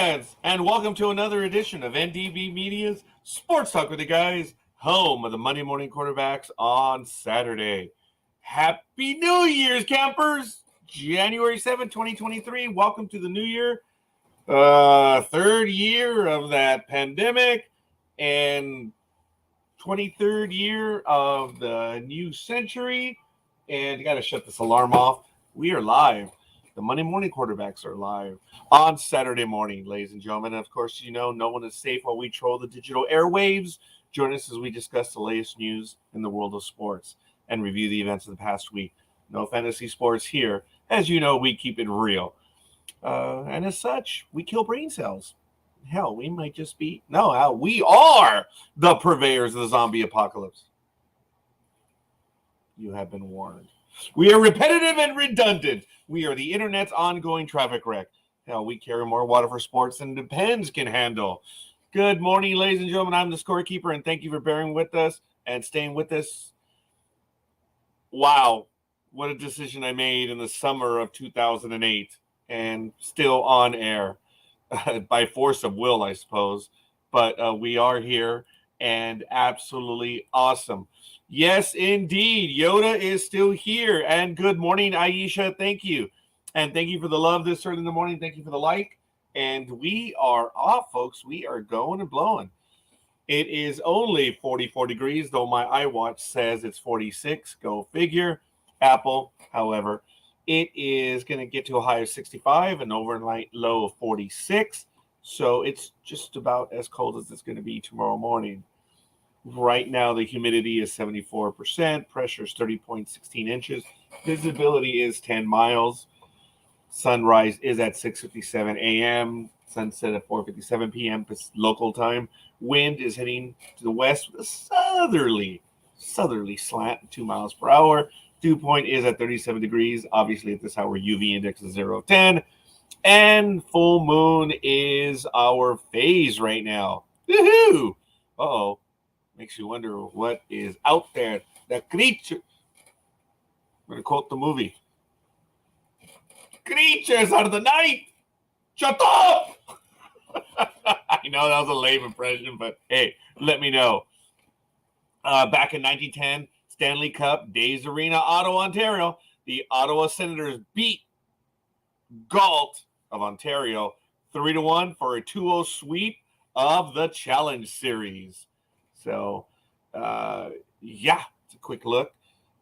fans, and welcome to another edition of NDB Media's Sports Talk with the Guys, home of the Monday Morning Quarterbacks on Saturday. Happy New Year's, campers! January 7th, 2023. Welcome to the new year. Third year of that pandemic and 23rd year of the new century. And you got to shut this alarm off. We are live. The Monday Morning Quarterbacks are live on Saturday morning, ladies and gentlemen. And of course, you know, no one is safe while we troll the digital airwaves. Join us as we discuss the latest news in the world of sports and review the events of the past week. No fantasy sports here. As you know, we keep it real. And as such, we kill brain cells. Hell, we might just be... No, we are the purveyors of the zombie apocalypse. You have been warned. We are repetitive and redundant. We are the internet's ongoing traffic wreck. Hell, we carry more water for sports than the pens can handle. Good morning, ladies and gentlemen. I'm the Scorekeeper, and thank you for bearing with us and staying with us. Wow, what a decision I made in the summer of 2008, and still on air by force of will, I suppose. But we are here, and absolutely awesome. Yes, indeed. Yoda is still here. And good morning, Aisha. Thank you. And thank you for the love this early in the morning. Thank you for the like. And we are off, folks. We are going and blowing. It is only 44 degrees, though my iWatch says it's 46. Go figure. Apple, however, it is going to get to a high of 65, an overnight low of 46. So it's just about as cold as it's going to be tomorrow morning. Right now, the humidity is 74%. Pressure is 30.16 inches. Visibility is 10 miles. Sunrise is at 6:57 a.m. Sunset at 4:57 p.m. local time. Wind is heading to the west with a southerly slant, 2 miles per hour. Dew point is at 37 degrees. Obviously, at this hour, UV index is 0 of 10. And full moon is our phase right now. Woohoo! Uh-oh. Makes you wonder what is out there. The creature. I'm going to quote the movie. Creatures out of the night. Shut up! I know that was a lame impression, but hey, let me know. Back in 1910, Stanley Cup, Days Arena, Ottawa, Ontario, the Ottawa Senators beat Galt of Ontario 3-1 for a 2-0 sweep of the Challenge Series. So, yeah, it's a quick look.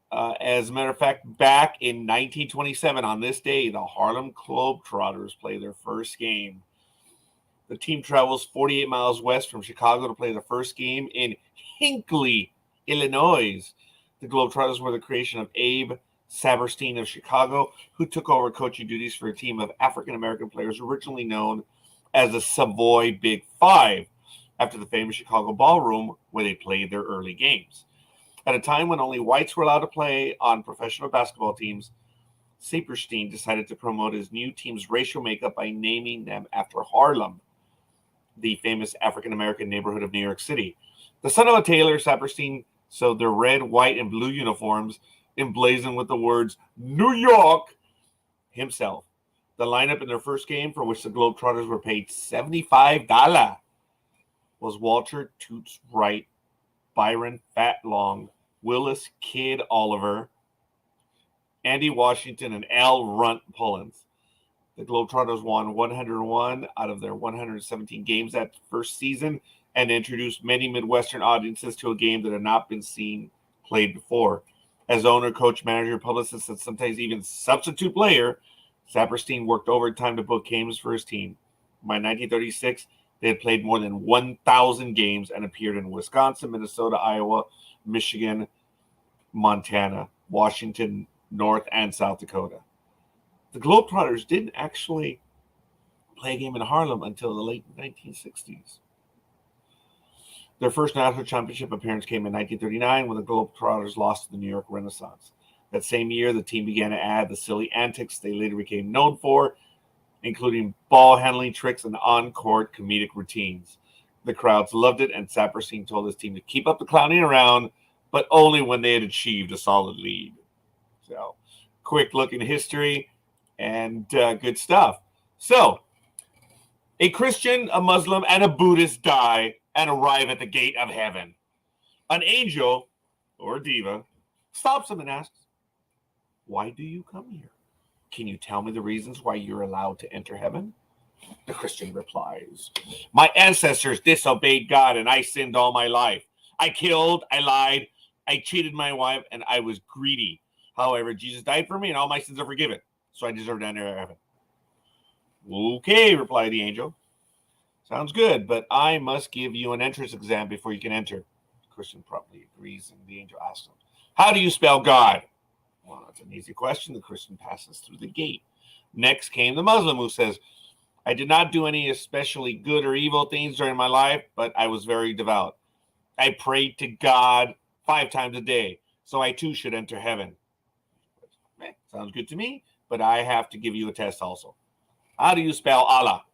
As a matter of fact, back in 1927, on this day, the Harlem Globetrotters play their first game. The team travels 48 miles west from Chicago to play the first game in Hinckley, Illinois. The Globetrotters were the creation of Abe Saperstein of Chicago, who took over coaching duties for a team of African-American players originally known as the Savoy Big Five, after the famous Chicago Ballroom where they played their early games. At a time when only whites were allowed to play on professional basketball teams, Saperstein decided to promote his new team's racial makeup by naming them after Harlem, the famous African-American neighborhood of New York City. The son of a tailor, Saperstein sewed their red, white, and blue uniforms emblazoned with the words New York himself. The lineup in their first game, for which the Globetrotters were paid $75, was Walter Toots Wright, Byron Fat Long, Willis Kid Oliver, Andy Washington, and Al Runt Pullins. The Globetrotters won 101 out of their 117 games that first season and introduced many Midwestern audiences to a game that had not been played before. As owner, coach, manager, publicist, and sometimes even substitute player, Saperstein worked overtime to book games for his team. By 1936, they had played more than 1,000 games and appeared in Wisconsin, Minnesota, Iowa, Michigan, Montana, Washington, North, and South Dakota. The Globetrotters didn't actually play a game in Harlem until the late 1960s. Their first national championship appearance came in 1939 when the Globetrotters lost to the New York Renaissance. That same year, the team began to add the silly antics they later became known for, including ball handling tricks and on-court comedic routines. The crowds loved it, and Saperstein told his team to keep up the clowning around, but only when they had achieved a solid lead. So, quick look in history and good stuff. So, A Christian, a Muslim, and a Buddhist die and arrive at the gate of heaven. An angel, or diva, stops them and asks, "Why do you come here? Can you tell me the reasons why you're allowed to enter heaven?" The Christian replies, "My ancestors disobeyed God and I sinned all my life. I killed, I lied, I cheated my wife, and I was greedy. However, Jesus died for me and all my sins are forgiven, so I deserve to enter heaven." "Okay," replied the angel. "Sounds good, but I must give you an entrance exam before you can enter." The Christian promptly agrees, and the angel asks him, "How do you spell God?" "Well, that's an easy question." The Christian passes through the gate. Next came the Muslim, who says, "I did not do any especially good or evil things during my life, but I was very devout. I prayed to God 5 times a day, so I too should enter heaven." "Sounds good to me, but I have to give you a test also. How do you spell Allah?"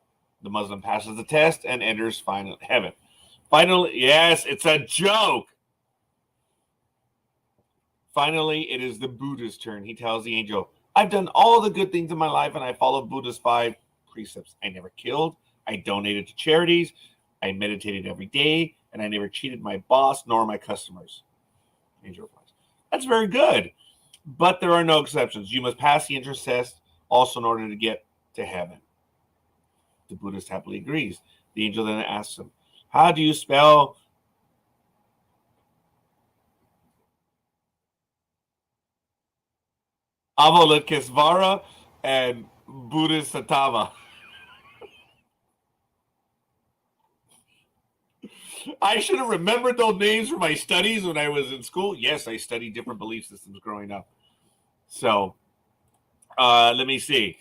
The Muslim passes the test and enters heaven. Finally, yes, it's a joke. Finally, it is the Buddha's turn. He tells the angel, "I've done all the good things in my life and I followed Buddha's 5 precepts. I never killed, I donated to charities, I meditated every day, and I never cheated my boss nor my customers." The angel replies, "That's very good, but there are no exceptions. You must pass the entrance test also in order to get to heaven." The Buddhist happily agrees. The angel then asks him, "How do you spell Avalokitesvara and Bodhisattva?" I should have remembered those names for my studies when I was in school. Yes, I studied different belief systems growing up. So, let me see.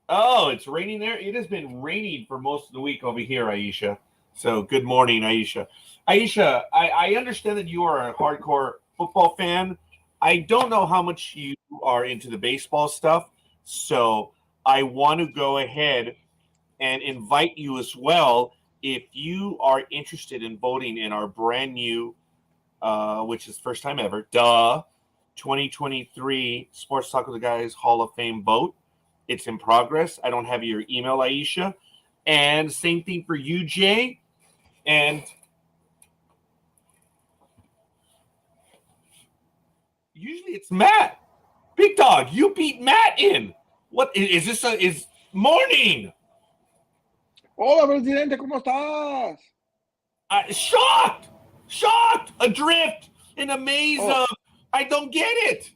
Oh, it's raining there. It has been raining for most of the week over here, Aisha. So, good morning, Aisha. Aisha, I understand that you are a hardcore football fan. I don't know how much you are into the baseball stuff. So, I want to go ahead and invite you as well if you are interested in voting in our brand new, which is first time ever, 2023 Sports Talk with the Guys Hall of Fame vote. It's in progress. I don't have your email, Aisha. And same thing for you, Jay. And usually it's Matt. Big Dog, you beat Matt in. What is this? Is morning. Hola, presidente, ¿cómo estás? Shocked, adrift, in a maze of, I don't get it.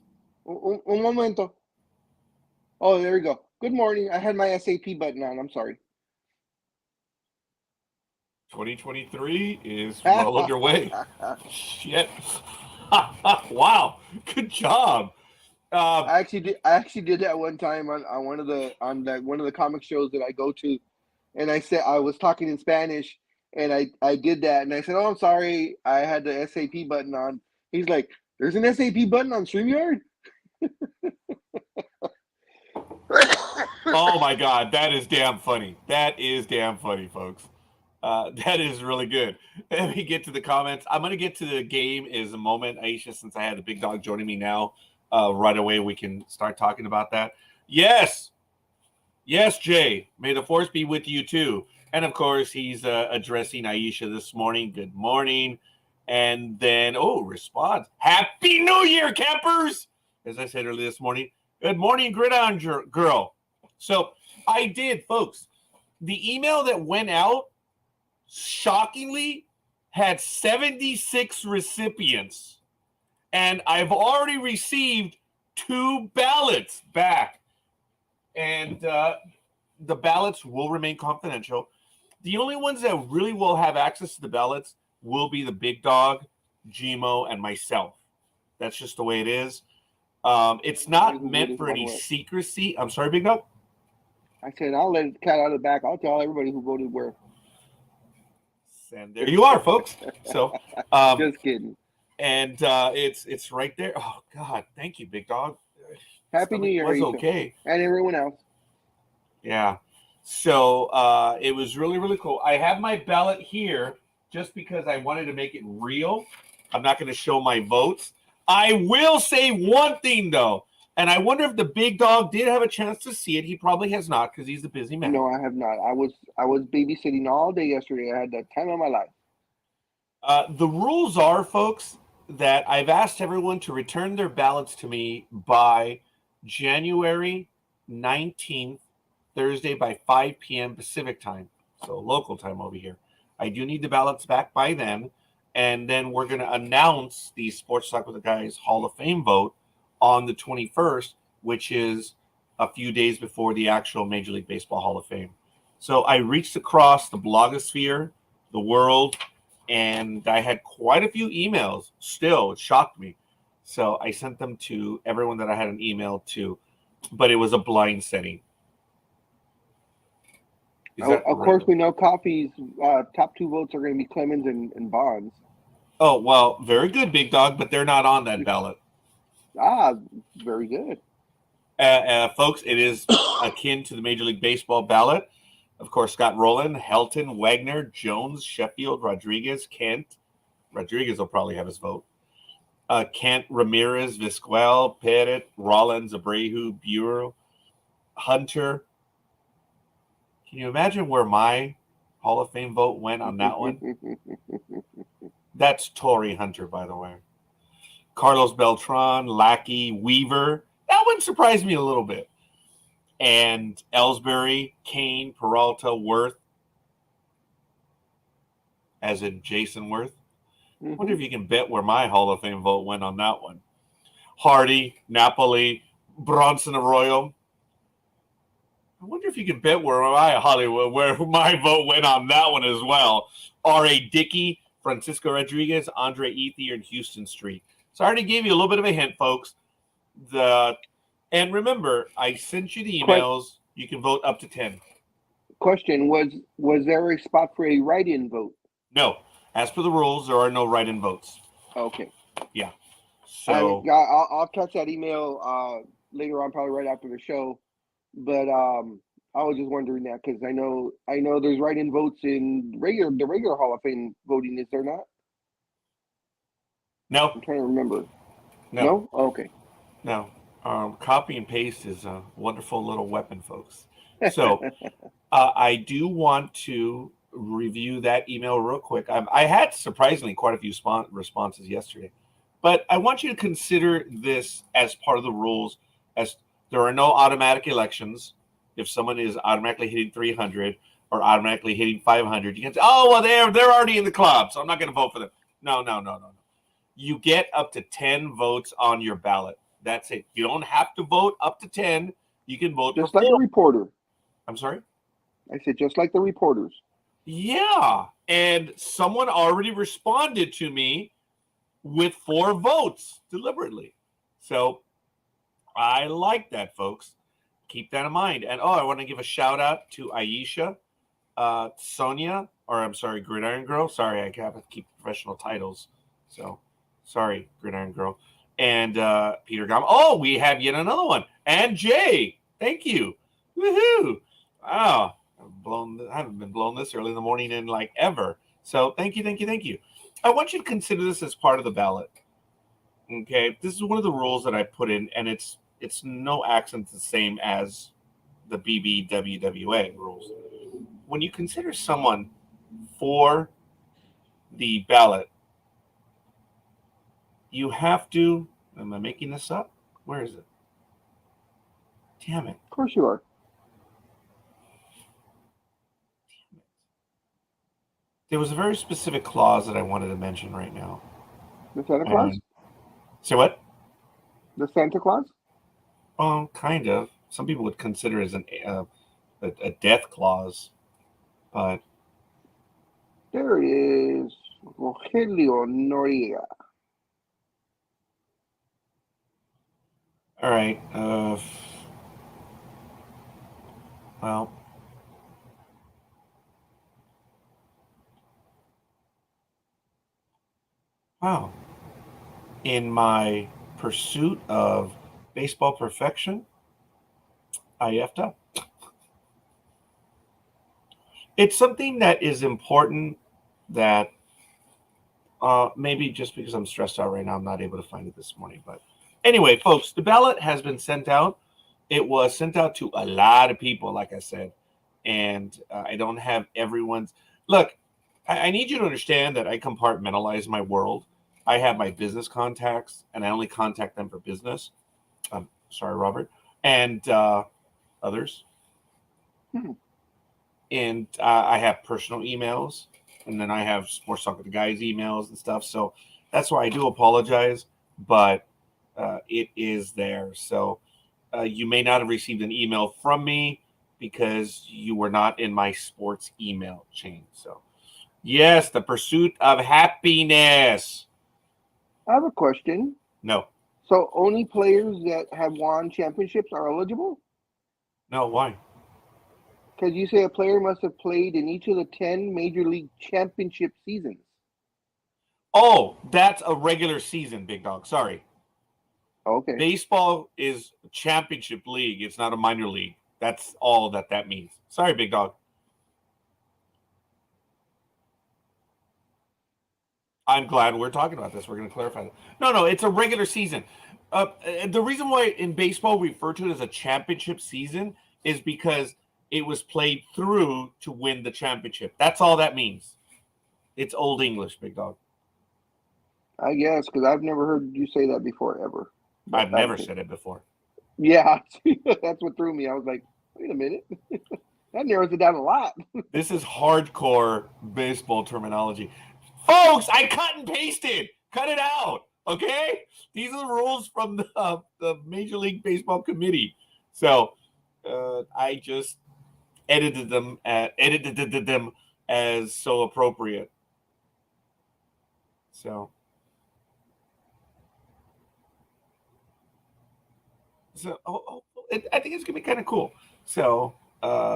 Un momento. Oh, there we go. Good morning. I had my SAP button on. I'm sorry. 2023 is well underway. Shit. Wow. Good job. I actually did that one time on one of the comic shows that I go to, and I said I was talking in Spanish, and I did that, and I said, "Oh, I'm sorry, I had the SAP button on." He's like, "There's an SAP button on StreamYard?" Oh my God, that is damn funny. That is damn funny, folks. That is really good. Let me get to the comments. I'm going to get to the game in a moment, Aisha, since I had the Big Dog joining me now. Right away, we can start talking about that. Yes, Jay. May the force be with you too. And of course, he's addressing Aisha this morning. Good morning. And then, response. Happy New Year, campers! As I said earlier this morning. Good morning, Gridiron Girl. So I did, folks. The email that went out, shockingly, had 76 recipients. And I've already received 2 ballots back. And the ballots will remain confidential. The only ones that really will have access to the ballots will be the Big Dog, Gmo, and myself. That's just the way it is. It's not meant for any secrecy. I'm sorry, Big Dog? I said, I'll let the cat out of the bag. I'll tell everybody who voted where. And there you are, folks. So, just kidding. And it's right there. Oh God, thank you, Big Dog. Happy New Year, was okay, and everyone else. Yeah. So it was really, really cool. I have my ballot here just because I wanted to make it real. I'm not going to show my votes. I will say one thing though. And I wonder if the big dog did have a chance to see it. He probably has not because he's a busy man. No, I have not. I was babysitting all day yesterday. I had the time of my life. The rules are, folks, that I've asked everyone to return their ballots to me by January 19th, Thursday by 5 p.m. Pacific time, so local time over here. I do need the ballots back by then, and then we're going to announce the Sports Talk with the Guys Hall of Fame vote on the 21st, which is a few days before the actual Major League Baseball Hall of Fame. So I reached across the blogosphere, the world, and I had quite a few emails. Still, it shocked me. So I sent them to everyone that I had an email to, but it was a blind setting. Of course, we know Coffee's top 2 votes are going to be Clemens and Bonds. Oh, well, very good, Big Dog, but they're not on that ballot. Very good. Folks, it is akin to the Major League Baseball ballot. Of course, Scott Rowland, Helton, Wagner, Jones, Sheffield, Rodriguez, Kent. Rodriguez will probably have his vote. Kent, Ramirez, Vizquel, Pettit, Rollins, Abreu, Bureau, Hunter. Can you imagine where my Hall of Fame vote went on that one? That's Torrey Hunter, by the way. Carlos Beltran, Lackey, Weaver. That one surprised me a little bit. And Ellsbury, Kane, Peralta, Worth, as in Jason Worth. I wonder if you can bet where my Hall of Fame vote went on that one. Hardy, Napoli, Bronson Arroyo. I wonder if you can bet where my vote went on that one as well. R.A. Dickey, Francisco Rodriguez, Andre Ethier, and Houston Street. So I already gave you a little bit of a hint, folks. And remember, I sent you the emails. You can vote up to 10. Question, was there a spot for a write-in vote? No. As per the rules, there are no write-in votes. Okay. Yeah. So I'll touch that email later on, probably right after the show. But I was just wondering that because I know there's write-in votes in the regular Hall of Fame voting. Is there not? No. I'm trying to remember. No? Oh, okay. No. Copy and paste is a wonderful little weapon, folks. So I do want to review that email real quick. I had surprisingly quite a few responses yesterday, but I want you to consider this as part of the rules. As there are no automatic elections. If someone is automatically hitting 300 or automatically hitting 500, you can say, "Oh, well, they're already in the club, so I'm not going to vote for them." No. You get up to 10 votes on your ballot. That's it. You don't have to vote up to 10. You can vote just like a reporter. I'm sorry? I said just like the reporters. Yeah. And someone already responded to me with 4 votes deliberately. So I like that, folks. Keep that in mind. And I want to give a shout out to Aisha, Sonia, or I'm sorry, Gridiron Girl. Sorry, I have to keep professional titles. So sorry, Gridiron Girl. And Peter Gama. Oh, we have yet another one. And Jay. Thank you. Woohoo. Wow. I haven't been blown this early in the morning in like ever. So thank you. I want you to consider this as part of the ballot. Okay. This is one of the rules that I put in, and it's no accent the same as the BBWWA rules. When you consider someone for the ballot, you have to. Am I making this up? Where is it? Damn it. Of course you are. There was a very specific clause that I wanted to mention right now. The Santa Claus? Say what? The Santa Claus? Kind of. Some people would consider it as a death clause, but there it is. Rogelio Noriega. All right. Well, wow. In my pursuit of baseball perfection, I effed up. It's something that is important that maybe just because I'm stressed out right now, I'm not able to find it this morning. But Anyway, folks, the ballot has been sent out. It was sent out to a lot of people, like I said, and I don't have everyone's. Look, I need you to understand that I compartmentalize my world. I have my business contacts, and I only contact them for business. Sorry, Robert, and others. And I have personal emails, and then I have Sports Talk with the Guys emails and stuff. So that's why I do apologize, but it is there. So you may not have received an email from me because you were not in my sports email chain. So, yes, the pursuit of happiness. I have a question. No. So only players that have won championships are eligible? No, why? Because you say a player must have played in each of the 10 Major League Championship seasons. Oh, that's a regular season, Big Dog. Sorry. Okay. Baseball is a championship league. It's not a minor league. That's all that means. Sorry, Big Dog. I'm glad we're talking about this. We're going to clarify that. No, it's a regular season. The reason why in baseball we refer to it as a championship season is because it was played through to win the championship. That's all that means. It's Old English, Big Dog. I guess, because I've never heard you say that before, ever. I've never said it before. Yeah, that's what threw me. I was like, wait a minute. That narrows it down a lot. This is hardcore baseball terminology. Folks, I cut and pasted. Cut it out, okay? These are the rules from the Major League Baseball Committee. So I just edited them as so appropriate. So I think it's gonna be kind of cool. So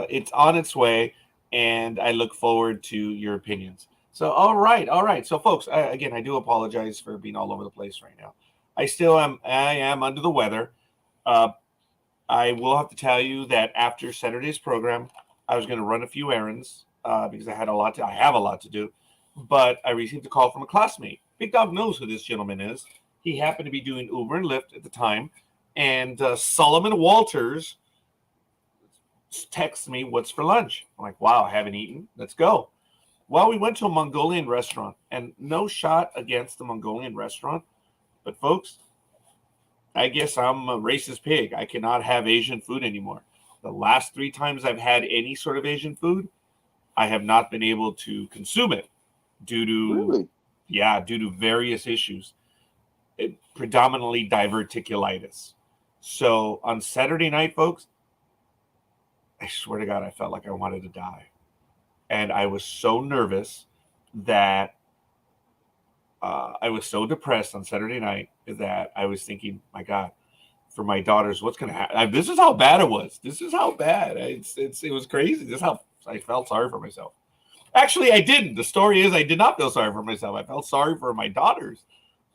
it's on its way, and I look forward to your opinions. So all right. So folks, again, I do apologize for being all over the place right now. I am under the weather. I will have to tell you that after Saturday's program, I was going to run a few errands because I have a lot to do. But I received a call from a classmate. Big Dog knows who this gentleman is. He happened to be doing Uber and Lyft at the time. And Solomon Walters texts me, "What's for lunch?" I'm like, "Wow, I haven't eaten. Let's go." Well, we went to a Mongolian restaurant, and no shot against the Mongolian restaurant. But folks, I guess I'm a racist pig. I cannot have Asian food anymore. The last 3 times I've had any sort of Asian food, I have not been able to consume it due to various issues, predominantly diverticulitis. So on Saturday night, folks, I swear to God, I felt like I wanted to die. And I was so nervous that I was so depressed on Saturday night that I was thinking, my God, for my daughters, what's going to happen? This is how bad it was. This is how bad. It was crazy. This is how I felt sorry for myself. Actually, I didn't. The story is I did not feel sorry for myself. I felt sorry for my daughters.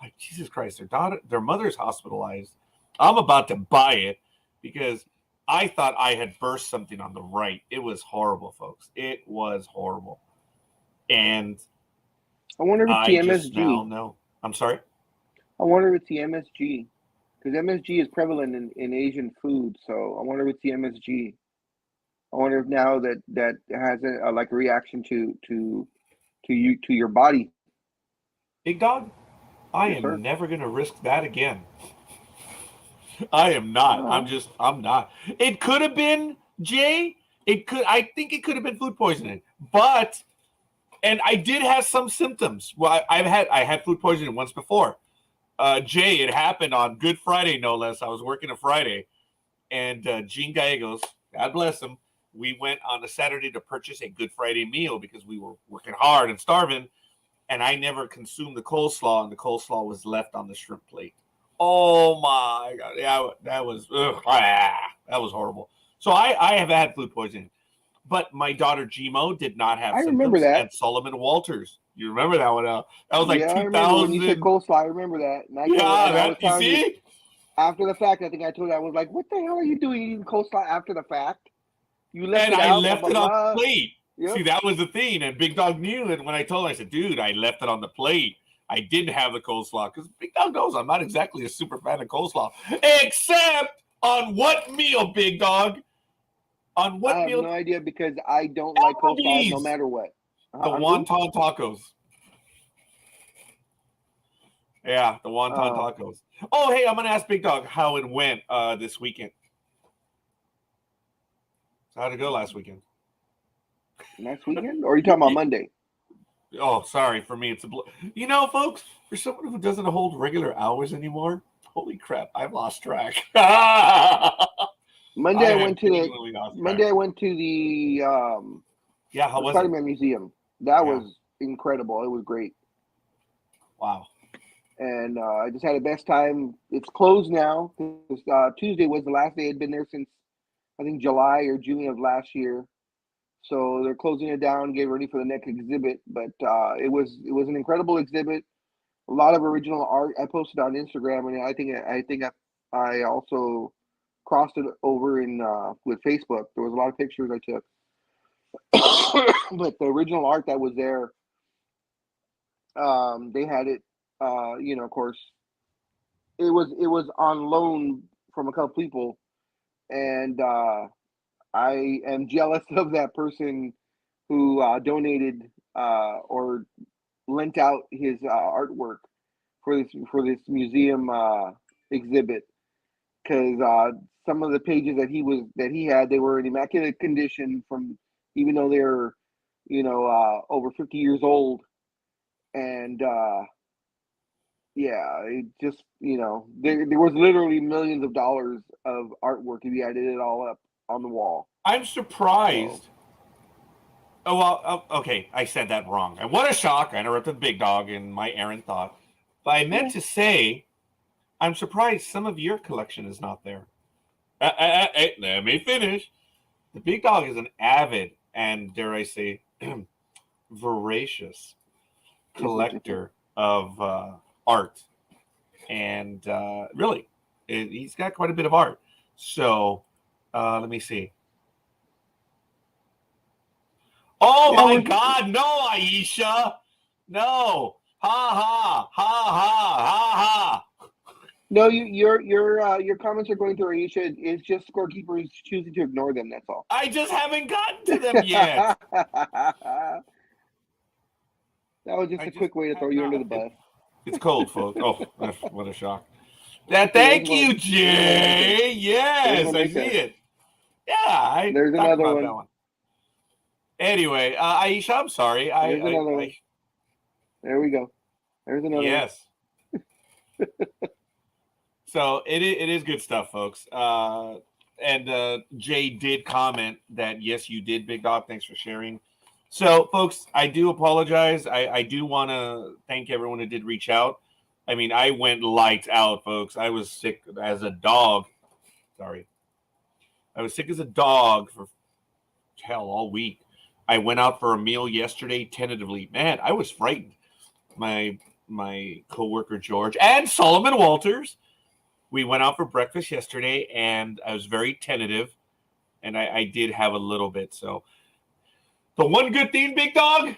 Like, Jesus Christ, their mother's hospitalized. I'm about to buy it because I thought I had burst something on the right. It was horrible, folks. It was horrible. And I wonder if it's the MSG. Now know. I'm sorry? I wonder if it's the MSG. Because MSG is prevalent in Asian food. So I wonder if it's the MSG. I wonder if now that has a reaction to your body. Big Dog, I am never going to risk that again. I am not. I'm not. It could have been, Jay. I think it could have been food poisoning. But, and I did have some symptoms. Well, I had food poisoning once before. Jay, it happened on Good Friday, no less. I was working a Friday. And Gene Gallegos, God bless him, we went on a Saturday to purchase a Good Friday meal because we were working hard and starving. And I never consumed the coleslaw, and the coleslaw was left on the shrimp plate. Oh my God! Yeah, that was horrible. So I have had food poisoning, but my daughter Gmo did not have symptoms. Remember that. And Solomon Walters, you remember that one? That was like 2000. I remember when you said coleslaw. I remember that. And you see? After the fact, I think I told you, I was like, "What the hell are you doing eating coleslaw after the fact?" You left it out. I left it on the plate. Yep. See, that was the thing. And Big Dog knew it when I told him. I said, "Dude, I left it on the plate." I didn't have the coleslaw because Big Dog knows I'm not exactly a super fan of coleslaw. Except on what meal, Big Dog? On what I have meal? no idea because I don't like coleslaw no AIRWAVES. matter what. The wonton tacos. Yeah, the wonton tacos. Oh, hey, I'm going to ask Big Dog how it went this weekend. So how'd it go last weekend? Next weekend? Or are you talking about Monday? Oh, sorry. For me, it's a You know, folks, for someone who doesn't hold regular hours anymore, holy crap, I've lost track. Monday I went to the yeah, how was Spider-Man Museum. That was incredible. It was great. Wow. And I just had the best time. It's closed now. Tuesday was the last day. I'd been there since I think July or June of last year. So they're closing it down, getting ready for the next exhibit. But it was an incredible exhibit. A lot of original art. I posted on Instagram, and I think I also crossed it over in with Facebook. There was a lot of pictures I took. But the original art that was there, they had it. Of course, it was on loan from a couple people, and I am jealous of that person who donated or lent out his artwork for this museum exhibit, because some of the pages that he had, they were in immaculate condition from, even though they're over 50 years old. And it just, there was literally millions of dollars of artwork if you added it all up on the wall. I'm surprised. So. Oh, well, okay, I said that wrong. And what a shock. I interrupted Big Dog in my errant thought. But I meant to say, I'm surprised some of your collection is not there. Let me finish. The Big Dog is an avid and, dare I say, voracious collector of art. And really, he's got quite a bit of art. So let me see. Oh my God! No, Aisha, no! Ha ha ha ha ha ha! No, your comments are going through, Aisha. It's just Scorekeeper is choosing to ignore them. That's all. I just haven't gotten to them yet. That was just a quick way to throw you under the bus. It's cold, folks. Oh, what a shock! Thank you, Jay. Yes, I see it. Yeah, there's another one. That one. Anyway, Aisha, I'm sorry. There's another one. There we go. There's another one. Yes. So it is good stuff, folks. And Jay did comment that, yes, you did, Big Dog. Thanks for sharing. So, folks, I do apologize. I do want to thank everyone who did reach out. I mean, I went lights out, folks. I was sick as a dog. Sorry. I was sick as a dog for all week. I went out for a meal yesterday tentatively. Man, I was frightened. My coworker George and Solomon Walters, we went out for breakfast yesterday, and I was very tentative, and I did have a little bit. So the one good thing, Big Dog,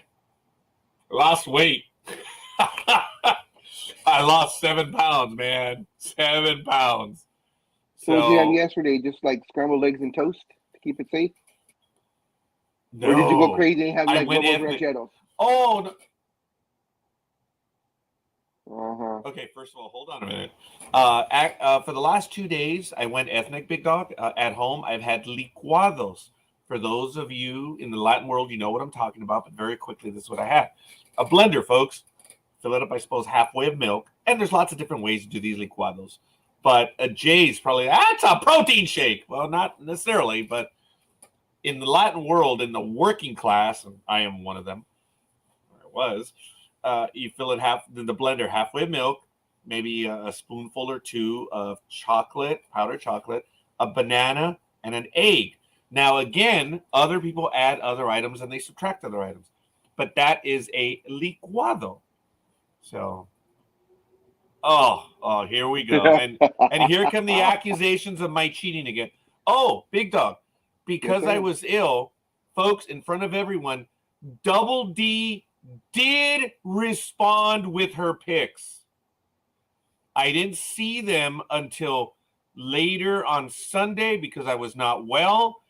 lost weight. I lost 7 pounds, man. 7 pounds. So what did you have yesterday? Just like scrambled eggs and toast to keep it safe? No. Or did you go crazy and have like Bubbles rancheros? Oh, no. Okay, first of all, hold on a minute. For the last 2 days, I went ethnic, Big Dog. At home, I've had licuados. For those of you in the Latin world, you know what I'm talking about, but very quickly, this is what I had. A blender, folks. Fill it up, I suppose, halfway of milk. And there's lots of different ways to do these licuados. But a J's probably, that's a protein shake. Well, not necessarily, but in the Latin world, in the working class, and I am one of them, or I was, you fill it in the blender halfway of milk, maybe a spoonful or two of chocolate, powdered chocolate, a banana, and an egg. Now, again, other people add other items and they subtract other items. But that is a licuado. So, here we go. And here come the accusations of my cheating again. Oh, Big Dog. Because I was ill, folks, in front of everyone, Double D did respond with her picks. I didn't see them until later on Sunday because I was not well,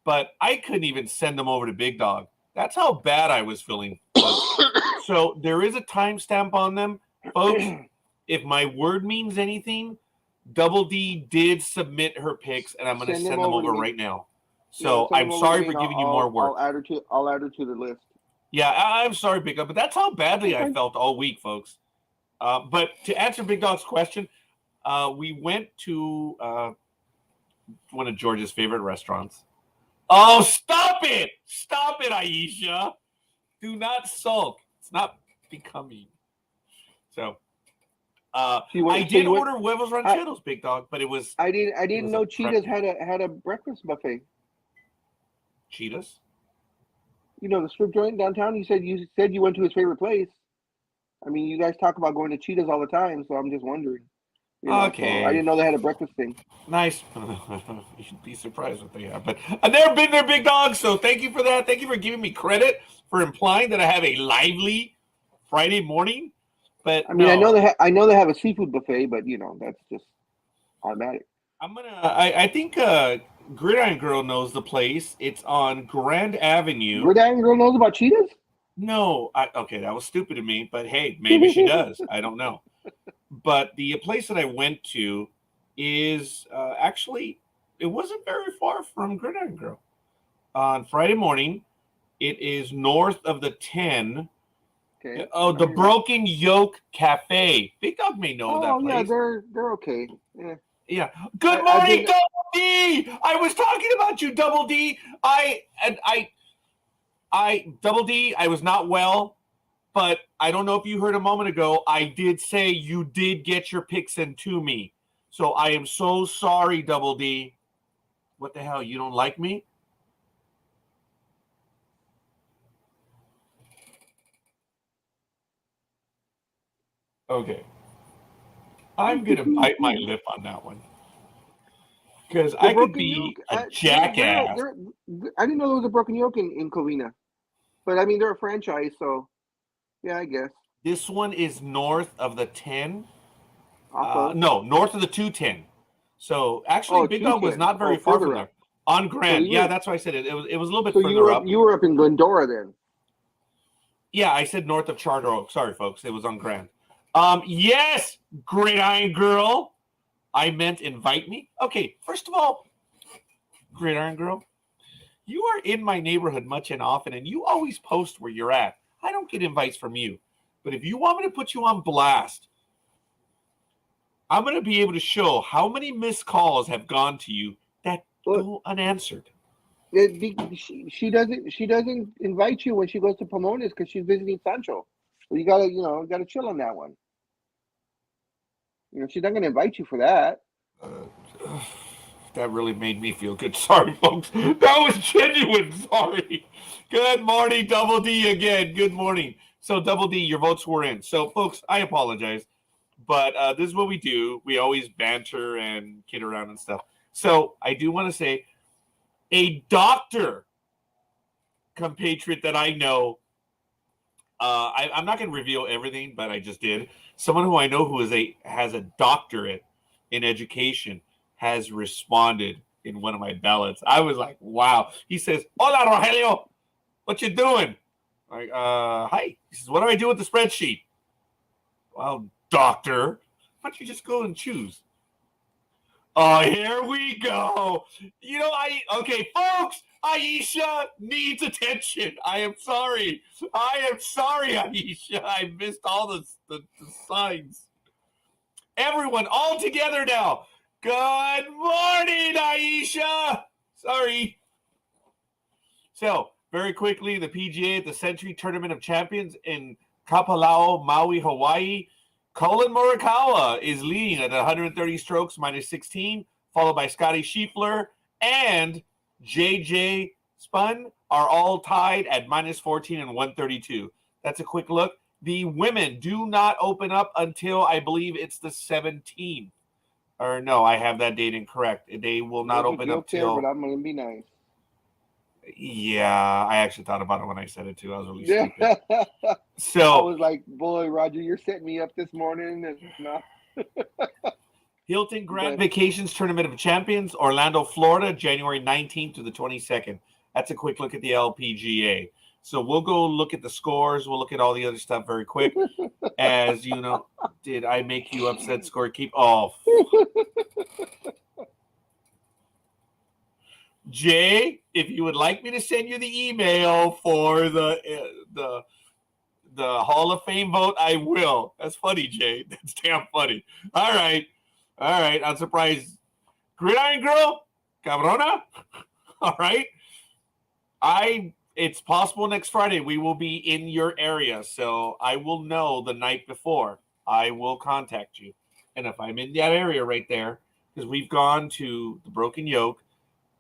but I couldn't even send them over to Big Dog. That's how bad I was feeling. So there is a timestamp on them. Folks, if my word means anything, Double D did submit her picks, and I'm going to send them over right now. So I'm sorry for giving you more work. I'll add her to the list. Yeah, I'm sorry, Big Dog, but that's how badly I felt all week, folks. But to answer Big Dog's question, we went to one of George's favorite restaurants. Oh, stop it! Stop it, Aisha! Do not sulk. It's not becoming. So, I did order huevos rancheros, Big Dog, but it was. I didn't know Cheetahs had a breakfast buffet. Cheetahs? You know the strip joint downtown. You said you went to his favorite place. I mean, you guys talk about going to Cheetahs all the time, so I'm just wondering. You know, okay. So I didn't know they had a breakfast thing. Nice. You should be surprised what they have. But I've never been there, Big Dog, so thank you for that. Thank you for giving me credit for implying that I have a lively Friday morning. But I mean, no. I know they have a seafood buffet, but you know that's just automatic. I think Gridiron Girl knows the place. It's on Grand Avenue. Gridiron Girl knows about Cheetahs? No. Okay, that was stupid of me, but hey, maybe she does. I don't know. But the place that I went to is actually, it wasn't very far from Gridiron Girl. On Friday morning, it is north of the 10. Okay. Oh, the Broken Yoke Cafe. Big Dog may know that place. Oh, yeah, they're okay. Yeah. Good morning, Double D. I was talking about you, Double D. Double D, I was not well. But I don't know if you heard a moment ago, I did say you did get your picks in to me. So I am so sorry, Double D. What the hell? You don't like me? Okay. I'm going to bite my lip on that one. Because I could be a jackass. I didn't know there was a Broken Yoke in Covina. But, I mean, they're a franchise, so... Yeah, I guess. This one is north of the 10. No, north of the 210. So actually, Big Dog was not very far from there. On Grand. So that's why I said it. It was a little bit further up. You were up in Glendora then. Yeah, I said north of Charter Oak. Sorry, folks. It was on Grand. Yes, Gridiron Girl. I meant invite me. Okay, first of all, Gridiron Girl, you are in my neighborhood much and often, and you always post where you're at. I don't get invites from you. But if you want me to put you on blast, I'm going to be able to show how many missed calls have gone to you that go unanswered. She doesn't invite you when she goes to Pomona's because she's visiting Sancho. So you gotta chill on that one. You know, she's not going to invite you for that. That really made me feel good. Sorry, folks. That was genuine. Sorry. Good morning, Double D again. Good morning. So, Double D, your votes were in. So, folks, I apologize. But this is what we do. We always banter and kid around and stuff. So, I do want to say a doctor compatriot that I know, I'm not going to reveal everything, but I just did. Someone who I know who has a doctorate in education has responded in one of my ballots. I was like, wow. He says, hola, Rogelio. What you doing? Like, hi. He says, what do I do with the spreadsheet? Well, doctor, why don't you just go and choose? Oh, here we go. You know, okay, folks, Aisha needs attention. I am sorry, Aisha. I missed all the signs. Everyone, all together now. Good morning, Aisha. Sorry. So, very quickly, the PGA at the Century Tournament of Champions in Kapalao, Maui, Hawaii. Colin Morikawa is leading at 130 strokes, minus 16, followed by Scotty Scheffler and JJ Spun are all tied at minus 14 and 132. That's a quick look. The women do not open up until, I believe, it's the 17th. Or no, I have that date incorrect. They will not open up till. But I'm going to be nice. Yeah, I actually thought about it when I said it too. I was really Yeah. stupid. I So was like, boy, Roger, you're setting me up this morning, and not. Hilton Grand But Vacations Tournament of Champions, Orlando, Florida, January 19th to the 22nd. That's a quick look at the LPGA. So we'll go look at the scores. We'll look at all the other stuff very quick. As you know, did I make you upset, Scorekeeper? Oh, Jay, if you would like me to send you the email for the Hall of Fame vote, I will. That's funny, Jay. That's damn funny. All right. I'm surprised. Gridiron Girl, cabrona. All right. It's possible next Friday we will be in your area, so I will know the night before. I will contact you. And if I'm in that area right there, because we've gone to the Broken Yoke.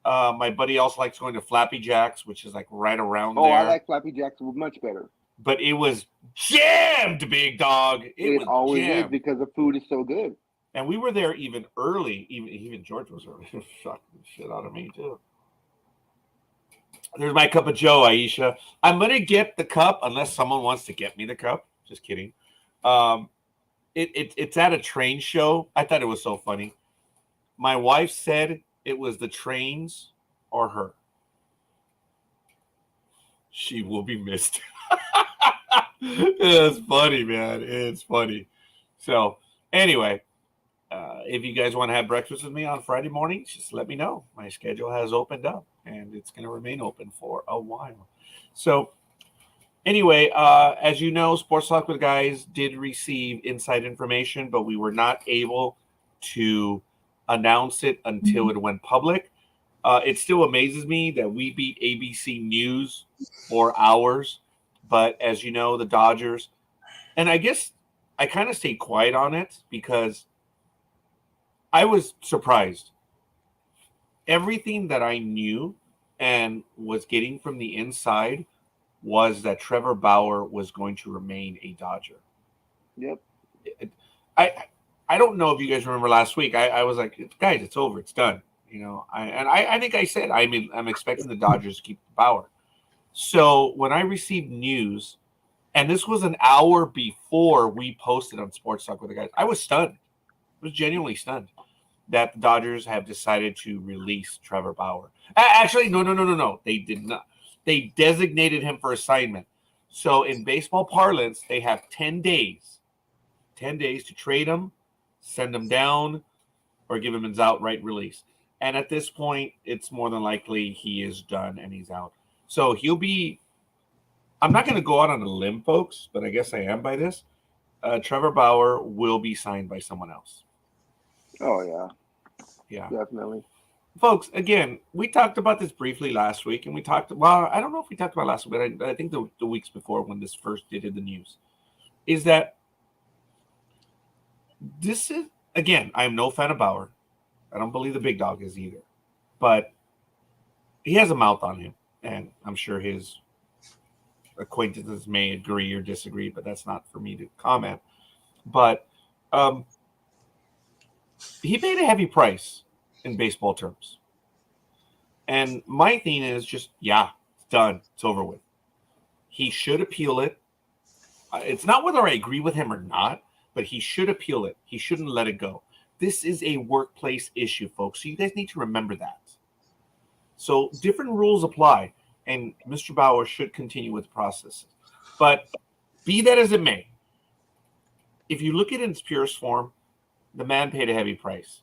My buddy also likes going to Flappy Jack's, which is like right around there. I like Flappy Jacks much better. But it was jammed, big dog. It was always jammed. is because the food is so good. And we were there even early. Even George was early. Shocked the shit out of me too. There's my cup of Joe, Aisha. I'm gonna get the cup unless someone wants to get me the cup. Just kidding. It's at a train show. I thought it was so funny. My wife said it was the trains or her. She will be missed. It's funny, man. It's funny. So, anyway, if you guys want to have breakfast with me on Friday morning, just let me know. My schedule has opened up, and it's going to remain open for a while. So, anyway, as you know, Sports Talk with Guys did receive inside information, but we were not able to announce it until it went public. It still amazes me that we beat ABC News for hours. But as you know, the Dodgers, and I guess I kind of stayed quiet on it because I was surprised. Everything that I knew and was getting from the inside was that Trevor Bauer was going to remain a Dodger. Yep. I don't know if you guys remember last week. I was like, guys, it's over. It's done. You know, I think I said I'm expecting the Dodgers to keep Bauer. So when I received news, and this was an hour before we posted on Sports Talk with the Guys, I was stunned. I was genuinely stunned that the Dodgers have decided to release Trevor Bauer. Actually, no. They did not. They designated him for assignment. So in baseball parlance, they have 10 days. 10 days to trade him, send him down, or give him his outright release. And at this point, it's more than likely he is done and he's out. So he'll be – I'm not going to go out on a limb, folks, but I guess I am by this. Trevor Bauer will be signed by someone else. Oh, yeah. Yeah. Definitely. Folks, again, we talked about this briefly last week, and I don't know if we talked about last week, but I think the weeks before when this first did in the news, is that this is, again, I'm no fan of Bauer. I don't believe the big dog is either. But he has a mouth on him, and I'm sure his acquaintances may agree or disagree, but that's not for me to comment. But he paid a heavy price in baseball terms. And my thing is just, it's done. It's over with. He should appeal it. It's not whether I agree with him or not, but he should appeal it. He shouldn't let it go. This is a workplace issue, folks. So you guys need to remember that. So different rules apply, and Mr. Bauer should continue with the process. But be that as it may, if you look at it in its purest form, the man paid a heavy price.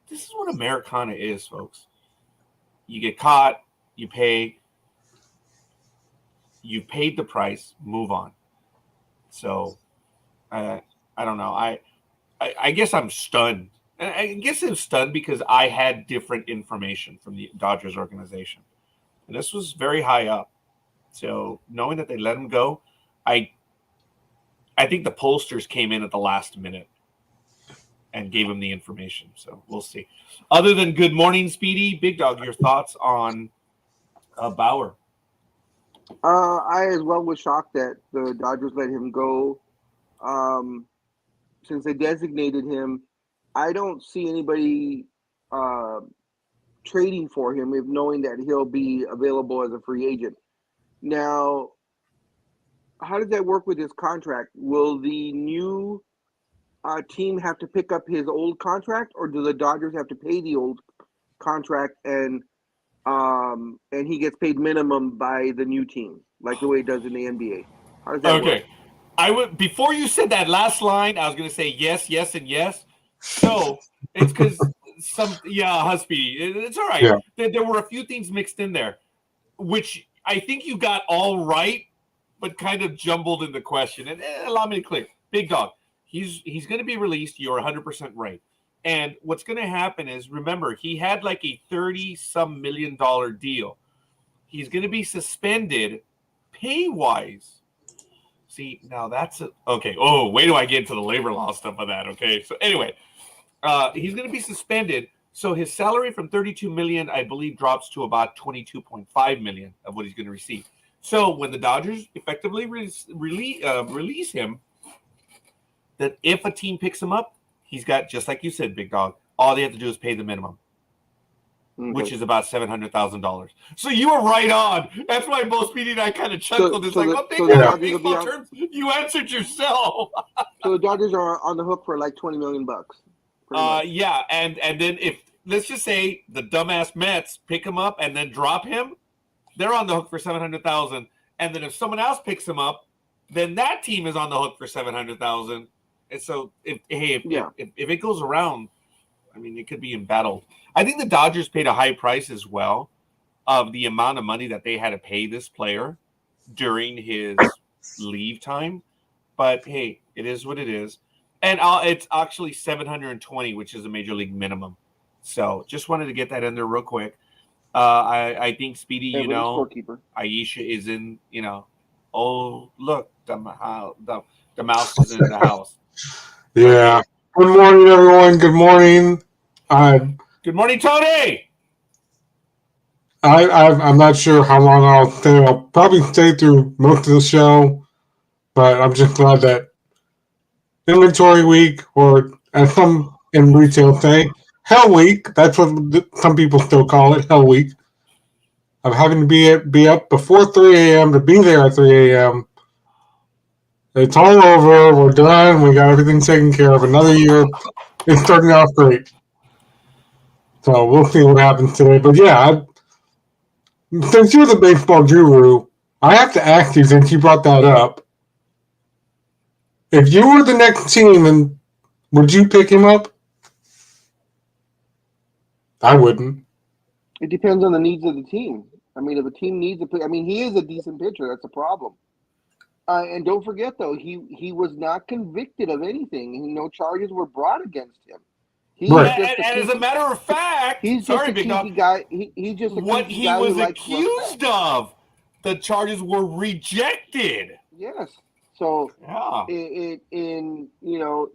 This is what Americana is, folks. You get caught, you pay, you've paid the price, move on. So, I don't know. I guess I'm stunned. I guess I'm stunned because I had different information from the Dodgers organization. And this was very high up. So knowing that they let him go, I think the pollsters came in at the last minute and gave him the information. So we'll see. Other than good morning, Speedy, Big Dog, your thoughts on Bauer? I as well was shocked that the Dodgers let him go. Since they designated him, I don't see anybody trading for him if knowing that he'll be available as a free agent. Now, how does that work with his contract? Will the new team have to pick up his old contract, or do the Dodgers have to pay the old contract and he gets paid minimum by the new team, like the way it does in the NBA? How does that work? Okay. I would before you said that last line, I was going to say yes, yes, and yes. So it's because Speedy. It's all right. Yeah. There were a few things mixed in there, which I think you got all right, but kind of jumbled in the question. And allow me to clear. Big Dog, he's going to be released. You're 100% right. And what's going to happen is, remember, he had like a $30-some million deal. He's going to be suspended pay-wise. See, now that's okay. Oh, wait till I get into the labor law stuff of that. Okay, so anyway, he's going to be suspended. So his salary from $32 million, I believe, drops to about $22.5 million of what he's going to receive. So when the Dodgers effectively release him, that if a team picks him up, he's got, just like you said, Big Dog, all they have to do is pay the minimum. Okay. Which is about $700,000. So you were right on. That's why both Speedy and I kind of chuckled. It's baseball terms. You answered yourself. So the Dodgers are on the hook for like $20 million. Yeah, and then if let's just say the dumbass Mets pick him up and then drop him, they're on the hook for $700,000. And then if someone else picks him up, then that team is on the hook for $700,000. And so if it goes around, I mean, it could be embattled. I think the Dodgers paid a high price as well of the amount of money that they had to pay this player during his leave time. But hey, it is what it is. And it's actually 720, which is a major league minimum. So just wanted to get that in there real quick. I think Speedy, Scorekeeper. Aisha is in, oh, look, the mouse is in the house. Yeah. Good morning, everyone. Good morning. Good morning, Tony. I'm not sure how long I'll stay. I'll probably stay through most of the show, but I'm just glad that inventory week, or as some in retail say, Hell Week. That's what some people still call it, Hell Week. Of having to be up before 3 a.m. to be there at 3 a.m. It's all over. We're done. We got everything taken care of. Another year. It's starting off great. So we'll see what happens today. But yeah, since you're the baseball guru, I have to ask you, since you brought that up, if you were the next team, and would you pick him up? I wouldn't. It depends on the needs of the team. I mean, if a team needs a pitcher, he is a decent pitcher. That's a problem. And don't forget, though, he was not convicted of anything. No charges were brought against him. And as a matter of fact, he's just a kinky guy. He's just a what kinky he guy was who accused of. The charges were rejected. Yes. So in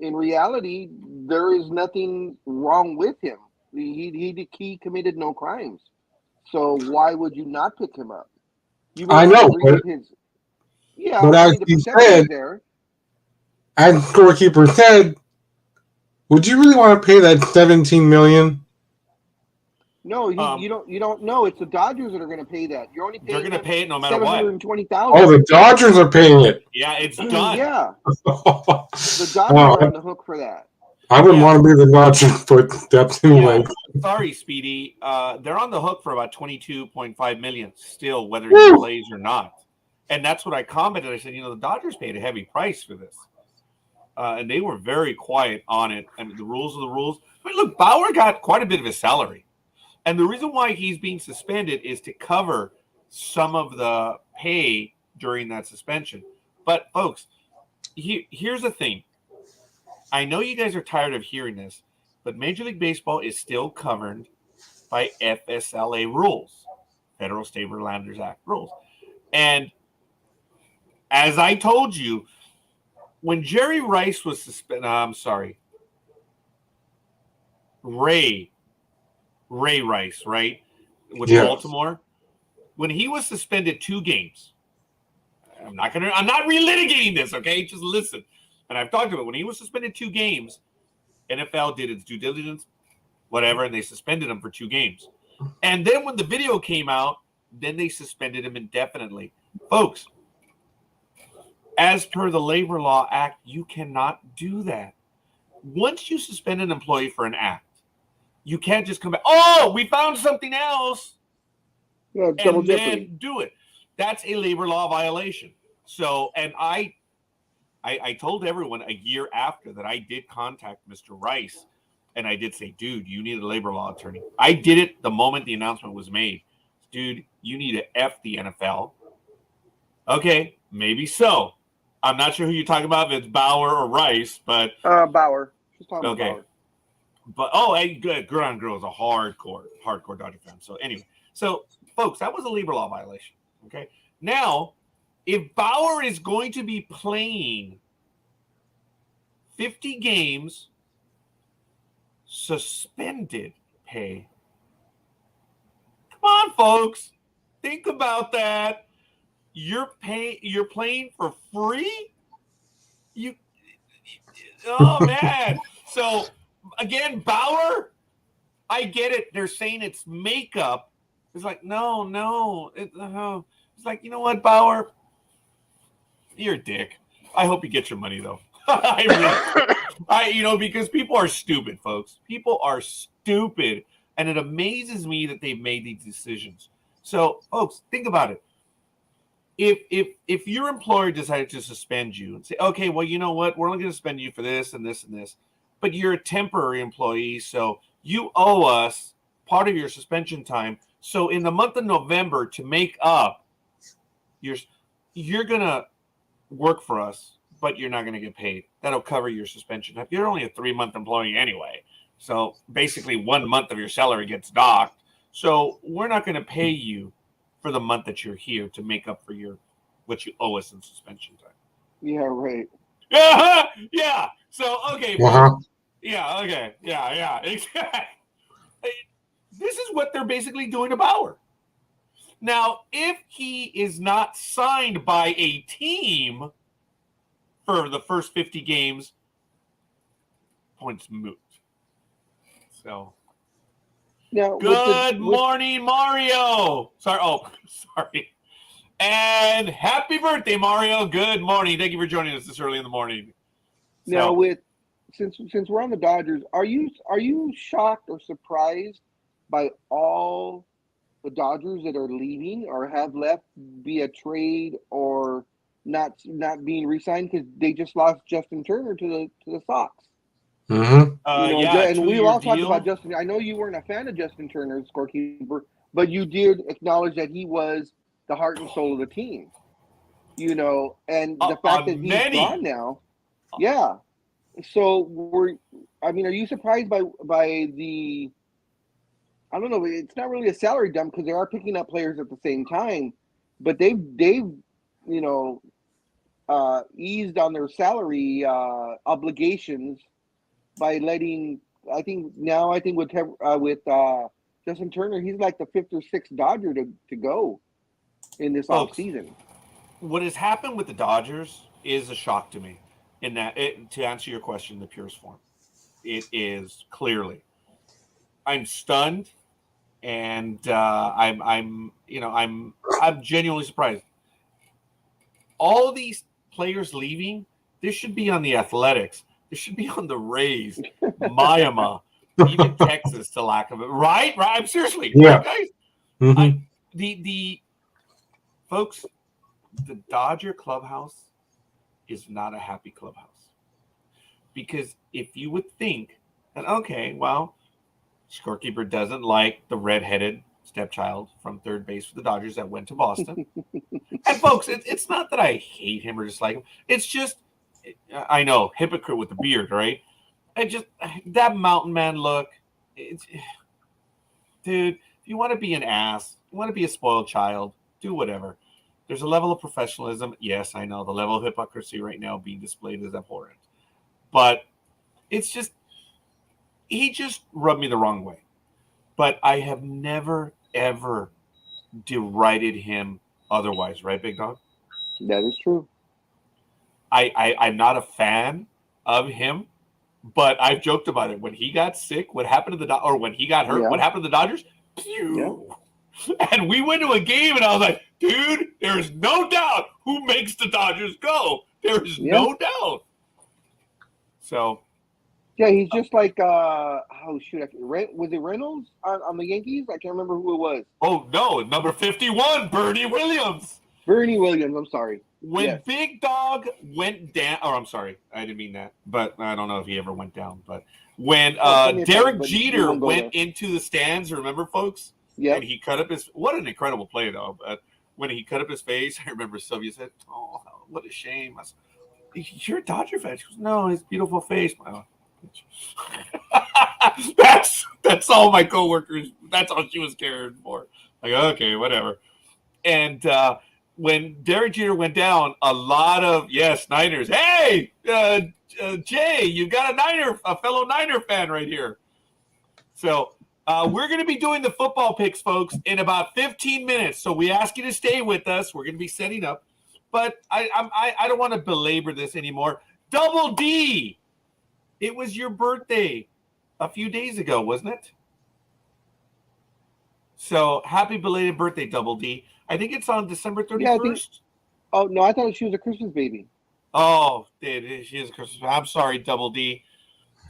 reality, there is nothing wrong with him. He committed no crimes. So why would you not pick him up? I know. But as he said, as Scorekeeper said, would you really want to pay that $17 million? No, you don't know. It's the Dodgers that are going to pay that. You're only paying. They're going to pay it no matter what. $720,000. Oh, the Dodgers are paying it. Yeah, it's done. Yeah, the Dodgers are on the hook for that. I wouldn't want to be the Dodgers, but that's anyway. Yeah. Sorry, Speedy. They're on the hook for about $22.5 million still, whether he plays or not. And that's what I commented. I said, the Dodgers paid a heavy price for this. And they were very quiet on it. I mean, the rules are the rules. But look, Bauer got quite a bit of his salary. And the reason why he's being suspended is to cover some of the pay during that suspension. But, folks, here's the thing. I know you guys are tired of hearing this, but Major League Baseball is still governed by FSLA rules, Federal Stable Landers Act rules. And as I told you, when Jerry Rice was suspended, Ray Rice, right, with Baltimore, when he was suspended 2 games, I'm not relitigating this, okay? Just listen. And I've talked about it. When he was suspended 2 games, NFL did its due diligence, whatever, and they suspended him for 2 games. And then when the video came out, then they suspended him indefinitely. Folks, as per the Labor Law Act, you cannot do that. Once you suspend an employee for an act, you can't just come back. Oh, we found something else. Yeah, double And jeopardy. then do it. That's a labor law violation. So, and I told everyone a year after that I did contact Mr. Rice, and I did say, dude, you need a labor law attorney. I did it the moment the announcement was made. Dude, you need to F the NFL. Okay, maybe so. I'm not sure who you're talking about, if it's Bauer or Rice, but Bauer. Just talking okay. about Bauer. But hey, good. Ground Girl is a hardcore Dodger fan. So anyway, so folks, that was a labor law violation. Okay. Now, if Bauer is going to be playing 50 games, suspended pay. Come on, folks. Think about that. You're playing for free? Oh man. So again, Bauer, I get it. They're saying it's makeup. It's like, no. It's like, you know what, Bauer? You're a dick. I hope you get your money though. Because people are stupid, folks. People are stupid, and it amazes me that they've made these decisions. So, folks, think about it. If your employer decided to suspend you and say, okay, well, you know what, we're only going to suspend you for this and this and this, but you're a temporary employee, so you owe us part of your suspension time. So in the month of November, to make up, you're going to work for us, but you're not going to get paid. That'll cover your suspension. You're only a 3-month employee anyway. So basically 1 month of your salary gets docked. So we're not going to pay you for the month that you're here to make up for what you owe us in suspension time. Yeah, right. Yeah. So, okay. Yeah, okay. Yeah, exactly. This is what they're basically doing to Bauer. Now, if he is not signed by a team for the first 50 games, points moot. So, now, good morning, Mario. Sorry. And happy birthday, Mario. Good morning. Thank you for joining us this early in the morning. Now, since we're on the Dodgers, are you shocked or surprised by all the Dodgers that are leaving or have left via trade or not being re-signed because they just lost Justin Turner to the Sox? Mm-hmm. And we all talked about Justin. I know you weren't a fan of Justin Turner, Scorekeeper, but you did acknowledge that he was the heart and soul of the team. And the fact that he's gone now, yeah. So are you surprised by the? I don't know. It's not really a salary dump because they are picking up players at the same time, but they've eased on their salary obligations by letting. I think with Justin Turner, he's like the 5th or 6th Dodger to go in this offseason. What has happened with the Dodgers is a shock to me. In that, to answer your question in the purest form, it is clearly. I'm stunned, and I'm genuinely surprised. All these players leaving, this should be on the Athletics. This should be on the Rays, Miami, even Texas, to lack of it. Right? I'm seriously, yeah, right, guys. Mm-hmm. The folks, the Dodger clubhouse is not a happy clubhouse, because if you would think that, okay, well, Scorekeeper doesn't like the redheaded stepchild from third base for the Dodgers that went to Boston. And folks, it's not that I hate him or dislike him. It's just, I know, hypocrite with the beard, right? That mountain man look. Dude, if you want to be an ass, you want to be a spoiled child, do whatever. There's a level of professionalism. Yes, I know the level of hypocrisy right now being displayed is abhorrent. But it's just, he just rubbed me the wrong way. But I have never, ever derided him otherwise. Right, Big Dog? That is true. I'm not a fan of him, but I've joked about it. When he got sick, what happened to when he got hurt, what happened to the Dodgers? Pew. And we went to a game, and I was like, dude, there is no doubt who makes the Dodgers go. There is no doubt. So. Yeah, he's just like, was it Reynolds on the Yankees? I can't remember who it was. Oh, no, number 51, Bernie Williams. Bernie Williams, I'm sorry. When Big Dog went down, I'm sorry, I didn't mean that, but I don't know if he ever went down. But when Derek Jeter went into the stands, remember, folks? Yeah. And he cut up what an incredible play, though. But when he cut up his face, I remember Sylvia said, oh, what a shame. I said, you're a Dodger fan. She goes, no, his beautiful face. That's all my coworkers, that's all she was caring for. Like, okay, whatever. And when Derek Jeter went down, a lot of Niners. Hey, Jay, you got a fellow Niner fan right here. So we're going to be doing the football picks, folks, in about 15 minutes. So we ask you to stay with us. We're going to be setting up, but I don't want to belabor this anymore. Double D, it was your birthday a few days ago, wasn't it? So happy belated birthday, Double D. I think it's on December 31st. Oh, no, I thought she was a Christmas baby. Oh, she is a Christmas baby. I'm sorry, Double D.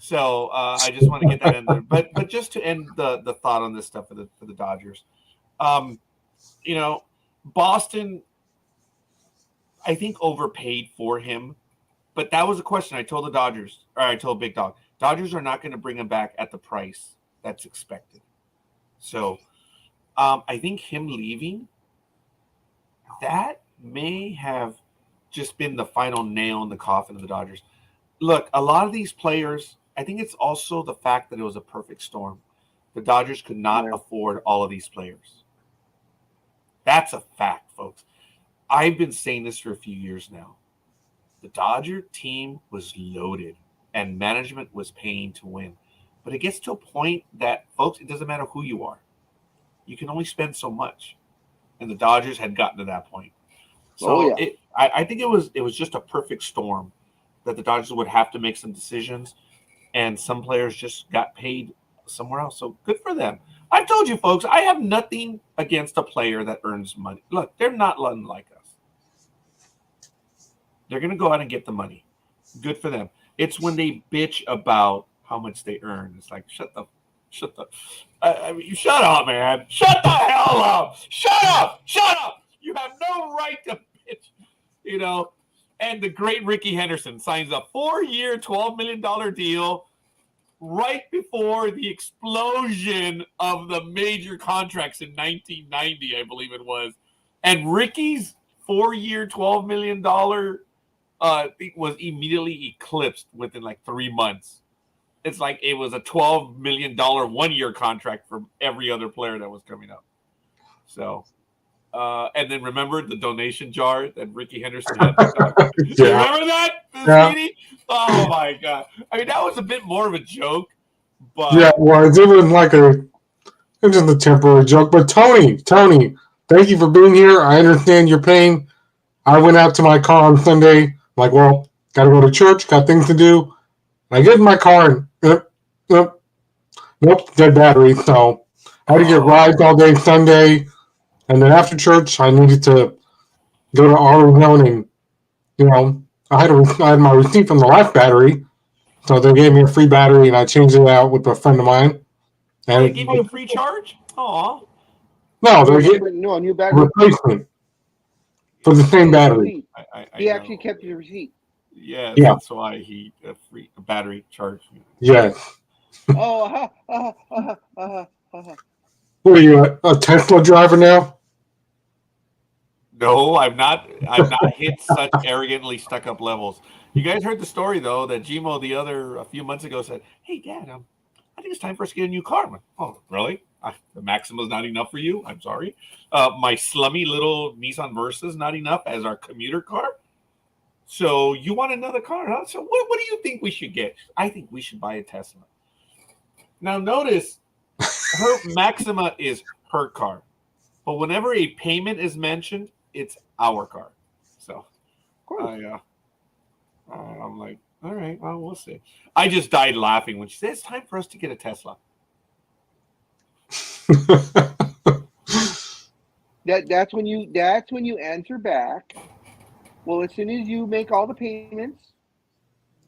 So I just want to get that in there. But just to end the thought on this stuff for the Dodgers. Boston, I think, overpaid for him. But that was a question I told I told Big Dog. Dodgers are not going to bring him back at the price that's expected. So I think him leaving, that may have just been the final nail in the coffin of the Dodgers. Look, a lot of these players, I think it's also the fact that it was a perfect storm. The Dodgers could not afford all of these players. That's a fact, folks. I've been saying this for a few years now. The Dodger team was loaded and management was paying to win. But it gets to a point that, folks, it doesn't matter who you are. You can only spend so much. And the Dodgers had gotten to that point. So I think it was just a perfect storm that the Dodgers would have to make some decisions, and some players just got paid somewhere else. So good for them. I've told you, folks, I have nothing against a player that earns money. Look, they're not like us. They're going to go out and get the money. Good for them. It's when they bitch about how much they earn. It's like, shut up, man. Shut the hell up. Shut up. You have no right to bitch, And the great Ricky Henderson signs a 4-year, $12 million deal right before the explosion of the major contracts in 1990, I believe it was. And Ricky's 4-year, $12 million was immediately eclipsed within like 3 months. It's like it was a $12 million 1-year contract for every other player that was coming up. So, and then remember the donation jar that Ricky Henderson had? Remember that, Speedy? Oh my God! I mean, that was a bit more of a joke, but it was just a temporary joke. But Tony, thank you for being here. I understand your pain. I went out to my car on Sunday. Like, well, got to go to church. Got things to do. I get in my car and nope, dead battery. So I had to get rides all day Sunday. And then after church, I needed to go to Arlington and, I had my receipt from the last battery. So they gave me a free battery and I changed it out with a friend of mine. And they gave you a free charge? Aw. No, they gave a new battery. Replacement for the same battery. He actually kept your receipt. Yeah, that's why he a battery charge. Yes. Oh, What are you, a Tesla driver now? No, I've not hit such arrogantly stuck up levels. You guys heard the story though that Gmo a few months ago said, "Hey Dad, I think it's time for us to get a new car." I'm like, oh, really? The Maxima's not enough for you? I'm sorry. My slummy little Nissan Versa is not enough as our commuter car. So you want another car, huh? So what do you think we should get? I think we should buy a Tesla. Now notice, her Maxima is her car, but whenever a payment is mentioned, it's our car. So, I'm like, all right, well, we'll see. I just died laughing when she said it's time for us to get a Tesla. That's when you answer back. Well, as soon as you make all the payments,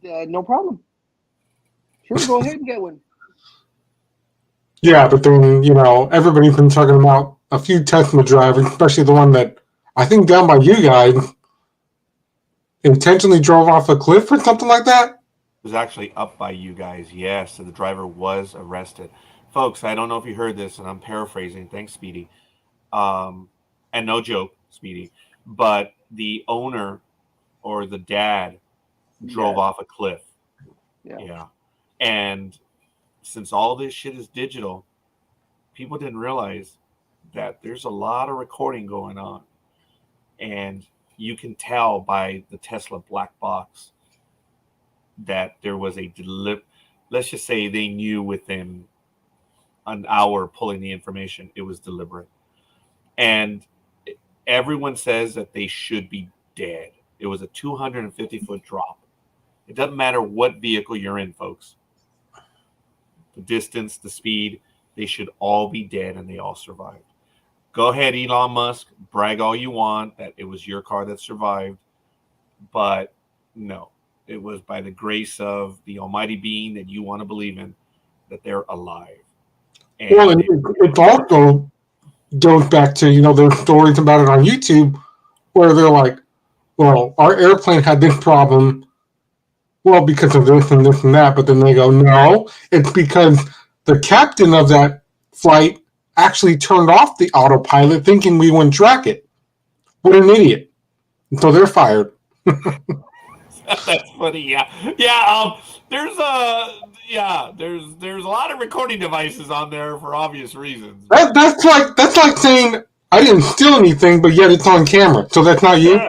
no problem. Sure, go ahead and get one. Yeah, but then, everybody's been talking about a few Tesla drivers, especially the one that I think down by you guys intentionally drove off a cliff or something like that. It was actually up by you guys, yes. So the driver was arrested. Folks, I don't know if you heard this, and I'm paraphrasing. Thanks, Speedy. And no joke, Speedy. But the owner or the dad drove off a cliff. Yeah. And since all this shit is digital, people didn't realize that there's a lot of recording going on. And you can tell by the Tesla black box that there was let's just say they knew within an hour pulling the information, it was deliberate. And everyone says that they should be dead. It was a 250-foot drop. It doesn't matter what vehicle you're in, folks. The distance, the speed, they should all be dead, and they all survived. Go ahead, Elon Musk, brag all you want that it was your car that survived. But no, it was by the grace of the almighty being that you want to believe in that they're alive. And well, it also goes back to, there's stories about it on YouTube where they're like, well, our airplane had this problem, well, because of this and this and that. But then they go, no, it's because the captain of that flight actually turned off the autopilot thinking we wouldn't track it. What an idiot. And so they're fired. That's funny, yeah. Yeah, there's a lot of recording devices on there for obvious reasons. That's like saying I didn't steal anything, but yet it's on camera. So that's not you?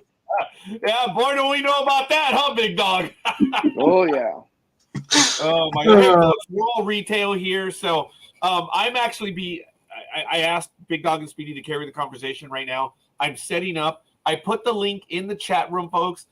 Yeah, boy, do we know about that, huh, Big Dog? Oh, yeah. Oh, my God. Hey, folks, we're all retail here, so I'm actually I asked Big Dog and Speedy to carry the conversation right now. I'm setting up. I put the link in the chat room, folks.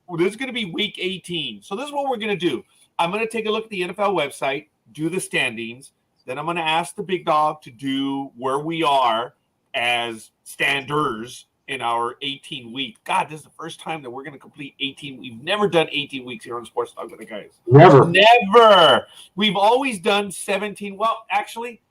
Well, this is going to be week 18. So this is what we're going to do. I'm going to take a look at the NFL website, do the standings. Then I'm going to ask the Big Dog to do where we are as standers in our 18 week. God, this is the first time that we're going to complete 18. We've never done 18 weeks here on Sports Talk with the guys. Never. We've always done 17. Well, actually,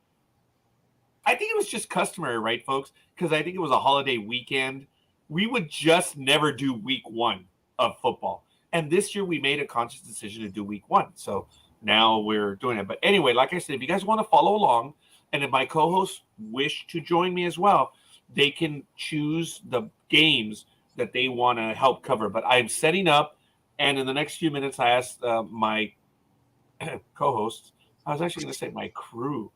I think it was just customary, right, folks? Because I think it was a holiday weekend. We would just never do week 1 of football. And this year we made a conscious decision to do week 1. So now we're doing it. But anyway, like I said, if you guys want to follow along, and if my co-hosts wish to join me as well, they can choose the games that they want to help cover. But I'm setting up, and in the next few minutes, I asked my co-hosts. I was actually going to say my crew.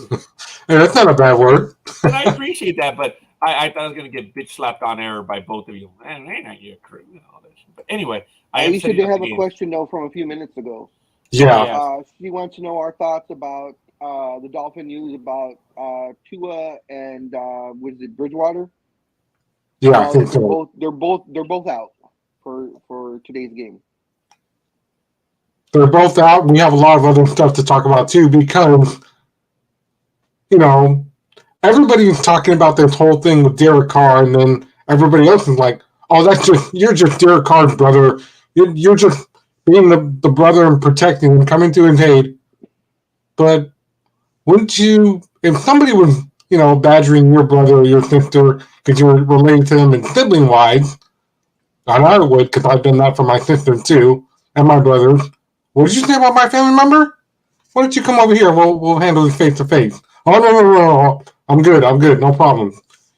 Yeah, that's not a bad word. And I appreciate that, but I thought I was going to get bitch slapped on air by both of you. Man, they're not your crew and all that shit. But anyway, You should have a question, though, from a few minutes ago. Yeah. She wants to know our thoughts about the Dolphin news about Tua and was it Bridgewater? Yeah, I think so. They're both out for today's game. They're both out. We have a lot of other stuff to talk about too, because everybody's talking about this whole thing with Derek Carr, and then everybody else is like, "Oh, you're just Derek Carr's brother. You're just being the brother and protecting and coming to his aid." But wouldn't you, if somebody was, badgering your brother or your sister because you were related to them and sibling wise, and I would, because I've done that for my sister too and my brothers. What did you say about my family member? Why don't you come over here? We'll handle this face to face. Oh, no. I'm good, no problem.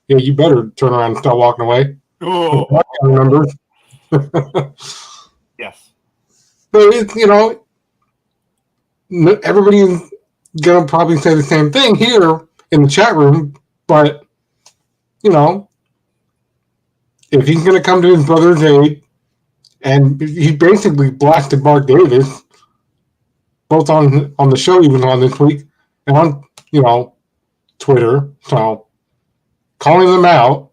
Yeah, you better turn around and start walking away. Oh. I remember. Yes. But everybody's gonna probably say the same thing here in the chat room, but if he's gonna come to his brother's aid, and he basically blasted Mark Davis, both on the show he was on this week and on Twitter, so calling them out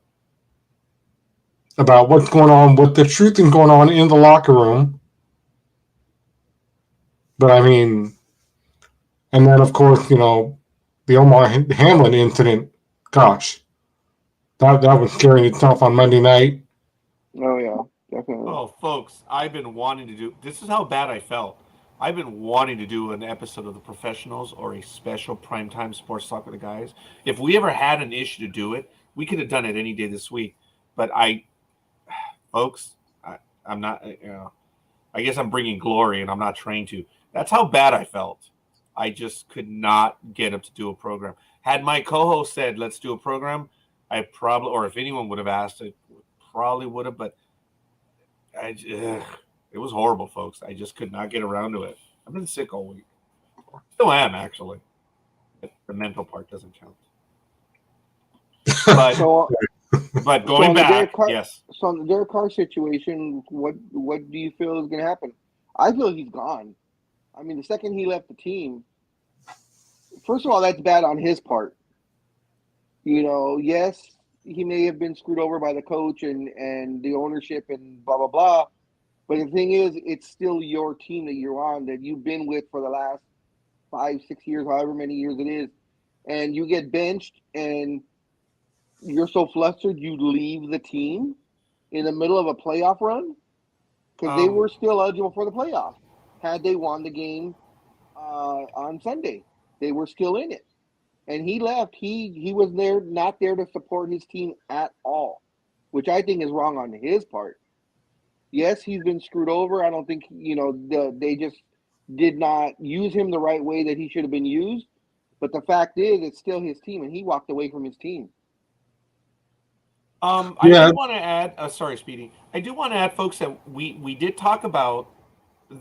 about what's going on, what the truth is going on in the locker room. But I mean, and then of course, the Omar Hamlin incident, gosh, that was scaring itself on Monday night. Oh yeah, definitely. Oh, folks, I've been wanting to do. This is how bad I felt. I've been wanting to do an episode of The Professionals or a special primetime sports talk with the guys. If we ever had an issue to do it, we could have done it any day this week. But folks, I'm not. I guess I'm bringing glory, and I'm not trained to. That's how bad I felt. I just could not get up to do a program. Had my co-host said, "Let's do a program," I probably, or if anyone would have asked, I probably would have. But it was horrible, folks. I just could not get around to it. I've been sick all week. Still am, actually. The mental part doesn't count. But going back, yes. So on the Derek Carr situation, what do you feel is going to happen? I feel he's gone. I mean, the second he left the team, first of all, that's bad on his part. Yes, he may have been screwed over by the coach and the ownership and blah, blah, blah. But the thing is, it's still your team that you're on, that you've been with for the last 5, 6 years, however many years it is. And you get benched and you're so flustered you leave the team in the middle of a playoff run? Because they were still eligible for the playoffs. Had they won the game on Sunday, they were still in it. And he left. He was not there to support his team at all, which I think is wrong on his part. Yes, he's been screwed over. I don't think they just did not use him the right way that he should have been used. But the fact is, it's still his team, and he walked away from his team. I do want to add. Sorry, Speedy. I do want to add, folks, that we did talk about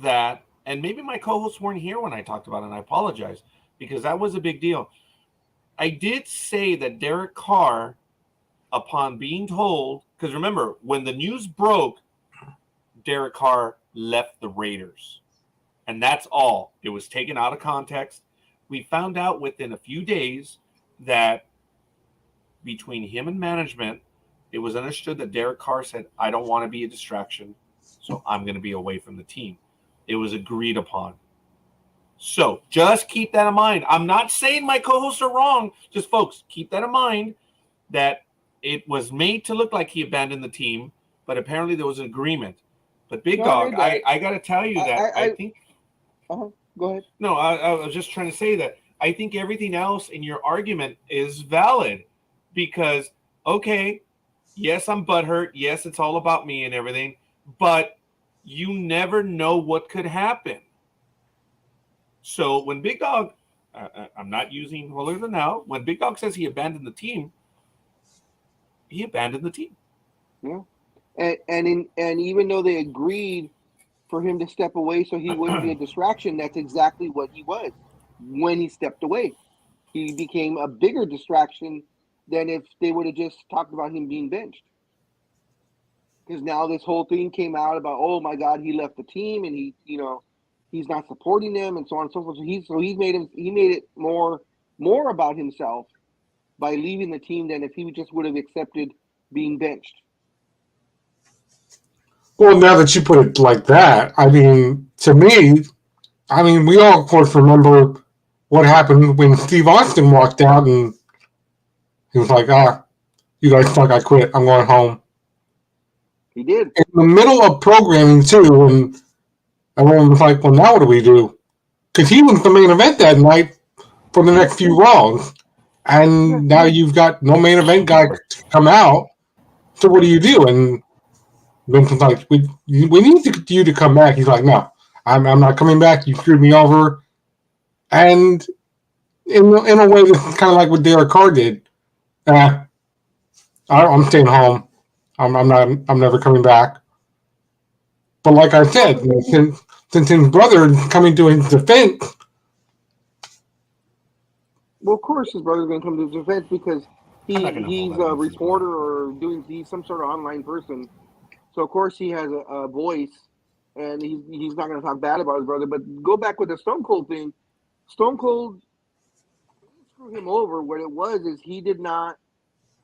that, and maybe my co-hosts weren't here when I talked about it, and I apologize because that was a big deal. I did say that Derek Carr, upon being told, because remember, when the news broke, Derek Carr left the Raiders. And that's all. It was taken out of context. We found out within a few days that between him and management, it was understood that Derek Carr said, I don't want to be a distraction, so I'm going to be away from the team. It was agreed upon. So just keep that in mind. I'm not saying my co-hosts are wrong. Just, folks, keep that in mind that it was made to look like he abandoned the team, but apparently there was an agreement. But Big Dog, I got to tell you that I think – Go ahead. No, I was just trying to say that I think everything else in your argument is valid because, okay, yes, I'm butthurt. Yes, it's all about me and everything, but you never know what could happen. So when Big Dog, I'm not using holier than thou, when Big Dog says he abandoned the team, he abandoned the team. Yeah. And even though they agreed for him to step away so he wouldn't be a distraction, that's exactly what he was when he stepped away. He became a bigger distraction than if they would have just talked about him being benched. Because now this whole thing came out about, oh my God, he left the team and he's not supporting them and so on and so forth. So he made it more about himself by leaving the team than if he just would have accepted being benched. Well, now that you put it like that, I mean, to me, we all, of course, remember what happened when Steve Austin walked out and he was like, you guys suck, I quit, I'm going home. He did. In the middle of programming, too, and everyone was like, well, now what do we do? Because he was the main event that night for the next few Raws. And now you've got no main event guy to come out. So what do you do? And Vincent's like, we need you to come back. He's like, no, I'm not coming back. You screwed me over. And in a way, this is kind of like what Derek Carr did. I'm staying home. I'm never coming back. But like I said, since his brother is coming to his defense. Well, of course his brother's going to come to his defense because he's a reporter or he's some sort of online person. So, of course, he has a voice, and he's not going to talk bad about his brother. But go back with the Stone Cold thing. Stone Cold didn't screw him over. What it was is he did not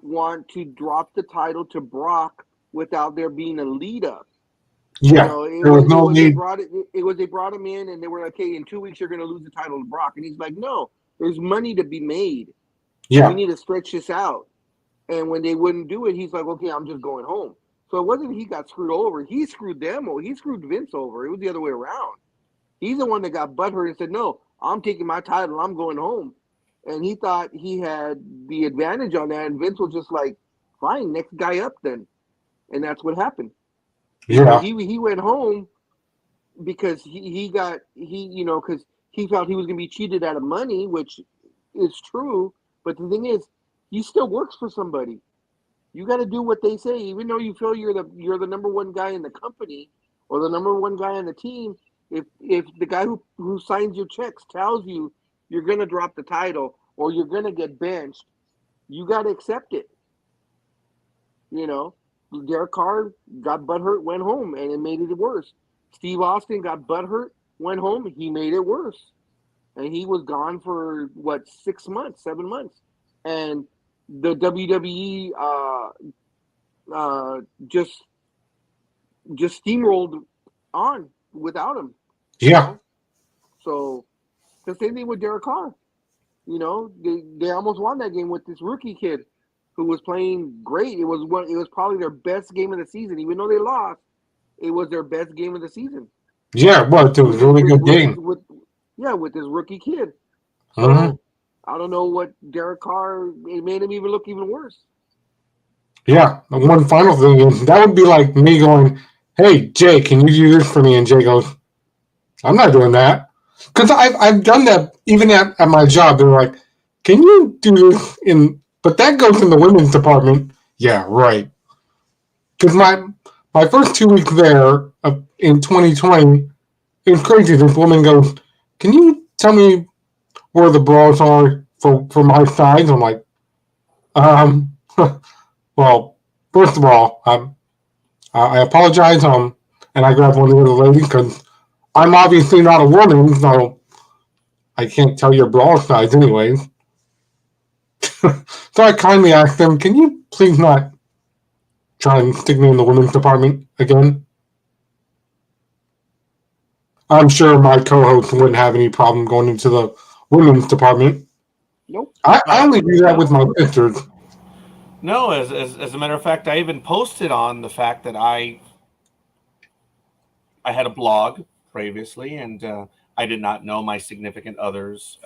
want to drop the title to Brock without there being a lead-up. Yeah, there was no lead. They brought him in, and they were like, okay, in 2 weeks you're going to lose the title to Brock. And he's like, no, There's money to be made. Yeah. We need to stretch this out. And when they wouldn't do it, he's like, okay, I'm just going home. So it wasn't he got screwed over. He screwed them over. He screwed Vince over. It was the other way around. He's the one that got butthurt and said, no, I'm taking my title. I'm going home. And he thought he had the advantage on that. And Vince was just like, fine, next guy up then. And that's what happened. Yeah. He went home because he felt he was going to be cheated out of money, which is true. But the thing is, he still works for somebody. You got to do what they say, even though you feel you're the number one guy in the company or the number one guy on the team. If the guy who signs your checks tells you you're going to drop the title or you're going to get benched, you got to accept it. Derek Carr got butthurt, went home, and it made it worse. Steve Austin got butthurt, went home, he made it worse. And he was gone for, 6 months, 7 months. And the WWE just steamrolled on without him. Yeah. So the same thing with Derek Carr. They almost won that game with this rookie kid who was playing great. It was probably their best game of the season, even though they lost. It was their best game of the season. Yeah, well, it was a really good game. With this rookie kid. So Mhm. I don't know what Derek Carr, it made him even look even worse. Yeah, and one final thing is that would be like me going, "Hey, Jay, can you do this for me?" And Jay goes, "I'm not doing that," because I've done that even at my job. They're like, "Can you do this But that goes in the women's department. Yeah, right. Because my first 2 weeks there in 2020, it was crazy. This woman goes, "Can you tell me where the bras are for my size?" I'm like, well, first of all, I apologize, and I grabbed one of the other ladies because I'm obviously not a woman, so I can't tell your bra size anyways. So I kindly asked them, "Can you please not try and stick me in the women's department again?" I'm sure my co-host wouldn't have any problem going into the women's department. Nope. I only do that with my sisters. No, as a matter of fact, I even posted on the fact that I had a blog previously, and I did not know my significant other's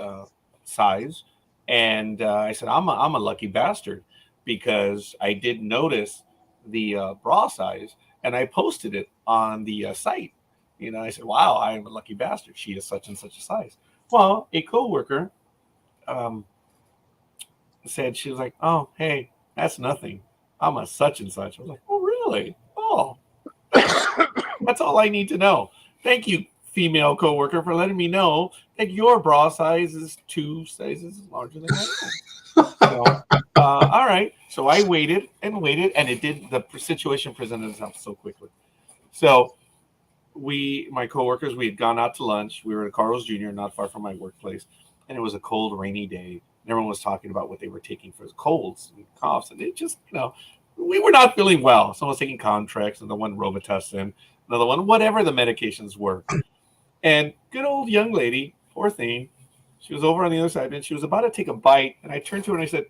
size, and I said I'm a lucky bastard because I did notice the bra size, and I posted it on the site. I said, "Wow, I am a lucky bastard. She is such and such a size." Well, a coworker said, she was like, "Oh, hey, that's nothing. I'm a such and such." I was like, "Oh, really? Oh, that's all I need to know. Thank you, female coworker, for letting me know that your bra size is 2 sizes larger than my own." So, all right. So I waited, and the situation presented itself so quickly. So my coworkers, we had gone out to lunch. We were at Carl's Jr., not far from my workplace, and it was a cold, rainy day. And everyone was talking about what they were taking for colds and coughs, and it just, we were not feeling well. Someone was taking Contracts, another one Robitussin, another one, whatever the medications were. And good old young lady, poor thing, she was over on the other side, and she was about to take a bite, and I turned to her and I said,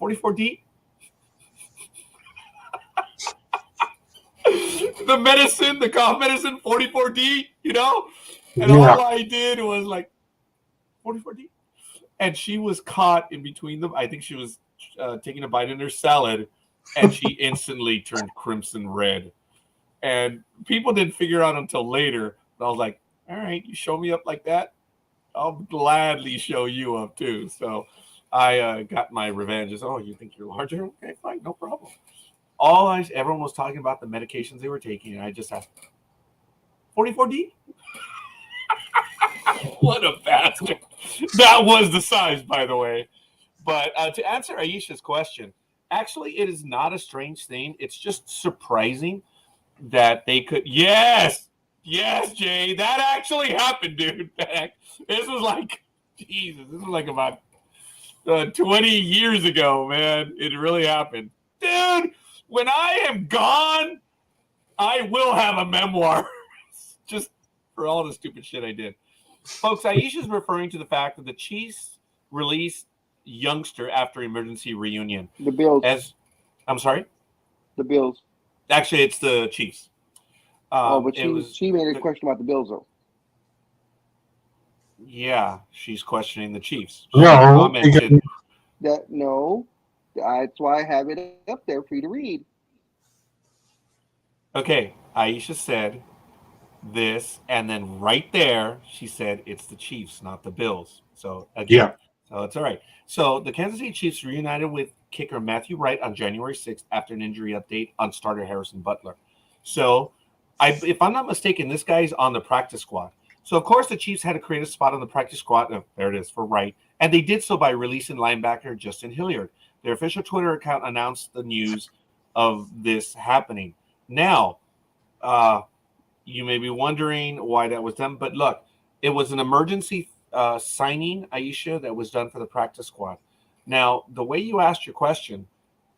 44D? The cough medicine, 44D, And all I did was like, 44D? And she was caught in between them. I think she was taking a bite in her salad, and she instantly turned crimson red. And people didn't figure out until later. But I was like, all right, you show me up like that, I'll gladly show you up too. So I got my revenge. Oh, you think you're larger? Okay, fine, no problem. Everyone was talking about the medications they were taking, and I just asked, 44D? What a bastard. That was the size, by the way. But to answer Aisha's question, actually, it is not a strange thing. It's just surprising that they could. Yes, Jay, that actually happened, dude. This was like, Jesus, this was like about 20 years ago, man. It really happened. Dude, when I am gone, I will have a memoir just for all the stupid shit I did. Folks, Aisha's referring to the fact that the Chiefs released youngster after emergency reunion. The Bills. I'm sorry? The Bills. Actually, it's the Chiefs. But she made a question about the Bills, though. Yeah, she's questioning the Chiefs. No, that's why I have it up there for you to read. Okay, Aisha said this, and then right there she said it's the Chiefs, not the Bills. So again, so it's all right. So the Kansas City Chiefs reunited with kicker Matthew Wright on January 6th after an injury update on starter Harrison Butler. So if I'm not mistaken, this guy's on the practice squad. So of course the Chiefs had to create a spot on the practice squad. Oh, there it is for Wright, and they did so by releasing linebacker Justin Hilliard. Their official Twitter account announced the news of this happening. Now, you may be wondering why that was done, but look, it was an emergency signing, Aisha, that was done for the practice squad. Now, the way you asked your question,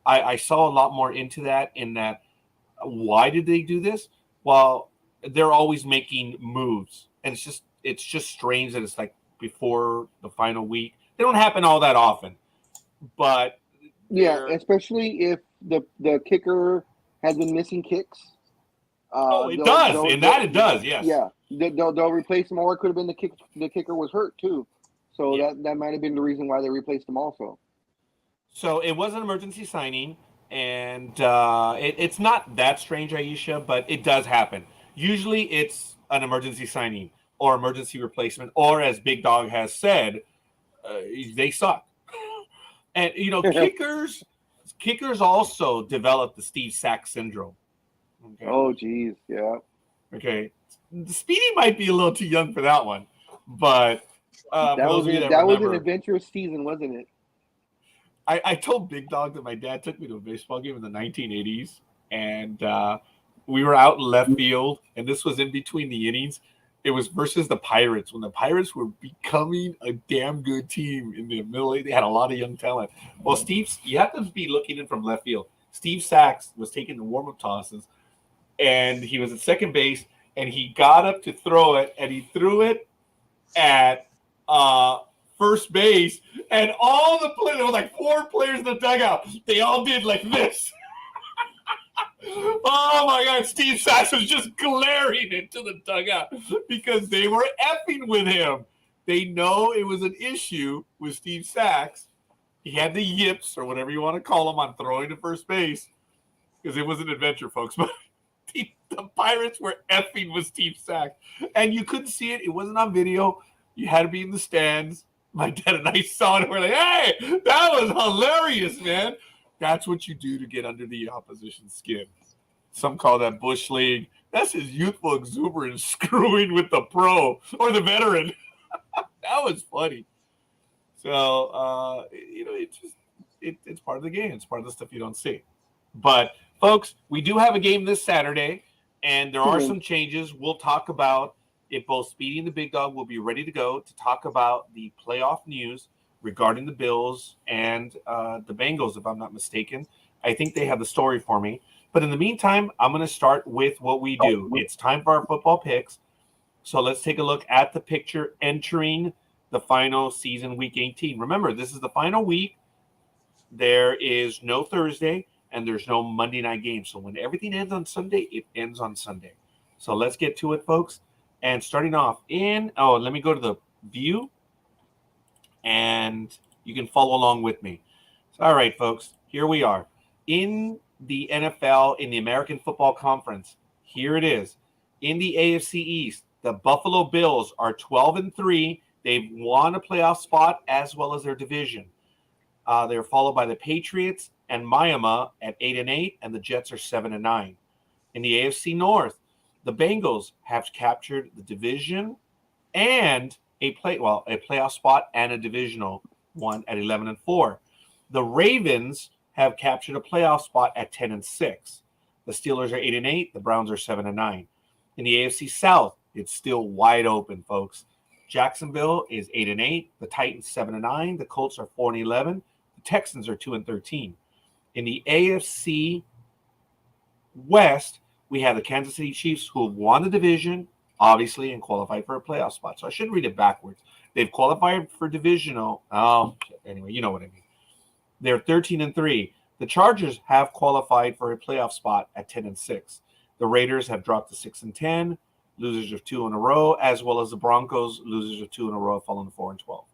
I saw a lot more into that, in that why did they do this? Well, they're always making moves, and it's just strange that it's like before the final week. They don't happen all that often, but yeah, especially if the kicker has been missing kicks. It does. It does. Yes. Yeah, they'll replace him, or it could have been the kicker was hurt too, so that might have been the reason why they replaced him also. So it was an emergency signing, and it's not that strange, Aisha, but it does happen. Usually, it's an emergency signing or emergency replacement, or as Big Dog has said, they suck. And kickers also develop the Steve Sax syndrome. Okay. Oh, geez, yeah. Okay, Speedy might be a little too young for that one, but that was an adventurous season, wasn't it? I told Big Dog that my dad took me to a baseball game in the 1980s, and we were out in left field, and this was in between the innings. It was versus the Pirates, when the Pirates were becoming a damn good team in the middle. They had a lot of young talent. Well, you have to be looking in from left field. Steve Sax was taking the warm-up tosses, and he was at second base, and he got up to throw it, and he threw it at first base, and all the players, there were like 4 players in the dugout, they all did like this. Oh my God, Steve Sax was just glaring into the dugout because they were effing with him. They know it was an issue with Steve Sax. He had the yips, or whatever you want to call them, on throwing to first base, because it was an adventure, folks. But the Pirates were effing with Steve Sax, and you couldn't see it. It wasn't on video. You had to be in the stands. My dad and I saw it, and we're like, hey, that was hilarious, man. That's what you do to get under the opposition's skin. Some call that Bush League. That's his youthful exuberance screwing with the pro or the veteran. That was funny. So, it's part of the game. It's part of the stuff you don't see. But, folks, we do have a game this Saturday, and there are some changes. We'll talk about it. Both Speedy and the Big Dog will be ready to go to talk about the playoff news regarding the Bills and the Bengals, if I'm not mistaken. I think they have the story for me. But in the meantime, I'm going to start with what we do. It's time for our football picks. So let's take a look at the picture entering the final season, Week 18. Remember, this is the final week. There is no Thursday, and there's no Monday night game. So when everything ends on Sunday, it ends on Sunday. So let's get to it, folks. And starting off let me go to the view, and you can follow along with me. So, all right, folks, here we are. In the NFL, in the American Football Conference, here it is. In the AFC East, the Buffalo Bills are 12-3. They've won a playoff spot as well as their division. They're followed by the Patriots and Miami at 8-8, and the Jets are 7-9. In the AFC North, the Bengals have captured the division and a playoff spot and a divisional one at 11-4. The Ravens have captured a playoff spot at 10-6. The Steelers are 8-8. The Browns are 7-9. In the AFC South, it's still wide open, folks. Jacksonville is 8-8. The Titans 7-9. The Colts are 4-11. The Texans are 2-13. In the AFC West, we have the Kansas City Chiefs, who have won the division obviously, and qualified for a playoff spot. So I shouldn't read it backwards. They've qualified for divisional. Anyway, you know what I mean. They're 13-3. The Chargers have qualified for a playoff spot at 10-6. The Raiders have dropped to 6-10, losers of 2 in a row, as well as the Broncos, losers of 2 in a row, falling to 4-12.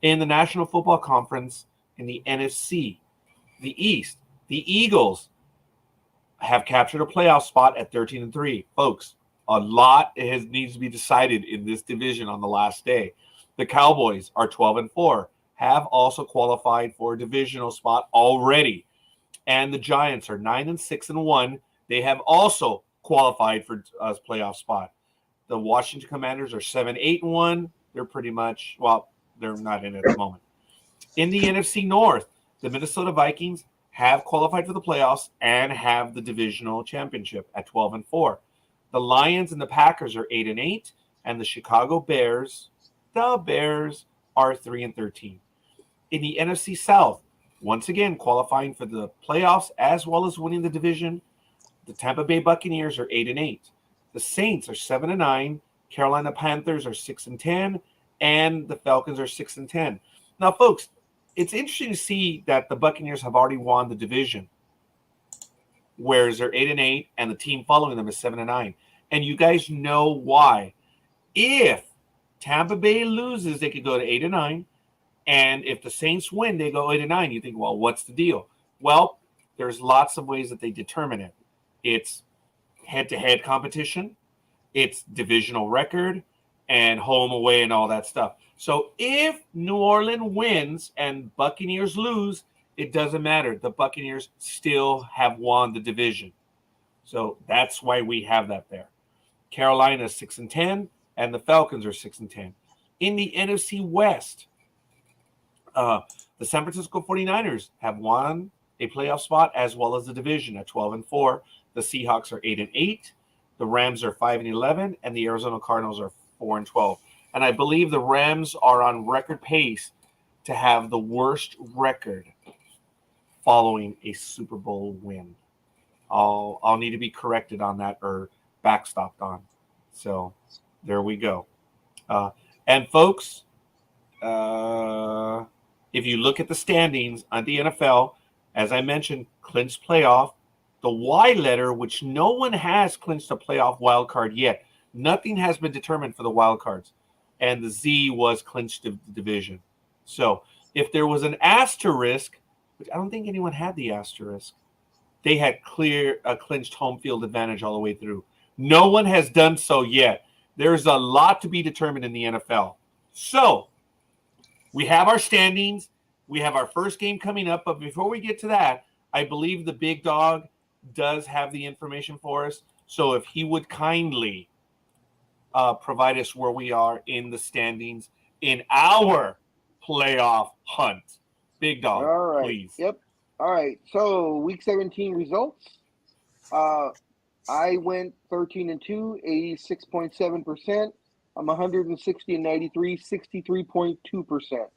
In the National Football Conference, in the NFC, the East, the Eagles have captured a playoff spot at 13-3. Folks, a lot needs to be decided in this division on the last day. The Cowboys are 12-4, have also qualified for a divisional spot already. And the Giants are 9-6-1. They have also qualified for a playoff spot. The Washington Commanders are 7-8-1. They're pretty much, well, they're not in it at the moment. In the NFC North, the Minnesota Vikings have qualified for the playoffs and have the divisional championship at 12-4. The Lions and the Packers are 8-8, and the Chicago Bears, are 3-13. In the NFC South, once again qualifying for the playoffs as well as winning the division, the Tampa Bay Buccaneers are 8-8. The Saints are 7-9. Carolina Panthers are 6-10, and the Falcons are 6-10. Now, folks, it's interesting to see that the Buccaneers have already won the division, whereas they're 8-8, and the team following them is 7-9. And you guys know why. If Tampa Bay loses, they could go to 8-9, and if the Saints win, they go 8-9. You think, well, what's the deal? Well, there's lots of ways that they determine it. It's head-to-head competition, it's divisional record, and home, away, and all that stuff. So if New Orleans wins and Buccaneers lose, it doesn't matter. The Buccaneers still have won the division. So that's why we have that there. Carolina is 6-10, and the Falcons are 6-10. In the NFC West, the San Francisco 49ers have won a playoff spot as well as the division at 12-4. The Seahawks are 8-8. The Rams are 5-11, and the Arizona Cardinals are 4-12. And I believe the Rams are on record pace to have the worst record following a Super Bowl win. I'll need to be corrected on that or backstopped on. So there we go. And folks, if you look at the standings on the NFL, as I mentioned, clinched playoff, the Y letter, which no one has clinched a playoff wild card yet. Nothing has been determined for the wild cards. And the Z was clinched the division. So if there was an asterisk, which I don't think anyone had the asterisk, they had clinched home field advantage all the way through. No one has done so yet. There's a lot to be determined in the NFL. So we have our standings. We have our first game coming up. But before we get to that, I believe the big dog does have the information for us. So if he would kindly provide us where we are in the standings in our playoff hunt. Big dog, all right. Please. Yep. All right. So week 17 results. I went 13-2, 86.7%. I'm 160-93, 63.2%.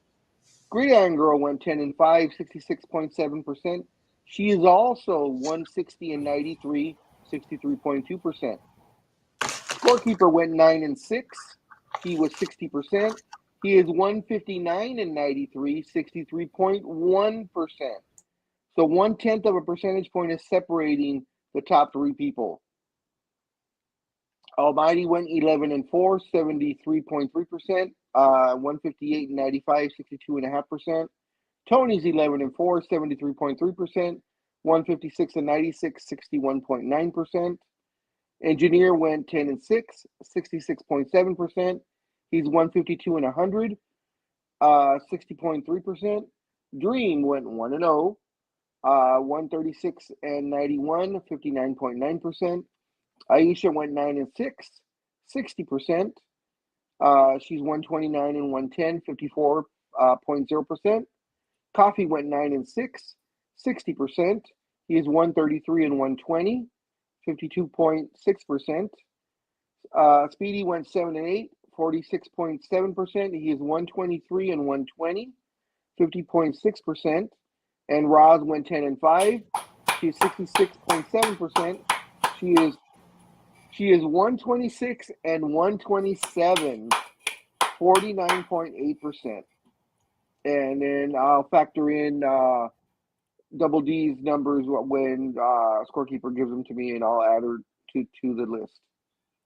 Gridiron Girl went 10-5, 66.7%. She is also 160-93, 63.2%. Scorekeeper went 9-6. He was 60%. He is 159-93, 63.1%. So 1/10 of a percentage point is separating the top three people. Almighty went 11-4, 73.3%. 158-95, 62.5%. Tony's 11-4, 73.3%. 156-96, 61.9%. Engineer went 10-6, 66.7%. He's 152-100, 60.3%. Dream went 1-0, 136-91, 59.9%. Aisha went 9-6, 60%. She's 129-110, 54.0%. Coffee went 9-6, 60%. He is 133-120, 52.6%. Speedy went 7-8, 46.7%. He is 123-120, 50.6%. And Roz went 10-5. She's 66.7%. She is She is 126 and 127, 49.8%. And then I'll factor in Double D's numbers when Scorekeeper gives them to me, and I'll add her to the list.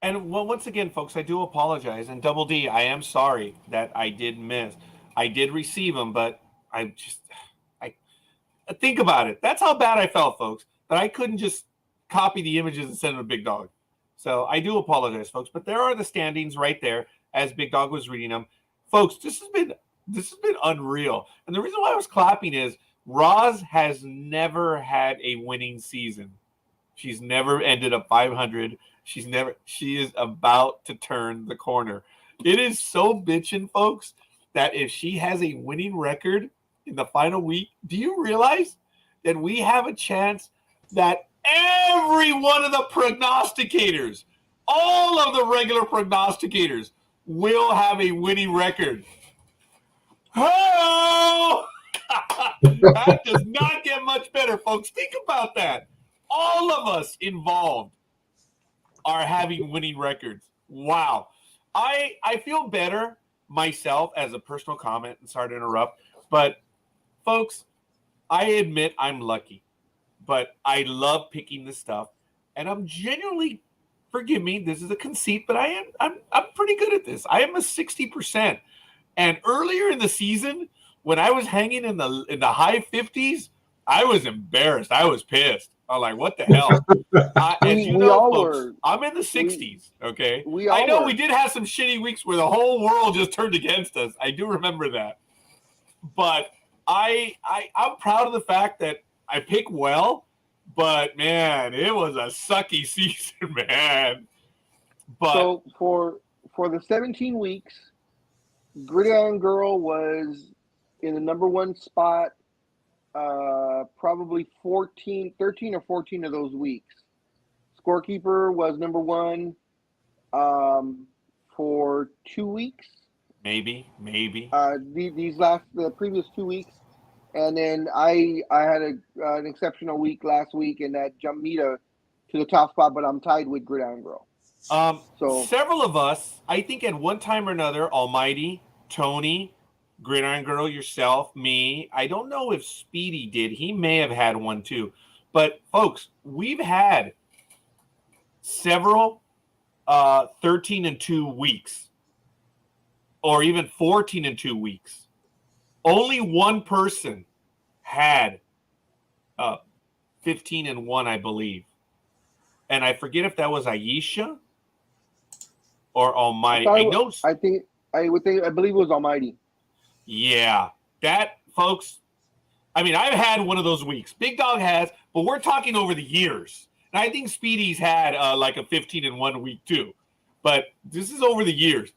And well, once again, folks, I do apologize. And Double D, I am sorry that I did miss. I did receive them, but I think about it. That's how bad I felt, folks, that I couldn't just copy the images and send them to Big Dog. So I do apologize, folks. But there are the standings right there as Big Dog was reading them. Folks, this has been unreal. And the reason why I was clapping is Roz has never had a winning season. She's never ended up 500. She is about to turn the corner. It is so bitchin', folks, that if she has a winning record in the final week, do you realize that we have a chance that every one of the prognosticators, all of the regular prognosticators, will have a winning record? Oh! That does not get much better, folks. Think about that. All of us involved are having winning records. Wow. I feel better myself as a personal comment, and sorry to interrupt, but folks, I admit I'm lucky, but I love picking this stuff, and I'm genuinely, forgive me, this is a conceit, but I'm pretty good at this. I am a 60%. And earlier in the season, when I was hanging in the high 50s, I was embarrassed. I was pissed. I'm like, what the hell? As you know, folks, I'm in the 60s, okay? I know we did have some shitty weeks where the whole world just turned against us. I do remember that. But I'm proud of the fact that I pick well, but, man, it was a sucky season, man. But so for the 17 weeks, Gridiron Girl was in the number one spot probably 13 or 14 of those weeks. Scorekeeper was number one for 2 weeks. Maybe. The previous 2 weeks. And then I had an exceptional week last week, and that jumped me to the top spot, but I'm tied with Gridiron Girl. So several of us, I think at one time or another, Almighty, Tony, Gridiron Girl, yourself, me. I don't know if Speedy did. He may have had one too. But folks, we've had several 13-2 weeks, or even 14-2 weeks. Only one person had 15-1, I believe. And I forget if that was Aisha or Almighty. I believe it was Almighty. Yeah, that, folks, I mean, I've had one of those weeks. Big Dog has, but we're talking over the years. And I think Speedy's had like a 15-1 week too. But this is over the years.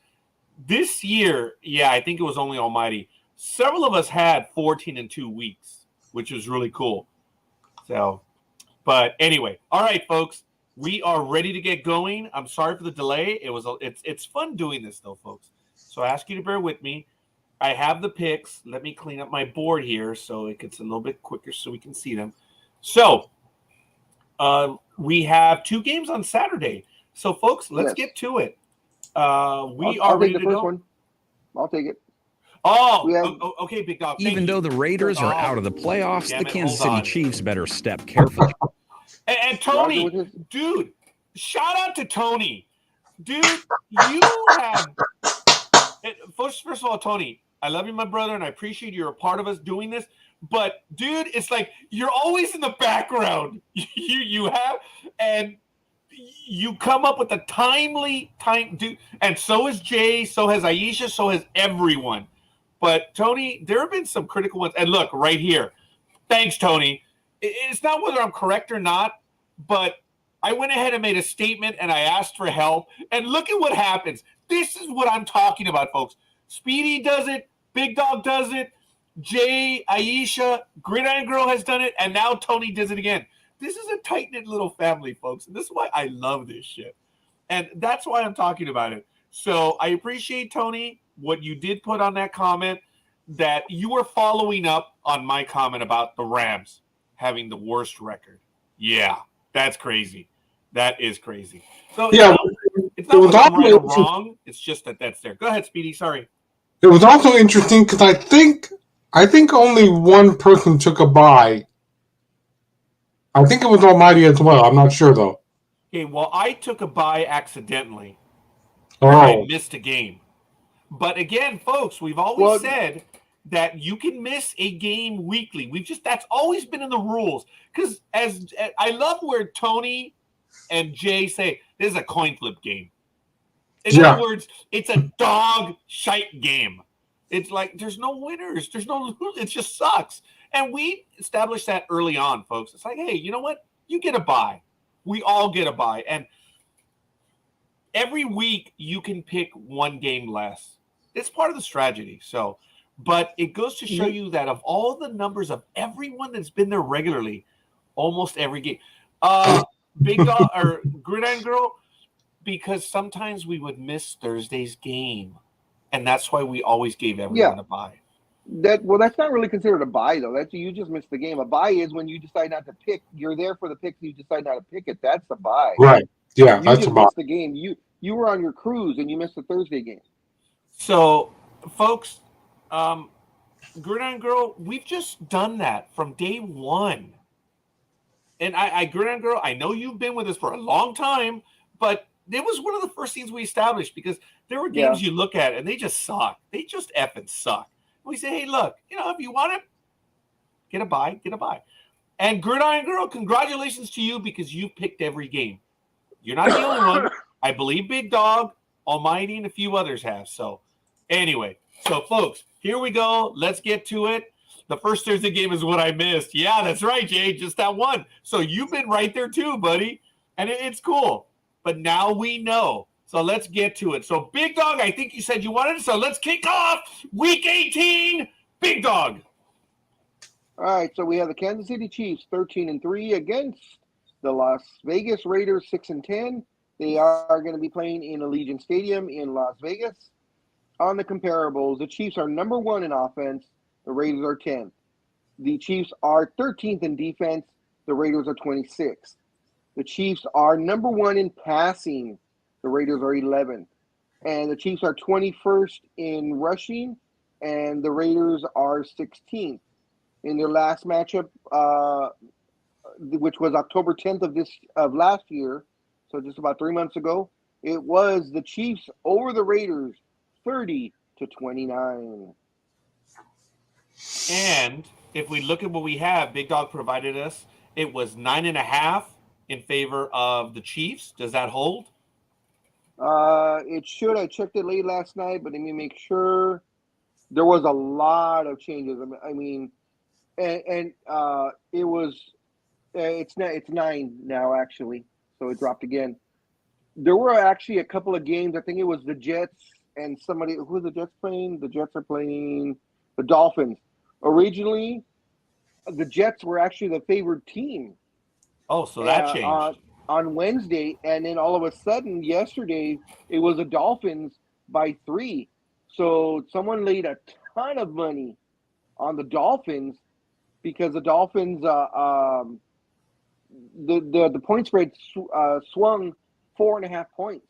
This year, yeah, I think it was only Almighty. Several of us had 14-2 weeks, which was really cool. So, but anyway, all right, folks, we are ready to get going. I'm sorry for the delay. It's fun doing this though, folks. So I ask you to bear with me. I have the picks. Let me clean up my board here so it gets a little bit quicker so we can see them. So we have 2 games on Saturday. So, folks, let's get to it. I'll ready to go. One. I'll take it. Okay, Big Dog. Even though the Raiders are out of the playoffs, the Kansas City Chiefs better step carefully. And Tony, dude, shout out to Tony. Dude, you have... First of all, Tony, I love you, my brother, and I appreciate you're a part of us doing this. But, dude, it's like you're always in the background. You come up with a timely dude. And so is Jay, so has Aisha, so has everyone. But, Tony, there have been some critical ones. And look, right here. Thanks, Tony. It's not whether I'm correct or not, but I went ahead and made a statement, and I asked for help. And look at what happens. This is what I'm talking about, folks. Speedy does it. Big Dog does it. Jay, Aisha, Gridiron Girl has done it. And now Tony does it again. This is a tight-knit little family, folks. And this is why I love this shit. And that's why I'm talking about it. So I appreciate, Tony, what you did put on that comment, that you were following up on my comment about the Rams having the worst record. Yeah, that's crazy. That is crazy. So Yeah, it's not was because I'm also right or interesting- wrong. It's just that's there. Go ahead, Speedy. Sorry. It was also interesting because I think only one person took a bye. I think it was Almighty as well. I'm not sure though. Okay, well, I took a bye accidentally. Oh, I missed a game. But again, folks, we've always Well- said that you can miss a game weekly. That's always been in the rules. Because as I love where Tony and Jay say this is a coin flip game. In other words, it's a dog shite game. It's like there's no winners. There's no losers. It just sucks. And we established that early on, folks. It's like, hey, you know what? You get a bye. We all get a bye. And every week you can pick one game less. It's part of the strategy. So, but it goes to show you that of all the numbers of everyone that's been there regularly, almost every game. Big Dog or Gridiron Girl, because sometimes we would miss Thursday's game. And that's why we always gave everyone a bye. That's not really considered a bye though. You just missed the game. A bye is when you decide not to pick. You're there for the pick, you decide not to pick it. That's a bye. right. Yeah, You that's just a bye. missed the game. You were on your cruise and you missed the Thursday game. So, folks, Gridiron Girl, we've just done that from day one. And Gridiron Girl, I know you've been with us for a long time, but it was one of the first things we established because there were games you look at and they just suck. They just effing suck. We say, hey, look, if you want to get a bye, get a bye. And Gridiron Girl, congratulations to you because you picked every game. You're not the only one. I believe Big Dog, Almighty, and a few others have. So anyway, folks, here we go. Let's get to it. The first Thursday game is what I missed. Yeah, that's right, Jay. Just that one. So you've been right there too, buddy. And it's cool. But now we know. So let's get to it. So Big Dog, I think you said you wanted it. So let's kick off week 18. Big Dog. All right, so we have the Kansas City Chiefs 13-3 against the Las Vegas Raiders 6-10. They are going to be playing in Allegiant Stadium in Las Vegas. On the comparables, the Chiefs are number 1 in offense. The Raiders are 10th. The Chiefs are 13th in defense. The Raiders are 26th. The Chiefs are number 1 in passing. The Raiders are 11th. And the Chiefs are 21st in rushing. And the Raiders are 16th. In their last matchup, which was October 10th of last year, so just about 3 months ago, it was the Chiefs over the Raiders 30-29. And if we look at what we have, Big Dog provided us, it was 9.5 in favor of the Chiefs. Does that hold? It should. I checked it late last night, but let me make sure. There was a lot of changes. I mean, and it was. It's 9 now actually, so it dropped again. There were actually a couple of games. I think it was the Jets and somebody. Who was the Jets playing? The Jets are playing the Dolphins. Originally, the Jets were actually the favored team. Oh, so that changed. On Wednesday, and then all of a sudden, yesterday, it was the Dolphins by 3. So someone laid a ton of money on the Dolphins because the Dolphins, the point spread swung 4.5 points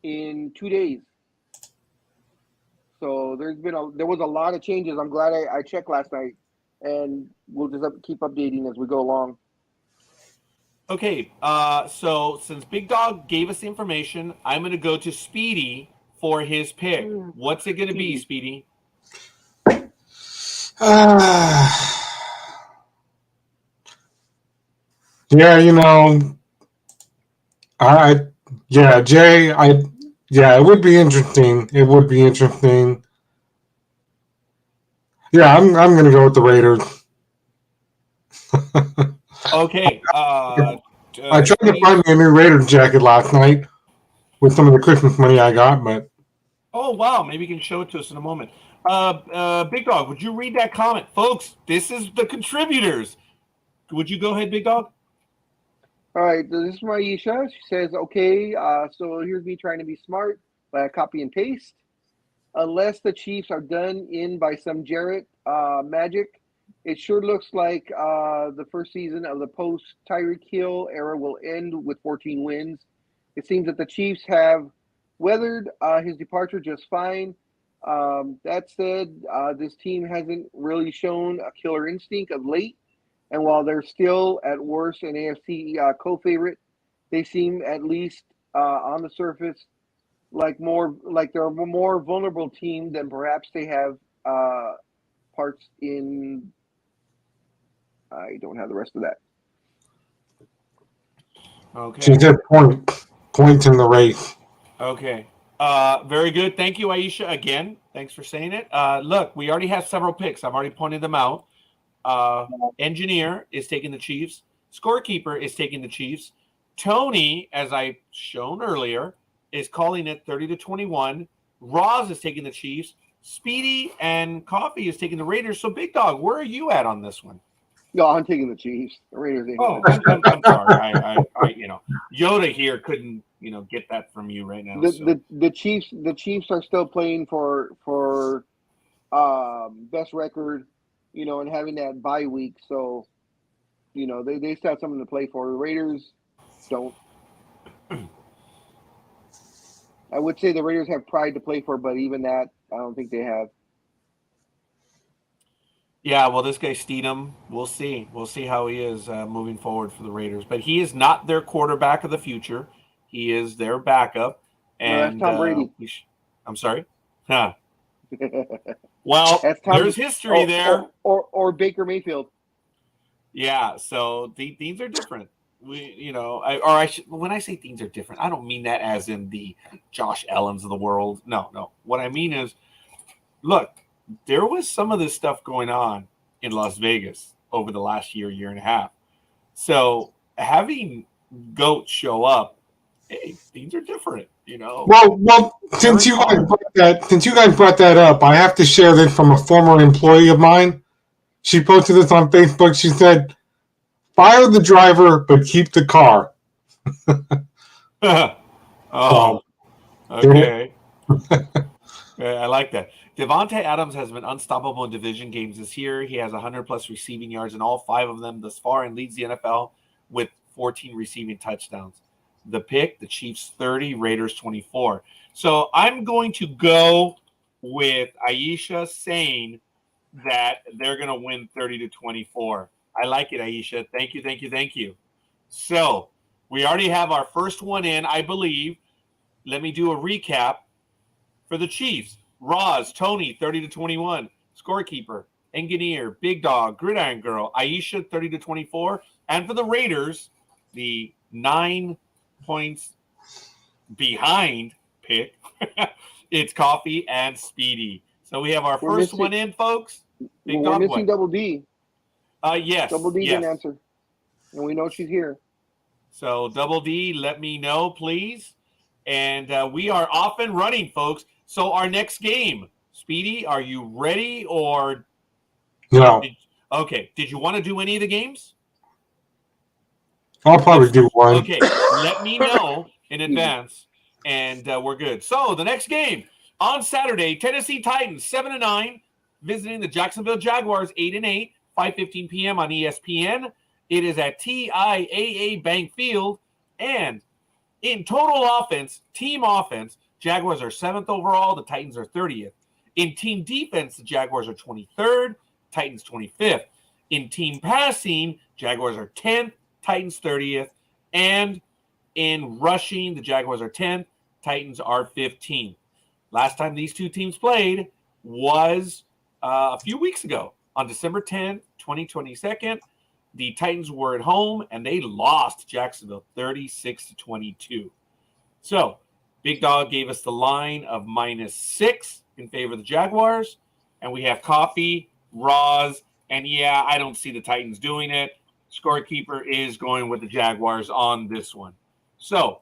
in 2 days. So there was a lot of changes. I'm glad I checked last night, and we'll just keep updating as we go along. Okay, so since Big Dog gave us the information, I'm going to go to Speedy for his pick. What's it going to be, Speedy? Yeah, Jay, it would be interesting. It would be interesting. Yeah, I'm going to go with the Raiders. Okay. I tried to find me a new Raiders jacket last night with some of the Christmas money I got, but. Oh, wow. Maybe you can show it to us in a moment. Big Dog, would you read that comment? Folks, this is the contributors. Would you go ahead, Big Dog? All right, this is Maisha. She says, okay, so here's me trying to be smart by a copy and paste. Unless the Chiefs are done in by some Jarrett magic, It sure looks like the first season of the post-Tyreek Hill era will end with 14 wins. It seems that the Chiefs have weathered his departure just fine. That said, this team hasn't really shown a killer instinct of late. And while they're still at worst an AFC co-favorite, they seem at least on the surface like they're a more vulnerable team than perhaps they have parts in. I don't have the rest of that. Okay. She said points in the race. Okay. Very good. Thank you, Aisha. Again, thanks for saying it. Look, we already have several picks. I've already pointed them out. Engineer is taking the Chiefs. Scorekeeper is taking the Chiefs. Tony, as I shown earlier, is calling it 30-21. Roz is taking the Chiefs. Speedy and Coffee is taking the Raiders. So, Big Dog, where are you at on this one? No, I'm taking the Chiefs. The Raiders. Oh, I'm sorry. I Yoda here couldn't, get that from you right now. The Chiefs are still playing for best record, and having that bye week. So, they still have something to play for. The Raiders don't. I would say the Raiders have pride to play for, but even that, I don't think they have. Yeah, well, this guy Steedham, we'll see. We'll see how he is moving forward for the Raiders. But he is not their quarterback of the future. He is their backup. And no, that's Tom Brady. I'm sorry? Huh. Well, there's history there. Or Baker Mayfield. Yeah, so things are different. When I say things are different, I don't mean that as in the Josh Allens of the world. No. What I mean is, look, there was some of this stuff going on in Las Vegas over the last year and a half. So having GOAT show up, hey, things are different, Well, since you guys brought that up, I have to share this from a former employee of mine. She posted this on Facebook. She said, "Fire the driver, but keep the car." Oh, okay. I like that. Devontae Adams has been unstoppable in division games this year. He has 100-plus receiving yards in all 5 of them thus far and leads the NFL with 14 receiving touchdowns. The pick, the Chiefs 30, Raiders 24. So I'm going to go with Aisha saying that they're going to win 30-24. I like it, Aisha. Thank you. So we already have our first one in, I believe. Let me do a recap for the Chiefs. Roz, Tony, 30-21. Scorekeeper, Engineer, Big Dog, Gridiron Girl, Aisha, 30-24. And for the Raiders, the 9 points behind pick, it's Coffee and Speedy. So we have our first one in, folks. Big Dog, we're missing Double D. Yes. Double D didn't answer. And we know she's here. So Double D, let me know, please. And we are off and running, folks. So our next game, Speedy, are you ready or no? Okay. Did you want to do any of the games? I'll probably do one. Okay. Let me know in advance, and we're good. So the next game on Saturday, Tennessee Titans 7-9, visiting the Jacksonville Jaguars 8-8, 5:15 p.m. on ESPN. It is at TIAA Bank Field, and in total offense, team offense, Jaguars are 7th overall. The Titans are 30th. In team defense, the Jaguars are 23rd. Titans 25th. In team passing, Jaguars are 10th. Titans 30th. And in rushing, the Jaguars are 10th. Titans are 15th. Last time these two teams played was a few weeks ago on December 10th, 2022. The Titans were at home, and they lost Jacksonville 36-22. So, Big Dog gave us the line of -6 in favor of the Jaguars. And we have Coffee, Roz, and yeah, I don't see the Titans doing it. Scorekeeper is going with the Jaguars on this one. So.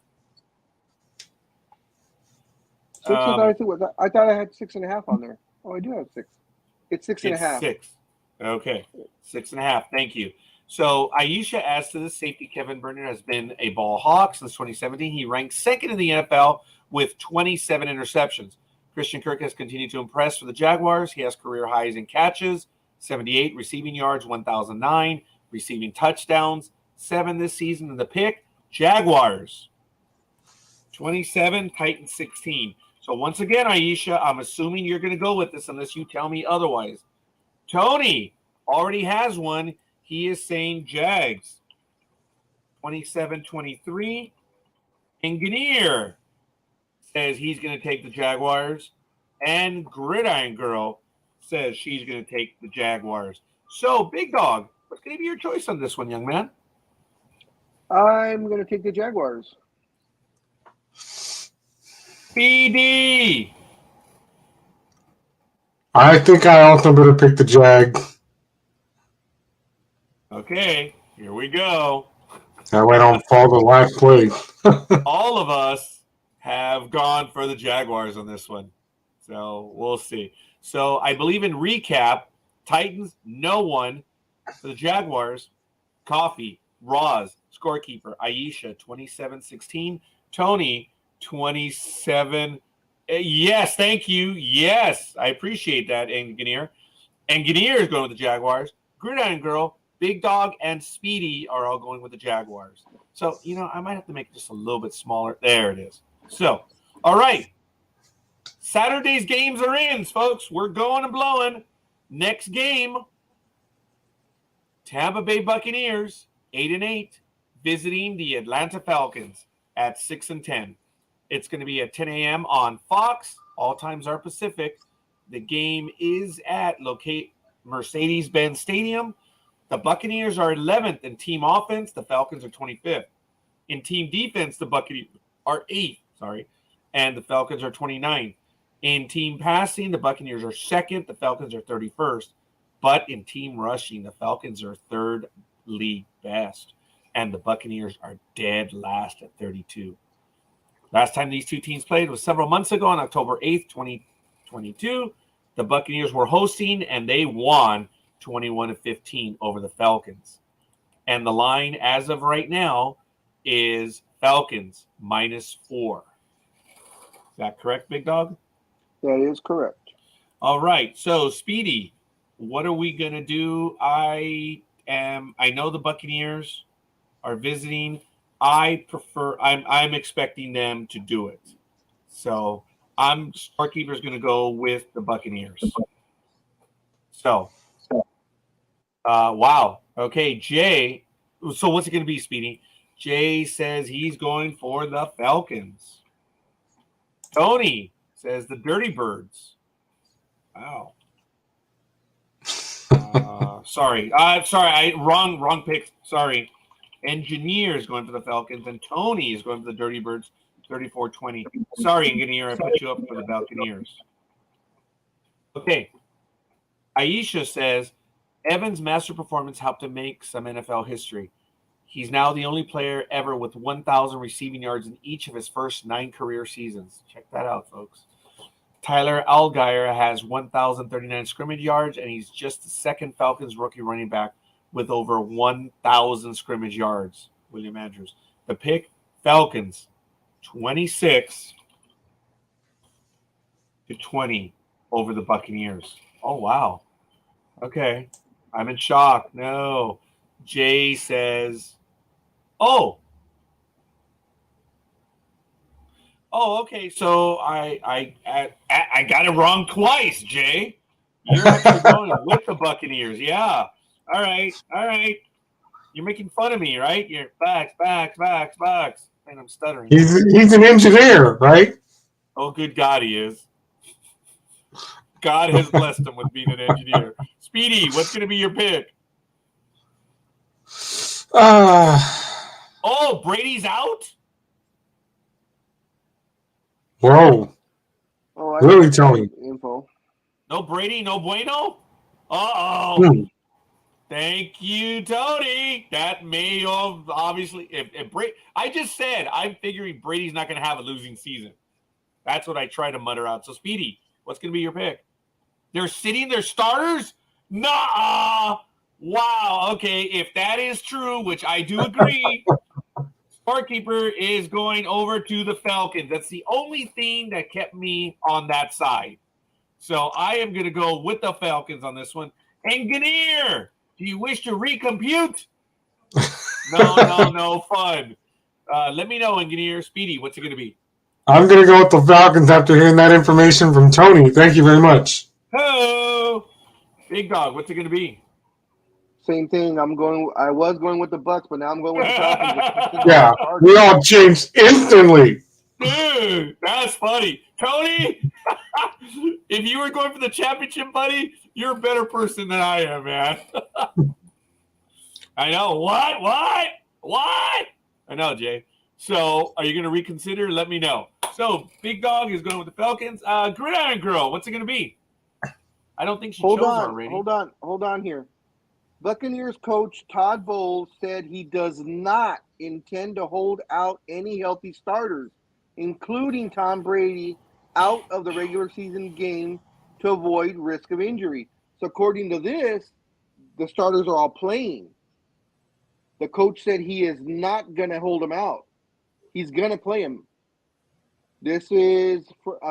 6, I thought I had 6.5 on there. Oh, I do have 6. It's 6.5. 6. Okay. 6.5. Thank you. So Aisha adds to the safety. Kevin Brenner has been a ball hawk since 2017. He ranks 2nd in the NFL with 27 interceptions. Christian Kirk has continued to impress for the Jaguars. He has career highs in catches, 78 receiving yards, 1,009 receiving touchdowns, 7 this season. And the pick, Jaguars, 27, Titans 16. So once again, Aisha, I'm assuming you're going to go with this unless you tell me otherwise. Tony already has one. He is saying Jags, 27-23. And Ganir says he's going to take the Jaguars. And Gridiron Girl says she's going to take the Jaguars. So, Big Dog, what's going to be your choice on this one, young man? I'm going to take the Jaguars. Speedy. I think I also better pick the Jag. Okay, here we go. That way I don't fall the last place. All of us have gone for the Jaguars on this one. So we'll see. So I believe in recap, Titans, no one. For the Jaguars, Coffee, Roz, Scorekeeper, Aisha, 27-16. Tony, 27. Yes, thank you. Yes, I appreciate that, Ganir. And Ganir is going with the Jaguars. Gridiron Girl, Big Dog, and Speedy are all going with the Jaguars. So, I might have to make it just a little bit smaller. There it is. So, all right. Saturday's games are in, folks. We're going and blowing. Next game, Tampa Bay Buccaneers, 8-8, visiting the Atlanta Falcons at 6-10. It's going to be at 10 a.m. on Fox. All times are Pacific. The game is at Mercedes-Benz Stadium. The Buccaneers are 11th in team offense. The Falcons are 25th. In team defense, the Buccaneers are 8th, and the Falcons are 29th. In team passing, the Buccaneers are 2nd. The Falcons are 31st. But in team rushing, the Falcons are 3rd league best, and the Buccaneers are dead last at 32. Last time these two teams played was several months ago on October 8th, 2022. The Buccaneers were hosting, and they won 21-15 over the Falcons. And the line as of right now is Falcons -4. Is that correct, Big Dog? That is correct. All right. So, Speedy, what are we going to do? I know the Buccaneers are visiting. I'm expecting them to do it. So, Scorekeeper's going to go with the Buccaneers. So, wow. Okay, Jay. So what's it going to be, Speedy? Jay says he's going for the Falcons. Tony says the Dirty Birds. Wow. Sorry. Wrong pick. Sorry. Engineer is going for the Falcons, and Tony is going for the Dirty Birds, 34-20. Sorry, Engineer, I put you up for the Buccaneers. Okay. Aisha says, Evans' master performance helped him make some NFL history. He's now the only player ever with 1,000 receiving yards in each of his first 9 career seasons. Check that out, folks. Tyler Allgeier has 1,039 scrimmage yards, and he's just the second Falcons rookie running back with over 1,000 scrimmage yards. William Andrews. The pick, Falcons, 26-20 over the Buccaneers. Oh, wow. Okay. I'm in shock. No. Jay says, okay. So I got it wrong twice, Jay. You're actually going with the Buccaneers. Yeah. All right. You're making fun of me, right? You're facts. And I'm stuttering. He's an engineer, right? Oh, good God, he is. God has blessed him with being an engineer. Speedy, what's going to be your pick? Brady's out? Whoa. Oh, I Really, Tony? Info. No Brady, no bueno? Uh-oh. Thank you, Tony. That may have obviously if Brady, I just said I'm figuring Brady's not going to have a losing season. That's what I try to mutter out. So, Speedy, what's going to be your pick? They're sitting their starters? Nah. Wow. Okay, if that is true, which I do agree, Scorekeeper is going over to the Falcons. That's the only thing that kept me on that side. So I am going to go with the Falcons on this one. Engineer, do you wish to recompute? No fun. Let me know, Engineer. Speedy, what's it going to be? I'm going to go with the Falcons after hearing that information from Tony. Thank you very much. Hello. Big Dog, what's it going to be? Same thing. I was going with the Bucks, but now I'm going with the Falcons. Yeah, we all changed instantly. Dude, that's funny. Tony, if you were going for the championship, buddy, you're a better person than I am, man. I know. What? I know, Jay. So, are you going to reconsider? Let me know. So, Big Dog is going with the Falcons. Gridiron Girl, what's it going to be? I don't think she chose already. Hold on here. Buccaneers coach Todd Bowles said he does not intend to hold out any healthy starters, including Tom Brady, out of the regular season game to avoid risk of injury. So according to this, the starters are all playing. The coach said he is not going to hold them out. He's going to play them. This is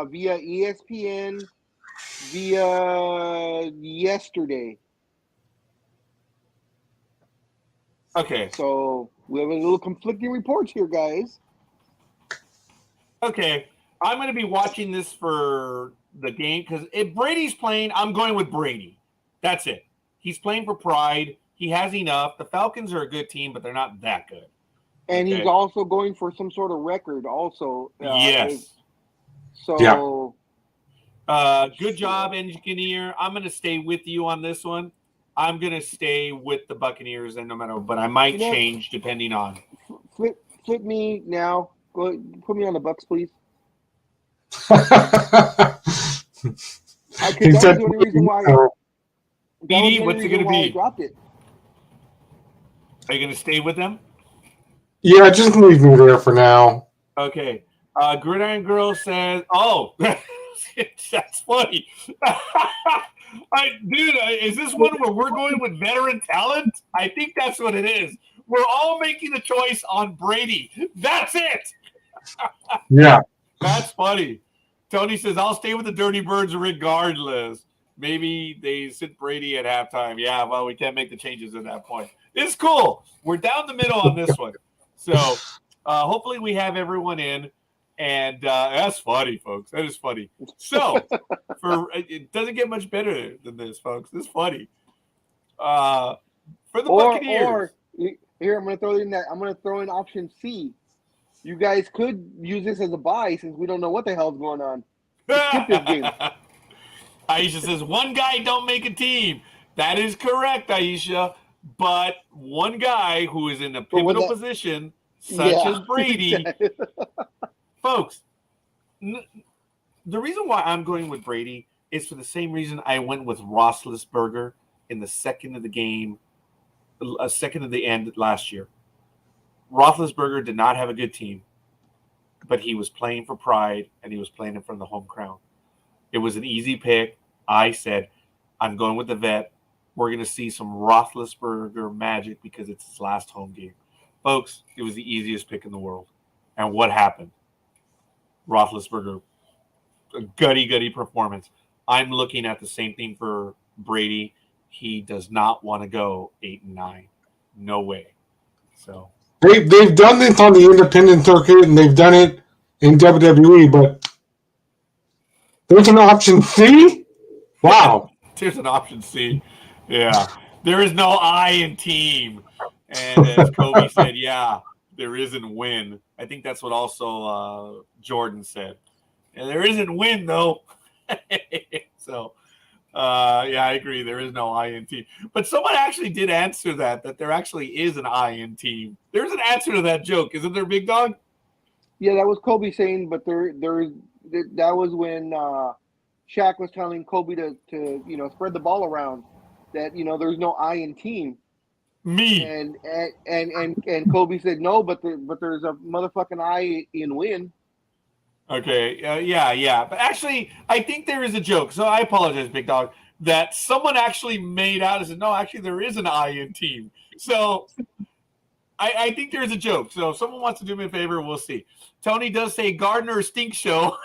via ESPN, via yesterday. Okay. So we have a little conflicting reports here, guys. Okay. I'm going to be watching this for the game because if Brady's playing, I'm going with Brady. That's it. He's playing for pride. He has enough. The Falcons are a good team, but they're not that good. And he's also going for some sort of record also. Yes. So. Yeah. Good job, Engineer. I'm going to stay with you on this one. I'm going to stay with the Buccaneers, and no matter, but I might change depending on. Flip me now. Go put me on the Bucks, please. He said, the only reason why. Speedy, what's it going to be? I dropped it. Are you going to stay with them? Yeah, just leave me there for now. Okay. Gridiron Girl says, "Oh, that's funny." Dude, is this one where we're going with veteran talent? I think that's what it is. We're all making the choice on Brady. That's it. Yeah. That's funny. Tony says, I'll stay with the Dirty Birds regardless. Maybe they sit Brady at halftime. Yeah, well, we can't make the changes at that point. It's cool. We're down the middle on this one. So hopefully we have everyone in. And that's funny, folks. That is funny. So, it doesn't get much better than this, folks. This is funny. For the Buccaneers. Here, I'm going to throw in I'm going to throw in option C. You guys could use this as a buy since we don't know what the hell's going on. Skip this game. Aisha says, one guy don't make a team. That is correct, Aisha. But one guy who is in a pivotal position, such as Brady... Folks, the reason why I'm going with Brady is for the same reason I went with Roethlisberger in the second of the end last year. Roethlisberger did not have a good team, but he was playing for pride and he was playing in front of the home crowd. It was an easy pick. I said, I'm going with the vet. We're going to see some Roethlisberger magic because it's his last home game. Folks, it was the easiest pick in the world. And what happened? Roethlisberger, a gutty performance. I'm looking at the same thing for Brady. He does not want to go 8-9. No way. So they've done this on the independent circuit and they've done it in WWE, but there's an option C? Wow. There's an option C. Yeah. There is no I in team. And as Kobe said, yeah, there isn't win. I think that's what also Jordan said. And there isn't win, though. So, yeah, I agree. There is no I in team. But someone actually did answer that there actually is an I in team. There's an answer to that joke. Isn't there, Big Dog? Yeah, that was Kobe saying, but that was when Shaq was telling Kobe to spread the ball around, that, there's no I in team. Me. And Kobe said no, but there's a motherfucking I in win. Okay. Yeah. But actually, I think there is a joke. So I apologize, Big Dog, that someone actually made out and said, no, actually there is an I in team. So I think there's a joke. So if someone wants to do me a favor, we'll see. Tony does say Gardner Stink Show.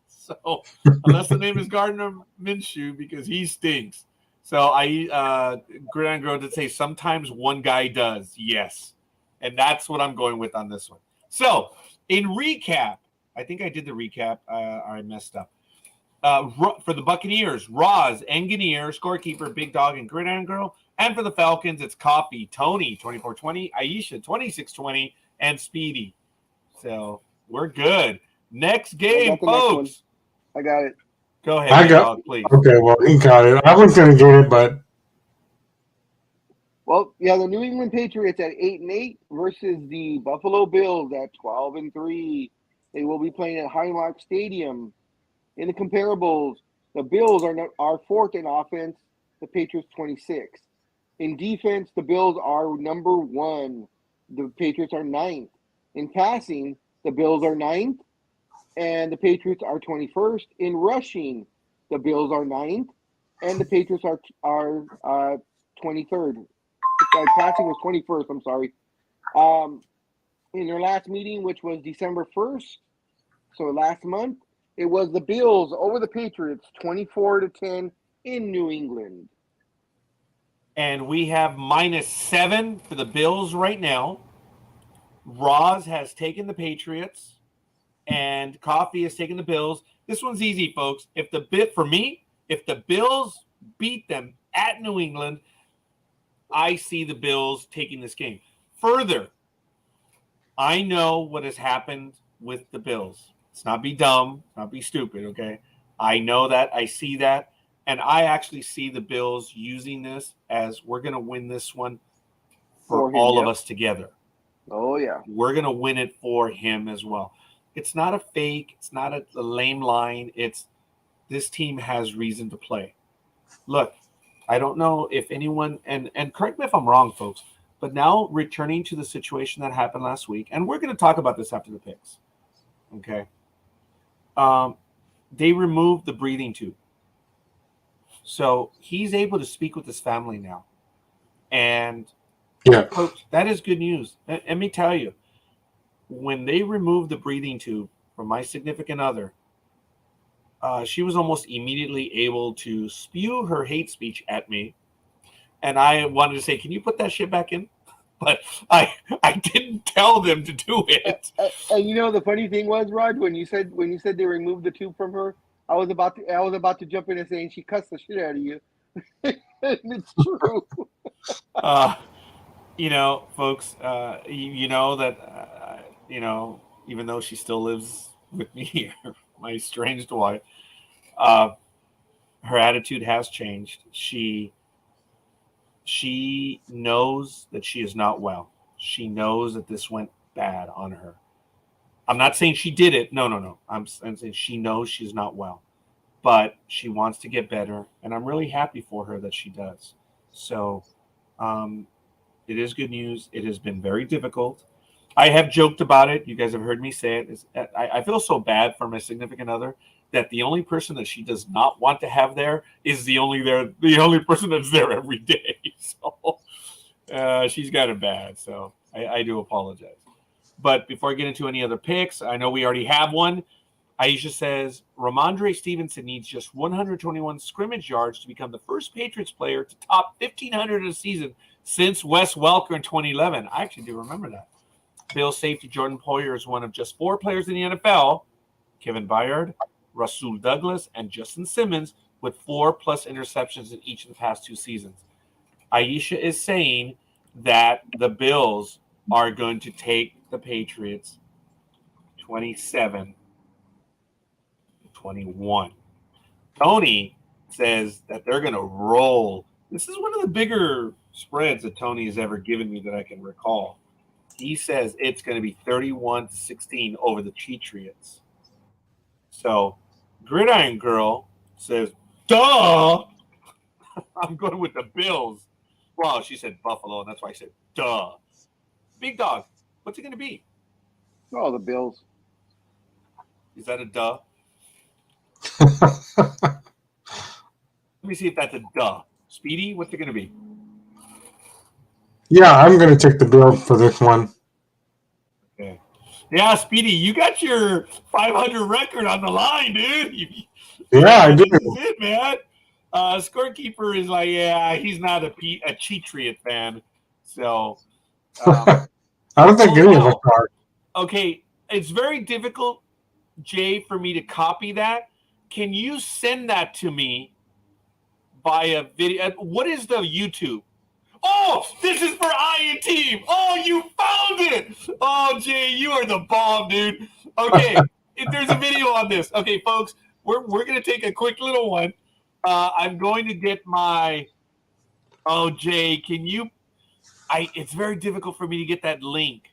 So unless the name is Gardner Minshew, because he stinks. So Gridiron Girl did say sometimes one guy does. Yes. And that's what I'm going with on this one. So in recap, I think I did the recap. I messed up. For the Buccaneers, Roz, Engineer, Scorekeeper, Big Dog, and Gridiron Girl. And for the Falcons, it's Coffee, Tony, 2420, Aisha, 2620, and Speedy. So we're good. Next game, folks. I got it. Go ahead, Big Dog, please. Okay, well, he got it. I was going to get it, but. Well, yeah, the New England Patriots at 8-8 versus the Buffalo Bills at 12-3. They will be playing at Highmark Stadium. In the comparables, the Bills are fourth in offense, the Patriots 26. In defense, the Bills are number 1. The Patriots are 9th. In passing, the Bills are 9th, and the Patriots are 21st. In rushing, the Bills are 9th, and the Patriots are 23rd. Passing was 21st, I'm sorry. In their last meeting, which was December 1st, so last month, it was the Bills over the Patriots, 24-10 in New England. And we have -7 for the Bills right now. Roz has taken the Patriots, and Coffee has taken the Bills. This one's easy, folks. If the Bills beat them at New England, I see the Bills taking this game. Further, I know what has happened with the Bills. Let's not be dumb, not be stupid, okay? I know that. I see that. And I actually see the Bills using this as we're going to win this one for all of us together. Oh, yeah. We're going to win it for him as well. It's not a fake. It's not a lame line. It's this team has reason to play. Look, I don't know if anyone, and correct me if I'm wrong, folks, but now returning to the situation that happened last week, and we're going to talk about this after the picks, okay? They removed the breathing tube. So he's able to speak with his family now. And folks, that is good news. Let me tell you, when they removed the breathing tube from my significant other, she was almost immediately able to spew her hate speech at me. And I wanted to say, can you put that shit back in? But I didn't tell them to do it. And you know the funny thing was, Rod, when you said they removed the tube from her, I was about to jump in and say, and she cussed the shit out of you. It's true. You know, folks, you know that you know, even though she still lives with me here, my estranged wife, her attitude has changed. She knows that she is not well. She knows that this went bad on her. I'm not saying she did it. No. I'm saying she knows she's not well, but she wants to get better, and I'm really happy for her that she does. So it is good news. It has been very difficult. I have joked about it. You guys have heard me say it. I feel so bad for my significant other that the only person that she does not want to have there is the only person that's there every day. So she's got it bad. So I do apologize. But before I get into any other picks, I know we already have one. Aisha says, Ramondre Stevenson needs just 121 scrimmage yards to become the first Patriots player to top 1,500 in a season since Wes Welker in 2011. I actually do remember that. Bills safety Jordan Poyer is one of just 4 players in the NFL, Kevin Byard, Rasul Douglas, and Justin Simmons, with 4+ interceptions in each of the past 2 seasons. Aisha is saying that the Bills are going to take the Patriots 27-21. Tony says that they're going to roll. This is one of the bigger spreads that Tony has ever given me that I can recall. He says it's going to be 31-16 over the Patriots. So Gridiron Girl says, duh. I'm going with the Bills. Well, she said Buffalo, and that's why I said duh. Big Dog, what's it going to be? Oh, the Bills. Is that a duh? Let me see if that's a duh. Speedy, what's it going to be? Yeah, I'm going to take the Bills for this one. Okay. Yeah, Speedy, you got your 500 record on the line, dude. Yeah, I do. This is it, man. Scorekeeper is like, yeah, he's not a Cheatriot fan. So, I don't think any of us are. okay, it's very difficult, Jay, for me to copy that. Can you send that to me by a video? What is the YouTube? Oh, this is for I and Team. Oh, you found it. Oh, Jay, you are the bomb, dude. Okay, there's a video on this. Okay, folks, we're going to take a quick little one. I'm going to get my – oh, Jay, can you – it's very difficult for me to get that link.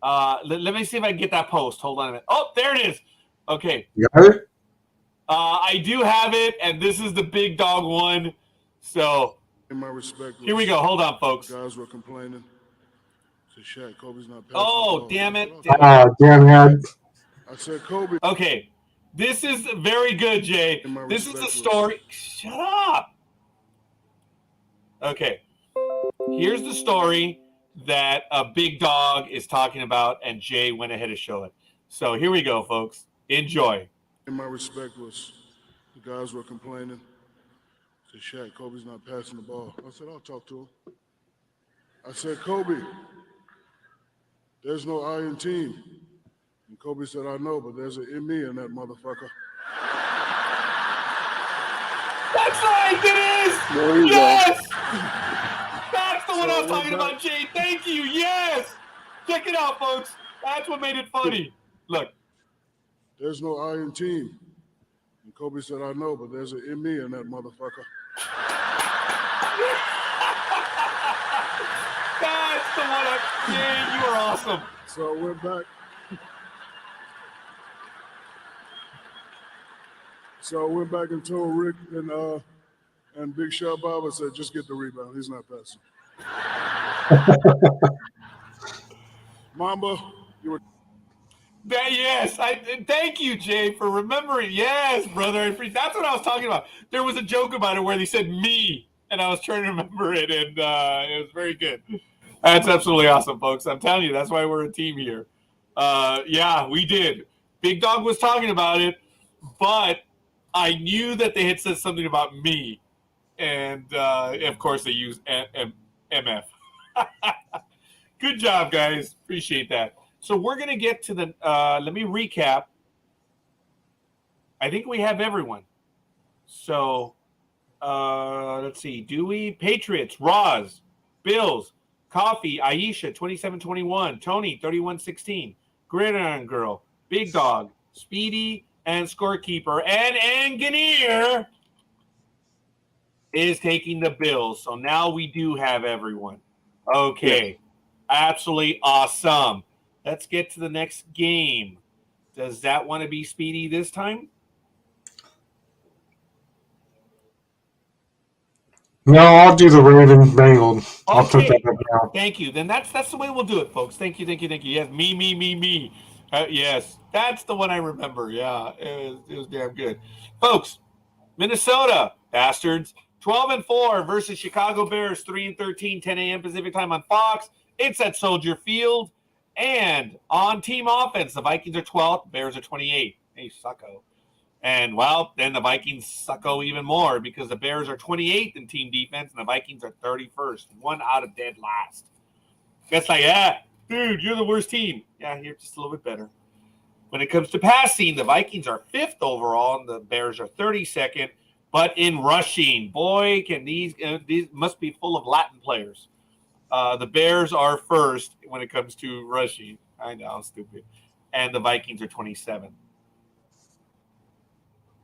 Let me see if I can get that post. Hold on a minute. Oh, there it is. Okay. You got it? I do have it, and this is the Big Dog one. So – in my respect, here we go. Hold on, folks. Guys were complaining. So Shaq, Kobe's not passing. Oh, damn it. Damn it. I said Kobe. Okay. This is very good, Jay. This is the story. Shut up. Okay. Here's the story that a Big Dog is talking about, and Jay went ahead to show it. So here we go, folks. Enjoy. In my respect was the guys were complaining. Said, Shaq, Kobe's not passing the ball. I said, I'll talk to him. I said, Kobe, there's no I in team. And Kobe said, I know, but there's an in me in that motherfucker. That's right, it is! There you yes! That's the one I was talking about, Jay. Thank you, yes! Check it out, folks. That's what made it funny. Look. There's no I in team. And Kobe said, I know, but there's an in me in that motherfucker. That's the one. Yeah, you are awesome. So I went back. So I went back and told Rick and Big Shot Bob, I said, just get the rebound. He's not passing. Mamba, you were. Yes, thank you, Jay, for remembering. Yes, brother. That's what I was talking about. There was a joke about it where they said me, and I was trying to remember it, and it was very good. That's absolutely awesome, folks. I'm telling you, that's why we're a team here. Yeah, we did. Big Dog was talking about it, but I knew that they had said something about me, and of course they used MF. Good job, guys. Appreciate that. So we're going to get to the let me recap. I think we have everyone. So let's see. Dewey, Patriots, Roz, Bills, Coffee, Aisha, 27-21, Tony, 31-16, Gridiron Girl, Big Dog, Speedy, and Scorekeeper. And Engineer is taking the Bills. So now we do have everyone. Okay. Yes. Absolutely awesome. Let's get to the next game. Does that want to be Speedy this time? No, I'll do the Raven Bengals. I'll put that up now. Thank you. Then that's the way we'll do it, folks. Thank you. Yes, me. Yes, that's the one I remember. Yeah, it was damn good. Folks, Minnesota Bastards, 12-4 versus Chicago Bears, 3-13, 10 a.m. Pacific time on Fox. It's at Soldier Field. And on team offense, the Vikings are 12th, Bears are 28th. Hey, sucko. And, well, then the Vikings sucko even more because the Bears are 28th in team defense and the Vikings are 31st, one out of dead last. That's like, dude, you're the worst team. Yeah, you're just a little bit better. When it comes to passing, the Vikings are 5th overall and the Bears are 32nd. But in rushing, boy, can these must be full of Latin players. The Bears are first when it comes to rushing. I know, I'm stupid. And the Vikings are 27.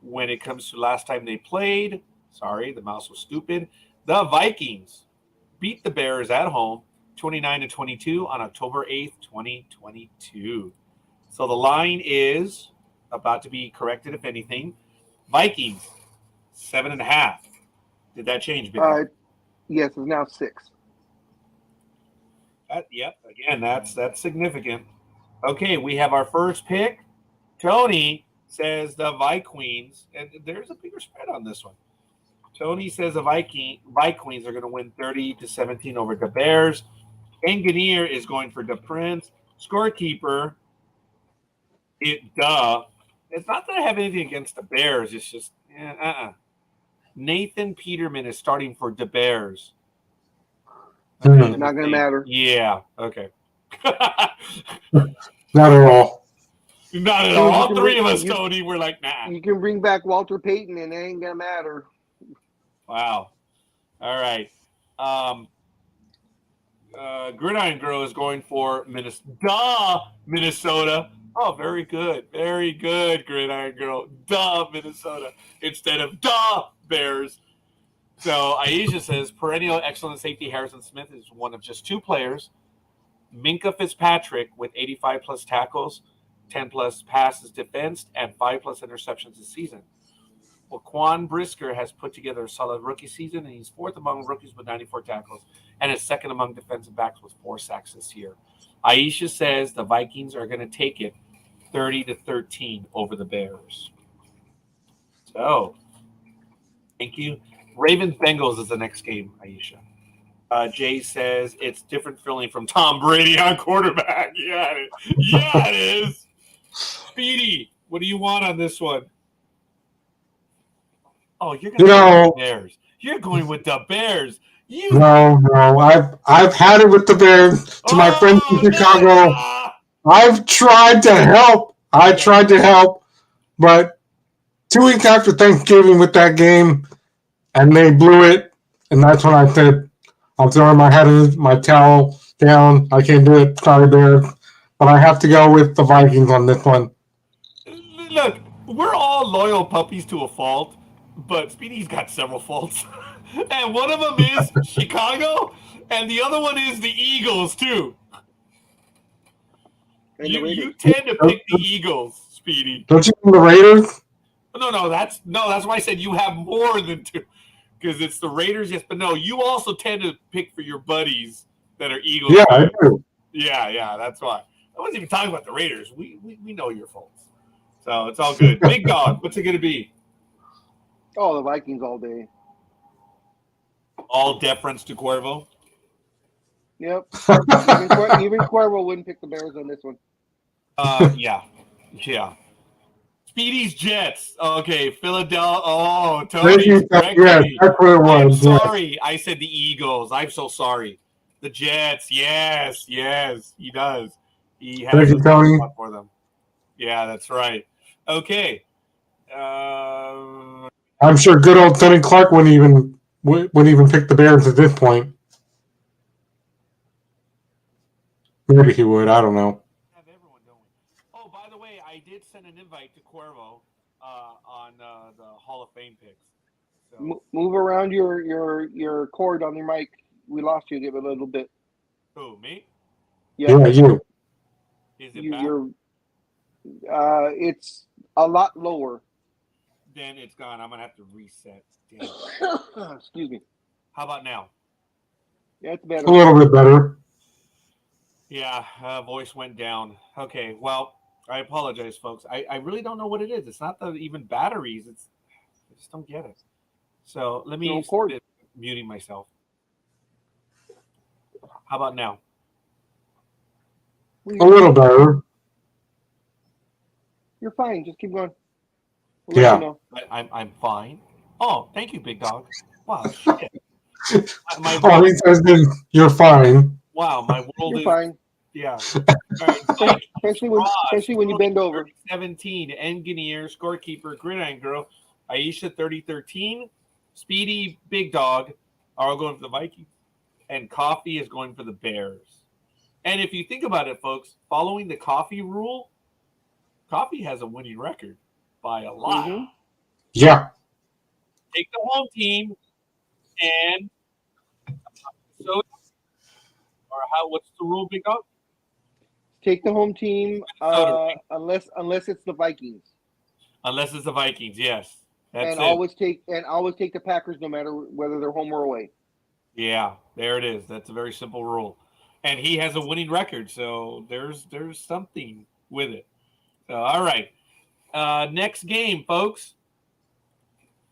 When it comes to last time they played, sorry, the mouse was stupid. The Vikings beat the Bears at home 29-22 on October 8th, 2022. So the line is about to be corrected, if anything. Vikings, 7.5. Did that change, Billy? Yes, it's now 6. Yep. Again, that's significant. Okay, we have our first pick. Tony says the Vikings, and there's a bigger spread on this one. Tony says the Vikings are going to win 30-17 over the Bears. Engineer is going for the Prince. Scorekeeper, It's not that I have anything against the Bears. It's just, Nathan Peterman is starting for the Bears. Mhm. Not gonna matter. Yeah. Okay. Not at all. Not at Dude, all. you All can three bring- of us, you- Tony, we're like, nah. You can bring back Walter Payton, and it ain't gonna matter. Wow. All right. Gridiron Girl is going for Minnesota. Oh, very good. Very good, Gridiron Girl. Minnesota. Instead of Bears. So Aisha says, perennial excellent safety Harrison Smith is one of just 2 players. Minka Fitzpatrick with 85 plus tackles, 10 plus passes defensed, and 5 plus interceptions this season. Well, Quan Brisker has put together a solid rookie season, and he's 4th among rookies with 94 tackles, and is 2nd among defensive backs with 4 sacks this year. Aisha says the Vikings are going to take it 30-13 over the Bears. So, thank you. Ravens Bengals is the next game, Aisha. Jay says it's different feeling from Tom Brady on quarterback. Yeah, it is. Speedy, what do you want on this one? Oh, you're going to go with the Bears. You're going with the Bears. No. I've had it with the Bears. To my friends in Chicago, no. I've tried to help. But 2 weeks after Thanksgiving with that game, and they blew it, and that's when I said, I'm throwing my towel down. I can't do it. Sorry, Bears. But I have to go with the Vikings on this one. Look, we're all loyal puppies to a fault, but Speedy's got several faults. And one of them is Chicago, and the other one is the Eagles, too. You tend to pick the Eagles, Speedy. Don't you mean the Raiders? No, that's why I said you have more than 2. Because it's the Raiders, yes, but no, you also tend to pick for your buddies that are Eagles. Yeah, I do. Yeah, that's why. I wasn't even talking about the Raiders. We know your faults. So it's all good. Big Dog, what's it going to be? Oh, the Vikings all day. All deference to Cuervo? Yep. even Cuervo wouldn't pick the Bears on this one. Yeah. Speedy's Jets. Okay, Philadelphia. Oh, Tony. Yeah, that's what it was. I'm sorry. I said the Eagles. I'm so sorry. The Jets. Yes, he does. He has a spot for them. Yeah, that's right. Okay. I'm sure good old Tony Clark wouldn't even pick the Bears at this point. Maybe he would. I don't know. Oh, by the way, I did send an invite to Cuervo on the Hall of Fame picks. So. Move around your cord on your mic. We lost you a little bit. Who, me? Yeah, you. Is it back? It's a lot lower. Then it's gone. I'm gonna have to reset. Excuse me. How about now? Yeah, it's better. A little bit better. Yeah, voice went down. Okay, well, I apologize, folks. I really don't know what it is. It's not even batteries. I just don't get it. So let me muting myself. How about now? A little better. You're fine. Just keep going. Yeah. You know. I'm fine. Oh, thank you, Big Dog. Wow, shit. He says you're fine. Wow, my world You're is fine. Yeah. Right. Especially when you bend over. 17, Engineer, Scorekeeper, Gridiron Girl, Aisha 30-13, Speedy, Big Dog are all going for the Vikings, and Coffee is going for the Bears. And if you think about it, folks, following the Coffee rule, Coffee has a winning record by a lot. Mm-hmm. Yeah. Take the home team, and so, or what's the rule, Big Dog? Take the home team, unless it's the Vikings. Unless it's the Vikings, yes. And always take the Packers, no matter whether they're home or away. Yeah, there it is. That's a very simple rule, and he has a winning record, so there's something with it. So, all right, next game, folks.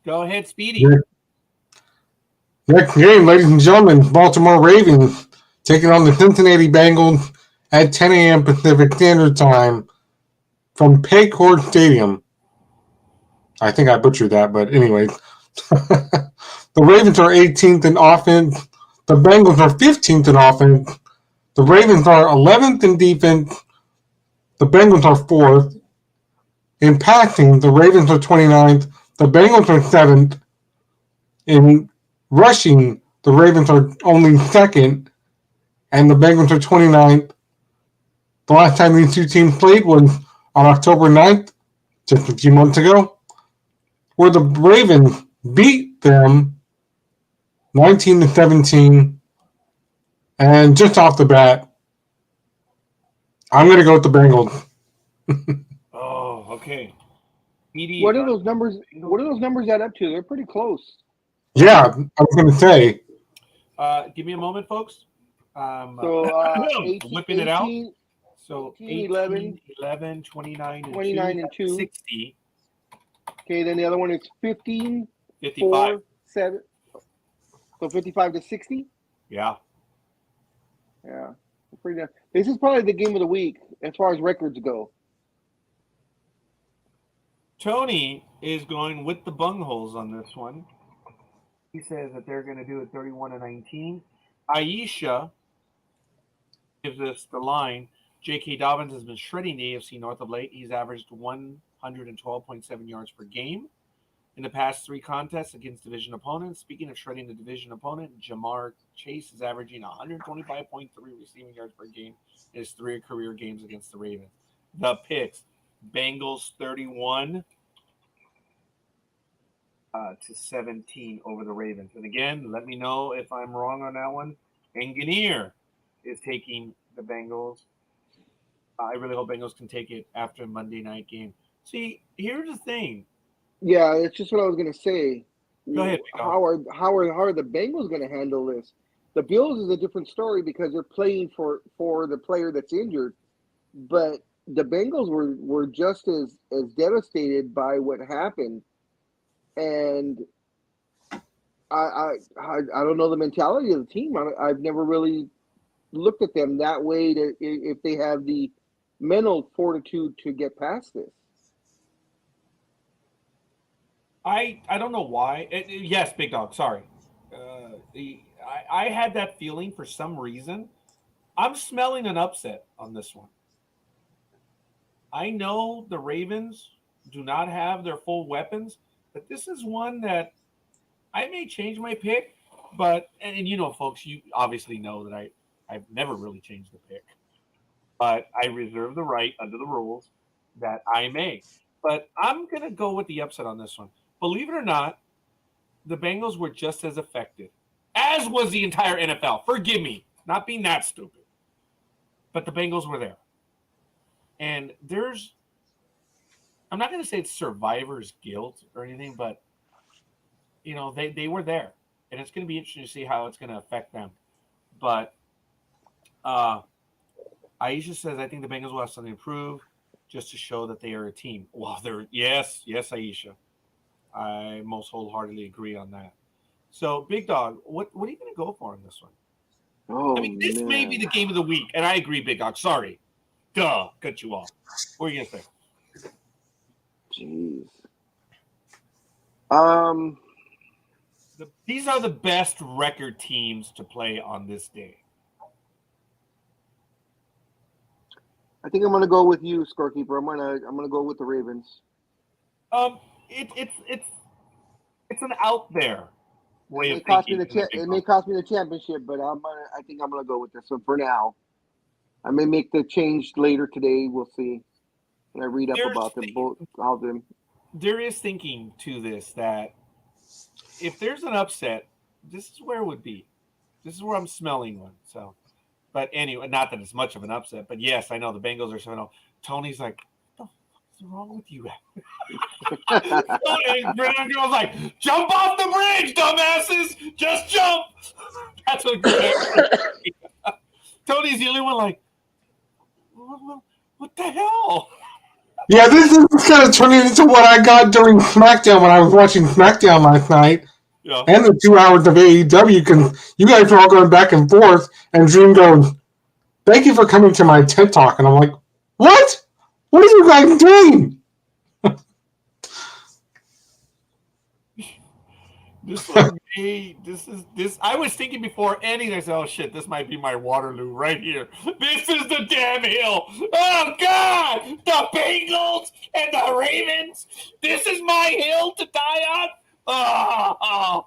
Go ahead, Speedy. Next game, ladies and gentlemen, Baltimore Ravens taking on the Cincinnati Bengals at 10 a.m. Pacific Standard Time from Paycor Stadium. I think I butchered that, but anyway, The Ravens are 18th in offense. The Bengals are 15th in offense. The Ravens are 11th in defense. The Bengals are 4th. In passing, the Ravens are 29th. The Bengals are 7th. In rushing, the Ravens are only 2nd. And the Bengals are 29th. The last time these two teams played was on October 9th, just a few months ago, where the Ravens beat them 19-17. And just off the bat, I'm going to go with the Bengals. Oh, okay. Speedy, What are those numbers? What do those numbers add up to? They're pretty close. Yeah, I was going to say. Give me a moment, folks. So whipping it out. 18, So 18, 11, 29, 29 and 2. 60. Okay, then the other one is 15, 55. 4, 7. So 55 to 60? Yeah. Yeah. Pretty nice. This is probably the game of the week as far as records go. Tony is going with the bungholes on this one. He says that they're going to do it 31-19. Aisha gives us the line. J.K. Dobbins has been shredding the AFC North of late. He's averaged 112.7 yards per game in the past 3 contests against division opponents. Speaking of shredding the division opponent, Jamar Chase is averaging 125.3 receiving yards per game in his 3 career games against the Ravens. The picks: Bengals 31 to 17 over the Ravens. And again, let me know if I'm wrong on that one. Engineer is taking the Bengals. I really hope Bengals can take it after Monday night game. See, here's the thing. Yeah, it's just what I was going to say. Go ahead. How are the Bengals going to handle this? The Bills is a different story because they're playing for the player that's injured, but the Bengals were just as devastated by what happened, and I don't know the mentality of the team. I've never really looked at them that way if they have the mental fortitude to get past this. I don't know why. Yes, Big Dog. Sorry. I had that feeling for some reason. I'm smelling an upset on this one. I know the Ravens do not have their full weapons, but this is one that I may change my pick. But and you know, folks, you obviously know that I've never really changed the pick, but I reserve the right under the rules that I may. But I'm gonna go with the upset on this one. Believe it or not, the Bengals were just as effective, as was the entire NFL. Forgive me, not being that stupid. But the Bengals were there. And I'm not going to say it's survivor's guilt or anything, but, you know, they were there. And it's going to be interesting to see how it's going to affect them. But Aisha says, I think the Bengals will have something to prove just to show that they are a team. Well, yes, Aisha. I most wholeheartedly agree on that. So, Big Dog, what are you going to go for on this one? Oh, I mean, this may be the game of the week, and I agree, Big Dog. Sorry. Duh, cut you off. What are you going to say? Jeez. These are the best record teams to play on this day. I think I'm going to go with you, Scorekeeper. I'm going to go with the Ravens. It's an out there way of thinking. It may cost me the championship, but I think I'm going to go with this one for now. I may make the change later today. We'll see. When I read up about them both, there is thinking to this that if there's an upset, this is where it would be. This is where I'm smelling one. So, but anyway, not that it's much of an upset, but yes, I know the Bengals are 7-0. Tony's like, what the fuck is wrong with you? And girl's like, jump off the bridge, dumbasses! Just jump! That's what Tony's the only one like, what the hell? Yeah, this is kind of turning into what I got during SmackDown when I was watching SmackDown last night. Yeah. And the 2 hours of AEW, because you guys were all going back and forth, and Dreem goes, thank you for coming to my TED Talk. And I'm like, what? What are you guys doing? This was me. This. I was thinking before anything. I said, "Oh shit, this might be my Waterloo right here. This is the damn hill. Oh God, the Bengals and the Ravens. This is my hill to die on." Oh.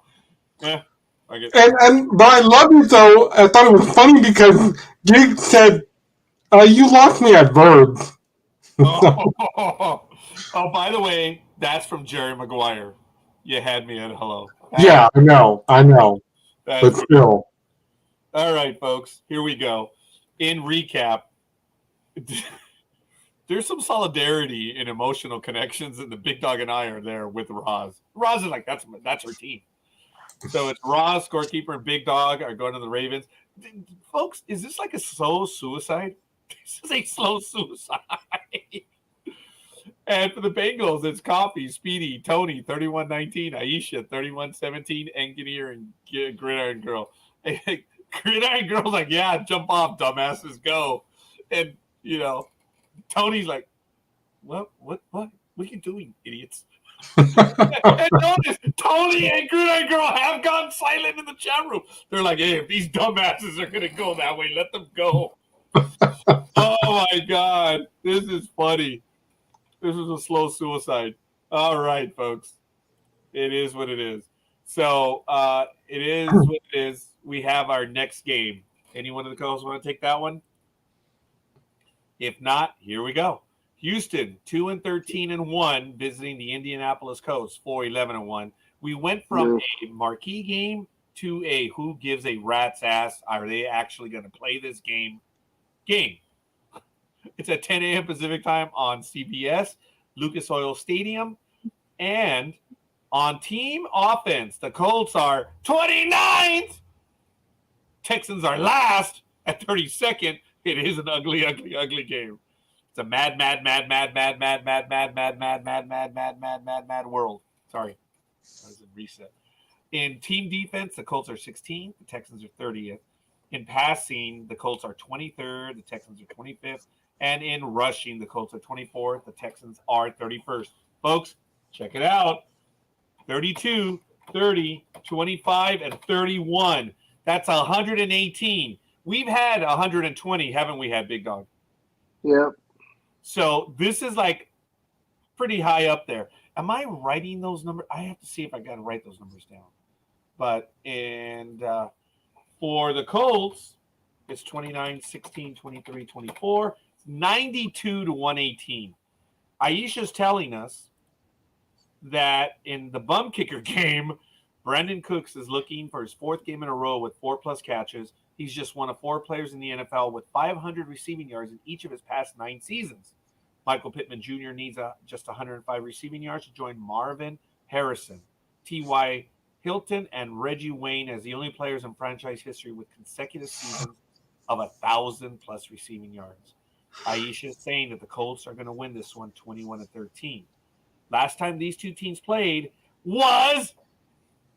Yeah. But I love it though. I thought it was funny because Jake said, "You lost me at verbs." Oh, by the way, that's from Jerry Maguire. You had me at hello. Yeah, I know. But That's still. all right, folks. Here we go. In recap, there's some solidarity and emotional connections, and the Big Dog and I are there with Roz. Roz is like, that's her team. So it's Roz, Scorekeeper, and Big Dog are going to the Ravens. Folks, is this like a slow suicide? This is a slow suicide. And for the Bengals, it's Coffee, Speedy, Tony, 31-19, Aisha, 31-17, Engineer, and Gridiron Girl. Gridiron Girl's like, yeah, jump off, dumbasses, go. And, Tony's like, what are you doing, idiots? And notice, Tony and Gridiron Girl have gone silent in the chat room. They're like, hey, if these dumbasses are going to go that way, let them go. Oh, my God. This is funny. This is a slow suicide. All right, folks. It is what it is. So it is what it is. We have our next game. Anyone in the co-hosts want to take that one? If not, here we go. Houston, 2-13-1, visiting the Indianapolis Colts, 4-11-1. We went from a marquee game to a who gives a rat's ass. Are they actually going to play this game? It's at 10 a.m. Pacific time on CBS, Lucas Oil Stadium. And on team offense, the Colts are 29th. Texans are last at 32nd. It is an ugly, ugly, ugly game. It's a mad world. Sorry. That was a reset. In team defense, the Colts are 16th. The Texans are 30th. In passing, the Colts are 23rd. The Texans are 25th. And in rushing, the Colts are 24th. The Texans are 31st. Folks, check it out. 32, 30, 25, and 31. That's 118. We've had 120, haven't we, Big Dog? Yep. So this is like pretty high up there. Am I writing those numbers? I have to see if I got to write those numbers down. But, for the Colts, it's 29, 16, 23, 24. 92-118. Aisha's telling us that in the bum kicker game, Brandon Cooks is looking for his fourth game in a row with 4+ catches. He's just one of 4 players in the NFL with 500 receiving yards in each of his past 9 seasons. Michael Pittman Jr. needs just 105 receiving yards to join Marvin Harrison, T.Y. Hilton, and Reggie Wayne as the only players in franchise history with consecutive seasons of 1,000+ receiving yards. Aisha is saying that the Colts are going to win this one 21-13. Last time these two teams played was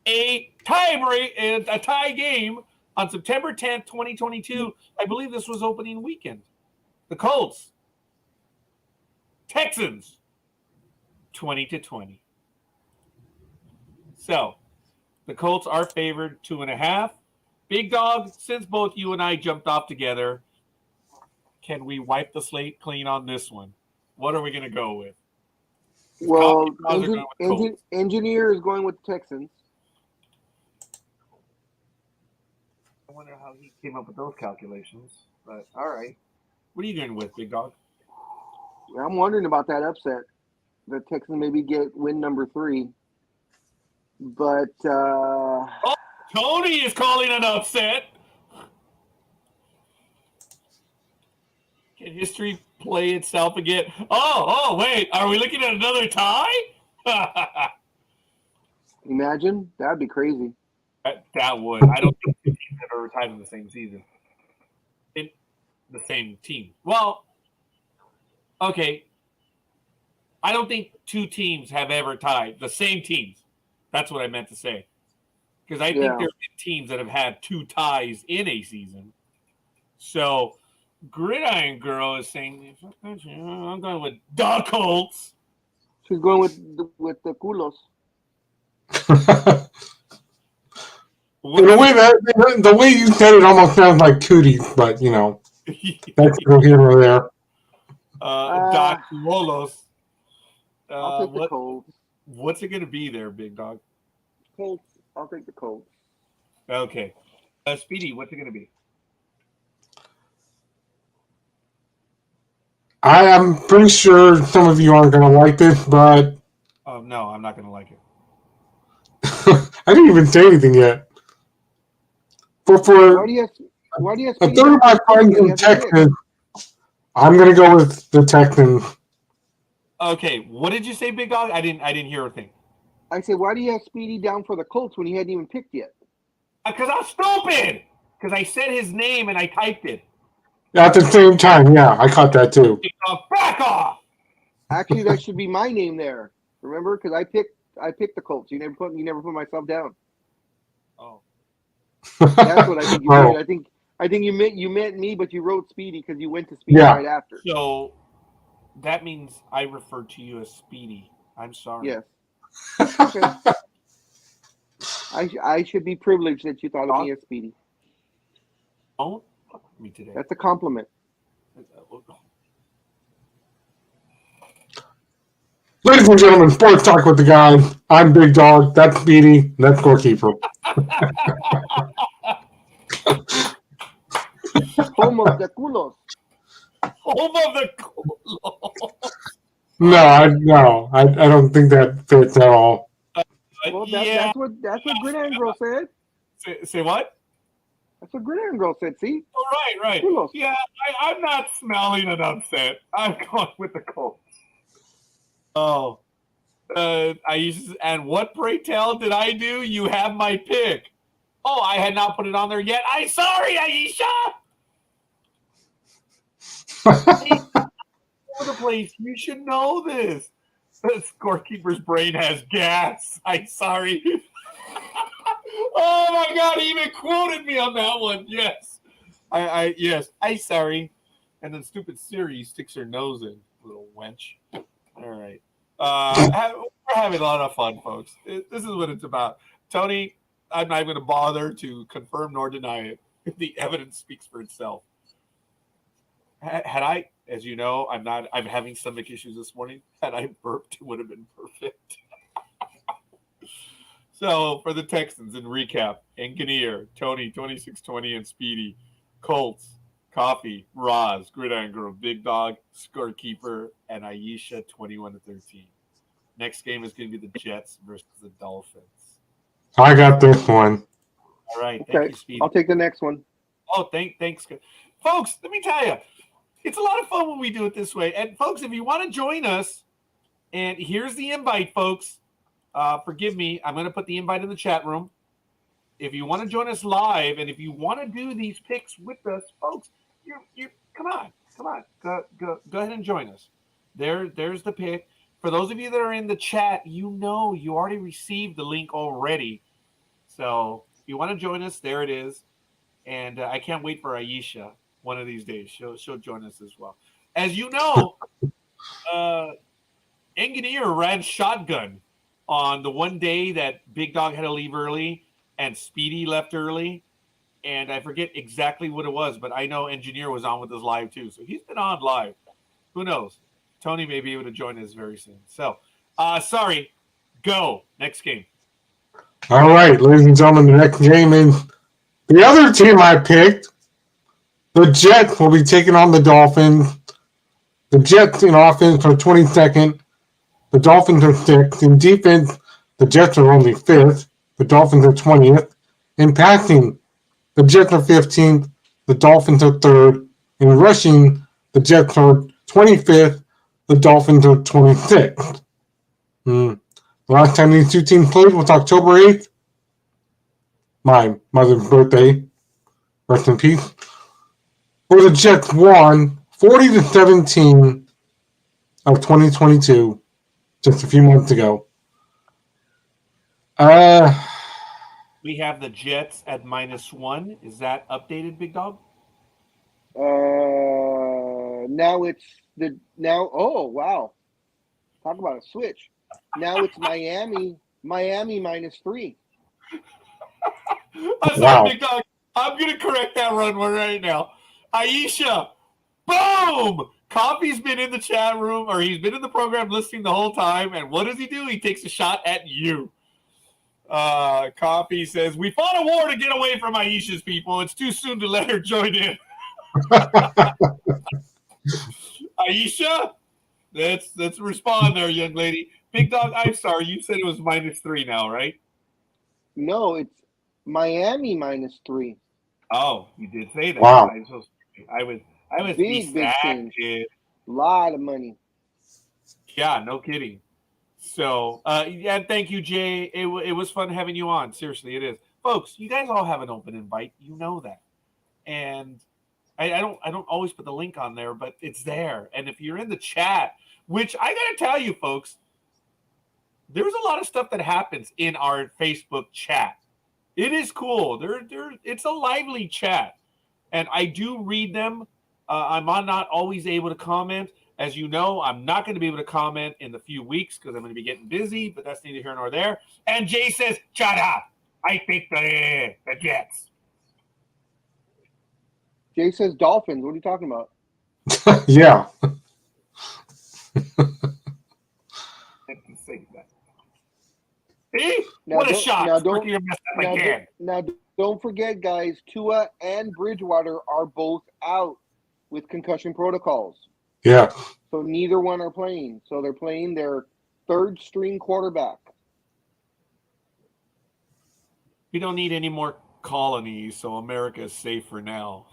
a tie game on September 10th, 2022. I believe this was opening weekend. The Colts, Texans, 20-20. So the Colts are favored 2.5. Big Dog, since both you and I jumped off together, can we wipe the slate clean on this one? What are we going to go with? Well, Engineer is going with the Texans. I wonder how he came up with those calculations. But all right. What are you going with, Big Dog? I'm wondering about that upset. The Texans maybe get win number 3. But Tony is calling an upset. Can history play itself again? Oh, wait. Are we looking at another tie? Imagine. That'd be crazy. That would. I don't think 2 teams have ever tied in the same season. In the same team. Well, okay. I don't think 2 teams have ever tied. The same teams. That's what I meant to say. Because I think there have been teams that have had 2 ties in a season. So Gridiron Girl is saying, I'm going with the Colts. She's going with the culos. In a way the way you said it almost sounds like cooties, but that's neither here nor there. Doc Lolos. I'll take the Colts. What's it going to be there, Big Dog? Colts. I'll take the Colts. Okay. Speedy, what's it going to be? I am pretty sure some of you aren't going to like this, but Oh, no, I'm not going to like it. I didn't even say anything yet. For Why do you have a third of my friends in Texas, I'm going to go with the Texans. Okay, what did you say, Big Dog? I didn't hear a thing. I said, why do you have Speedy down for the Colts when he hadn't even picked yet? Because I'm stupid. Because I said his name and I typed it. At the same time, yeah, I caught that too. Big Dog, back off. Actually, that should be my name there. Remember, because I picked the Colts. You never put myself down. Oh, that's what I think you Oh. did. I think you meant me, but you wrote Speedy because you went to Speedy Yeah. right after. so that means I refer to you as Speedy. I'm sorry. Yes. Okay. I should be privileged that you thought of me as Speedy. Don't fuck with me today. That's a compliment. Ladies and gentlemen, Sports Talk with the guys. I'm Big Dog. That's Speedy. That's Scorekeeper. Home of the culos. Home of the culo. No, I don't think that fits at all. Well, Yeah. that's what Gridiron Girl said. Say what? That's what Gridiron Girl said. See, Oh, right. Culos. Yeah, I'm not smelling an upset. I'm going with the Colts. Oh, and what, pray tell, did I do? You have my pick. Oh, I had not put it on there yet. I'm sorry, Aisha. All the place. You should know this. The Scorekeeper's brain has gas. I'm sorry. Oh my God, he even quoted me on that one. Yes. Yes, I'm sorry. And then stupid Siri sticks her nose in, little wench. All right. We're having a lot of fun, folks. This is what it's about. Tony, I'm not going to bother to confirm nor deny it. The evidence speaks for itself. Had I, as you know, I'm having stomach issues this morning. Had I burped, it would have been perfect. So for the Texans, in recap, Engineer, Tony, 2620, and Speedy, Colts, Coffee, Roz, Gridiron Girl, Big Dog, Scorekeeper, and Aisha, 21-13. Next game is going to be the Jets versus the Dolphins. I got this one. All right, thank you, Speedy. I'll take the next one. Oh, thanks, folks. Let me tell you, it's a lot of fun when we do it this way. And folks, if you want to join us, and here's the invite, folks. Forgive me, I'm going to put the invite in the chat room. If you want to join us live, and if you want to do these picks with us, folks, you come on, go ahead and join us. There's the pick. For those of you that are in the chat, you already received the link already. So if you want to join us, there it is. And I can't wait for Aisha one of these days. She'll join us as well. As you know, Engineer ran shotgun on the one day that Big Dog had to leave early and Speedy left early. And I forget exactly what it was, but I know Engineer was on with us live too. So he's been on live. Who knows? Tony may be able to join us very soon. So, sorry. Go. Next game. All right, ladies and gentlemen, the next game is the other team I picked. The Jets will be taking on the Dolphins. The Jets in offense are 22nd. The Dolphins are 6th. In defense, the Jets are only 5th. The Dolphins are 20th. In passing, the Jets are 15th. The Dolphins are 3rd. In rushing, the Jets are 25th. The Dolphins are 26th. The last time these two teams played was October 8th. My mother's birthday. Rest in peace. Where the Jets won 40-17 of 2022 just a few months ago. We have the Jets at -1. Is that updated, Big Dog? Oh wow, talk about a switch. Now it's Miami -3. I'm sorry, Big Dog. I'm going to correct that run right now. Aisha, boom! Coffee's been in the chat room, or he's been in the program listening the whole time, and what does he do? He takes a shot at you. Coffee says, we fought a war to get away from Aisha's people. It's too soon to let her join in. Aisha, let's respond there, young lady. Big Dog, I'm sorry. You said it was -3 now, right? No, it's Miami -3. Oh, you did say that. Wow. I was Big change. kid. Lot of money. Yeah, no kidding. So, yeah, thank you, Jay. It was fun having you on. Seriously, it is. Folks, you guys all have an open invite. You know that. And I don't always put the link on there, but it's there. And if you're in the chat, which I got to tell you, folks, there's a lot of stuff that happens in our Facebook chat. It is cool. It's a lively chat. And I do read them. I'm not always able to comment. As you know, I'm not going to be able to comment in the few weeks because I'm going to be getting busy, but that's neither here nor there. And Jay says, shut up. I think the Jets. Jay says Dolphins. What are you talking about? Yeah. See? Now What a don't- shot. now don't- Scorekeeper messed up Now, again. don't forget, guys, Tua and Bridgewater are both out with concussion protocols. Yeah. So neither one are playing. So they're playing their third string quarterback. We don't need any more colonies, so America is safe for now.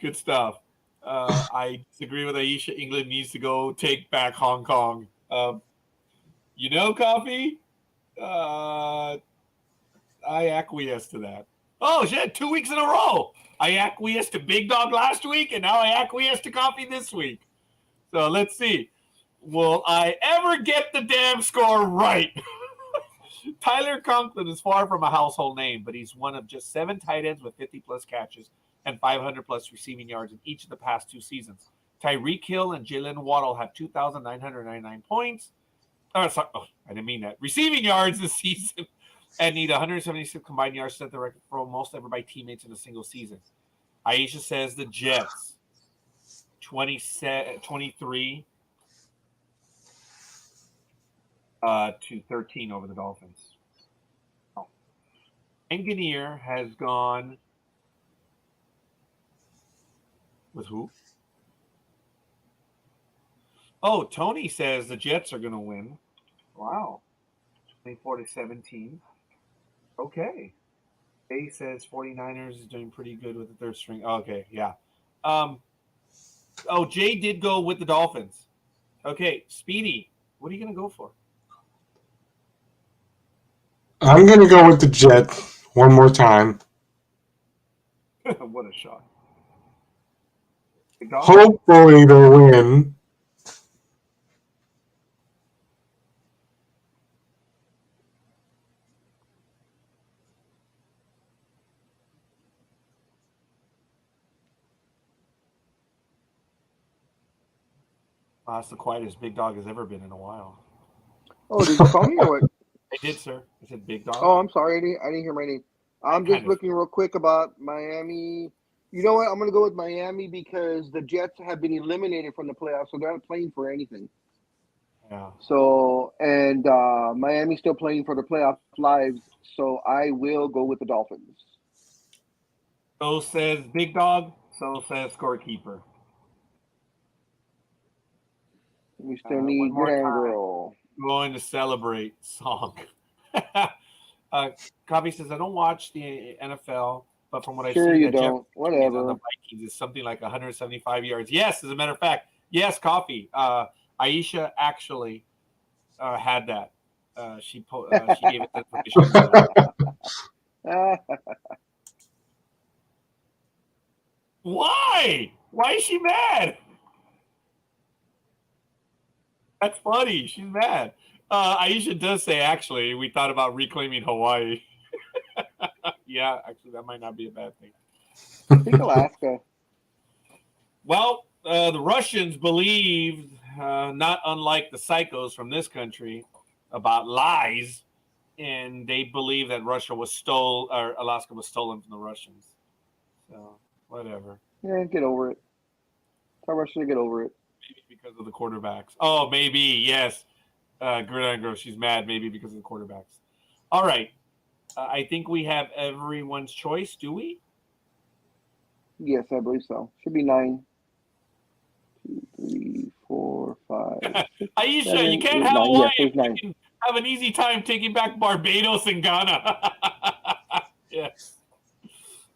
Good stuff. I disagree with Aisha. England needs to go take back Hong Kong. You know, Coffee? I acquiesce to that. Oh, shit, 2 weeks in a row. I acquiesced to Big Dog last week, and now I acquiesce to Coffee this week. So let's see. Will I ever get the damn score right? Tyler Conklin is far from a household name, but he's one of just 7 tight ends with 50-plus catches and 500-plus receiving yards in each of the past 2 seasons. Tyreek Hill and Jalen Waddle have 2,999 points. Oh, sorry. Oh, I didn't mean that. Receiving yards this season and need 176 combined yards to set the record for most ever by teammates in a single season. Aisha says the Jets, 23 to 13 over the Dolphins. Oh. Engineer has gone with who? Oh, Tony says the Jets are going to win. Wow. 24 to 17. Okay. A says 49ers is doing pretty good with the third string. Okay, yeah. Jay did go with the Dolphins. Okay, Speedy, what are you going to go for? I'm going to go with the Jets one more time. What a shot. Hopefully they'll win. That's the quietest Big Dog has ever been in a while. Oh, did you call me or what? I did, sir. I said Big Dog. Oh, I'm sorry. I didn't hear my name. I'm just looking real quick about Miami. You know what? I'm going to go with Miami because the Jets have been eliminated from the playoffs, so they're not playing for anything. Yeah. So, and Miami's still playing for the playoff lives, so I will go with the Dolphins. So says Big Dog. So says Scorekeeper. We still need Grand Girl. Going to celebrate song. Copy says, I don't watch the NFL, but from what I've seen, you that don't. Whatever. on the Vikings is something like 175 yards. Yes, as a matter of fact. Yes, Coffee. Aisha actually had that. She gave it that information. Why? Why is she mad? That's funny. She's mad. Aisha does say, actually, we thought about reclaiming Hawaii. Yeah, actually, that might not be a bad thing. I think Alaska. Well, the Russians believed, not unlike the psychos from this country, about lies, and they believe that Russia was or Alaska was stolen from the Russians. So whatever. Yeah, get over it. Tell Russia to get over it. Maybe because of the quarterbacks. Oh, maybe, yes. Gridiron Girl, she's mad maybe because of the quarterbacks. All right. I think we have everyone's choice, do we? Yes, I believe so. Should be 9. 2, 3, 4, 5, 6, Aisha, 7, you can't 8, have 9. Hawaii. Yes, there's 9. You can have an easy time taking back Barbados and Ghana. Yes.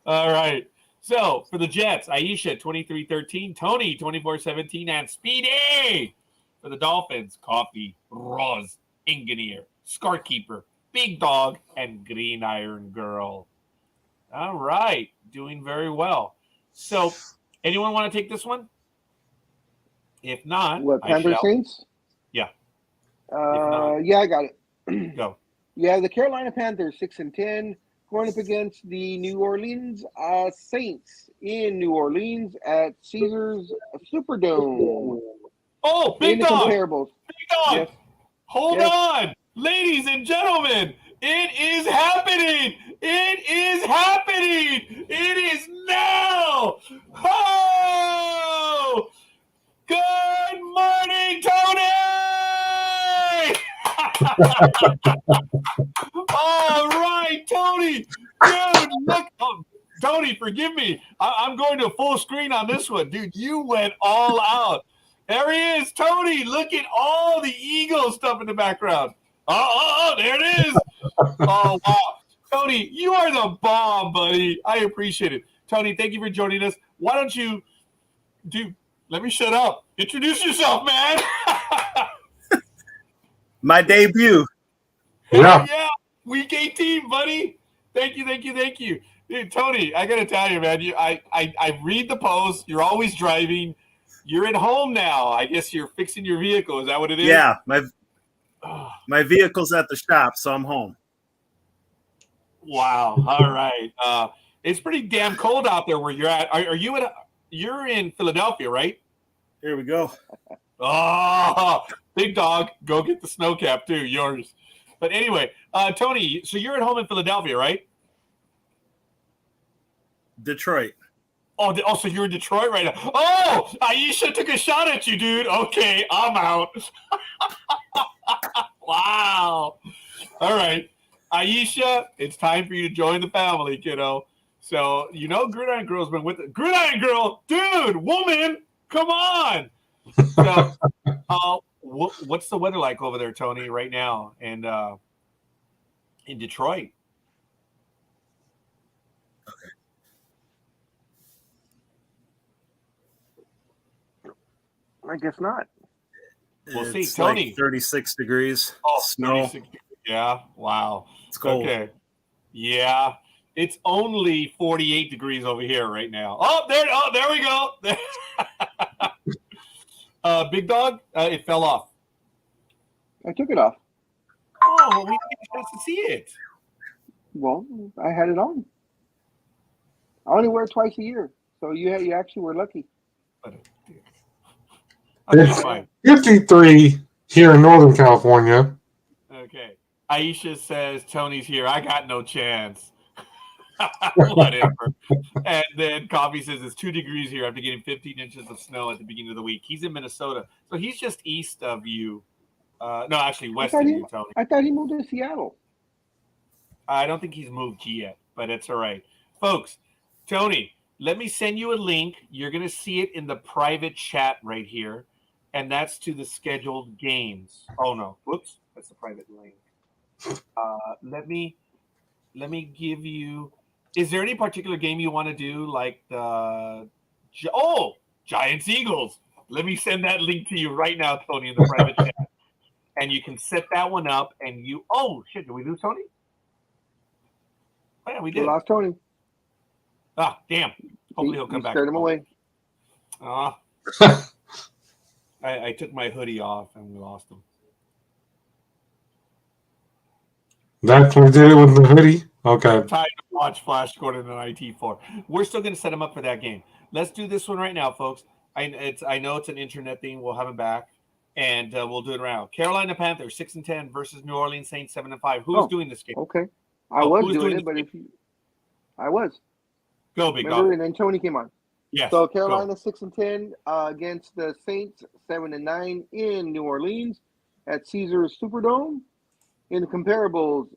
All right. So for the Jets, Aisha 23-13, Tony 24-17, and Speedy for the Dolphins. Coffee, Roz, Engineer, Scorekeeper, Big Dog, and Green Iron Girl. All right, doing very well. So, anyone want to take this one? If not, What, I Panther shall. Saints? Yeah. Yeah, I got it. Go. Yeah, the Carolina Panthers 6-10 going up against the New Orleans Saints in New Orleans at Caesars Superdome. Oh, Big In the Dog! comparables. Big Dog! Yes. Hold Yes. on! Ladies and gentlemen, it is happening! It is happening! It is now! Oh! Good morning, Tony! All right, Tony. Dude, look. Oh, Tony, forgive me. I'm going to full screen on this one. Dude, you went all out. There he is, Tony. Look at all the Eagle stuff in the background. Oh, there it is. Oh, wow. Tony, you are the bomb, buddy. I appreciate it. Tony, thank you for joining us. Why don't you, dude, let me shut up. Introduce yourself, man. My debut. Yeah. Yeah. Week 18, buddy. Thank you. Dude, Tony, I got to tell you, man, I read the post. You're always driving. You're at home now. I guess you're fixing your vehicle. Is that what it is? Yeah, my vehicle's at the shop, so I'm home. Wow. All right. It's pretty damn cold out there where you're at. You're in Philadelphia, right? Here we go. Oh, Big Dog, go get the snow cap too, yours. But anyway, Tony, so you're at home in Philadelphia, right? Detroit. Oh, so you're in Detroit right now. Oh, Aisha took a shot at you, dude. Okay, I'm out. Wow. All right. Aisha, it's time for you to join the family, kiddo. So, Gridiron Girl's been with it. Gridiron Girl, dude, woman, come on. So, what's the weather like over there, Tony, right now? And in Detroit? I guess not. We'll see. It's Tony. like 36 degrees. Oh, Snow. 36 degrees. Yeah. Wow. It's cold. Okay. Yeah. It's only 48 degrees over here right now. Oh, there we go. Big Dog, it fell off. I took it off. Oh, we didn't get a chance to see it. Well, I had it on. I only wear it twice a year, so you actually were lucky. Okay, It's fine. 53 here in Northern California. Okay. Aisha says Tony's here. I got no chance. Whatever. And then Coffee says it's 2 degrees here after getting 15 inches of snow at the beginning of the week. He's in Minnesota. So he's just east of you. No, actually west of you, Tony. I thought he moved to Seattle. I don't think he's moved yet, but it's all right. Folks, Tony, let me send you a link. You're going to see it in the private chat right here. And that's to the scheduled games. Oh, no. Whoops. That's the private link. Let me give you. Is there any particular game you want to do, like the Giants Eagles? Let me send that link to you right now, Tony, in the private chat, and you can set that one up. And you. Oh shit! Did we lose Tony? Oh, yeah, we We did. lost Tony. Ah, damn. Hopefully he'll come back. Scared him away. I took my hoodie off and we lost him. That's what did it with the hoodie? Okay. Time to watch Flash Gordon and IT4. We're still going to set him up for that game. Let's do this one right now, folks. I know it's an internet thing. We'll have him back. and we'll do it around. Carolina Panthers 6-10 versus New Orleans Saints 7-5. Who's doing this game? Okay. I Oh, was who's doing doing it, but this if you, I was. Go, Big Remember, Dog. and then Tony came on. Yes. So go. Carolina 6-10 against the Saints 7-9 in New Orleans at Caesars Superdome. In the comparables,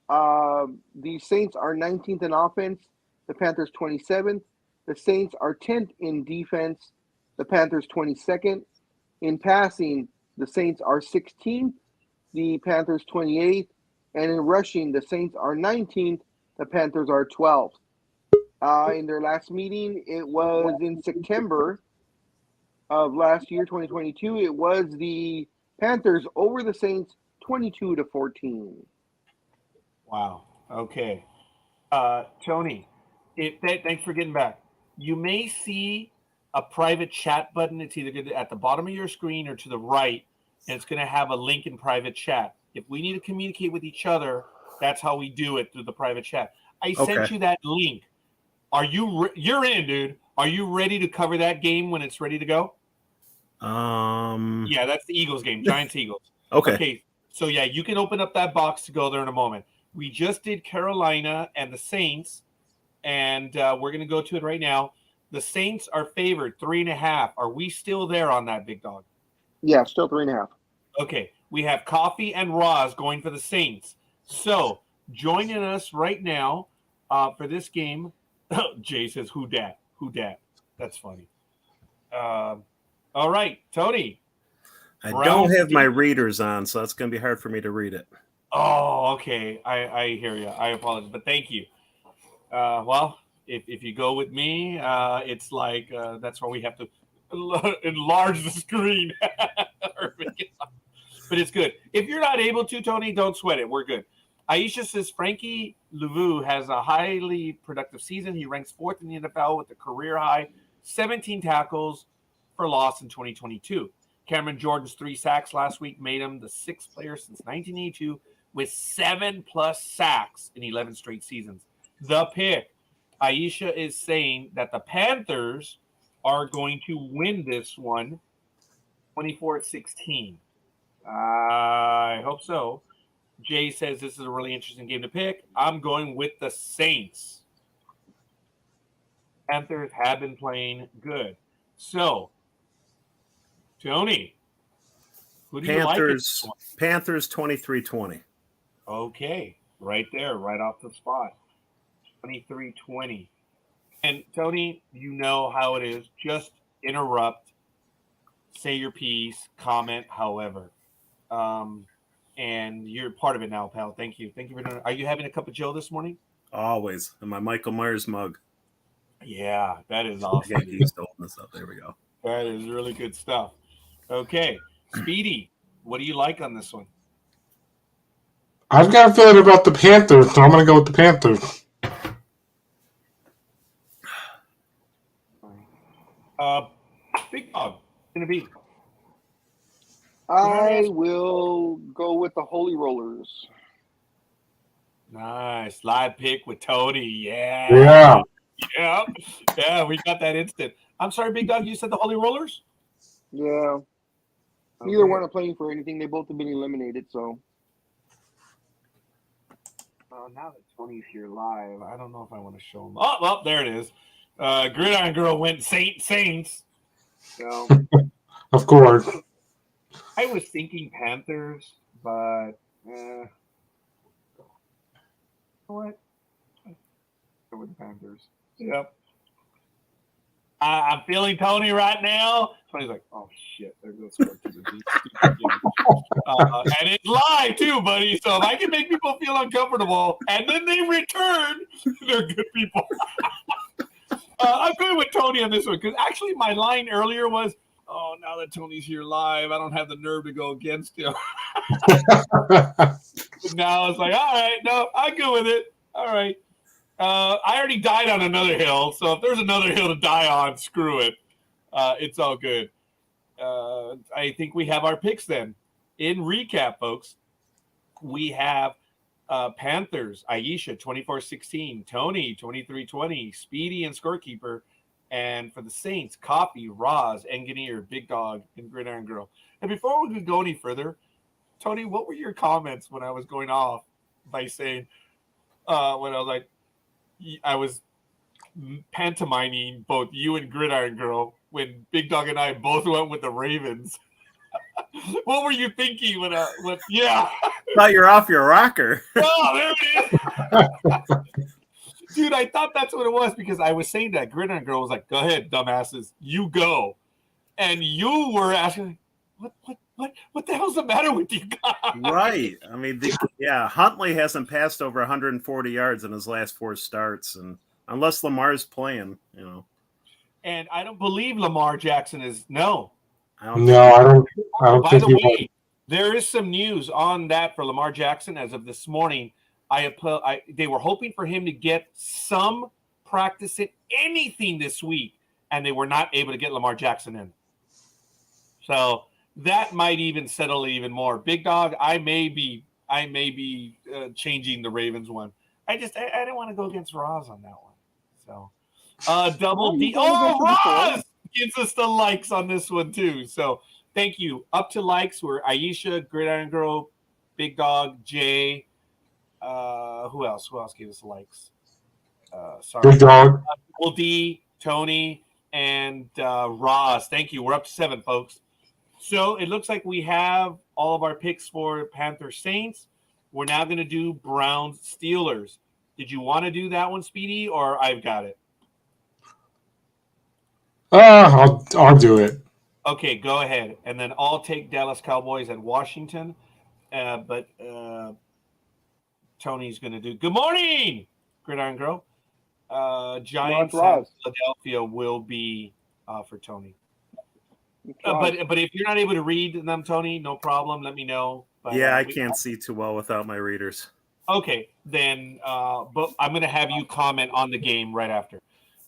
the Saints are 19th in offense, the Panthers 27th. The Saints are 10th in defense, the Panthers 22nd. In passing, the Saints are 16th, the Panthers 28th. And in rushing, the Saints are 19th, the Panthers are 12th. In their last meeting, it was in September of last year, 2022. It was the Panthers over the Saints 22-14. Wow. Okay. Tony, thanks for getting back. You may see a private chat button. It's either at the bottom of your screen or to the right, and it's going to have a link in private chat. If we need to communicate with each other, that's how we do it, through the private chat. I sent you that link. Are you you're in, dude? Are you ready to cover that game when it's ready to go? Yeah, that's the Eagles game, Giants Eagles. Okay. So yeah, you can open up that box to go there in a moment. We just did Carolina and the Saints, and we're going to go to it right now. The Saints are favored 3.5. Are we still there on that, Big Dog? Yeah, still 3.5. Okay. We have Coffee and Roz going for the Saints. So joining us right now for this game, Jay says, "Who dat? Who dat?" That's funny. All right, Tony. I don't have my readers on, so it's going to be hard for me to read it. Oh, okay. I hear you. I apologize, but thank you. Well, if you go with me, it's like that's why we have to enlarge the screen. But it's good. If you're not able to, Tony, don't sweat it. We're good. Aisha says Frankie Louvu has a highly productive season. He ranks 4th in the NFL with a career high 17 tackles for loss in 2022. Cameron Jordan's 3 sacks last week made him the 6th player since 1982 with 7+ sacks in 11 straight seasons. The pick. Aisha is saying that the Panthers are going to win this one 24-16. I hope so. Jay says this is a really interesting game to pick. I'm going with the Saints. Panthers have been playing good. So, Tony, who do you like? Panthers 23-20. Okay, right there, right off the spot. 23-20. And Tony, you know how it is. Just interrupt, say your piece, comment, however. And you're part of it now, pal. Thank you. Thank you for doing it. Are you having a cup of Joe this morning? Always. And my Michael Myers mug. Yeah, that is awesome. Yeah, he's holding this up. There we go. That is really good stuff. Okay. Speedy, what do you like on this one? I've got a feeling about the Panthers, so I'm going to go with the Panthers. Big Dog, going to be. I will go with the Holy Rollers. Nice. Live pick with Tony. Yeah. Yeah. Yep. Yeah, we got that instant. I'm sorry, Big Dog, you said the Holy Rollers? Yeah. Neither one are playing for anything. They both have been eliminated, so. Now that Tony's here live, I don't know if I want to show him. Oh, well, there it is. Gridiron Girl went Saints. So, of course. I was thinking Panthers, but you know what? Go with the Panthers. Yep. I'm feeling Tony right now. Tony's like, oh shit, there goes Scorekeeper. And it's live too, buddy. So if I can make people feel uncomfortable and then they return, they're good people. I'm going with Tony on this one because actually my line earlier was, oh, now that Tony's here live, I don't have the nerve to go against him. Now it's like, all right, no, I'm good with it. All right. I already died on another hill, so if there's another hill to die on, screw it. It's all good. I think we have our picks then. In recap, folks, we have Panthers, Aisha, 24-16, Tony, 23-20, Speedy and Scorekeeper, And for the Saints, Coffee, Roz, Engineer, Big Dog, and Gridiron Girl. And before we could go any further, Tony, what were your comments when I was going off by saying, when I was like, I was pantomiming both you and Gridiron Girl when Big Dog and I both went with the Ravens? What were you thinking when yeah. Thought you're off your rocker. Oh, there it is. Dude, I thought that's what it was because I was saying that Gridiron Girl was like, go ahead, dumbasses, you go. And you were asking, what the hell's the matter with you guys? Right. I mean, Huntley hasn't passed over 140 yards in his last 4 starts, and unless Lamar's playing, And I don't believe Lamar Jackson is no. I don't By think the he way, will. there is some news on that for Lamar Jackson as of this morning. They were hoping for him to get some practice in anything this week, and they were not able to get Lamar Jackson in. So that might even settle it even more. Big Dog, I may be changing the Ravens one. I didn't want to go against Roz on that one. So Double D. Oh, Roz gives us the likes on this one too. So thank you. Up to likes were Aisha, Gridiron Girl, Big Dog, Jay. Who else? Who else gave us the likes? Sorry. Big Dog. Double D, Tony, and Roz. Thank you. We're up to 7, folks. So it looks like we have all of our picks for Panther Saints. We're now going to do Browns Steelers. Did you want to do that one, Speedy, or I've got it? I'll do it. Okay, go ahead. And then I'll take Dallas Cowboys at Washington. But Tony's going to do Good morning, Gridiron Girl. Giants at Philadelphia will be for Tony. But if you're not able to read them, Tony, no problem. Let me know. But, I can't see too well without my readers. Okay, then but I'm going to have you comment on the game right after.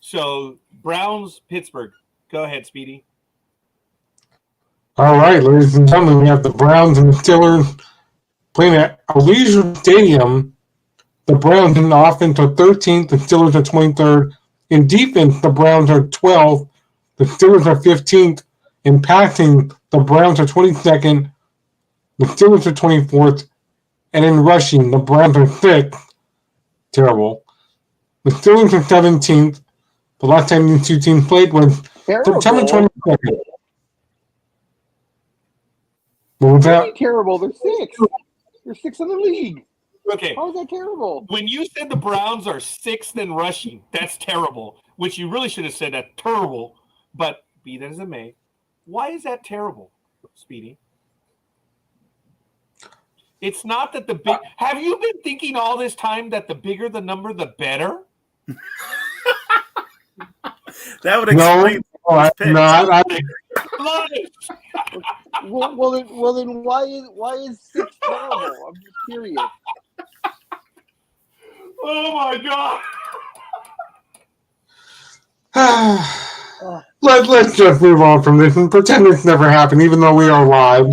So Browns, Pittsburgh. Go ahead, Speedy. All right, ladies and gentlemen, we have the Browns and the Steelers playing at Allegiant Stadium. The Browns in offense are 13th, the Steelers are 23rd. In defense, the Browns are 12th, the Steelers are 15th. In passing, the Browns are 22nd, the Steelers are 24th. And in rushing, the Browns are 6th. Terrible. The Steelers are 17th. The last time these two teams played was September 22nd. What was that? Terrible. They're 6. They're 6th in the league. Okay. How is that terrible? When you said the Browns are 6th in rushing, that's terrible, which you really should have said that's terrible. But be that as it may, why is that terrible, Speedy? It's not that the big – have you been thinking all this time that the bigger the number, the better? That would explain. No, I'm not. Well, then why is 6 terrible? I'm just curious. Oh my God! Let's just move on from this and pretend this never happened, even though we are live.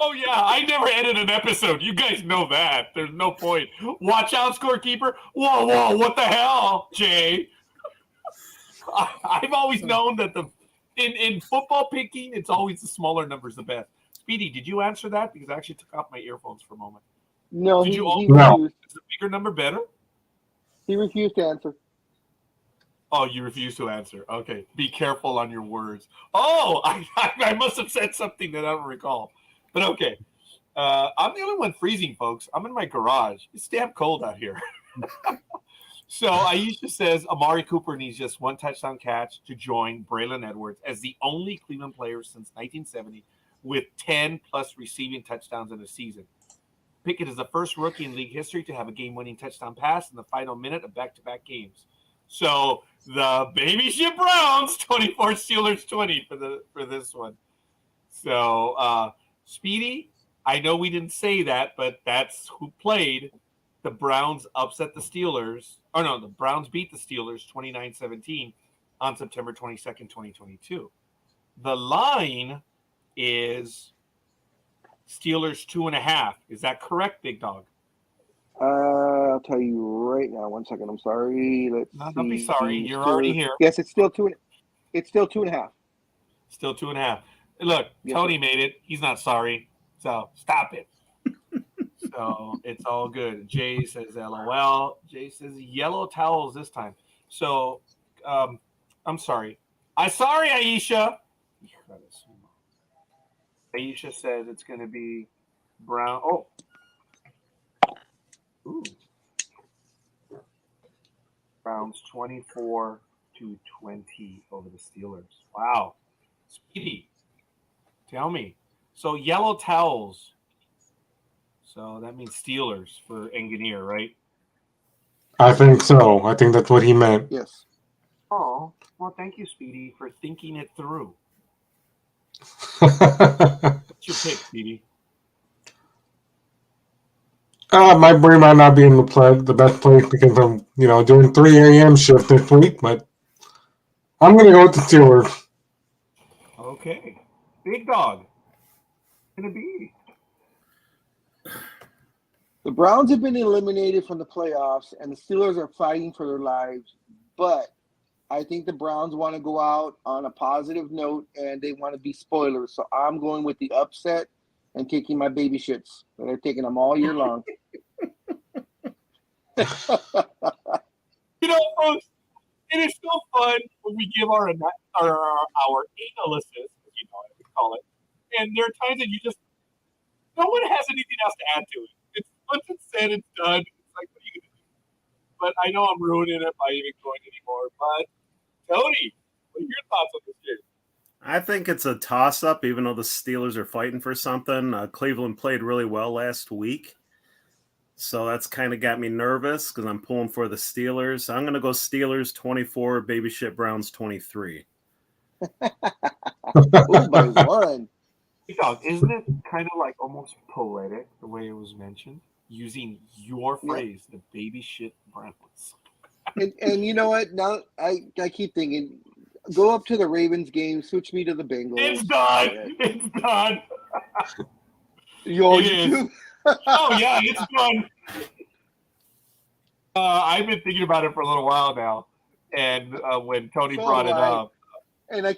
Oh yeah, I never edit an episode. You guys know that. There's no point. Watch out, Scorekeeper. Whoa, what the hell, Jay? I've always known that in football picking, it's always the smaller numbers the best. Speedy, did you answer that? Because I actually took off my earphones for a moment. No, did he refused. Is the bigger number better? He refused to answer. Oh, you refuse to answer. Okay. Be careful on your words. Oh, I must have said something that I don't recall. But okay. I'm the only one freezing, folks. I'm in my garage. It's damn cold out here. So Aisha says Amari Cooper needs just 1 touchdown catch to join Braylon Edwards as the only Cleveland player since 1970 with 10-plus receiving touchdowns in a season. Pickett is the first rookie in league history to have a game-winning touchdown pass in the final minute of back-to-back games. So the baby ship Browns, 24, Steelers 20 for this one. So Speedy, I know we didn't say that, but that's who played. The Browns upset the Steelers. Oh, no, the Browns beat the Steelers 29-17 on September 22nd, 2022. The line is Steelers 2.5. Is that correct, Big Dog? I'll tell you right now. 1 second. I'm sorry. Let's see. Don't be sorry. You're already here. Yes, it's still 2.5. Still 2.5. Look, Yes, Tony sir. made it. He's not sorry. So stop it. So it's all good. Jay says LOL. Jay says yellow towels this time. So I'm sorry. I'm sorry, Aisha. Aisha says it's going to be brown. Oh. Ooh. Browns 24-20 over the Steelers. Wow. Speedy, tell me. So yellow towels. So that means Steelers for Engineer, right? I think so. I think that's what he meant. Yes. Oh, well, thank you, Speedy, for thinking it through. What's your pick, Speedy? My brain might not be in the best place because I'm, doing 3 a.m. shift this week, but I'm going to go with the Steelers. Okay. Big Dog. Going to be. The Browns have been eliminated from the playoffs, and the Steelers are fighting for their lives. But I think the Browns want to go out on a positive note, and they want to be spoilers. So I'm going with the upset and taking my baby shits. And they're taking them all year long. Folks, it is so fun when we give our analysis, as you call it. And there are times that no one has anything else to add to it. It's once it's said, it's done. It's like, what are you going to do? But I know I'm ruining it by even going anymore. But Tony, what are your thoughts on this game? I think it's a toss-up, even though the Steelers are fighting for something. Cleveland played really well last week. So that's kind of got me nervous because I'm pulling for the Steelers. I'm going to go Steelers 24, baby shit Browns 23. Ooh, by one. Dog, isn't it kind of like almost poetic the way it was mentioned? Using your phrase, the baby shit Browns. And you know what? Now I keep thinking, go up to the Ravens game, switch me to the Bengals. It's done. It's done. Yo, you Oh yeah, it's done. I've been thinking about it for a little while now, and when Tony brought it up, and I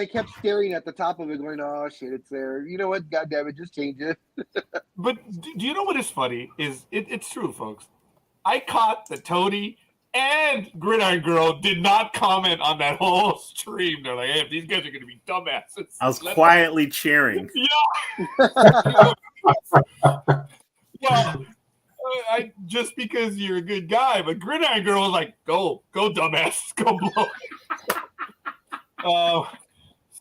kept staring at the top of it, going, "Oh shit, it's there." You know what? God damn it, just change it. But do you know what is funny? It's true, folks. I caught the Tony and Gridiron Girl did not comment on that whole stream. They're like, "Hey, if these guys are going to be dumbasses." I was quietly cheering. Yeah. Well, just because you're a good guy, but Gridiron Girl was like, "Go, dumbass, go blow."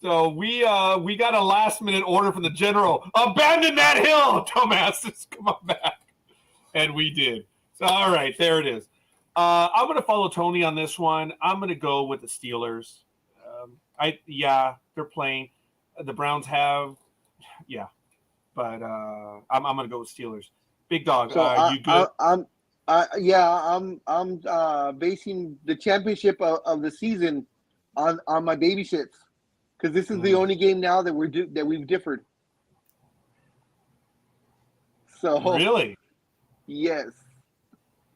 So we got a last minute order from the general. Abandon that hill, dumbasses. Come on back, and we did. So all right, there it is. I'm going to follow Tony on this one. I'm going to go with the Steelers. They're playing. The Browns have, but I'm going to go with Steelers. Big Dog, So you good? I'm basing the championship of the season on my baby shits because this is the only game now that we've differed. So really, yes.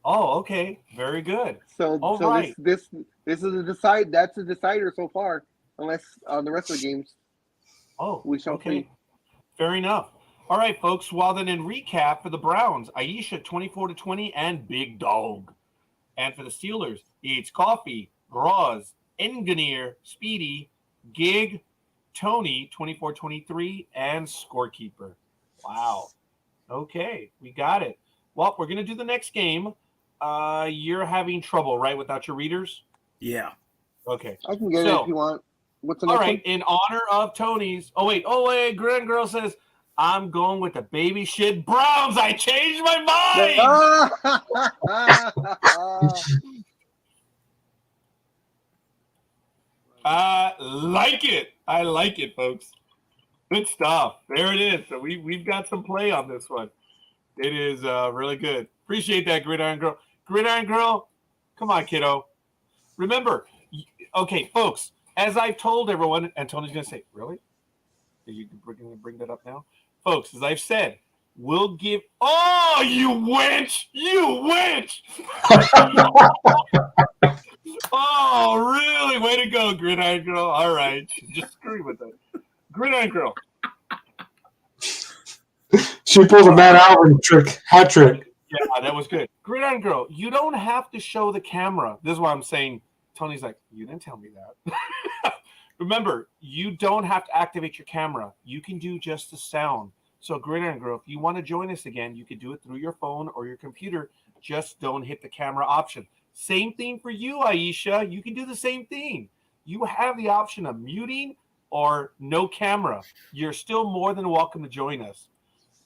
Oh, okay, very good. Right. This is that's a decider so far, unless on the rest of the games. Oh, we shall see. Fair enough. All right, folks. Well, then in recap for the Browns, Aisha 24-20 and Big Dog. And for the Steelers, it's Coffee, Graz, Engineer, Speedy, Gig, Tony 24-23, and Scorekeeper. Wow. Okay, we got it. Well, we're going to do the next game. You're having trouble, right, without your readers? Yeah. Okay. I can get it if you want. What's the next one? In honor of Tony's. Oh wait, Grand Girl says, I'm going with the baby shit Browns. I changed my mind. I like it, folks. Good stuff. There it is. So we've got some play on this one. It is really good. Appreciate that, Gridiron Girl. Gridiron Girl, come on, kiddo. Remember, okay, folks, as I've told everyone, and Tony's going to say, really? Are you going to bring that up now? Folks, as I've said, We'll give. Oh, you wench! You wench! Oh, really? Way to go, Gridiron Girl. All right. Just agree with it. Gridiron Girl. She pulled a Matt Alvin hat trick. Yeah, that was good. Gridiron Girl, you don't have to show the camera. This is why I'm saying, Tony's like, you didn't tell me that. Remember, you don't have to activate your camera. You can do just the sound. So, Gridiron Girl, if you want to join us again, you can do it through your phone or your computer. Just don't hit the camera option. Same thing for you, Aisha. You can do the same thing. You have the option of muting or no camera. You're still more than welcome to join us.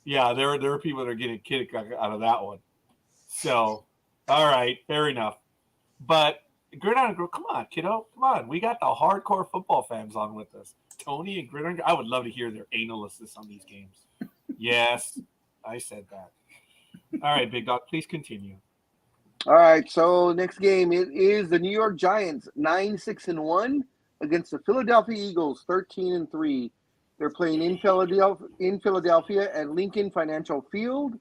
Yeah, there are people that are getting kicked out of that one. So, all right, fair enough. But Gridiron Girl, come on, kiddo, come on. We got the hardcore football fans on with us. Tony and Gridiron Girl, I would love to hear their analysis on these games. Yes, I said that. All right, Big Dog, please continue. All right, so next game it is the New York Giants 9-6-1 against the Philadelphia Eagles 13-3. They're playing in Philadelphia at Lincoln Financial Field.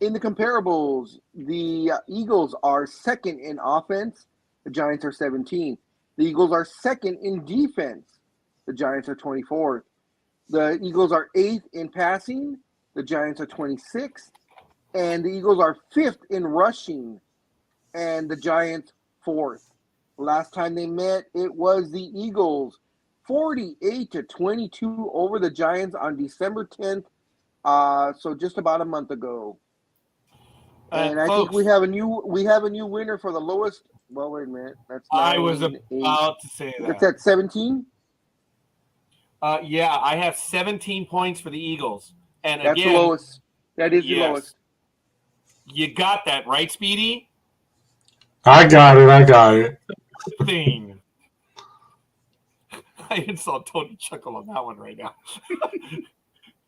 In the comparables, the Eagles are second in offense. The Giants are 17. The Eagles are second in defense. The Giants are 24th. The Eagles are 8th in passing. The Giants are 26th. And the Eagles are 5th in rushing. And the Giants 4th. Last time they met, it was the Eagles 48-22 over the Giants on December 10th. So just about a month ago. And I think we have a new winner for the lowest. Well, wait a minute. That's 9, I was 8. about to say that. That's at 17? Yeah, I have 17 points for the Eagles. And that's again, the lowest. That is the lowest. You got that, right, Speedy? I got it. Thing. I saw Tony chuckle on that one right now.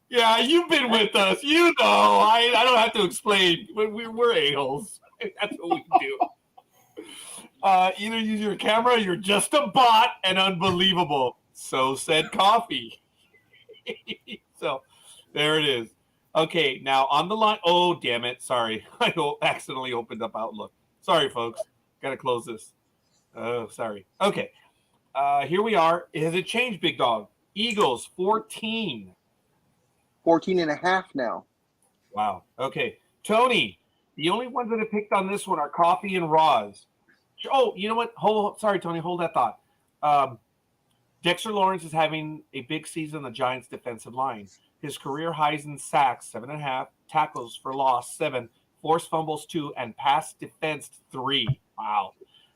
Yeah, you've been with us. You know, I don't have to explain. We're a-holes. That's what we do. Either use your camera, you're just a bot and unbelievable. So said Coffee. So there it is. Okay, now on the line. Oh, damn it. Sorry. I accidentally opened up Outlook. Sorry, folks. Got to close this. Oh, sorry. Okay. Here we are. Has it changed, Big Dog? Eagles 14. 14.5 now. Wow. Okay. Tony, the only ones that have picked on this one are Coffee and Roz. Oh, you know what? Sorry, Tony. Hold that thought. Dexter Lawrence is having a big season on the Giants' defensive line. His career highs in sacks, 7.5, tackles for loss, 7, forced fumbles, 2, and pass defense, 3. Wow.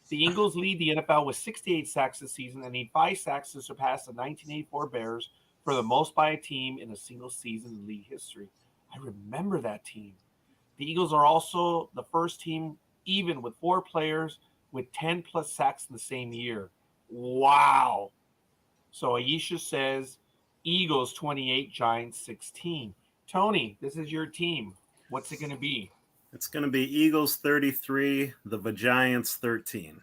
The Eagles lead the NFL with 68 sacks this season and need 5 sacks to surpass the 1984 Bears for the most by a team in a single season in league history. I remember that team. The Eagles are also the first team even with 4 players with 10-plus sacks in the same year. Wow. So Aisha says Eagles 28, Giants 16. Tony, this is your team. What's it going to be? It's going to be Eagles 33, the Giants 13.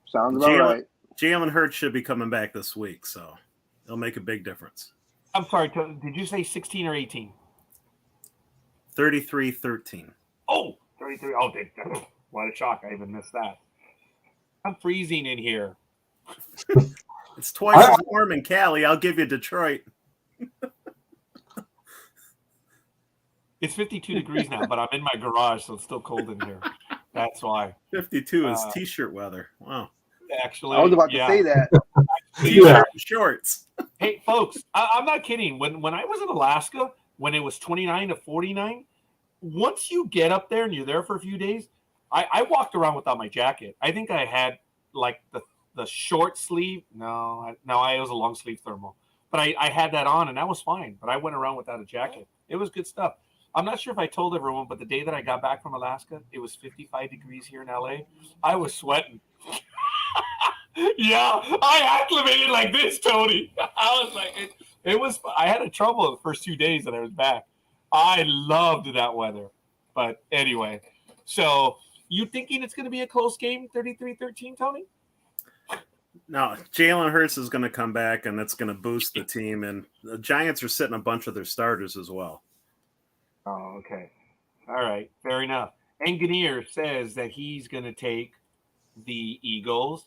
Sounds about right. Jalen Hurts should be coming back this week, so it'll make a big difference. I'm sorry, did you say 16 or 18? 33-13. Oh, 33. Oh, what a shock. I even missed that. I'm freezing in here. It's twice as warm in Cali. I'll give you Detroit. It's 52 degrees now, but I'm in my garage, so it's still cold in here. That's why. 52 is T-shirt weather. Wow. Actually, I was about to say that. T-shirt and shorts. Hey, folks, I'm not kidding. When I was in Alaska, when it was 29 to 49, once you get up there and you're there for a few days, I walked around without my jacket. I think I had like the short sleeve. No, it was a long sleeve thermal. But I had that on, and that was fine. But I went around without a jacket. It was good stuff. I'm not sure if I told everyone, but the day that I got back from Alaska, it was 55 degrees here in LA. I was sweating. Yeah, I acclimated like this, Tony. I was like, it was. I had a trouble the first 2 days that I was back. I loved that weather. But anyway, so you thinking it's going to be a close game, 33-13, Tony? No, Jalen Hurts is going to come back, and that's going to boost the team. And the Giants are sitting a bunch of their starters as well. Oh, okay. All right. Fair enough. Engineer says that he's going to take the Eagles.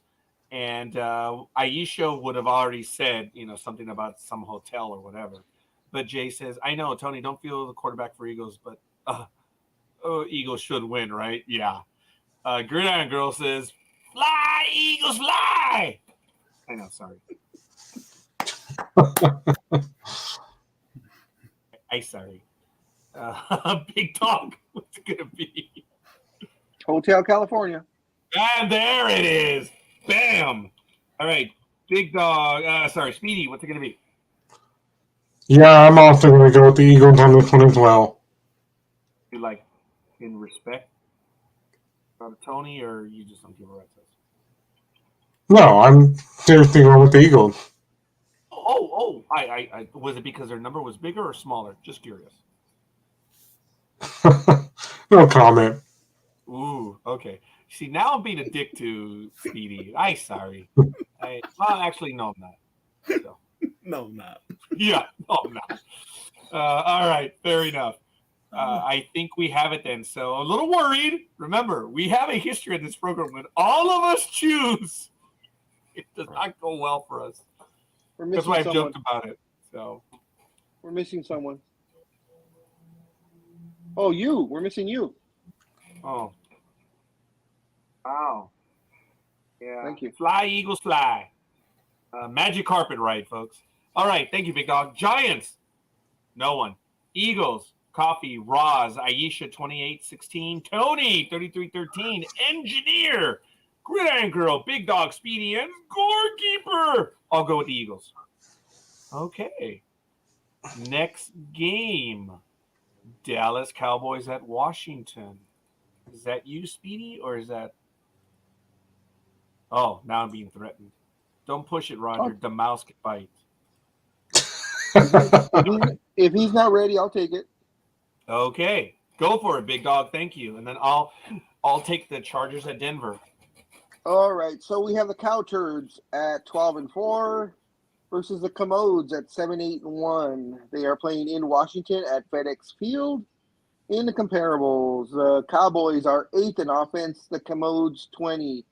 And Aisha would have already said, something about some hotel or whatever. But Jay says, I know, Tony, don't feel the quarterback for Eagles, but Eagles should win, right? Yeah. Gridiron Girl says, fly, Eagles, fly. I know, sorry. Sorry. Big Dog, what's it going to be? Hotel California. And there it is. Bam. All right. Big Dog. Speedy, what's it going to be? Yeah, I'm also going to go with the Eagles on this one as well. You like in respect of Tony, or you just don't give a rat's ass? No, I'm seriously going with the Eagles. I was it because their number was bigger or smaller? Just curious. No comment. Ooh, okay. See, now I'm being a dick to Speedy. Sorry. Actually, no, I'm not. So. No, I'm not. Yeah, no, I'm not. All right, fair enough. I think we have it then. So a little worried. Remember, we have a history in this program when all of us choose. It does not go well for us. That's why I've joked about it. So we're missing someone. Oh, you. We're missing you. Oh. Wow. Yeah. Thank you. Fly, Eagles, fly. Magic carpet ride, folks. All right. Thank you, Big Dog. Giants. No one. Eagles. Coffee. Roz. Aisha, 28-16. Tony, 33-13. Engineer. Gridiron Girl. Big Dog. Speedy. And Scorekeeper. I'll go with the Eagles. Okay. Next game. Dallas Cowboys at Washington. Is that you, Speedy, or is that... Oh, now I'm being threatened. Don't push it, Roger. The mouse can bite. If he's not ready, I'll take it. Okay. Go for it, Big Dog. Thank you. And then I'll take the Chargers at Denver. All right. So we have the Cow Turds at 12-4 versus the Commodes at 7-8-1. They are playing in Washington at FedEx Field. In the comparables, the Cowboys are 8th in offense, the Commodes 20.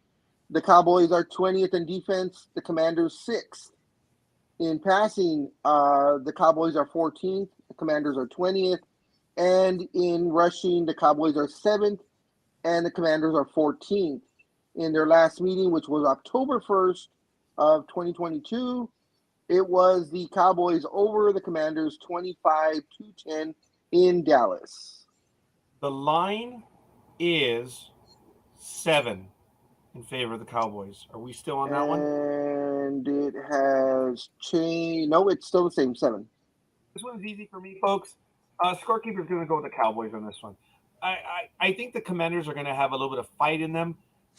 The Cowboys are 20th in defense, the Commanders 6th. In passing, the Cowboys are 14th, the Commanders are 20th. And in rushing, the Cowboys are 7th, and the Commanders are 14th. In their last meeting, which was October 1st of 2022, it was the Cowboys over the Commanders 25-10 in Dallas. The line is 7 in favor of the Cowboys. Are we still on that one? And it has changed. No, it's still the same, 7. This one's easy for me, folks. Scorekeeper is going to go with the Cowboys on this one. I think the Commanders are going to have a little bit of fight in them,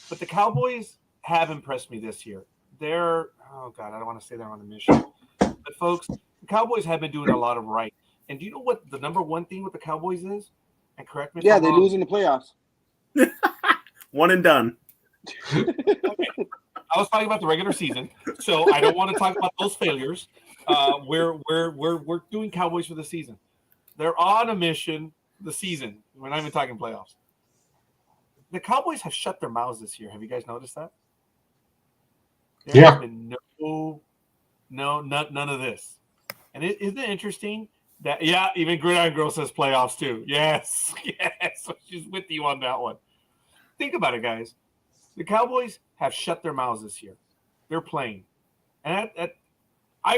but the Cowboys have impressed me this year. I don't want to say they're on a mission. But, folks, the Cowboys have been doing a lot of right. And do you know what the number one thing with the Cowboys is? And correct me if I'm they wrong. lose in the playoffs. One and done. Okay. I was talking about the regular season, so I don't want to talk about those failures. We're doing Cowboys for the season. They're on a mission the season. We're not even talking playoffs. The Cowboys have shut their mouths this year. Have you guys noticed that? There has been none of this. And isn't it interesting that, even Gridiron Girl says playoffs too. Yes. So she's with you on that one. Think about it, guys. The Cowboys have shut their mouths this year. They're playing. And I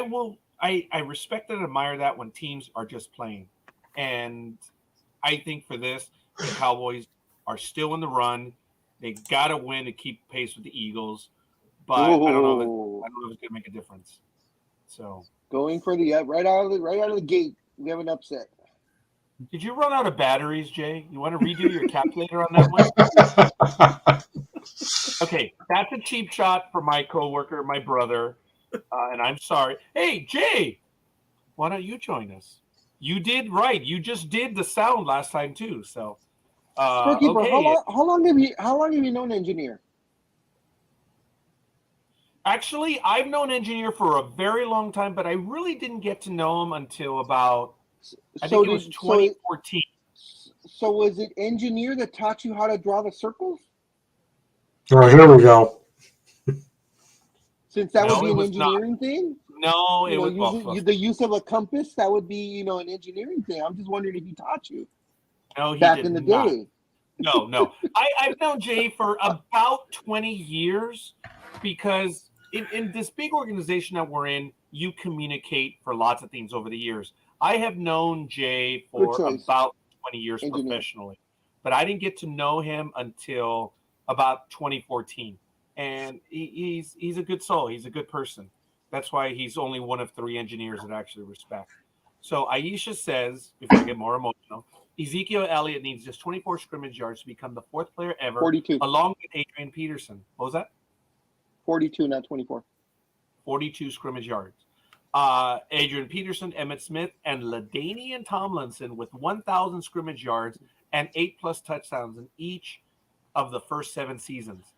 respect and admire that when teams are just playing. And I think for this, the Cowboys are still in the run. They got to win to keep pace with the Eagles. But I don't know if it's going to make a difference. So going for the right out of the gate, we have an upset. Did you run out of batteries, Jay? You want to redo your calculator on that one? Okay, that's a cheap shot for my coworker, my brother, and I'm sorry. Hey, Jay, why don't you join us? You did right. You just did the sound last time too. So, Scorekeeper, okay. how long have you known Engineer? Actually, I've known Engineer for a very long time, but I really didn't get to know him until about, I think it was 2014. So was it Engineer that taught you how to draw the circles? Oh, here we go. Since that No, would be it an was not. engineering thing? No, You it know, was the use of a compass, that would be, an engineering thing. I'm just wondering if he taught you no, he back did in the not. day. No. I've known Jay for about 20 years because in this big organization that we're in, you communicate for lots of things over the years. I have known Jay Good for choice. about 20 years Engineer. professionally, but I didn't get to know him until about 2014. And he's a good soul. He's a good person. That's why he's only one of 3 engineers that I actually respect. So Aisha says, before I get more emotional, Ezekiel Elliott needs just 24 scrimmage yards to become the 4th player ever, 42. along with Adrian Peterson. What was that? 42, not 24. 42 scrimmage yards. Adrian Peterson, Emmitt Smith, and LaDainian Tomlinson with 1,000 scrimmage yards and 8+ touchdowns in each of the first 7 seasons.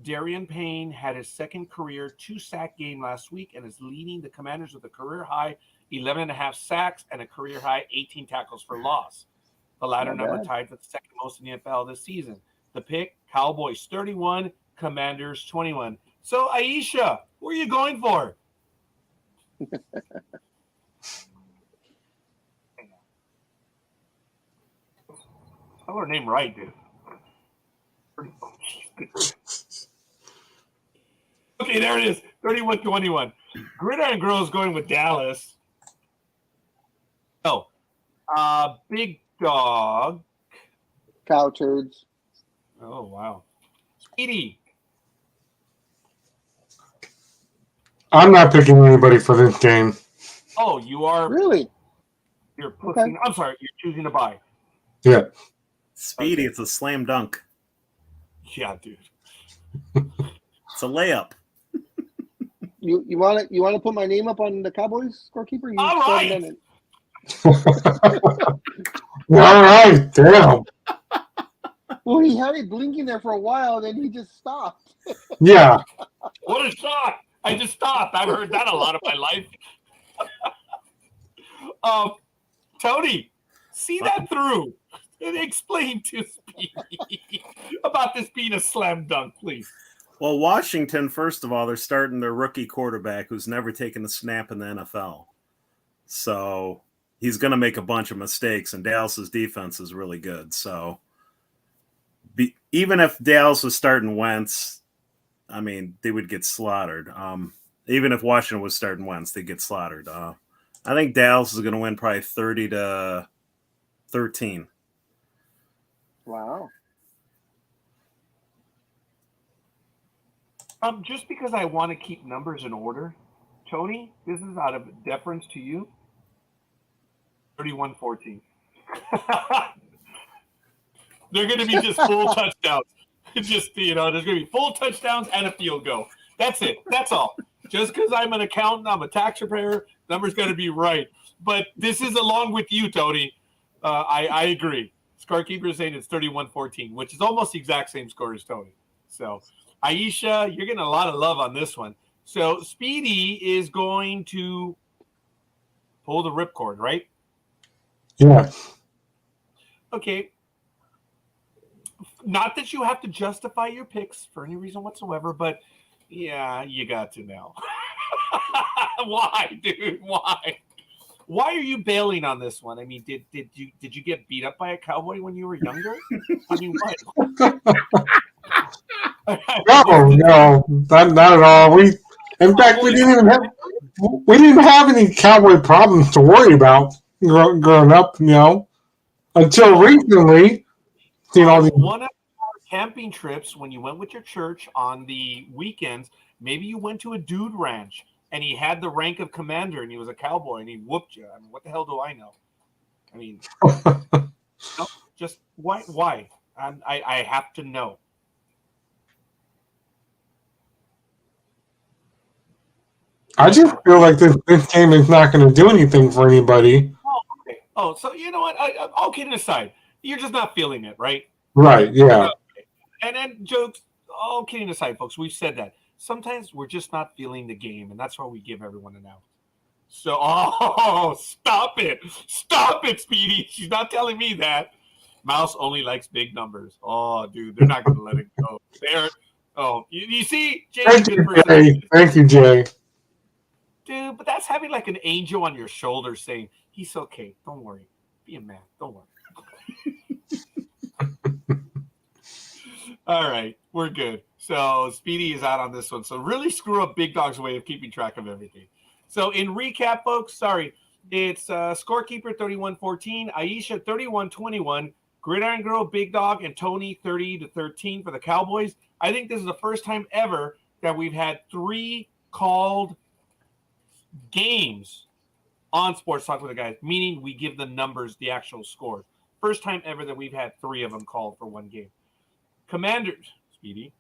Darian Payne had his second career 2-sack game last week and is leading the Commanders with a career-high 11.5 sacks and a career-high 18 tackles for loss. The latter Not number bad. tied for the second most in the NFL this season. The pick, Cowboys 31, Commanders 21. So, Aisha, who are you going for? I got her name right, dude. Okay, there it is. 31-21. Gridiron Girls going with Dallas. Oh, Big Dog. Cow turds. Oh, wow. Speedy. I'm not picking anybody for this game. Oh, you are. Really? You're pushing. Okay. I'm sorry. You're choosing to buy. Yeah. Speedy, Okay. it's a slam dunk. Yeah, dude. It's a layup. You want to put my name up on the Cowboys scorekeeper? You All just right. amendment. All right, damn. Well, he had it blinking there for a while, and then he just stopped. Yeah. What a shot. I just stopped. I've heard that a lot of my life. Tony, see that through. And explain to Speedy about this being a slam dunk, please. Well, Washington, first of all, they're starting their rookie quarterback who's never taken a snap in the NFL. So he's going to make a bunch of mistakes, and Dallas's defense is really good. So even if Dallas was starting Wentz, I mean, they would get slaughtered. Even if Washington was starting Wentz, they'd get slaughtered. I think Dallas is going to win probably 30-13. Wow. Just because I want to keep numbers in order, Tony, this is out of deference to you. 31-14. They're going to be just full touchdowns. Just, there's going to be full touchdowns and a field goal. That's it. That's all. Just because I'm an accountant, I'm a tax preparer, number's going to be right. But this is along with you, Tony. I agree. Scorekeeper is saying it's 31-14, which is almost the exact same score as Tony. So, Aisha, you're getting a lot of love on this one. So, Speedy is going to pull the ripcord, right? Yeah. Okay. Not that you have to justify your picks for any reason whatsoever, but yeah, you got to know. Why, dude? Why? Why are you bailing on this one? I mean, did you get beat up by a cowboy when you were younger? I mean, what? No, not at all. In fact, we didn't even have any cowboy problems to worry about growing up. Until recently. One of our camping trips, when you went with your church on the weekends, maybe you went to a dude ranch and he had the rank of commander and he was a cowboy and he whooped you. I mean, what the hell do I know? I mean, no, just why? I have to know. I just feel like this game is not going to do anything for anybody. Oh, okay. Oh, so you know what? All kidding aside, you're just not feeling it, right? Right, yeah. And then jokes, all kidding aside, folks, we've said that. sometimes we're just not feeling the game, and that's why we give everyone an out. So, oh, stop it, Speedy. She's not telling me that. Mouse only likes big numbers. Oh, dude, they're not going to let it go. You see, Jay's a Thank good you, person. Jay. Thank you, Jay. Dude, but that's having like an angel on your shoulder saying, he's okay. Don't worry. Be a man. Don't worry. All right, we're good. So Speedy is out on this one. So really screw up Big Dog's way of keeping track of everything. So in recap, folks, sorry, it's Scorekeeper 31-14, Aisha 31-21, Gridiron Girl, Big Dog, and Tony 30-13 for the Cowboys. I think this is the first time ever that we've had 3 called games on Sports Talk with the Guys, meaning we give the numbers, the actual scores. First time ever that we've had 3 of them called for one game. Commanders, Speedy,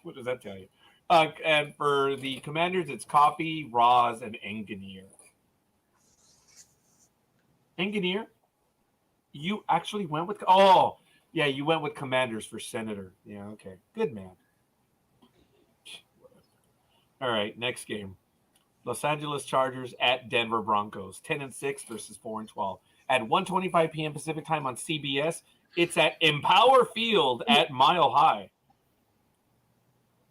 what does that tell you? And for the Commanders, it's Coffee, Roz, and Engineer. Engineer? You actually went with... Oh, yeah, you went with Commanders for Senator. Yeah, okay. Good man. All right, next game. Los Angeles Chargers at Denver Broncos. 10-6 versus 4-12. At 1:25 p.m. Pacific time on CBS. It's at Empower Field at Mile High.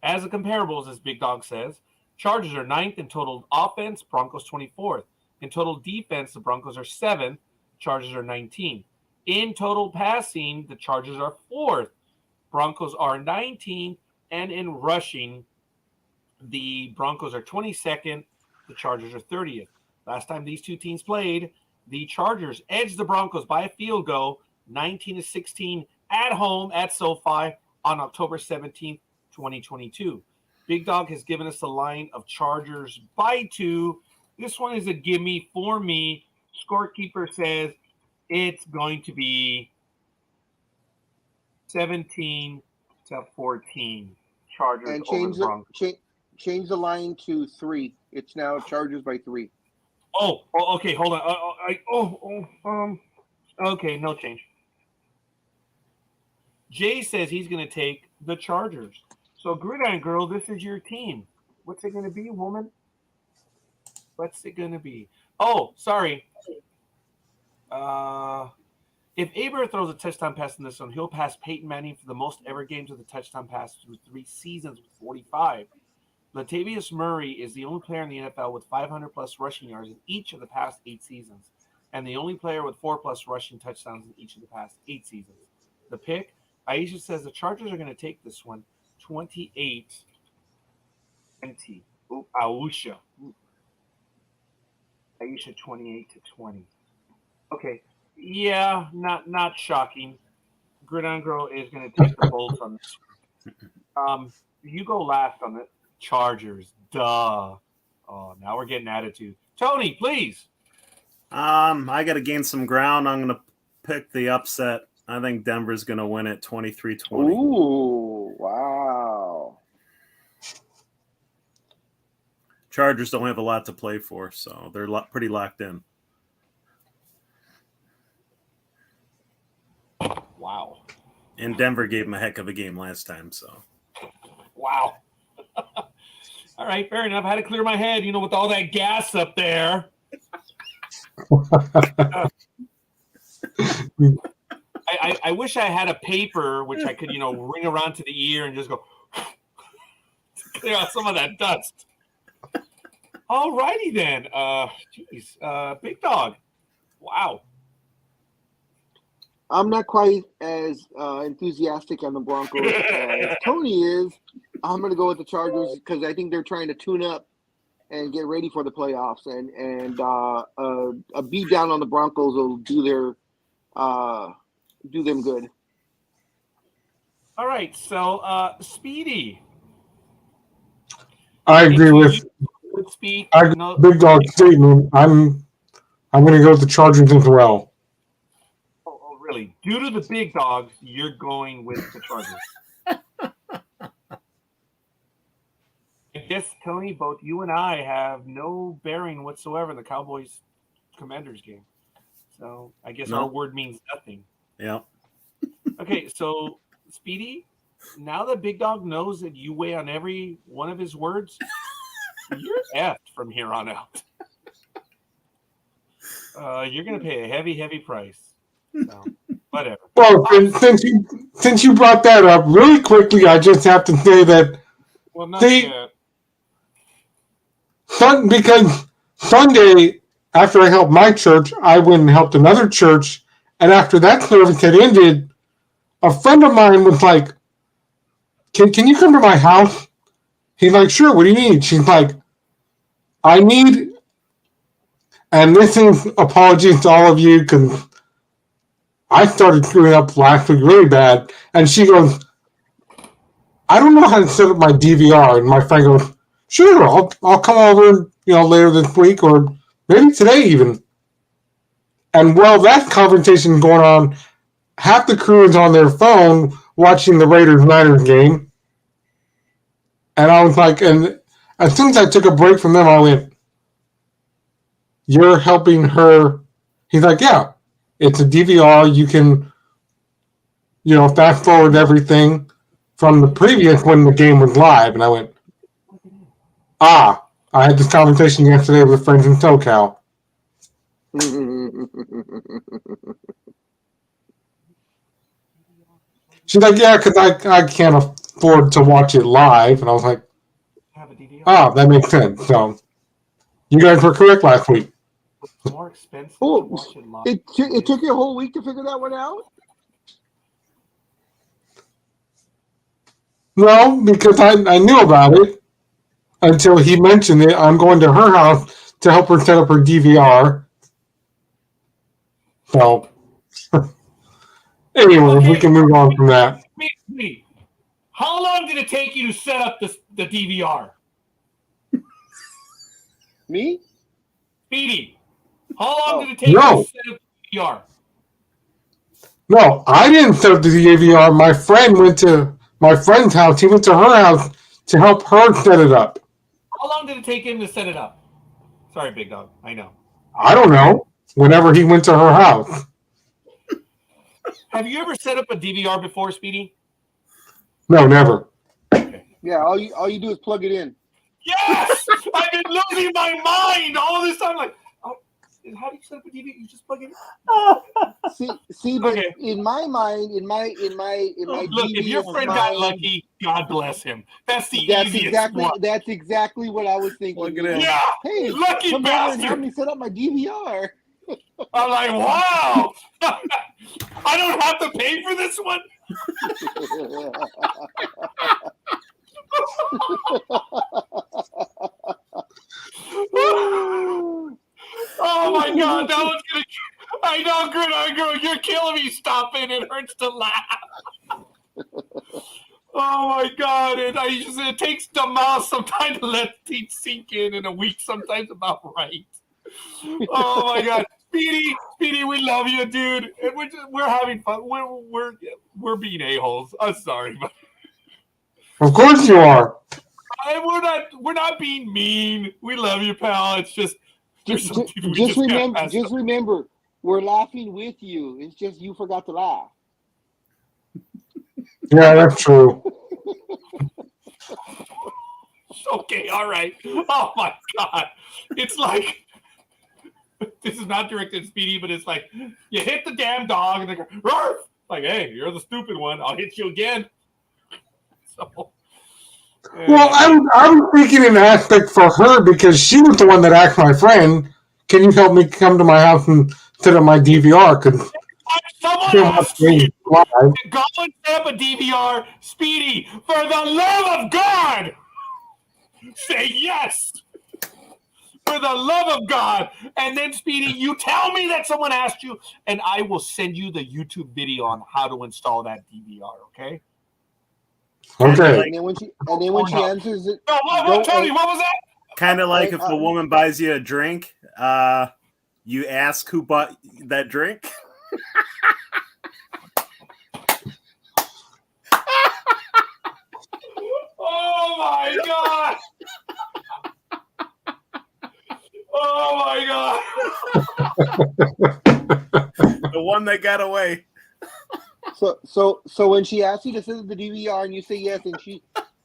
As the comparables, as Big Dog says, Chargers are 9th in total offense, Broncos 24th. In total defense, the Broncos are 7th, Chargers are 19th. In total passing, the Chargers are 4th, Broncos are 19th. And in rushing, the Broncos are 22nd, the Chargers are 30th. Last time these two teams played, the Chargers edged the Broncos by a field goal, 19-16 at home at SoFi on October 17th, 2022. Big Dog has given us a line of Chargers by 2. This one is a gimme for me. Scorekeeper says it's going to be 17-14. Chargers And over the Broncos. Change the line to 3. It's now Chargers by 3. Oh, okay. Hold on. Okay, no change. Jay says he's going to take the Chargers. So, Gridiron Girl, this is your team. What's it going to be, woman? What's it going to be? Oh, sorry. If Aber throws a touchdown pass in this one, he'll pass Peyton Manning for the most ever games with a touchdown pass through 3 seasons with 45. Latavius Murray is the only player in the NFL with 500-plus rushing yards in each of the past 8 seasons, and the only player with 4-plus rushing touchdowns in each of the past 8 seasons. The pick, Aisha says the Chargers are going to take this one 28-20. Aisha 28-20. Okay, yeah, not shocking. Gridiron Girl is going to take the Bolts on this one. You go last on the Chargers. Duh. Oh, now we're getting attitude. Tony, please. I got to gain some ground. I'm going to pick the upset. I think Denver's going to win it 23-20. Ooh, wow. Chargers don't have a lot to play for, so they're pretty locked in. Wow. And Denver gave them a heck of a game last time, so. Wow. All right, fair enough. I had to clear my head, with all that gas up there. I wish I had a paper which I could, ring around to the ear and just go to clear out some of that dust. All righty then. Big Dog. Wow. I'm not quite as enthusiastic on the Broncos as Tony is. I'm going to go with the Chargers because I think they're trying to tune up and get ready for the playoffs, and a beat down on the Broncos will do them good. All right, so Speedy. I agree with Speak. Big Dog's statement. I'm going to go with the Chargers as well. Oh, really? Due to the Big Dogs, you're going with the Chargers. I guess, Tony, both you and I have no bearing whatsoever in the Cowboys-Commanders game. So I guess our word means nothing. Yeah. Okay, so Speedy, now that Big Dog knows that you weigh on every one of his words, you're effed from here on out. You're going to pay a heavy, heavy price. So, whatever. Well, since you brought that up really quickly, I just have to say that because Sunday, after I helped my church, I went and helped another church, and after that service had ended, a friend of mine was like, Can you come to my house? He's like, sure, what do you need? She's like, I need, and this is apologies to all of you because I started screwing up last week really bad. And she goes, I don't know how to set up my DVR. And my friend goes, sure, I'll come over, later this week or maybe today even. And while that conversation is going on, half the crew is on their phone watching the Raiders-Niners game. And I was like, and as soon as I took a break from them, I went, you're helping her. He's like, yeah, it's a DVR. You can, fast forward everything from the previous when the game was live. And I went, I had this conversation yesterday with friends in SoCal. She's like, yeah, because I can't afford to watch it live. And I was like, that makes sense. So you guys were correct last week. More expensive. It took you a whole week to figure that one out? No, because I knew about it until he mentioned it. I'm going to her house to help her set up her DVR. So, anyway, we can move on from that. How long did it take you to set up the DVR? Me? Speedy. How long did it take you to set up the DVR? No, I didn't set up the DVR. My friend went to my friend's house. He went to her house to help her set it up. How long did it take him to set it up? Sorry, Big Dog. I know. I don't know. Whenever he went to her house. Have you ever set up a DVR before, Speedy? No, never. Okay. Yeah, all you do is plug it in. Yes! I've been losing my mind all this time. Like, how do you set up a DVR? You just plug it in. See, but in my mind, in my look, if your friend got lucky, God bless him. That's the easiest one. That's exactly what I was thinking. Yeah, hey, lucky bastard! Help me set up my DVR. I'm like, wow! I don't have to pay for this one. Oh my God, that one's gonna. I know, Grid, you're killing me. Stop it! It hurts to laugh. Oh my God! It takes the mouse sometimes to let things sink in a week. Sometimes about right. Oh my God, Speedy, we love you, dude. And we're having fun. We're being a-holes. I'm sorry, but of course you are. We're not being mean. We love you, pal. It's just just remember, we're laughing with you. It's just you forgot to laugh. Yeah, that's true. Okay, all right. Oh my God, it's like. This is not directed at Speedy, but it's like you hit the damn dog and they go, "Rarf!" Like, hey, you're the stupid one. I'll hit you again. So, well, I'm thinking an aspect for her because she was the one that asked my friend, "Can you help me come to my house and set up my DVR?" Because someone asked you to go and set up a DVR, Speedy, for the love of God, say yes. For the love of God. And then, Speedy, you tell me that someone asked you, and I will send you the YouTube video on how to install that DVR, okay? Okay. And then when she answers it... No, Tony, what was that? Kind of like if a woman buys you a drink, you ask who bought that drink. Oh, my God. Oh my God! The one that got away. So when she asks you to sit at the DVR and you say yes,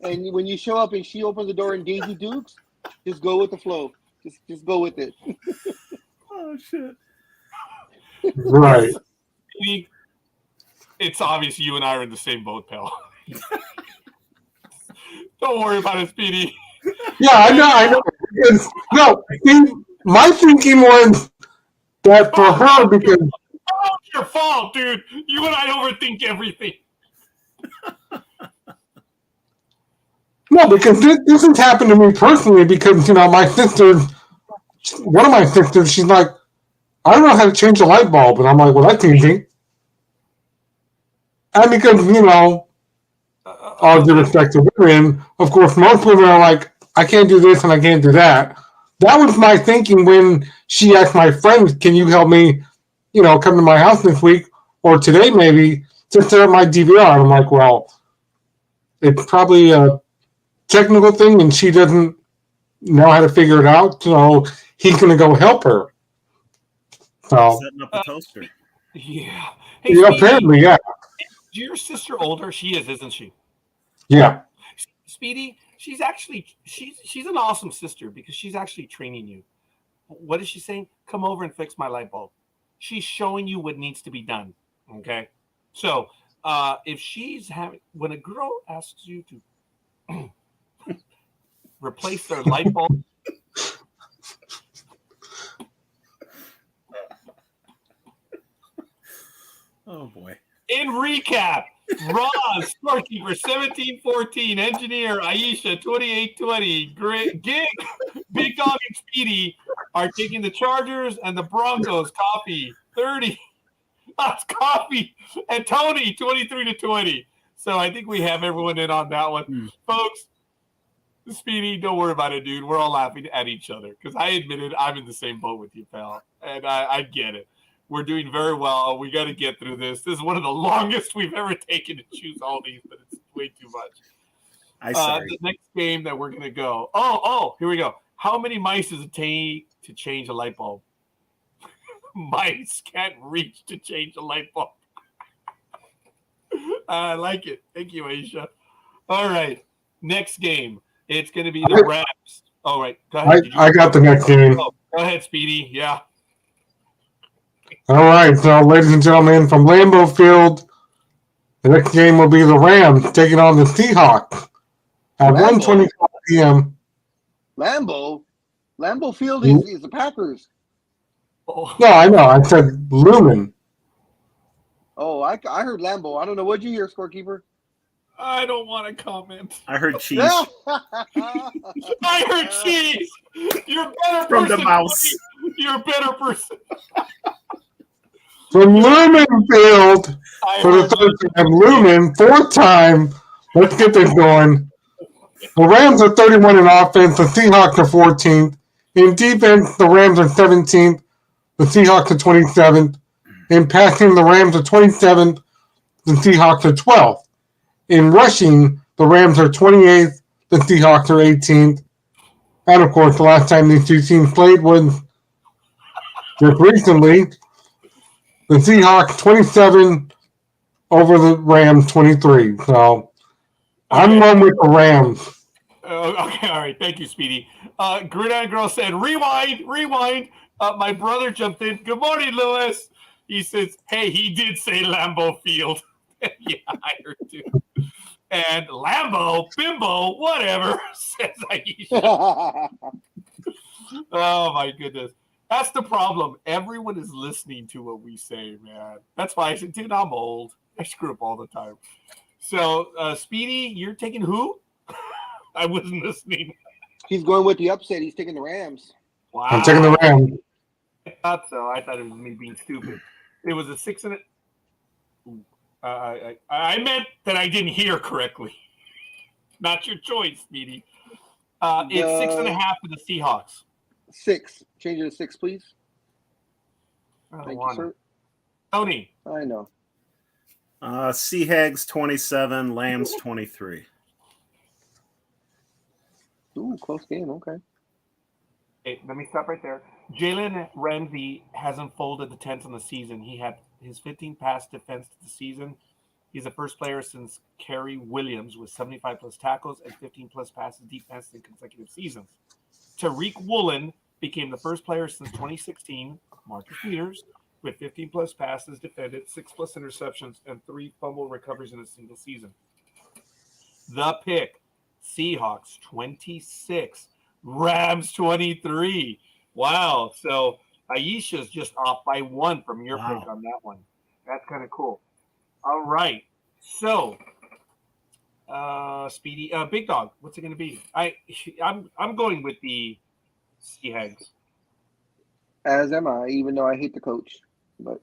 and when you show up and she opens the door and Daisy Dukes, just go with the flow. Just go with it. Oh shit! Right. It's obvious you and I are in the same boat, pal. Don't worry about it, Speedy. Yeah, I know. Because, no, see, my thinking was that for her, because Oh, it's your fault, dude. You and I overthink everything. no, because this has happened to me personally. Because my sister, one of my sisters, she's like, I don't know how to change a light bulb, and I'm like, well, that's easy. And because all due respect to women, of course, most women are like, I can't do this and I can't do that. That was my thinking when she asked my friend, can you help me, come to my house this week or today maybe to set up my DVR? I'm like, well, it's probably a technical thing and she doesn't know how to figure it out, so he's going to go help her. So, Setting up a toaster. Yeah. Hey, Speedy, apparently, yeah. Is your sister older? She is, isn't she? Yeah. Speedy, she's an awesome sister because she's actually training you. What is she saying? Come over and fix my light bulb. She's showing you what needs to be done. Okay. So if when a girl asks you to replace their light bulb, Oh boy. in recap, Roz, Scorekeeper, 17-14, Engineer, Aisha, 28-20, Gig, Big Dog, and Speedy are taking the Chargers and the Broncos. Coffee, 30. That's Coffee. And Tony, 23-20. So I think we have everyone in on that one. Folks, Speedy, don't worry about it, dude. We're all laughing at each other because I admitted I'm in the same boat with you, pal. And I get it. We're doing very well. We got to get through this. This is one of the longest we've ever taken to choose all these, but it's way too much. The next game that we're going to go. Oh, here we go. How many mice does it take to change a light bulb? Mice can't reach to change a light bulb. I like it. Thank you, Aisha. All right. Next game. It's going to be the Rams. All right. Go ahead. I got the next game. Go ahead, Speedy. Yeah. All right, so ladies and gentlemen, from Lambeau Field, the next game will be the Rams taking on the Seahawks at 1:25 p.m. Lambeau Field is the Packers. Oh. No, I know. I said Lumen. Oh, I heard Lambeau. I don't know. What'd you hear, Scorekeeper? I don't want to comment. I heard cheese. I heard cheese. You're a better From person. the mouse. You're a better person. From Lumen Field for the third time. Lumen, fourth time. Let's get this going. The Rams are 31 in offense. The Seahawks are 14th. In defense, the Rams are 17th. The Seahawks are 27th. In passing, the Rams are 27th. The Seahawks are 12th. In rushing, the Rams are 28th. The Seahawks are 18th. And, of course, the last time these two teams played was just recently. The Seahawks 27 over the Rams 23. So I'm going with the Rams. Okay, all right. Thank you, Speedy. Gridiron Girl said, rewind. My brother jumped in. Good morning, Lewis. He says, hey, he did say Lambeau Field. Yeah, I heard too. And Lambo, Bimbo, whatever, says Aisha. Oh, my goodness. That's the problem. Everyone is listening to what we say, man. That's why I said, dude, I'm old. I screw up all the time. So, Speedy, you're taking who? I wasn't listening. He's going with the upset. He's taking the Rams. Wow. I'm taking the Rams. I thought so. I thought it was me being stupid. It was a 6 and I meant that I didn't hear correctly. Not your choice, Speedy. It's 6.5 for the Seahawks. 6. Change it to 6, please. Thank you, sir. Tony. I know. Seahags 27, Lambs 23. Ooh, close game. Okay. Hey, let me stop right there. Jalen Ramsey hasn't folded the tents on the season. He had his 15 pass defense to the season. He's the first player since Kerry Williams with 75-plus tackles and 15-plus passes defense in consecutive seasons. Tariq Woolen became the first player since 2016, Marcus Peters, with 15-plus passes defended, 6-plus interceptions, and 3 fumble recoveries in a single season. The pick, Seahawks 26, Rams 23. Wow. So Aisha's just off by 1 from your pick on that one. That's kind of cool. All right. So, Speedy, Big Dog, what's it going to be? I'm going with the Seahags. As am I, even though I hate the coach. But,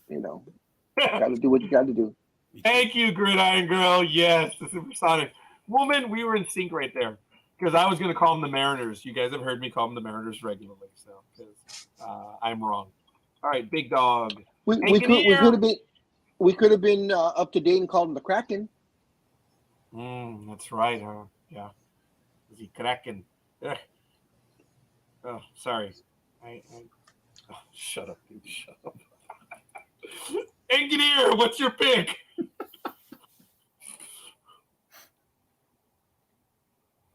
got to do what you got to do. Thank you, Gridiron Girl. Yes, the Supersonic. Woman, we were in sync right there. Because I was going to call them the Mariners. You guys have heard me call them the Mariners regularly. So, because I'm wrong. All right, Big Dog. We could have been up to date and called him the Kraken. That's right, huh? Yeah. Is he Kraken? Oh, sorry. Shut up, dude. Shut up. Engineer, what's your pick?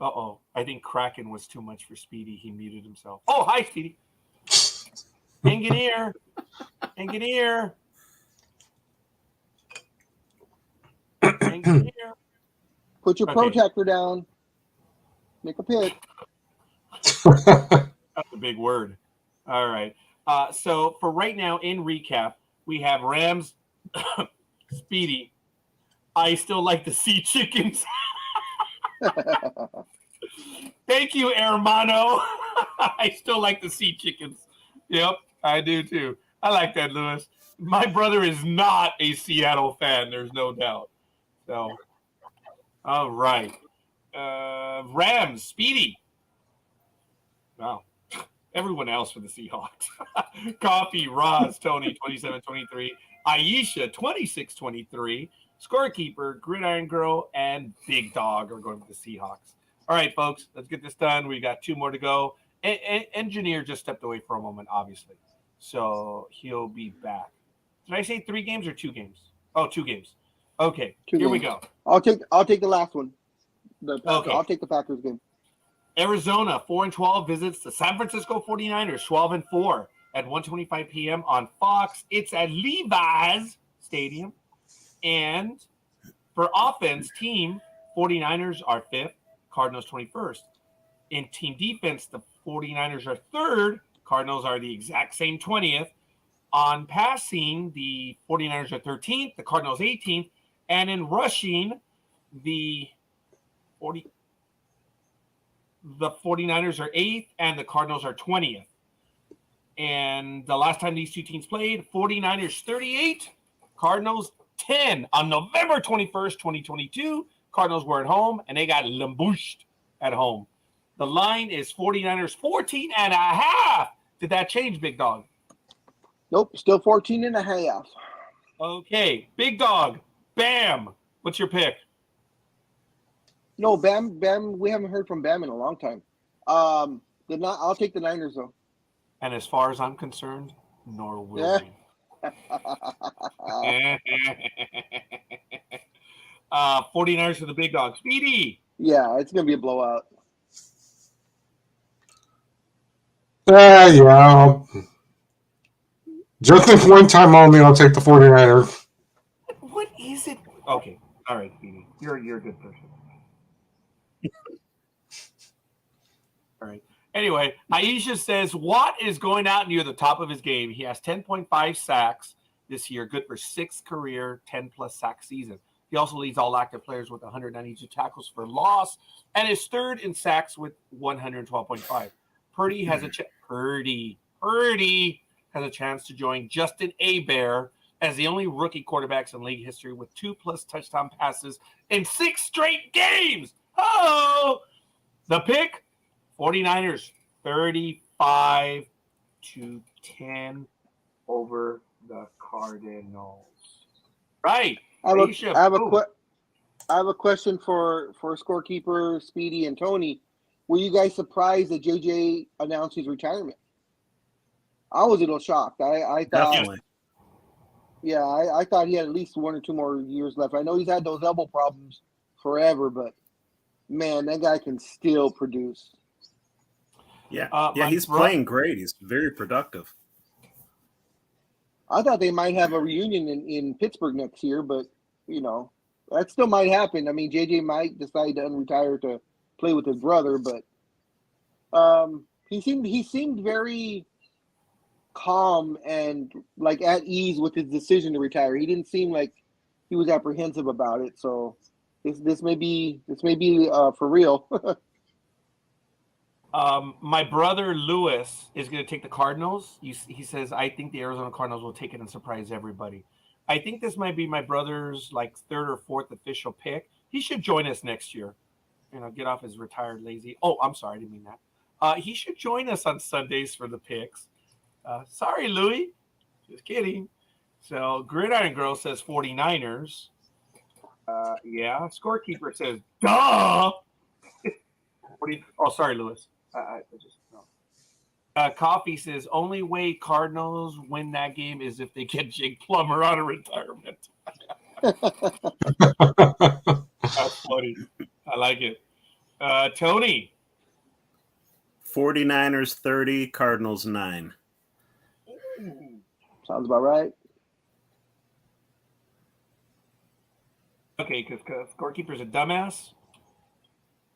Uh-oh. I think Kraken was too much for Speedy. He muted himself. Oh, hi, Speedy. Engineer. Engineer. Put your protector down. Make a pick. That's a big word. All right. So for right now, in recap, we have Rams, Speedy. I still like the sea chickens. Thank you, hermano. I still like the sea chickens. Yep, I do too. I like that, Lewis. My brother is not a Seattle fan. There's no doubt. So, all right. Rams, Speedy. Wow. Everyone else for the Seahawks. Coffee, Roz, Tony, 27-23. Aisha, 26-23. Scorekeeper, Gridiron Girl, and Big Dog are going with the Seahawks. All right, folks, let's get this done. We got 2 more to go. Engineer just stepped away for a moment, obviously. So he'll be back. Did I say 3 games or 2 games? Oh, 2 games. Okay, here we go. I'll take the last one. Okay. I'll take the Packers game. Arizona, 4-12, visits the San Francisco 49ers, 12-4 at 1:25 p.m. on Fox. It's at Levi's Stadium. And for offense, team 49ers are 5th, Cardinals 21st. In team defense, the 49ers are 3rd, Cardinals are the exact same 20th. On passing, the 49ers are 13th, the Cardinals 18th. And in rushing, the 49ers are 8th and the Cardinals are 20th. And the last time these 2 teams played, 49ers 38, Cardinals 10 on November 21st, 2022. Cardinals were at home and they got lambushed at home. The line is 49ers 14.5. Did that change, Big Dog? Nope, still 14.5. Okay, Big Dog, Bam. What's your pick? No, Bam. We haven't heard from Bam in a long time. I'll take the Niners though. And as far as I'm concerned, nor will we. 49ers for the Big Dog. Speedy. Yeah, it's gonna be a blowout. Yeah. Just this one time only, I'll take the 49ers. What is it? Okay. All right, Speedy. You're a good person. All right. Anyway, Aisha says Watt is going out near the top of his game. He has 10.5 sacks this year, good for 6th career 10-plus sack season. He also leads all active players with 192 tackles for loss and is 3rd in sacks with 112.5. Purdy has a chance to join Justin Hebert as the only rookie quarterbacks in league history with 2+ touchdown passes in 6 straight games. Oh, the pick, 49ers 35-10 over the Cardinals. Right. I have a question for Scorekeeper, Speedy, and Tony. Were you guys surprised that JJ announced his retirement? I was a little shocked. I thought, Definitely. Yeah, I thought he had at least 1 or 2 more years left. I know he's had those elbow problems forever, but man, that guy can still produce. Yeah, he's playing great. He's very productive. I thought they might have a reunion in Pittsburgh next year, but that still might happen. I mean, JJ might decide to unretire to play with his brother, but he seemed very calm and like at ease with his decision to retire. He didn't seem like he was apprehensive about it. So this may be for real. My brother Lewis is going to take the Cardinals. He says, I think the Arizona Cardinals will take it and surprise everybody. I think this might be my brother's like 3rd or 4th official pick. He should join us next year. Get off his retired lazy. Oh, I'm sorry, I didn't mean that. He should join us on Sundays for the picks. Sorry, Louie. Just kidding. So Gridiron Girl says 49ers. Yeah. Scorekeeper says, duh. Sorry, Lewis. Coffee says, only way Cardinals win that game is if they get Jake Plummer out of retirement. That's funny. I like it. Tony. 49ers 30, Cardinals 9. Sounds about right. Okay, because Scorekeeper's a dumbass.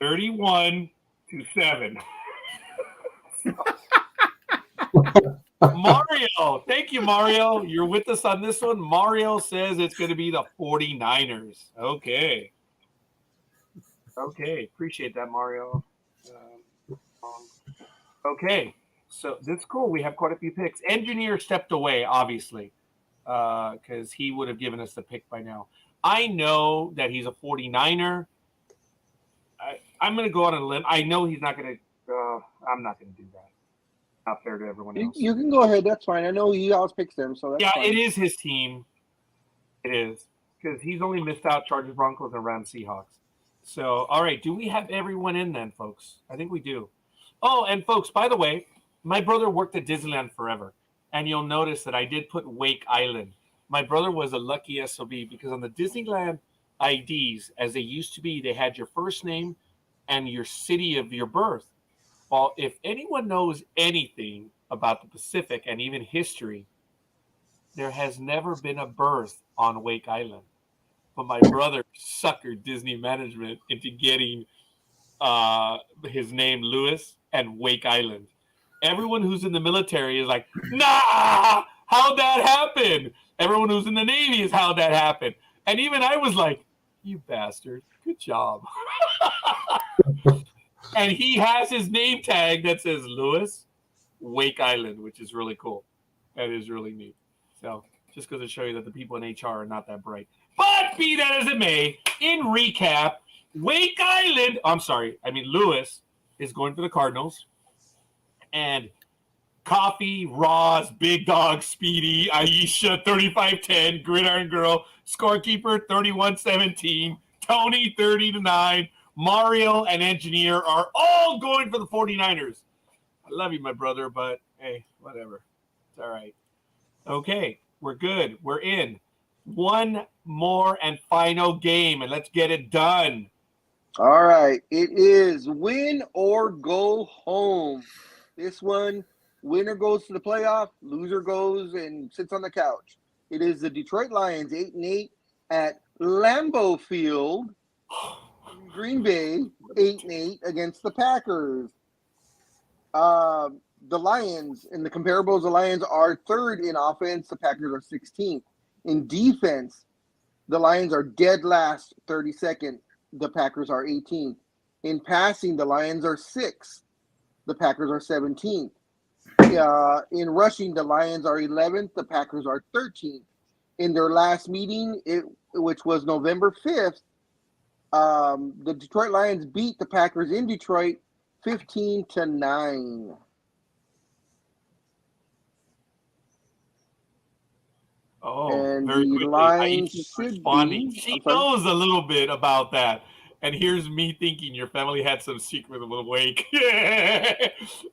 31-7. Mario, thank you, Mario. You're with us on this one. Mario says it's going to be the 49ers. Okay, appreciate that, Mario. Okay, so that's cool. We have quite a few picks. Engineer stepped away, obviously, because he would have given us the pick by now. I know that he's a 49er. I'm going to go on a limb. I know he's not going to I'm not going to do that. Not fair to everyone else. You can go ahead. That's fine. I know he always picks them, so that's fine. It is his team. It is. Because he's only missed out Chargers, Broncos, and Rams, Seahawks. So, all right. Do we have everyone in then, folks? I think we do. Oh, and folks, by the way, my brother worked at Disneyland forever. And you'll notice that I did put Wake Island. My brother was a lucky SOB because on the Disneyland IDs, as they used to be, they had your first name and your city of your birth. Well, if anyone knows anything about the Pacific and even history, there has never been a birth on Wake Island. But my brother suckered Disney management into getting his name Lewis and Wake Island. Everyone who's in the military is like, nah, how'd that happen? Everyone who's in the Navy is how'd that happen? And even I was like, you bastard, good job. And he has his name tag that says Lewis, Wake Island, which is really cool. That is really neat. So just goes to show you that the people in HR are not that bright. But be that as it may, in recap, Lewis is going for the Cardinals. And Coffee, Ross, Big Dog, Speedy, Aisha, 35-10, Gridiron Girl, Scorekeeper, 31-17, Tony, 30-9, Mario, and Engineer are all going for the 49ers. I love you, my brother, but hey, whatever. It's all right. Okay, we're good. We're in. One more and final game, and let's get it done. All right. It is win or go home. This one, winner goes to the playoff, loser goes and sits on the couch. It is the Detroit Lions 8-8 at Lambeau Field. Green Bay 8-8 against the Packers. The Lions, in the comparables, the Lions are third in offense. The Packers are 16th. In defense, the Lions are dead last, 32nd. The Packers are 18th. In passing, the Lions are 6th. The Packers are 17th. In rushing, the Lions are 11th. The Packers are 13th. In their last meeting, which was November 5th, the Detroit Lions beat the Packers in Detroit 15-9. Oh, and very the quickly. Lions Aisha's should responding. be. She knows a little bit about that. And here's me thinking your family had some secret with Wake.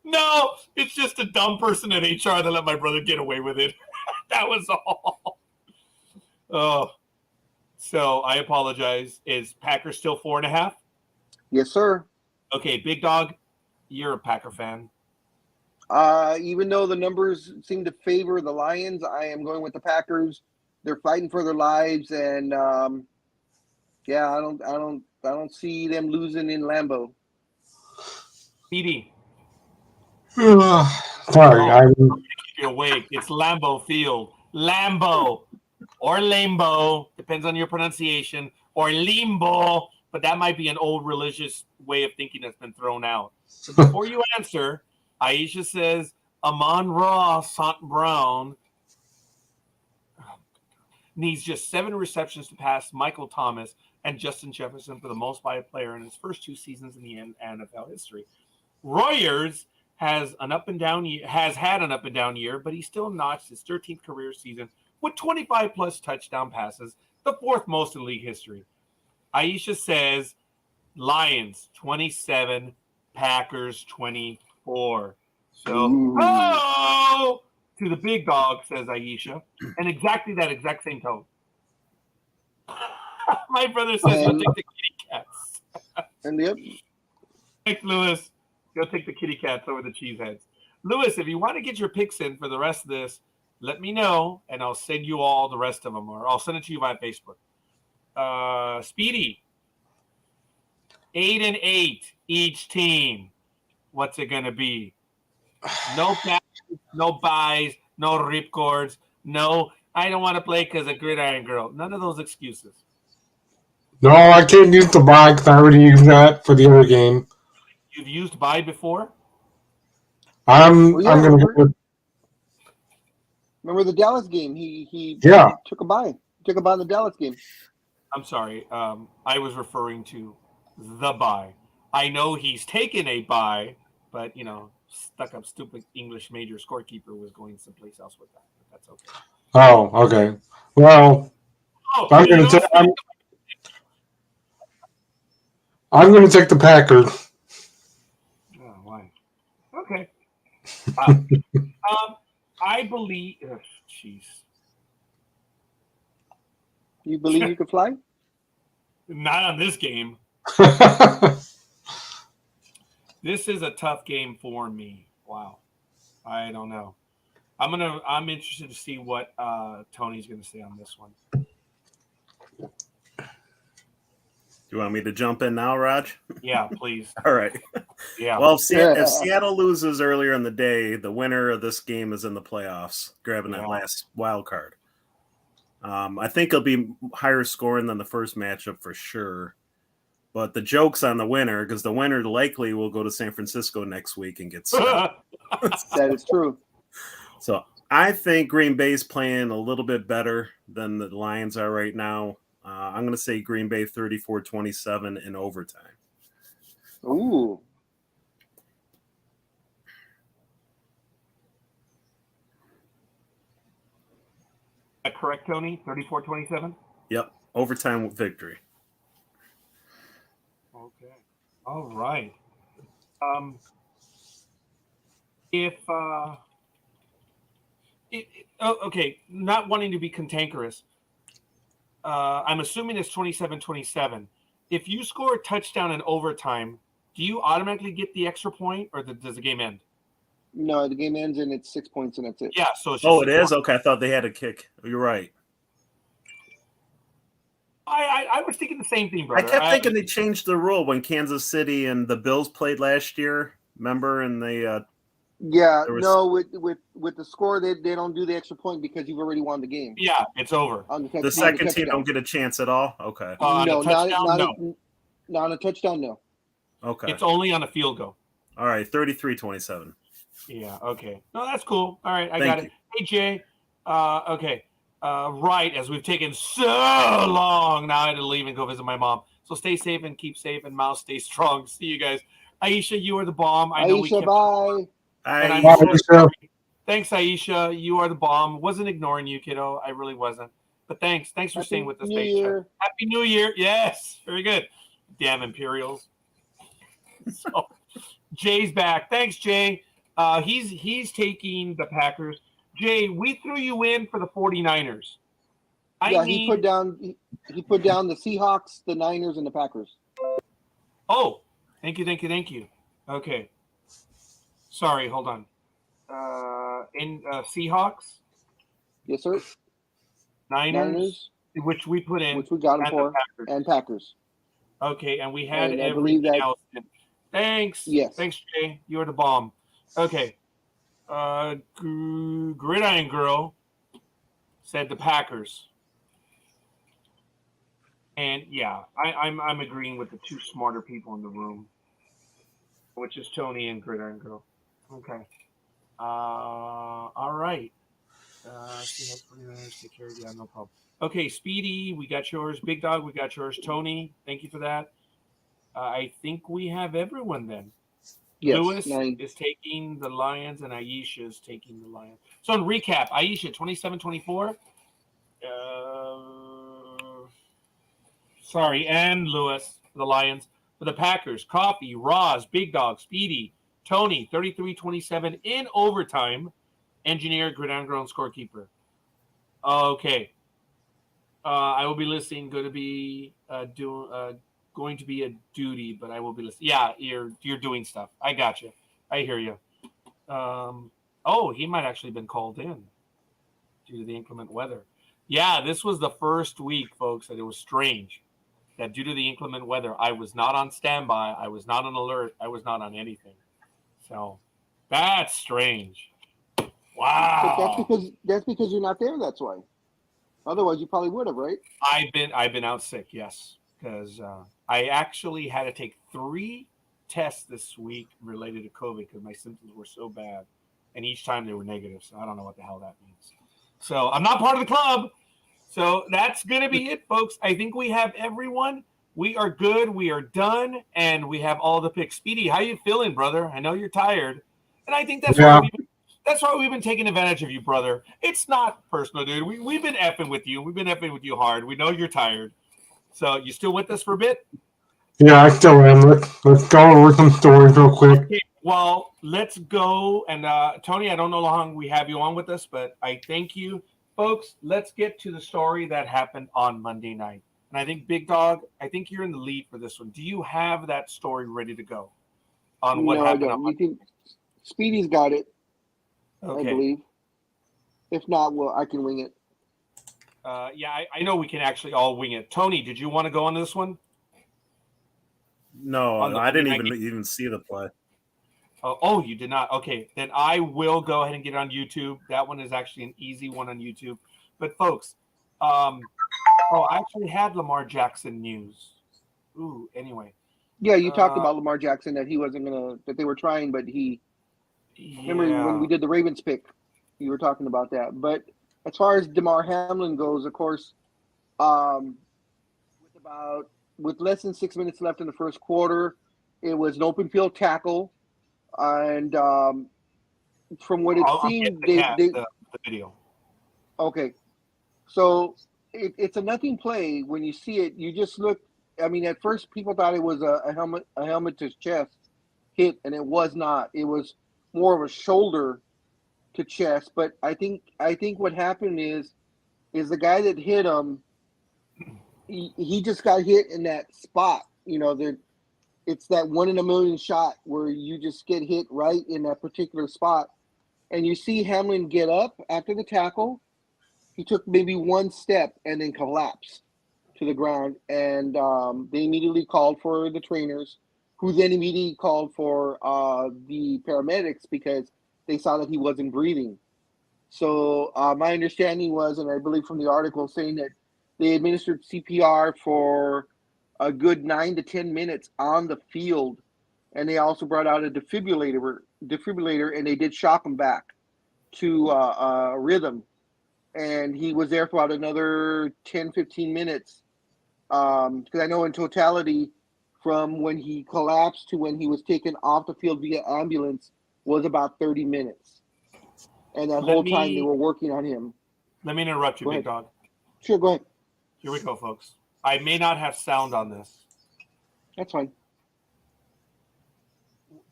No, it's just a dumb person at HR that let my brother get away with it. That was all. Oh, so I apologize. Is Packers still 4.5? Yes, sir. Okay, Big Dog, you're a Packer fan. Even though the numbers seem to favor the Lions, I am going with the Packers. They're fighting for their lives, and yeah, I don't see them losing in Lambeau. Speedy, Sorry, keep you awake. It's Lambeau Field. Lambeau or Lambeau, depends on your pronunciation, or Limbo, but that might be an old religious way of thinking that's been thrown out. So before you answer, Aisha says Amon-Ra St. Brown needs just 7 receptions to pass Michael Thomas and Justin Jefferson for the most by a player in his first 2 seasons in the NFL history. Royers has had an up and down year, but he still notched his 13th career season with 25 plus touchdown passes, the 4th most in league history. Aisha says Lions 27, Packers 24. So, to the Big Dog, says Aisha, and exactly that exact same tone. My brother says he'll take the kitty cats. And yep. Thanks, Lewis. He'll take the kitty cats over the cheeseheads. Lewis, if you want to get your picks in for the rest of this, let me know, and I'll send you all the rest of them, or I'll send it to you via Facebook. Speedy, 8-8 each team. What's it gonna be? No passes, no buys, no ripcords, no. I don't want to play because of Gridiron Girl. None of those excuses. No, I can't use the buy because I already used that for the other game. You've used buy before? I'm gonna go with, Remember the Dallas game? He Yeah. took a bye. Took a bye in the Dallas game. I'm sorry. I was referring to the buy. I know he's taken a buy, but stuck up stupid English major scorekeeper was going someplace else with that. But that's okay. Oh, okay. Well, I'm gonna take the Packers. Oh, why? Okay. I believe. Jeez. You believe you could fly? Not on this game. This is a tough game for me. Wow. I don't know. I'm interested to see what Tony's gonna say on this one. Do you want me to jump in now, Raj? Yeah, please. All right. Yeah. Well, if Seattle loses earlier in the day, the winner of this game is in the playoffs, grabbing that last wild card. I think it'll be higher scoring than the first matchup for sure. But the joke's on the winner because the winner likely will go to San Francisco next week and get stuck. That is true. So I think Green Bay's playing a little bit better than the Lions are right now. I'm going to say Green Bay 34-27 in overtime. Ooh. Is that correct, Tony? 34-27? Yep. Overtime victory. Okay. All right. Okay, not wanting to be cantankerous, I'm assuming it's 27-27. If you score a touchdown in overtime, do you automatically get the extra point, or does the game end? No, the game ends and it's 6 points and that's it. Yeah, so it's just it is? Okay, I thought they had a kick. You're right. I was thinking the same thing, brother. I kept thinking they changed the rule when Kansas City and the Bills played last year. Remember? And they with the score they don't do the extra point because you've already won the game. Yeah, it's over. The second team don't get a chance at all? Okay. No, not on a touchdown, no. Okay. It's only on a field goal. All right, 33-27. Yeah, okay. No, that's cool. All right, I got it. Hey, Jay. Okay. Right, as we've taken so long, now I had to leave and go visit my mom. So stay safe and keep safe, and Mouse, stay strong. See you guys. Aisha, you are the bomb. I know we kept bye. Aisha. Thanks, Aisha. You are the bomb. Wasn't ignoring you, kiddo. I really wasn't. But thanks. Thanks for staying with us. Happy New Year. Yes. Very good. Damn Imperials. So Jay's back. Thanks, Jay. He's taking the Packers. Jay, we threw you in for the 49ers. He put down the Seahawks, the Niners, and the Packers. Oh, thank you. Okay. Sorry, hold on. In Seahawks, Yes, sir. Niners, which we put in, which we got them for, Packers. and Packers. Okay, and we had And I believe everything that- else in. Thanks. Yes. Thanks, Jay. You are the bomb. Okay. Gridiron Girl said the Packers. And yeah, I'm agreeing with the two smarter people in the room, which is Tony and Gridiron Girl. Okay. All right. Security, yeah, no problem. Okay, Speedy, we got yours. Big Dog, we got yours. Tony, thank you for that. I think we have everyone then. Yes, Lewis 9. is taking the Lions, and Aisha is taking the Lions. So in recap, Aisha 27-24. Sorry, and Lewis for the Lions. For the Packers, Coffee, Roz, Big Dog, Speedy, Tony 33-27 in overtime. Engineer, Gridiron Girl, and Scorekeeper. Okay. I will be listening. Going to be going to be a duty, but I will be listening. Yeah, you're doing stuff. I got you. I hear you. Oh, he might actually have been called in due to the inclement weather. Yeah, this was the first week, folks, that it was strange that due to the inclement weather, I was not on standby. I was not on alert. I was not on anything. So that's strange. Wow. But that's because you're not there. That's why. Otherwise, you probably would have, right? I've been out sick, yes, because I actually had to take 3 tests this week related to COVID because my symptoms were so bad, and each time they were negative. So I don't know what the hell that means. So I'm not part of the club. So that's gonna be it, folks. I think we have everyone. We are good. We are done, and we have all the picks. Speedy, how you feeling, brother? I know you're tired, and I think that's why we've been taking advantage of you, brother. It's not personal, dude. We've been effing with you. We've been effing with you hard. We know you're tired. So you still with us for a bit? Yeah, I still am. Let's go over some stories real quick. Okay, well, let's go. And Tony, I don't know how long we have you on with us, but I thank you. Folks, let's get to the story that happened on Monday night. And I think, Big Dog, I think you're in the lead for this one. Do you have that story ready to go on what happened on Monday? You think Speedy's got it? Okay. I believe. If not, well, I can wing it. Yeah, I know we can actually all wing it. Tony, did you want to go on this one? No, I didn't even see the play. Oh, you did not? Okay, then I will go ahead and get it on YouTube. That one is actually an easy one on YouTube. But folks, I actually had Lamar Jackson news. Ooh, anyway. Yeah, you talked about Lamar Jackson, that he wasn't that they were trying, but he. Remember when we did the Ravens pick, you were talking about that. But as far as DeMar Hamlin goes, of course, with less than 6 minutes left in the first quarter, it was an open field tackle, and from what it seemed, the video. Okay, so it's a nothing play. When you see it, you just look. I mean, at first people thought it was a helmet to chest hit, and it was not. It was more of a shoulder to chest. But I think what happened is the guy that hit him, he just got hit in that spot. You know, it's that 1 in a million shot where you just get hit right in that particular spot. And you see Hamlin get up after the tackle. He took maybe 1 step and then collapsed to the ground. And they immediately called for the trainers, who then immediately called for the paramedics because they saw that he wasn't breathing. So my understanding was, and I believe from the article, saying that they administered CPR for a good 9 to 10 minutes on the field. And they also brought out a defibrillator, and they did shock him back to rhythm. And he was there for about another 10, 15 minutes. Because I know in totality, from when he collapsed to when he was taken off the field via ambulance was about 30 minutes. And that whole time they were working on him. Let me interrupt you, Big Dog. Sure, go ahead. Here we go, folks. I may not have sound on this. That's fine.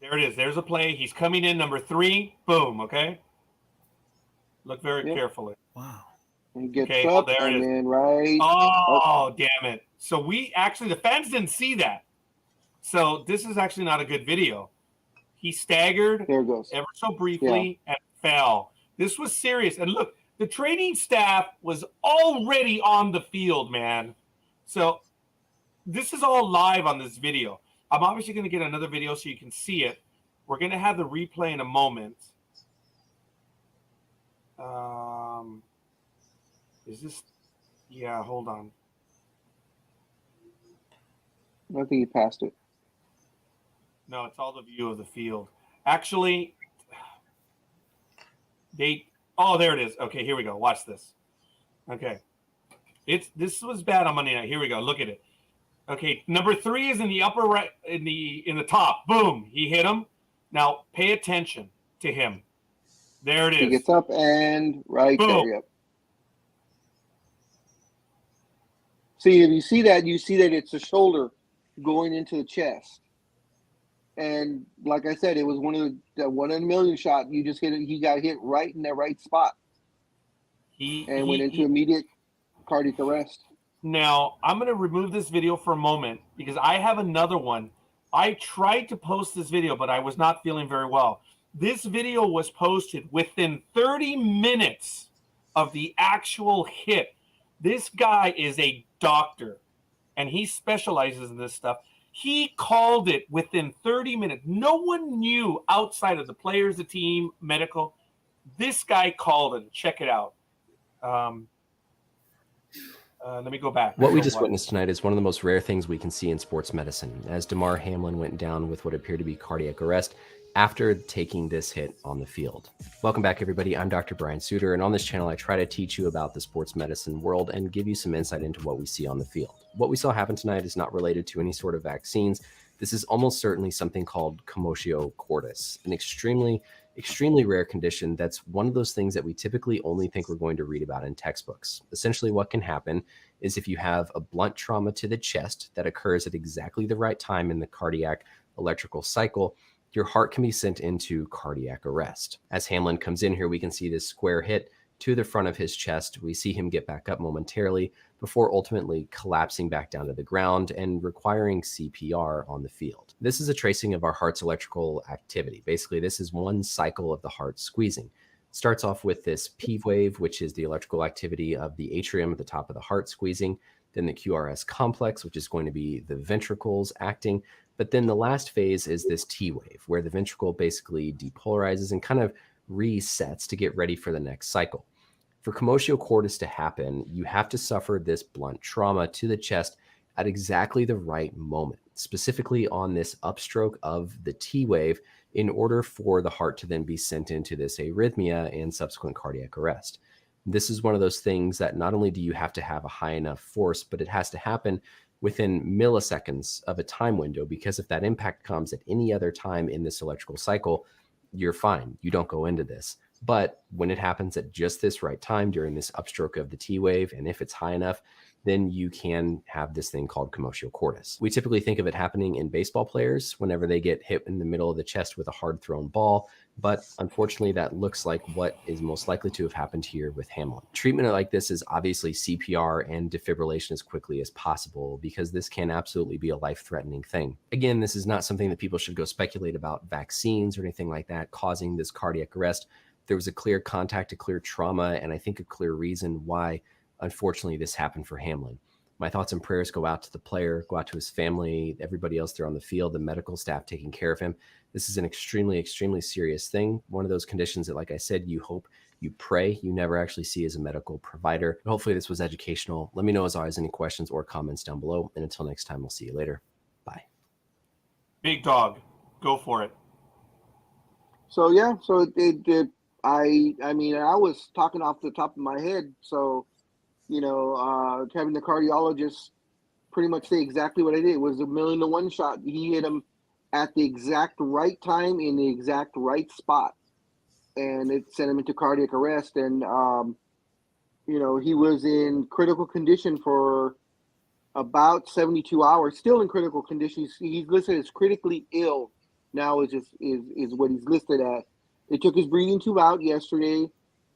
There it is. There's a play. He's coming in, number 3. Boom, okay? Look very carefully. Wow. He gets Okay, up there it and is. then right. Oh, damn it. So the fans didn't see that. So this is actually not a good video. He staggered There it goes. ever so briefly and fell. This was serious. And look, the training staff was already on the field, man. So this is all live on this video. I'm obviously going to get another video so you can see it. We're going to have the replay in a moment. Is this? Yeah, hold on. I think he passed it. No, it's all the view of the field. Actually, oh, there it is. Okay, here we go. Watch this. Okay. This was bad on Monday night. Here we go. Look at it. Okay, number 3 is in the upper right, in the top. Boom, he hit him. Now pay attention to him. There it is. He gets up and right Boom. there. Yep. See, if you see that it's a shoulder going into the chest. And like I said, it was one in a million shot. You just hit it. He got hit right in that right spot. Went into immediate cardiac arrest. Now, I'm going to remove this video for a moment because I have another one. I tried to post this video, but I was not feeling very well. This video was posted within 30 minutes of the actual hit. This guy is a doctor, and he specializes in this stuff. He called it within 30 minutes. No one knew outside of the players, the team, medical. This guy called it. Check it out. Let me go back. What we just witnessed tonight is one of the most rare things we can see in sports medicine, as Damar Hamlin went down with what appeared to be cardiac arrest after taking this hit on the field. Welcome back, everybody. I'm Dr. Brian Suter, and on this channel, I try to teach you about the sports medicine world and give you some insight into what we see on the field. What we saw happen tonight is not related to any sort of vaccines. This is almost certainly something called commotio cordis, an extremely rare condition that's one of those things that we typically only think we're going to read about in textbooks. Essentially, what can happen is if you have a blunt trauma to the chest that occurs at exactly the right time in the cardiac electrical cycle, your heart can be sent into cardiac arrest. As Hamlin comes in here, we can see this square hit to the front of his chest. We see him get back up momentarily before ultimately collapsing back down to the ground and requiring CPR on the field. This is a tracing of our heart's electrical activity. Basically, this is one cycle of the heart squeezing. It starts off with this P wave, which is the electrical activity of the atrium at the top of the heart squeezing, then the QRS complex, which is going to be the ventricles acting. But then the last phase is this T wave, where the ventricle basically depolarizes and kind of resets to get ready for the next cycle. For commotio cordis to happen, you have to suffer this blunt trauma to the chest at exactly the right moment, specifically on this upstroke of the T wave, in order for the heart to then be sent into this arrhythmia and subsequent cardiac arrest. This is one of those things that not only do you have to have a high enough force, but it has to happen within milliseconds of a time window, because if that impact comes at any other time in this electrical cycle, you're fine. You don't go into this. But when it happens at just this right time during this upstroke of the T wave, and if it's high enough, then you can have this thing called commotio cordis. We typically think of it happening in baseball players whenever they get hit in the middle of the chest with a hard thrown ball. But unfortunately, that looks like what is most likely to have happened here with Hamlin. Treatment like this is obviously CPR and defibrillation as quickly as possible, because this can absolutely be a life-threatening thing. Again, this is not something that people should go speculate about vaccines or anything like that causing this cardiac arrest. There was a clear contact, a clear trauma, and I think a clear reason why, unfortunately, this happened for Hamlin. My thoughts and prayers go out to the player, go out to his family, everybody else there on the field, the medical staff taking care of him. This is an extremely, extremely serious thing. One of those conditions that, like I said, you hope, you pray, you never actually see as a medical provider. But hopefully this was educational. Let me know, as always, any questions or comments down below. And until next time, we'll see you later. Bye. Big Dog, go for it. So yeah, so I mean, I was talking off the top of my head, so having the cardiologist pretty much say exactly what I did. It was a 1,000,000-to-1 shot. He hit him at the exact right time in the exact right spot, and it sent him into cardiac arrest. And he was in critical condition for about 72 hours, still in critical condition. He's listed as critically ill now, is what he's listed at. They took his breathing tube out yesterday.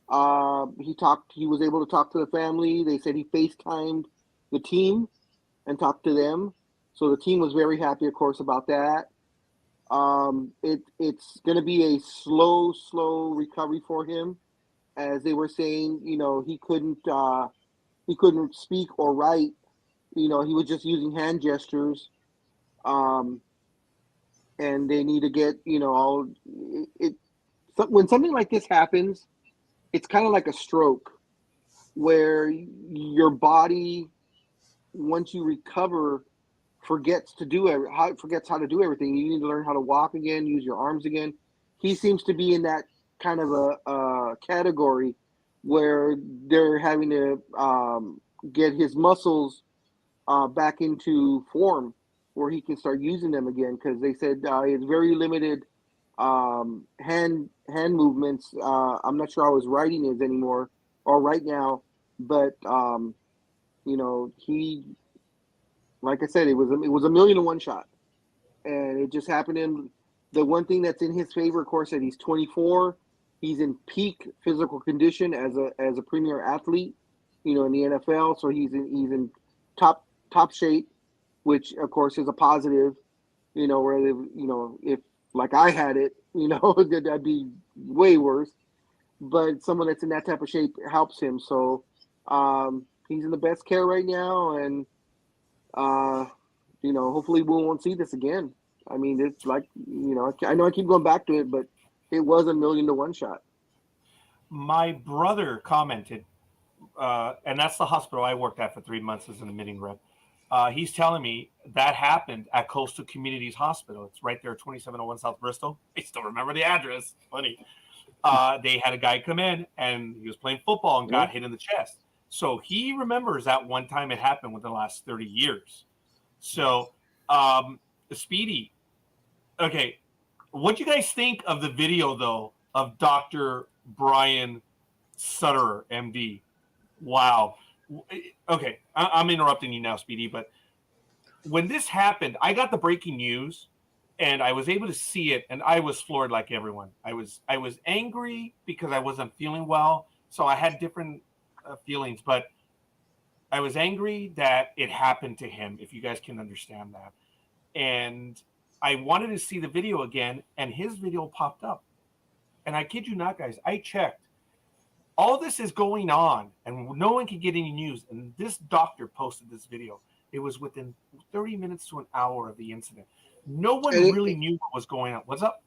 He was able to talk to the family. They said he FaceTimed the team and talked to them. So the team was very happy, of course, about that. It's going to be a slow recovery for him. As they were saying, he couldn't speak or write. He was just using hand gestures. And they need to get, when something like this happens, it's kind of like a stroke where your body, once you recover, forgets how to do everything. You need to learn how to walk again, use your arms again. He seems to be in that kind of a category where they're having to get his muscles back into form where he can start using them again, because they said he has very limited hand movements. I'm not sure how his writing is anymore or right now, but he, like I said, it was a 1,000,000 to 1 shot, and it just happened. In the one thing that's in his favor, of course, that he's 24. He's in peak physical condition as a premier athlete, in the NFL. So he's in top shape, which of course is a positive. Where if like I had it, that'd be way worse. But someone that's in that type of shape helps him. So he's in the best care right now, and hopefully we won't see this again. I mean, it's like, I know I keep going back to it, but it was a 1,000,000 to 1 shot. My brother commented, and that's the hospital I worked at for 3 months as an admitting rep. He's telling me that happened at Coastal Communities Hospital. It's right there, 2701 South Bristol. I still remember the address. Funny. They had a guy come in, and he was playing football and got hit in the chest. So he remembers that one time it happened within the last 30 years. So, Speedy, okay, what do you guys think of the video, though, of Dr. Brian Sutterer, MD? Wow. Okay, I'm interrupting you now, Speedy, but when this happened, I got the breaking news, and I was able to see it, and I was floored like everyone. I was angry because I wasn't feeling well, so I had different feelings, but I was angry that it happened to him, if you guys can understand that. And I wanted to see the video again, and his video popped up. And I kid you not, guys, I checked. All this is going on, and no one can get any news. And this doctor posted this video. It was within 30 minutes to an hour of the incident. No one really knew what was going on. What's up?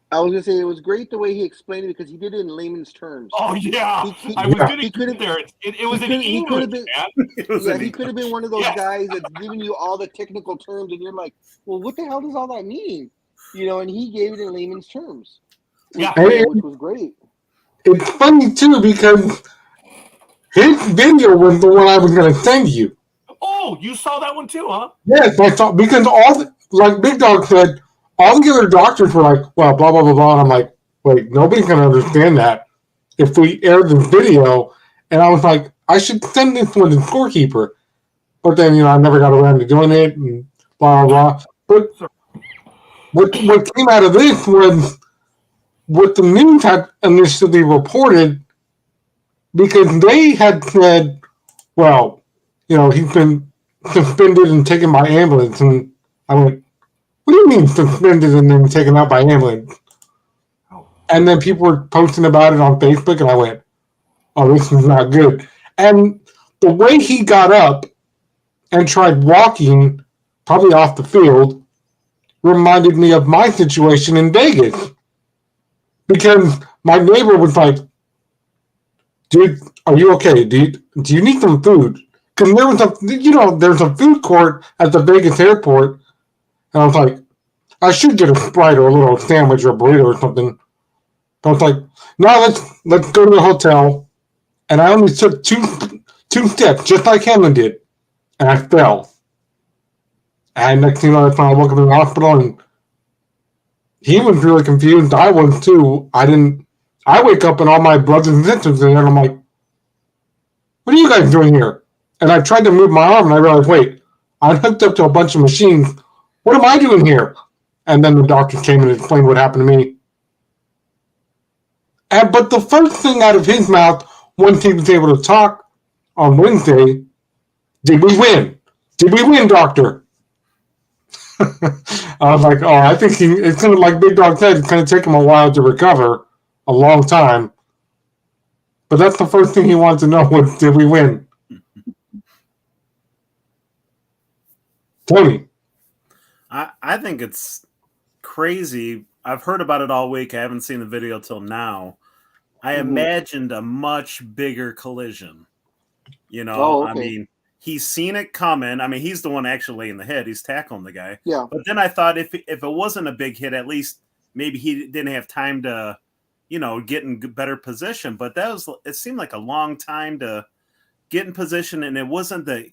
I was going to say, it was great the way he explained it, because he did it in layman's terms. Oh, yeah. I was going to get there. It was in English, man. He could have been one of those guys that's giving you all the technical terms, and you're like, well, what the hell does all that mean? And he gave it in layman's terms, which was great. It's funny, too, because his video was the one I was going to send you. Oh, you saw that one too, huh? Yes, I saw, because like Big Dog said, all the other doctors were like, well, blah, blah, blah, blah. And I'm like, wait, nobody can understand that if we air the video. And I was like, I should send this one to Scorekeeper. But then, I never got around to doing it and blah, blah, blah. But what came out of this was what the news had initially reported, because they had said, well, he's been suspended and taken by ambulance. And I went, what do you mean suspended and then taken out by ambulance? And then people were posting about it on Facebook, and I went, oh, this is not good. And the way he got up and tried walking, probably off the field, reminded me of my situation in Vegas. Because my neighbor was like, dude, are you okay? Do you need some food? Because there was there's a food court at the Vegas airport. And I was like, I should get a Sprite or a little sandwich or a burrito or something. But I was like, no, let's go to the hotel. And I only took two steps, just like Hamlin did. And I fell. And next thing you know, that's when I woke up in the hospital, and he was really confused. I was too. I wake up and all my brothers and sisters in there, and I'm like, what are you guys doing here? And I tried to move my arm, and I realized, wait, I'm hooked up to a bunch of machines. What am I doing here? And then the doctors came and explained what happened to me. But the first thing out of his mouth, once he was able to talk on Wednesday, did we win? Did we win, doctor? I was like, oh, I think it's going to, like Big Dog said, it's going to take him a while to recover, a long time. But that's the first thing he wants to know was, did we win? Tony. I think it's crazy. I've heard about it all week. I haven't seen the video till now. I imagined a much bigger collision. You know, I mean, he's seen it coming. I mean, he's the one actually in the hit. He's tackling the guy. Yeah. But then I thought if it wasn't a big hit, at least maybe he didn't have time to, you know, get in better position. But it seemed like a long time to get in position, and it wasn't the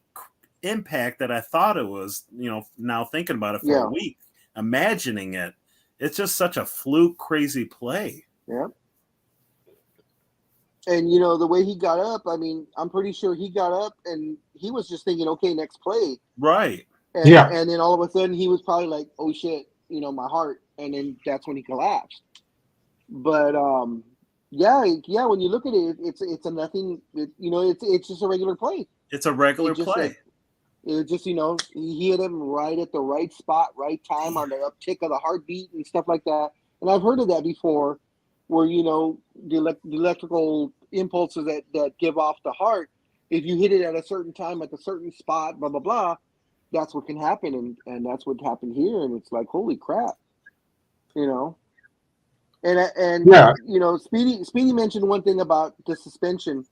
impact that I thought it was. You know, now thinking about it for a week, imagining it, it's just such a fluke, crazy play. Yeah. And, you know, the way he got up, I mean, I'm pretty sure he got up and he was just thinking, okay, next play. Right. And, and then all of a sudden he was probably like, oh, shit, you know, my heart. And then that's when he collapsed. But, yeah, when you look at it, it's a nothing, you know, it's just a regular play. It's a regular play. It just, you know, he hit him right at the right spot, right time on the uptick of the heartbeat and stuff like that. And I've heard of that before, where, you know, the electrical impulses that give off the heart, if you hit it at a certain time at a certain spot, blah, blah, blah, that's what can happen. And that's what happened here. And it's like, holy crap, you know. And you know, Speedy mentioned one thing about the suspension.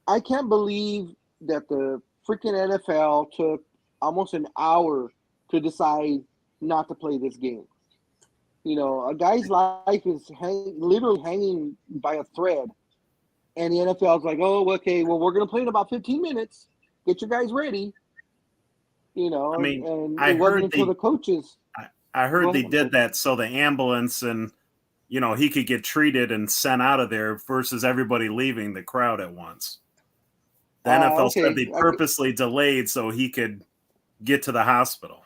I can't believe that the freaking NFL took almost an hour to decide not to play this game. You know, a guy's life is literally hanging by a thread. And the NFL's like, oh, okay, well, we're going to play in about 15 minutes. Get your guys ready. You know, I mean, and I it wasn't heard until the coaches. I heard they did that so the ambulance and, you know, he could get treated and sent out of there versus everybody leaving the crowd at once. The NFL said they purposely delayed so he could get to the hospital.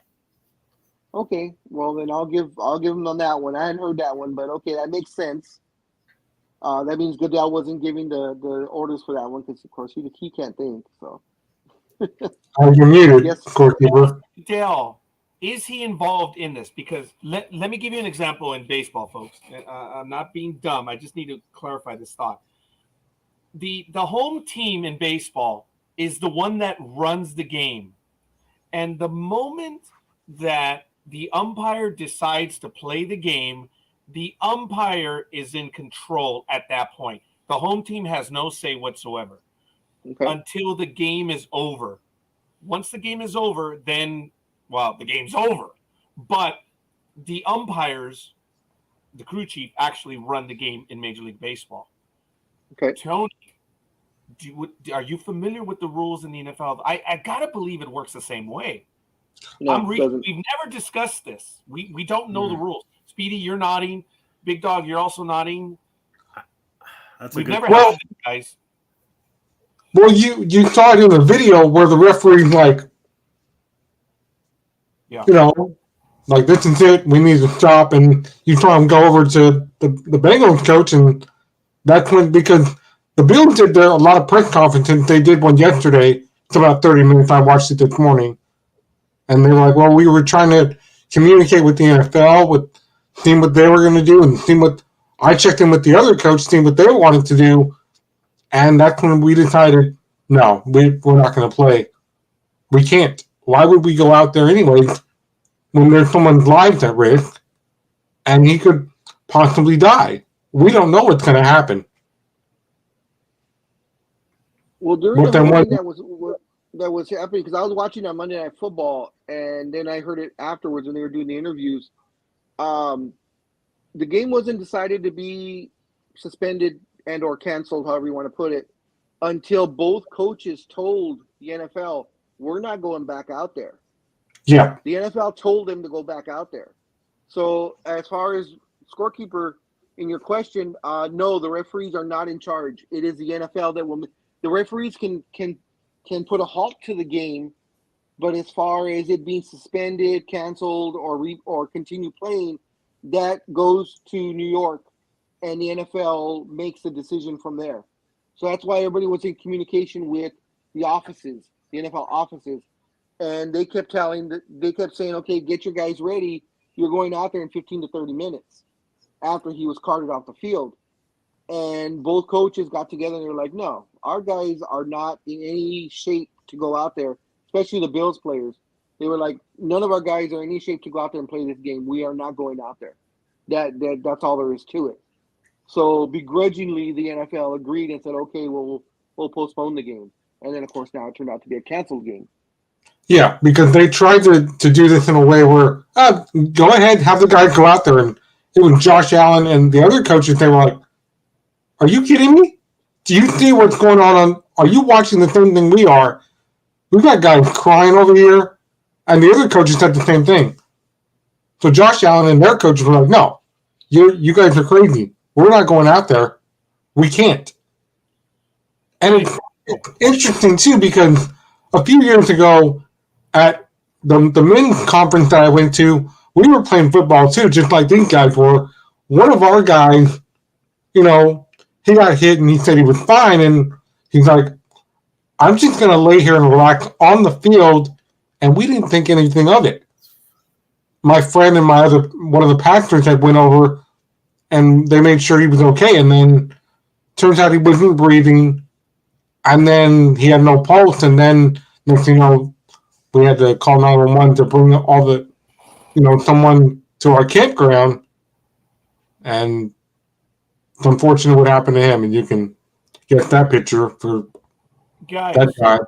Okay, well then I'll give him on that one. I hadn't heard that one, but okay, that makes sense. That means Goodell wasn't giving the orders for that one because, of course, he can't think. So. You're muted, Scorekeeper. Dale, is he involved in this? Because let me give you an example in baseball, folks. I'm not being dumb. I just need to clarify this thought. The home team in baseball is the one that runs the game, and the moment that the umpire decides to play the game, the umpire is in control at that point. The home team has no say whatsoever until the game is over. Once the game is over, then, well, the game's over. But the umpires, the crew chief, actually run the game in Major League Baseball. Okay. Tony, are you familiar with the rules in the NFL? I got to believe it works the same way. No, we've never discussed this. We don't know the rules. Speedy, you're nodding. Big Dog, you're also nodding. We've never had this, guys. Well, you saw it in the video where the referee's like, you know, like, this is it. We need to stop. And you saw him go over to the Bengals coach, and that's when, because the Bills did a lot of press conferences. They did one yesterday. It's about 30 minutes. I watched it this morning. And they were like, well, we were trying to communicate with the NFL, with seeing what they were going to do, and seeing what I checked in with the other coach, seeing what they wanted to do. And that's when we decided, no, we're not going to play. We can't. Why would we go out there anyways when there's someone's lives at risk and he could possibly die? We don't know what's going to happen. Well, during the whole thing that was happening, because I was watching on Monday Night Football, and then I heard it afterwards when they were doing the interviews. The game wasn't decided to be suspended and or canceled, however you want to put it, until both coaches told the NFL, we're not going back out there. Yeah. The NFL told them to go back out there. So as far as Scorekeeper, in your question, no, the referees are not in charge. It is the NFL that will. The referees can put a halt to the game, but as far as it being suspended, canceled, or continue playing, that goes to New York and the NFL makes the decision from there. So that's why everybody was in communication with the offices, the NFL offices, and they kept saying, okay, get your guys ready. You're going out there in 15 to 30 minutes after he was carted off the field. And both coaches got together and they were like, no, our guys are not in any shape to go out there, especially the Bills players. They were like, none of our guys are in any shape to go out there and play this game. We are not going out there. That's all there is to it. So begrudgingly, the NFL agreed and said, okay, well, we'll postpone the game. And then, of course, now it turned out to be a canceled game. Yeah, because they tried to do this in a way where, go ahead, have the guys go out there. And it was Josh Allen and the other coaches, they were like, are you kidding me? Do you see what's going on? Are you watching the same thing we are? We've got guys crying over here. And the other coaches said the same thing. So Josh Allen and their coaches were like, no, you guys are crazy. We're not going out there. We can't. And it's interesting, too, because a few years ago at the men's conference that I went to, we were playing football, too, just like these guys were. One of our guys, he got hit and he said he was fine. And he's like, I'm just going to lay here and relax on the field. And we didn't think anything of it. My friend and one of the pastors had went over and they made sure he was okay. And then turns out he wasn't breathing. And then he had no pulse. And then next thing you know, we had to call 911 to bring all the, someone to our campground. And it's unfortunate what happened to him. And you can get that picture for that guy.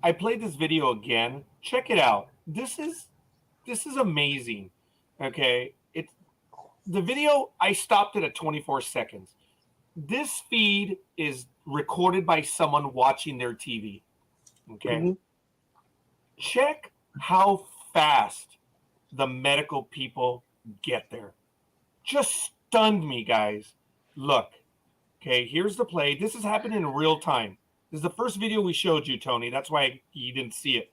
I played this video again. Check it out. This is amazing. Okay. The video, I stopped it at 24 seconds. This feed is recorded by someone watching their TV. Okay. Mm-hmm. Check how fast the medical people get there. Just stunned me, guys. Look. Okay, here's the play. This is happening in real time. This is the first video we showed you, Tony. That's why you didn't see it.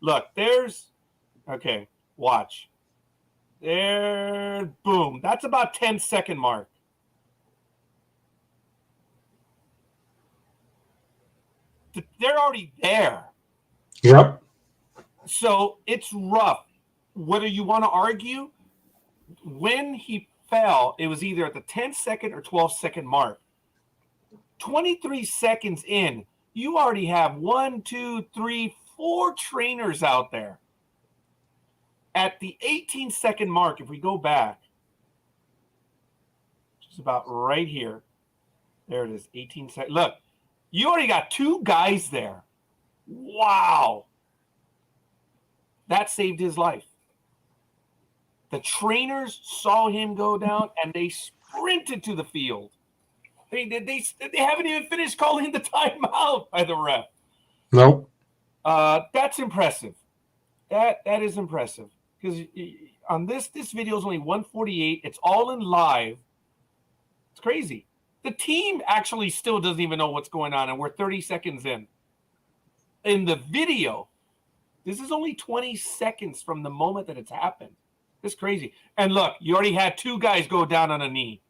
Look, okay, watch. There, boom. That's about 10-second mark. They're already there. Yep. So it's rough. Whether you want to argue, when he fell, it was either at the 10-second or 12-second mark. 23 seconds in, you already have 1, 2, 3, 4 trainers out there. At the 18-second mark, if we go back, just about right here, there it is, 18 seconds. Look, you already got 2 guys there. Wow. That saved his life. The trainers saw him go down, and they sprinted to the field. They haven't even finished calling the timeout by the ref. Nope. That's impressive. That is impressive. Because on this video is only 148. It's all in live. It's crazy. The team actually still doesn't even know what's going on, and we're 30 seconds in. In the video, this is only 20 seconds from the moment that it's happened. It's crazy. And look, you already had 2 guys go down on a knee.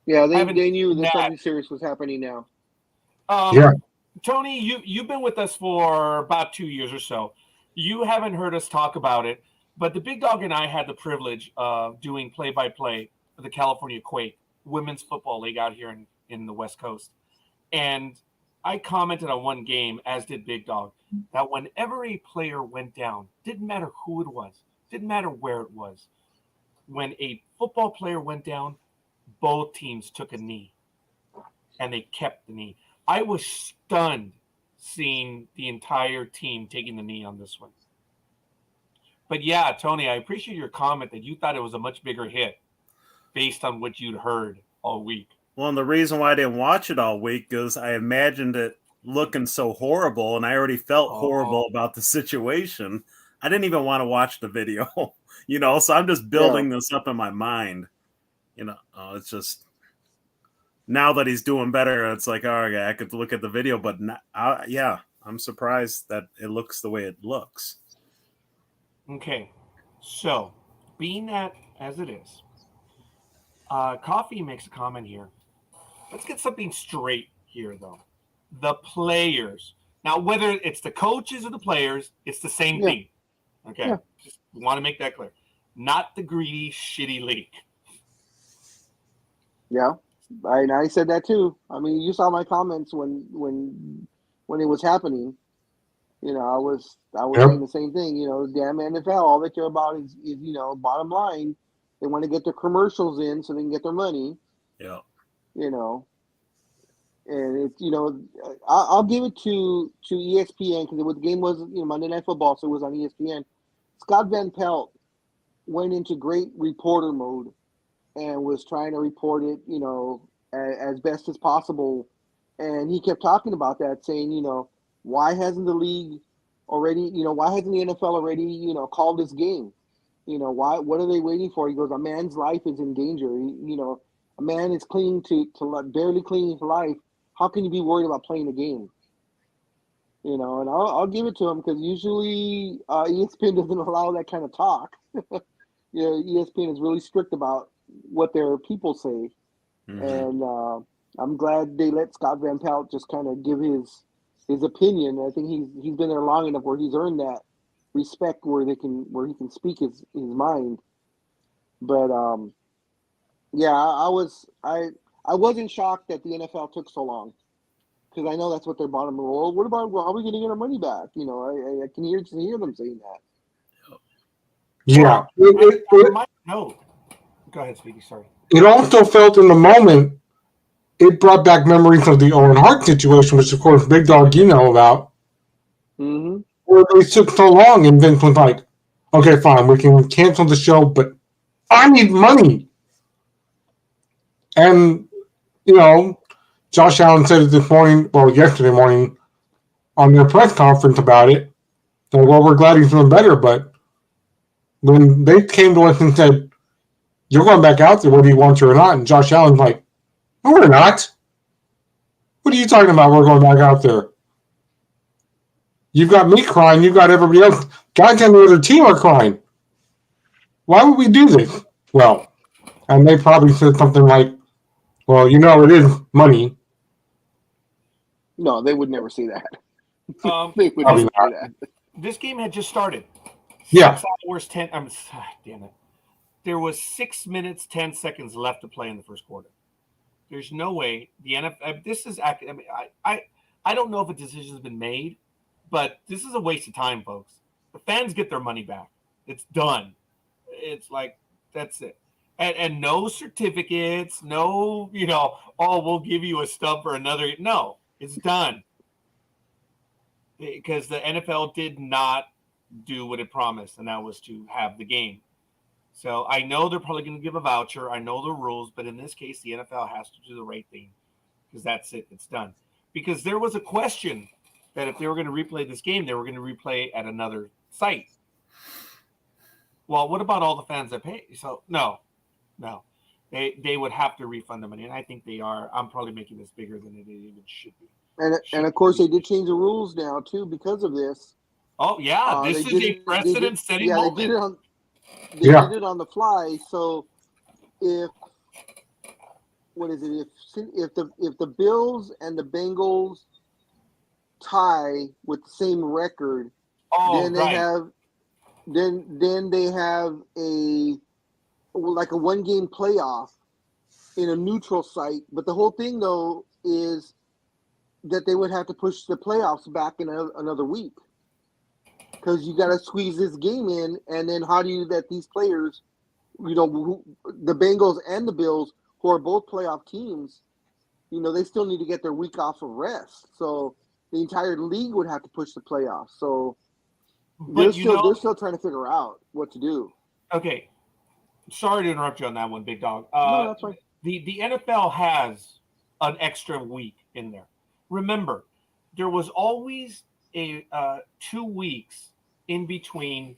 Yeah, they knew that something serious was happening now. Yeah. Tony, you've been with us for about 2 years or so. You haven't heard us talk about it, but the Big Dog and I had the privilege of doing play-by-play for the California Quake Women's Football League out here in the West Coast. And I commented on one game, as did Big Dog, that whenever a player went down, didn't matter who it was, didn't matter where it was, when a football player went down, both teams took a knee, and they kept the knee. I was stunned seeing the entire team taking the knee on this one. But yeah, Tony, I appreciate your comment that you thought it was a much bigger hit based on what you'd heard all week. Well, and the reason why I didn't watch it all week is I imagined it looking so horrible, and I already felt horrible about the situation. I didn't even want to watch the video, so I'm just building this up in my mind. It's just now that he's doing better, it's like, all right, I could look at the video, but I'm surprised that it looks the way it looks. Okay, so being that as it is, Coffee makes a comment here. let's get something straight here, though. The players. Now, whether it's the coaches or the players, it's the same thing. Okay? Yeah. Just want to make that clear. Not the greedy, shitty league. Yeah, I said that too. I mean, you saw my comments when it was happening. You know, I was saying the same thing. You know, damn NFL, all they care about is bottom line. They want to get their commercials in so they can get their money. Yeah. You know, and I'll give it to ESPN because the game was Monday Night Football, so it was on ESPN. Scott Van Pelt went into great reporter mode and was trying to report it, as best as possible. And he kept talking about that, saying, why hasn't the league already, why hasn't the NFL already, called this game? What are they waiting for? He goes, a man's life is in danger. A man is barely clinging to life. How can you be worried about playing a game? And I'll give it to him because usually ESPN doesn't allow that kind of talk. ESPN is really strict about what their people say. Mm-hmm. And I'm glad they let Scott Van Pelt just kind of give his opinion. I think he's been there long enough where he's earned that respect where he can speak his mind. But I wasn't shocked that the NFL took so long because I know that's what their bottom line. Well, what about how are we going to get our money back? I can hear them saying that. Yeah. No. Go ahead, Speedy. Sorry. It also felt in the moment, it brought back memories of the Owen Hart situation, which, of course, Big Dog, about. Mm-hmm. Where they took so long, and Vince was like, okay, fine, we can cancel the show, but I need money. And, Josh Allen said it yesterday morning, on their press conference about it. Like, well, we're glad he's doing better, but when they came to us and said, you're going back out there whether you want to or not, and Josh Allen's like, no, we're not. What are you talking about? We're going back out there. You've got me crying. You've got everybody else. Guys on the other team are crying. Why would we do this? Well, and they probably said something like, well, it is money. No, they would never say that. They would never say that. This game had just started. Yeah. 6 hours, 10. Damn it. There was 6 minutes, 10 seconds left to play in the first quarter. There's no way the NFL. This is. I mean, I don't know if a decision has been made, but this is a waste of time, folks. The fans get their money back. It's done. It's like that's it. And no certificates. No, we'll give you a stub for another. No, it's done. Because the NFL did not do what it promised, and that was to have the game. So I know they're probably going to give a voucher. I know the rules, but in this case, the NFL has to do the right thing because that's it. It's done. Because there was a question that if they were going to replay this game, they were going to replay at another site. Well, what about all the fans that pay? So no. They would have to refund the money, and I think they are. I'm probably making this bigger than it even should be. And of course, they did change the rules now, too, because of this. Oh, yeah. This is a precedent-setting moment. They did it on the fly. So if the Bills and the Bengals tie with the same record, then they have a one-game playoff in a neutral site. But the whole thing though is that they would have to push the playoffs back in another week. Because you got to squeeze this game in, and then how do you let these players, the Bengals and the Bills, who are both playoff teams, they still need to get their week off of rest. So the entire league would have to push the playoffs. So they're still trying to figure out what to do. Okay, sorry to interrupt you on that one, Big Dog. No, that's fine. The NFL has an extra week in there. Remember, there was always a 2 weeks in between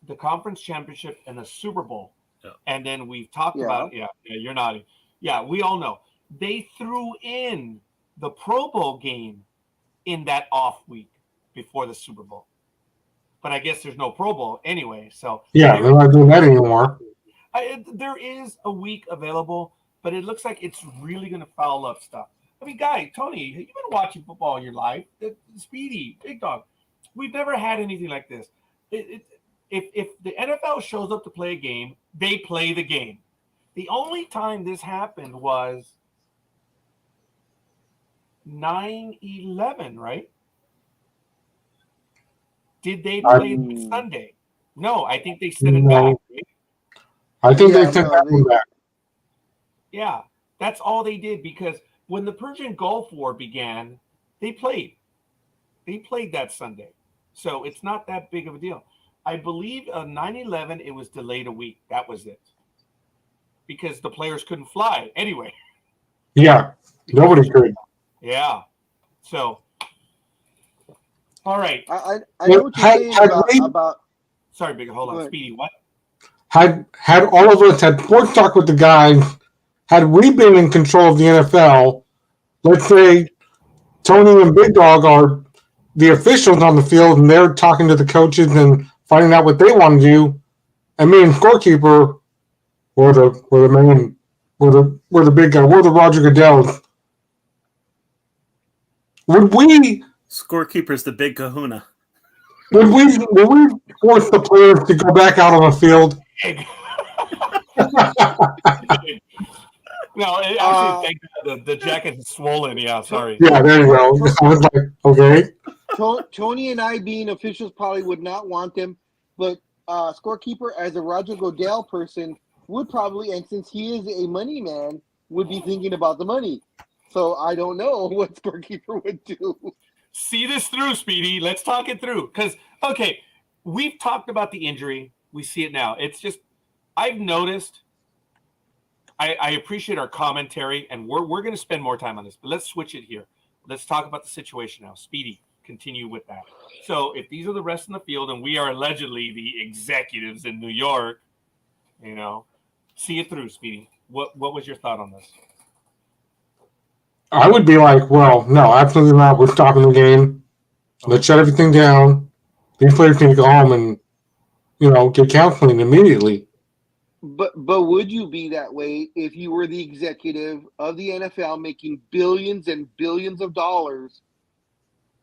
the conference championship and the Super Bowl. Yeah. And then we've talked about, you're nodding. Yeah, we all know. They threw in the Pro Bowl game in that off week before the Super Bowl. But I guess there's no Pro Bowl anyway. So yeah, they're not doing that anymore. There is a week available, but it looks like it's really going to foul up stuff. I mean, guy, Tony, you've been watching football all your life. Speedy, Big Dog. We've never had anything like this. If the NFL shows up to play a game, they play the game. The only time this happened was 9/11, right? Did they play it Sunday? No, I think they set it back. Right? I think they set that one back. Yeah, that's all they did, because when the Persian Gulf War began, they played. They played that Sunday. So it's not that big of a deal. I believe 9/11, it was delayed a week. That was it. Because the players couldn't fly anyway. Yeah, nobody could. Yeah. So, all right. I know what you're saying about. Sorry, Big. Hold on. Speedy, what? Had all of us had sports talk with the guys, had we been in control of the NFL, let's say Tony and Big Dog are the officials on the field and they're talking to the coaches and finding out what they want to do, and me and Scorekeeper were the big guy, we're the Roger Goodells. Would we Scorekeeper's the big kahuna. Would we force the players to go back out on the field? No, actually, thank God, the jacket is swollen. Yeah, sorry. Yeah, there you go. I was like, okay. Tony and I, being officials, probably would not want them, but Scorekeeper, as a Roger Goodell person, would probably, and since he is a money man, would be thinking about the money. So I don't know what Scorekeeper would do. See this through, Speedy. Let's talk it through. Because, okay, we've talked about the injury. We see it now. It's just, I've noticed, I appreciate our commentary, and we're going to spend more time on this, but let's switch it here. Let's talk about the situation now. Speedy, continue with that. So if these are the rest in the field, and we are allegedly the executives in New York, see it through, Speedy. What was your thought on this? I would be like, well, no, absolutely not. We're stopping the game. Let's shut everything down. These players can go home and, get counseling immediately. But would you be that way if you were the executive of the NFL making billions and billions of dollars?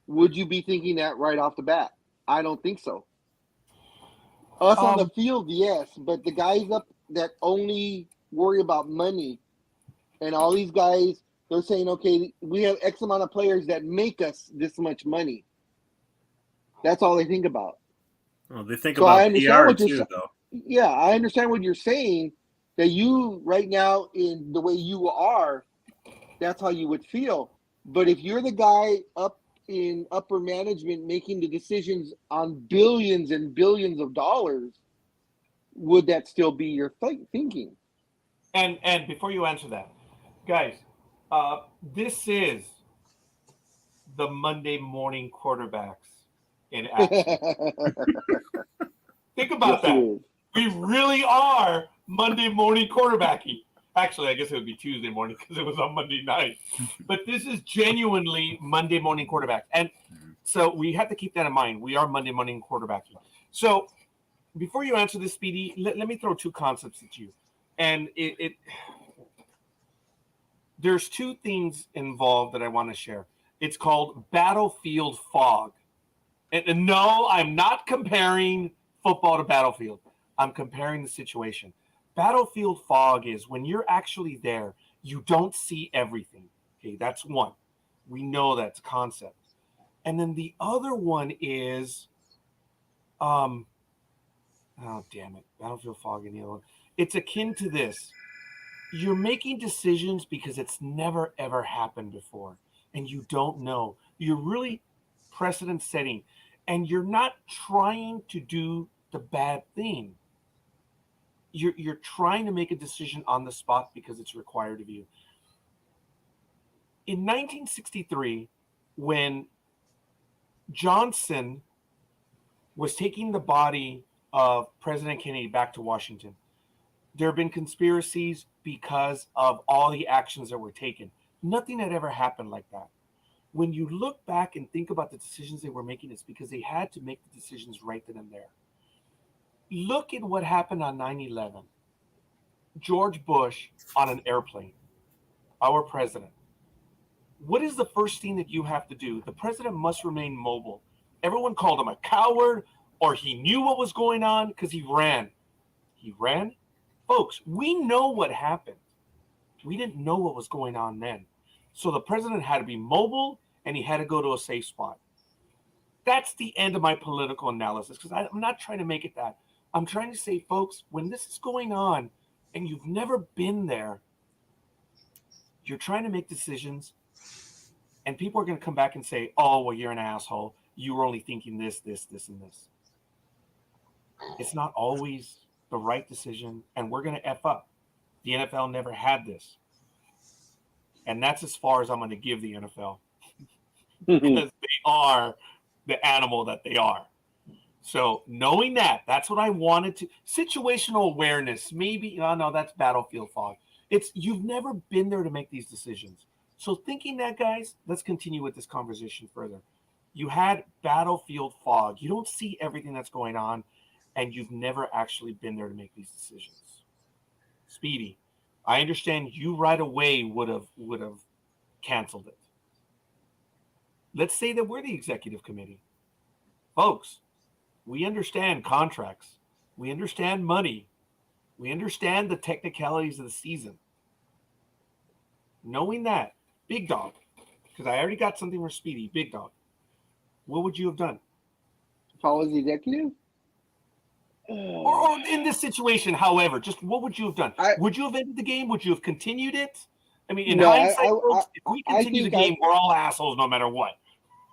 Would you be thinking that right off the bat? I don't think so. Us on the field, yes, but the guys up that only worry about money, and all these guys, they're saying, okay, we have X amount of players that make us this much money. That's all they think about. Well, they think about PR too, though. Yeah, I understand what you're saying, that you, right now, in the way you are, that's how you would feel. But if you're the guy up in upper management making the decisions on billions and billions of dollars, would that still be your thinking? And before you answer that, guys, this is the Monday morning quarterbacks in action. Think about that. We really are Monday morning quarterbacking. Actually, I guess it would be Tuesday morning because it was on Monday night. But this is genuinely Monday morning quarterback. And so we have to keep that in mind. We are Monday morning quarterbacking. So before you answer this, Speedy, let me throw two concepts at you. And there's two things involved that I want to share. It's called battlefield fog. And no, I'm not comparing football to battlefield. I'm comparing the situation. Battlefield fog is when you're actually there, you don't see everything. Okay, that's one. We know that's concept. And then the other one is, oh, damn it, battlefield fog and the other one. It's akin to this. You're making decisions because it's never, ever happened before, and you don't know. You're really precedent setting, and you're not trying to do the bad thing. You're trying to make a decision on the spot because it's required of you. In 1963, when Johnson was taking the body of President Kennedy back to Washington, there have been conspiracies because of all the actions that were taken. Nothing had ever happened like that. When you look back and think about the decisions they were making, it's because they had to make the decisions right then and there. Look at what happened on 9/11. George Bush on an airplane, our president, what is the first thing that you have to do? The president must remain mobile. Everyone called him a coward, or he knew what was going on because he ran. He ran? Folks, we know what happened. We didn't know what was going on then. So the president had to be mobile, and he had to go to a safe spot. That's the end of my political analysis, because I'm not trying to make it that. I'm trying to say, folks, when this is going on and you've never been there, you're trying to make decisions, and people are going to come back and say, oh, well, you're an asshole. You were only thinking this, this, this, and this. It's not always the right decision, and we're going to F up. The NFL never had this. And that's as far as I'm going to give the NFL. Because they are the animal that they are. So knowing that, that's what I wanted to. Situational awareness, maybe, no, that's battlefield fog. It's you've never been there to make these decisions. So thinking that, guys, let's continue with this conversation further. You had battlefield fog. You don't see everything that's going on, and you've never actually been there to make these decisions. Speedy, I understand you right away would have canceled it. Let's say that we're the executive committee. Folks, we understand contracts. We understand money. We understand the technicalities of the season. Knowing that, Big Dog, because I already got something for Speedy, Big Dog, what would you have done? If I was the executive? Or in this situation, however, just what would you have done? Would you have ended the game? Would you have continued it? I mean, in hindsight, folks, if we continue the game, we're all assholes no matter what.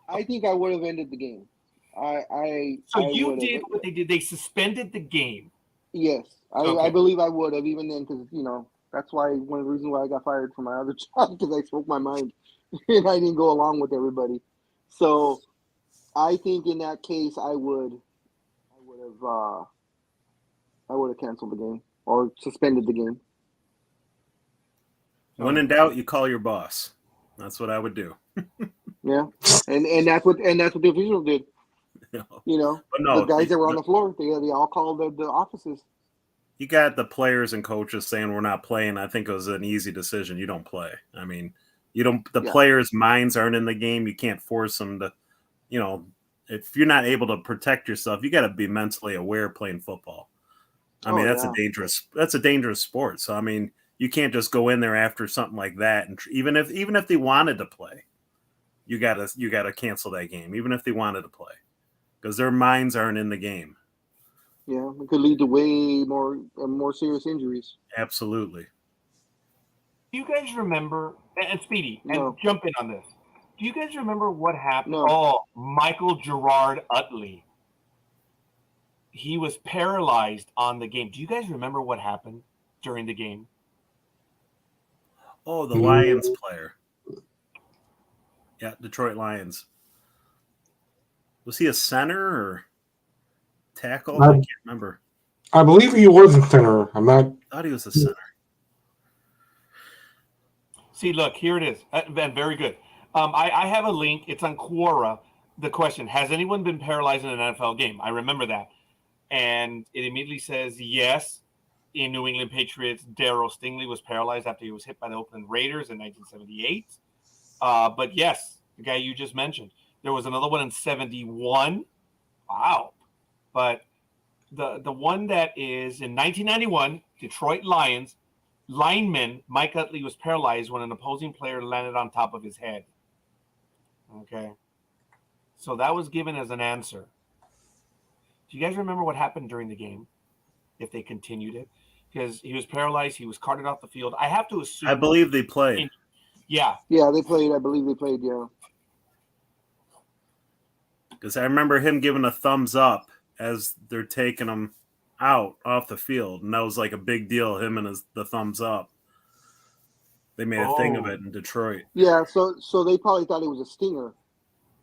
I think I would have ended the game. So you did what they did. They suspended the game. Yes. I believe I would have, even then, because, that's why one of the reasons why I got fired from my other job, because I spoke my mind and I didn't go along with everybody. So I think in that case, I would have canceled the game or suspended the game. When in doubt, you call your boss. That's what I would do. Yeah, and that's what the officials did. But the guys that were on the floor, they all called the offices. You got the players and coaches saying we're not playing. I think it was an easy decision. You don't play. I mean, you don't. The players' minds aren't in the game. You can't force them to. If you're not able to protect yourself, you got to be mentally aware playing football. I mean, that's a dangerous sport. So I mean, you can't just go in there after something like that, and even if they wanted to play, you gotta cancel that game, even if they wanted to play, because their minds aren't in the game. Yeah, it could lead to way more serious injuries. Absolutely. Do you guys remember? And Speedy, and jump in on this. Do you guys remember what happened? No. Oh, Michael Gerard Utley. He was paralyzed on the game. Do you guys remember what happened during the game? Oh, the Lions player. Yeah, Detroit Lions. Was he a center or tackle? I can't remember. I believe he was a center. I thought he was a center. See, look, here it is. Very good. I have a link. It's on Quora. The question, has anyone been paralyzed in an NFL game? I remember that. And it immediately says, yes, in New England Patriots, Darryl Stingley was paralyzed after he was hit by the Oakland Raiders in 1978. But yes, the guy you just mentioned. There was another one in 71. Wow. But the one that is in 1991, Detroit Lions, lineman Mike Utley was paralyzed when an opposing player landed on top of his head. Okay. So that was given as an answer. Do you guys remember what happened during the game? If they continued it? Because he was paralyzed. He was carted off the field. I have to assume. I believe they played. Yeah. Yeah, they played. I believe they played, yeah. Because I remember him giving a thumbs up as they're taking him out off the field. And that was like a big deal, him and the thumbs up. They made a thing of it in Detroit. Yeah, so they probably thought it was a stinger.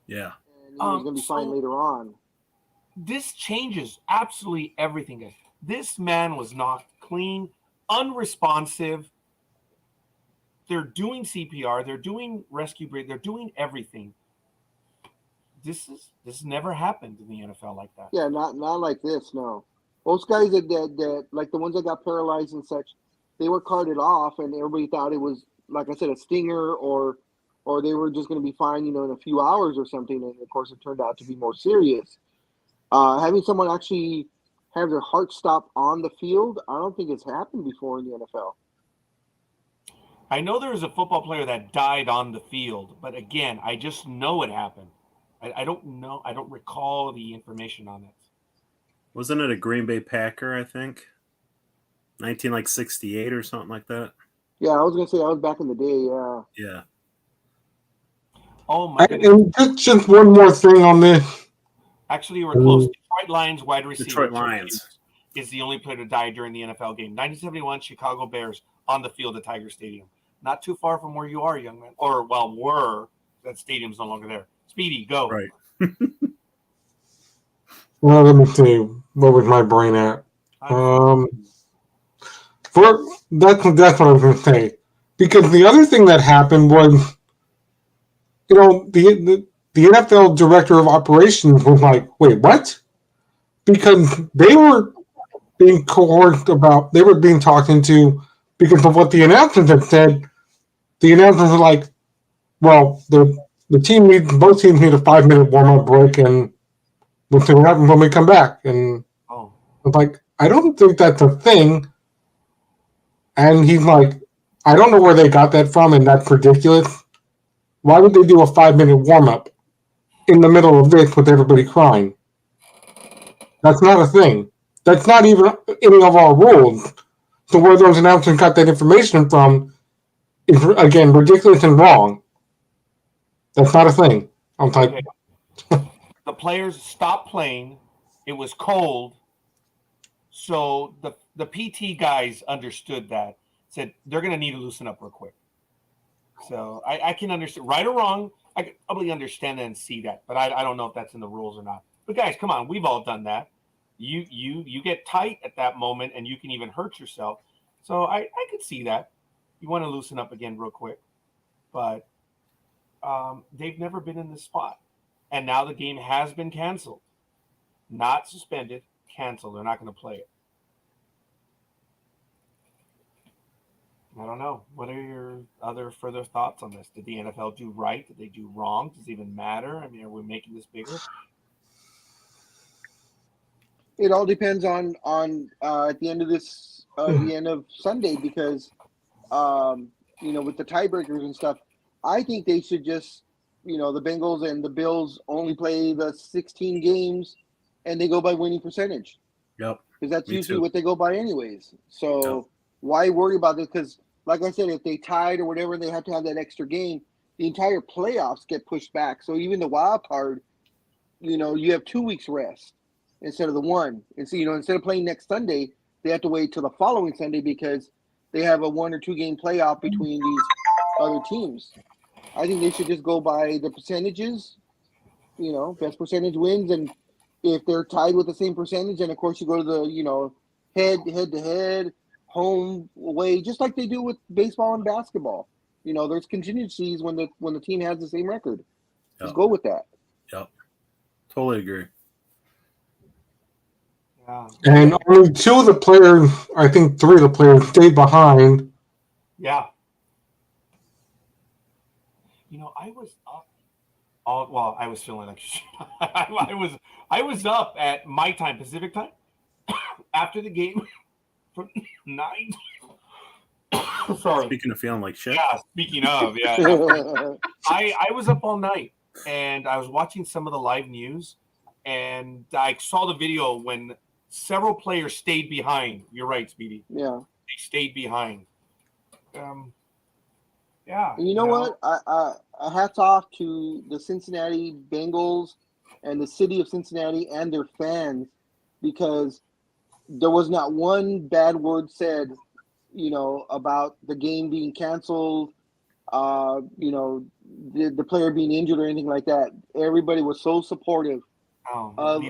Yeah. And he was going to be fine later on. This changes absolutely everything, guys. This man was not clean, unresponsive. They're doing CPR. They're doing rescue breathing. They're doing everything. This never happened in the NFL like that. Yeah, not like this. No, most guys that like the ones that got paralyzed and such, they were carted off, and everybody thought it was, like I said, a stinger, or they were just going to be fine, in a few hours or something. And of course, it turned out to be more serious. Having someone actually have their heart stop on the field, I don't think it's happened before in the NFL. I know there was a football player that died on the field, but again, I just know it happened. I don't know. I don't recall the information on it. Wasn't it a Green Bay Packer, I think? 1968 or something like that. Yeah, I was going to say that was back in the day, yeah. Yeah. Oh, my goodness. And just one more thing on this. Actually, we're close. Detroit Lions wide receiver. Detroit Lions is the only player to die during the NFL game. 1971, Chicago Bears on the field at Tiger Stadium. Not too far from where you are, young man. Or, well, were. That stadium's no longer there. Speedy, go. Right. Well, let me see. Where was my brain at? That's what I was going to say. Because the other thing that happened was, the NFL director of operations was like, wait, what? Because they were being coerced about, they were being talked into because of what the announcers had said. The announcers were like, well, both teams need a 5-minute warm-up break, and we'll see what happens when we come back. And I was like, I don't think that's a thing. And he's like, I don't know where they got that from, and that's ridiculous. Why would they do a 5-minute warm-up in the middle of this with everybody crying? That's not a thing. That's not even any of our rules. So where those announcers got that information from is, again, ridiculous and wrong. That's not a thing. I'm like, the players stopped playing. It was cold. So the PT guys understood that. Said they're going to need to loosen up real quick. So I can understand, right or wrong, I can probably understand that and see that. But I don't know if that's in the rules or not. But guys, come on. We've all done that. You get tight at that moment, and you can even hurt yourself. So I could see that. You want to loosen up again real quick. But they've never been in this spot. And now the game has been canceled. Not suspended, canceled. They're not going to play it. I don't know. What are your other further thoughts on this? Did the NFL do right? Did they do wrong? Does it even matter? I mean, are we making this bigger? It all depends on at the end of this, the end of Sunday, because with the tiebreakers and stuff, I think they should just, the Bengals and the Bills only play the 16 games, and they go by winning percentage. Yep. Because that's usually what they go by anyways. So why worry about it? Because, like I said, if they tied or whatever, they have to have that extra game. The entire playoffs get pushed back. So even the wild card, you have 2 weeks rest instead of the one. And so, instead of playing next Sunday, they have to wait till the following Sunday because they have a 1 or 2 game playoff between these other teams. I think they should just go by the percentages, best percentage wins. And if they're tied with the same percentage, and of course you go to the, head to head, home, away, just like they do with baseball and basketball. There's contingencies when the team has the same record. Just go with that. Yep. Totally agree. Yeah. And only 2 of the players, I think 3 of the players, stayed behind. Yeah. I was up. I was feeling like shit. I was up at my time, Pacific time, after the game from 9. Sorry. Speaking of feeling like shit. Yeah. Speaking of, yeah. I was up all night, and I was watching some of the live news, and I saw the video when several players stayed behind. You're right, Speedy. Yeah. They stayed behind. Yeah. You know what? I hats off to the Cincinnati Bengals and the city of Cincinnati and their fans, because there was not one bad word said, about the game being canceled, the player being injured or anything like that. Everybody was so supportive of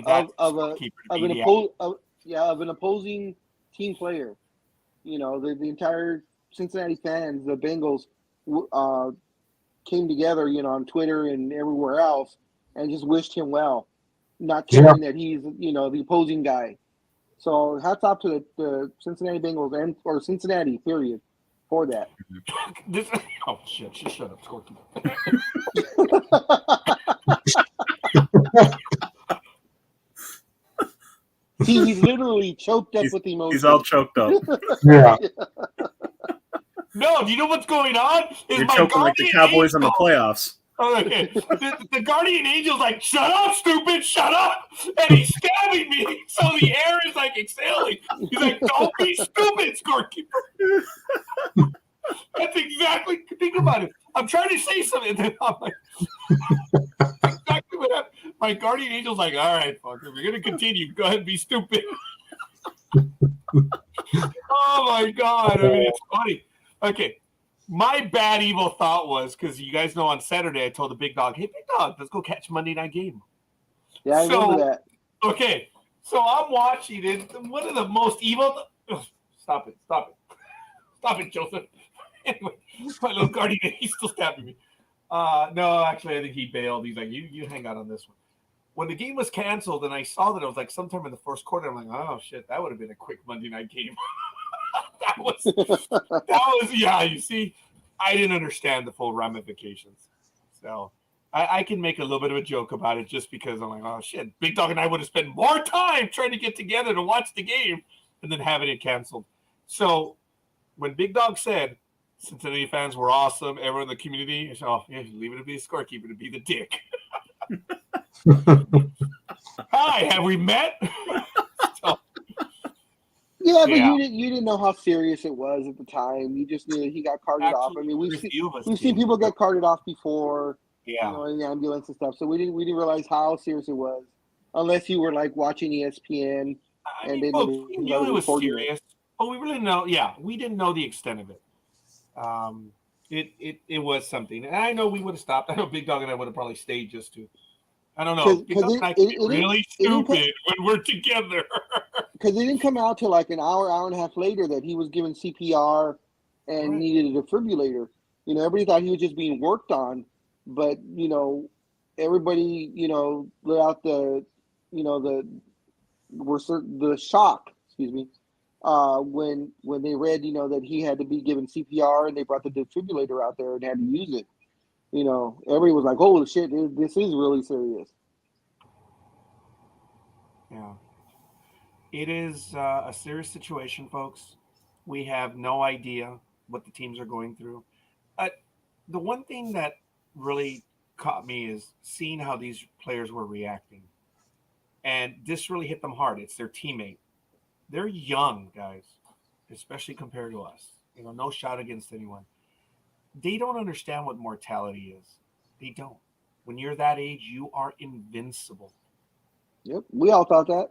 an opposing team player. The entire Cincinnati fans, the Bengals, came together, on Twitter and everywhere else, and just wished him well, not caring that he's, the opposing guy. So hats off to the Cincinnati Bengals or Cincinnati, period, for that. Oh shit! Just shut up, Scorekeeper. He's literally choked up with emotion. He's all choked up. Yeah. No, do you know what's going on? You're choking like the Cowboys in the playoffs. Okay. The guardian angel's like, shut up, stupid, shut up. And he's stabbing me. So the air is like exhaling. He's like, don't be stupid, Scorekeeper. That's exactly, think about it. I'm trying to say something. And then I'm like, exactly what happened. My guardian angel's like, all right, fucker, we're going to continue. Go ahead and be stupid. Oh, my God. I mean, it's funny. Okay. My bad evil thought was, because you guys know on Saturday I told the big dog, hey, big dog, let's go catch Monday Night Game. Yeah, I remember that. Okay, so I'm watching it. One of the most evil... Stop it, Joseph. Anyway, my little guardian, he's still stabbing me. No, actually, I think he bailed. He's like, you hang out on this one. When the game was canceled and I saw that it was like sometime in the first quarter, I'm like, oh, shit, that would have been a quick Monday Night Game. That was yeah, you see, I didn't understand the full ramifications. So I can make a little bit of a joke about it just because I'm like, oh shit, Big Dog and I would have spent more time trying to get together to watch the game and then having it canceled. So when Big Dog said Cincinnati fans were awesome, everyone in the community, so yeah, leave it to be a scorekeeper to be the dick. Hi, have we met? So, yeah, but you didn't know how serious it was at the time. You just knew that he got carted off. I mean, we've seen people get carted off before, you know, in the ambulance and stuff. So we didn't realize how serious it was, unless you were like watching ESPN and then we knew it was serious. But we really know. Yeah, we didn't know the extent of it. It was something, and I know we would have stopped. I know Big Dog and I would have probably stayed just to. I don't know. Big Dog and I can be really stupid when we're together. Because it didn't come out till like an hour and a half later that he was given CPR and needed a defibrillator. You know, everybody thought he was just being worked on, but you know, everybody, you know, let out the shock. Excuse me. When they read, you know, that he had to be given CPR and they brought the defibrillator out there and had to use it. You know, everybody was like, "Holy shit, this is really serious." Yeah. It is a serious situation, folks. We have no idea what the teams are going through. The one thing that really caught me is seeing how these players were reacting. And this really hit them hard. It's their teammate. They're young, guys, especially compared to us. You know, no shot against anyone. They don't understand what mortality is. They don't. When you're that age, you are invincible. Yep, we all thought that.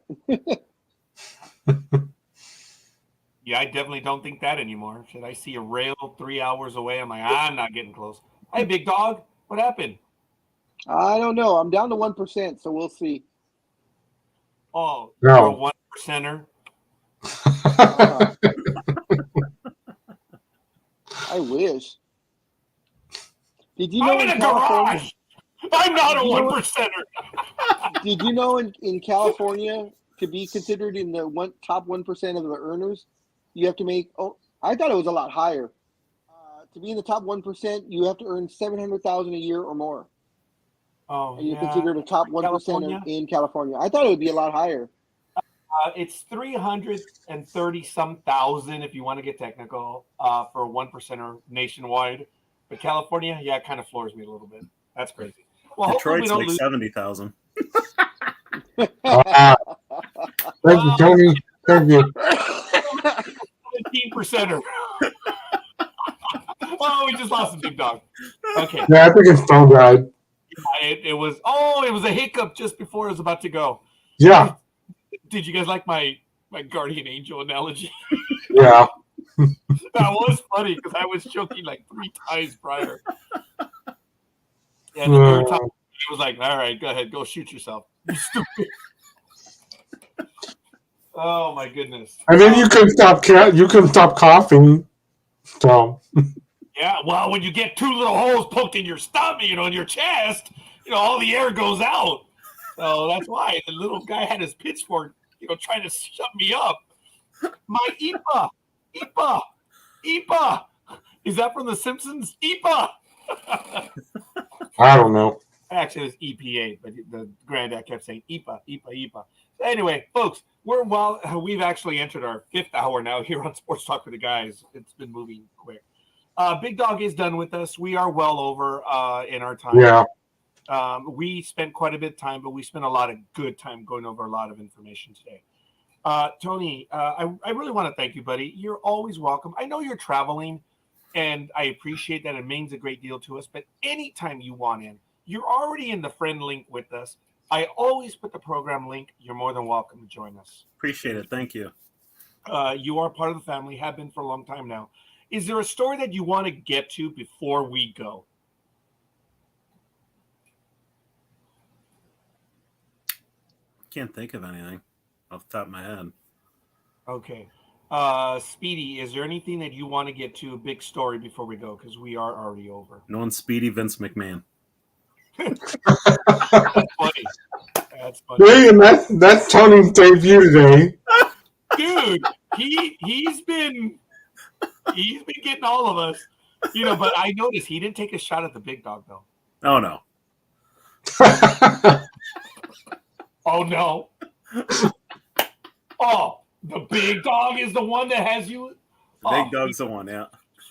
Yeah, I definitely don't think that anymore. Should I see a rail 3 hours away? I'm like, I'm not getting close. Hey, Big Dog, what happened? I don't know. I'm down to 1%, so we'll see. Oh, no. You're a 1%er? I wish. Did you I'm know in a garage. I'm not a 1%er. Did you know in California, to be considered in the top 1% of the earners, you have to make. Oh, I thought it was a lot higher. To be in the top 1%, you have to earn $700,000 a year or more. Oh, and you're considered a top 1% in California. I thought it would be a lot higher. It's 330-some thousand if you want to get technical for a 1%er nationwide. But California, yeah, it kind of floors me a little bit. That's crazy. Well, Detroit's like 70,000. Thank you, Tony. Thank you. 17%er. Oh, we just lost a Big Dog. Okay. Yeah, I think it's phone died. It was a hiccup just before it was about to go. Yeah. Did you guys like my guardian angel analogy? Yeah. That was funny because I was choking like 3 times prior. And the third time, it was like, all right, go ahead, go shoot yourself. You stupid. Oh my goodness. And then you couldn't stop coughing. So yeah, well, when you get 2 little holes poked in your stomach, in your chest, all the air goes out. So that's why the little guy had his pitchfork trying to shut me up. My Ipa. Is that from The Simpsons? Ipa. I don't know. Actually, it was EPA, but the granddad kept saying Ipa. So anyway, folks, we've actually entered our 5th hour now here on Sports Talk with the Guys. It's been moving quick. Big Dog is done with us. We are well over in our time. Yeah. We spent quite a bit of time, but we spent a lot of good time going over a lot of information today. Tony, I really want to thank you, buddy. You're always welcome. I know you're traveling, and I appreciate that. It means a great deal to us. But anytime you want in, you're already in the friend link with us. I always put the program link. You're more than welcome to join us. Appreciate it. Thank you. You are part of the family, have been for a long time now. Is there a story that you want to get to before we go? Can't think of anything off the top of my head. Okay. Speedy, is there anything that you want to get to, a big story before we go? Because we are already over. No one's Speedy Vince McMahon. That's funny. That's funny. Hey, and that's Tony's debut today. Dude, he's been getting all of us. But I noticed he didn't take a shot at the Big Dog, though. Oh, no. Oh, no. Oh, the Big Dog is the one that has you. Big Dog's the one, yeah.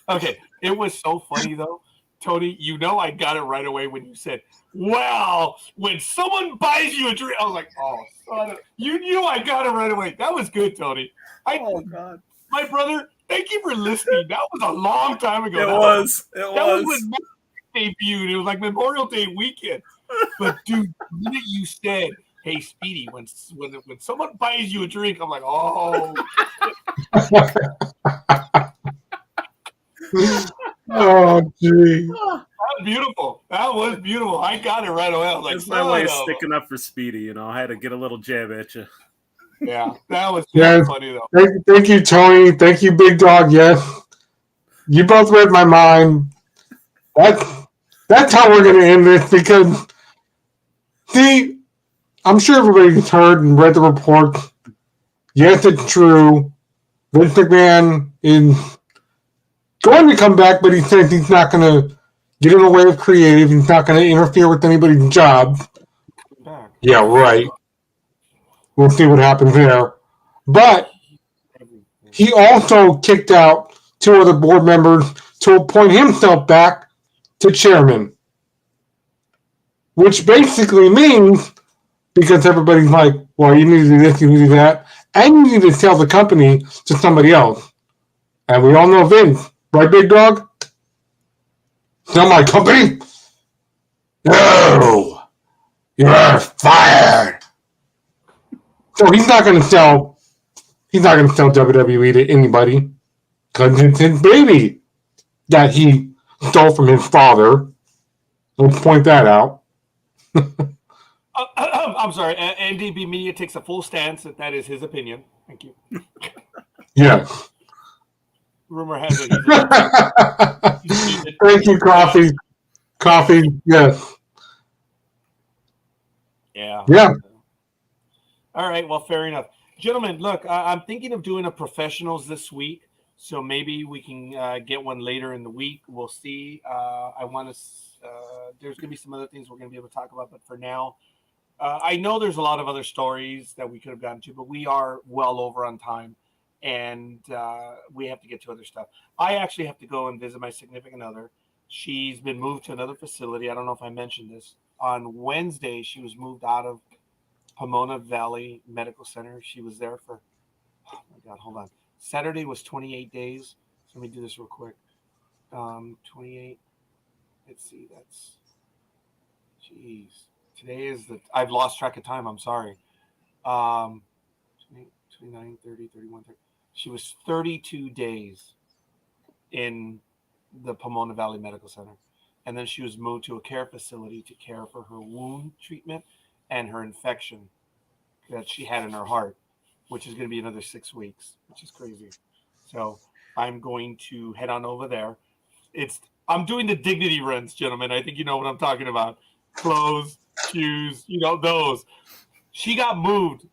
Okay. It was so funny, though. Tony, I got it right away when you said, well, when someone buys you a drink, I was like, oh, son of, you knew I got it right away. That was good, Tony. Oh, God. My brother, thank you for listening. That was a long time ago. That was when Memorial Day debuted. It was like Memorial Day weekend. But, dude, the minute you said, hey, Speedy, when someone buys you a drink, I'm like, oh. Oh, gee. That was beautiful. I got it right away. I was like, that's my way of sticking up for Speedy. I had to get a little jab at you. Yeah, that was funny, though. Thank you, Tony. Thank you, Big Dog. Yes. You both read my mind. That's how we're going to end this because, see, I'm sure everybody's heard and read the report. Yes, it's true. Vince McMahon is going to come back, but he says he's not going to get in the way of creative. He's not going to interfere with anybody's job. Yeah, right. We'll see what happens there. But he also kicked out 2 other board members to appoint himself back to chairman. Which basically means, because everybody's like, well, you need to do this, you need to do that, and you need to sell the company to somebody else. And we all know Vince. Right, Big Dog? Sell my company? No! You're fired! So he's not going to sell WWE to anybody because it's his baby that he stole from his father. Let's point that out. I'm sorry. NDB Media takes a full stance that is his opinion. Thank you. Yes. Rumor has it. Thank you, Coffee. Coffee, yes. Yeah. Yeah. All right. Well, fair enough. Gentlemen, look, I'm thinking of doing a professionals this week. So maybe we can get one later in the week. We'll see. I want to. There's going to be some other things we're going to be able to talk about. But for now, I know there's a lot of other stories that we could have gotten to, but we are well over on time. And we have to get to other stuff. I actually have to go and visit my significant other. She's been moved to another facility. I don't know if I mentioned this. On Wednesday, she was moved out of Pomona Valley Medical Center. She was there for, oh my God, hold on. Saturday was 28 days. So let me do this real quick. 28. Let's see. That's, jeez. Today is I've lost track of time. I'm sorry. 29, 30, 31, 30. She was 32 days in the Pomona Valley Medical Center. And then she was moved to a care facility to care for her wound treatment and her infection that she had in her heart, which is going to be another 6 weeks, which is crazy. So I'm going to head on over there. I'm doing the dignity runs, gentlemen. I think you know what I'm talking about. Clothes, shoes, those. She got moved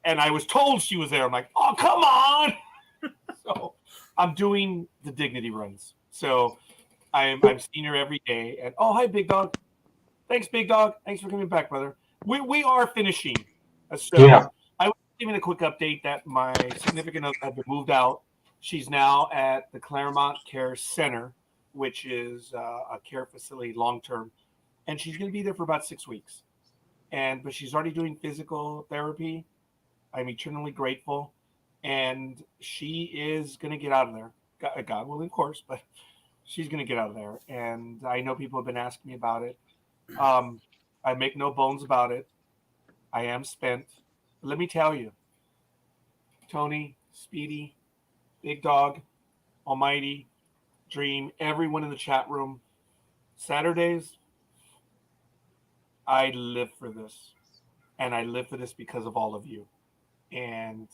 and I was told she was there. I'm like, oh, come on. So I'm doing the dignity runs. So I'm seeing her every day. And oh, hi, Big Dog. Thanks, Big Dog. Thanks for coming back, brother. We are finishing. So Yeah. I was giving a quick update that my significant other had been moved out. She's now at the Claremont Care Center, which is a care facility long-term. And she's going to be there for about 6 weeks. But she's already doing physical therapy. I'm eternally grateful. And she is going to get out of there. God willing, of course, but she's going to get out of there. And I know people have been asking me about it. I make no bones about it. I am spent. But let me tell you, Tony, Speedy, Big Dog, Almighty, Dreem, everyone in the chat room, Saturdays, I live for this. And I live for this because of all of you. And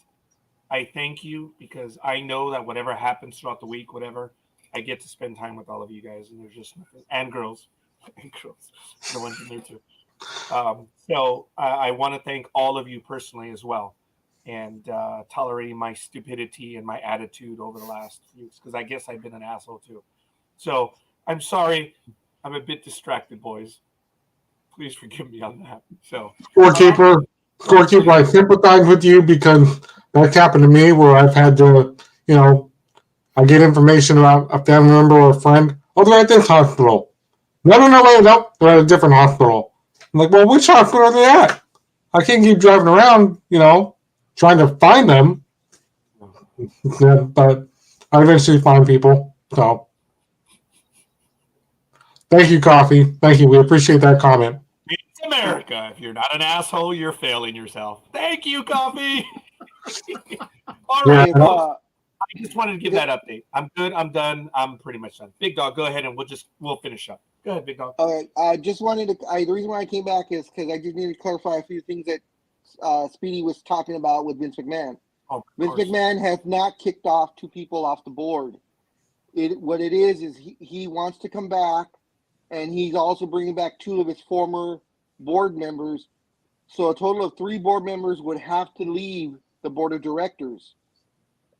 I thank you because I know that whatever happens throughout the week, whatever, I get to spend time with all of you guys, and there's just nothing, and girls, the ones in there too. So I want to thank all of you personally as well, and tolerating my stupidity and my attitude over the last few weeks, because I guess I've been an asshole too. So I'm sorry, I'm a bit distracted, boys. Please forgive me on that. So Scorekeeper, I sympathize with you because that's happened to me where I've had to, I get information about a family member or a friend. Oh, they're at this hospital. No, they're at a different hospital. I'm like, well, which hospital are they at? I can't keep driving around, trying to find them. Yeah, but I eventually find people. So, thank you, Coffee. Thank you. We appreciate that comment. It's America. If you're not an asshole, you're failing yourself. Thank you, Coffee. All right, folks. I just wanted to give that update. I'm good. I'm done. I'm pretty much done. Big Dog, go ahead and we'll finish up. Go ahead, Big Dog. All right. I just wanted to. The reason why I came back is because I just needed to clarify a few things that Speedy was talking about with Vince McMahon. Oh, Vince McMahon has not kicked off 2 people off the board. What it is he wants to come back, and he's also bringing back 2 of his former board members. So a total of 3 board members would have to leave the board of directors.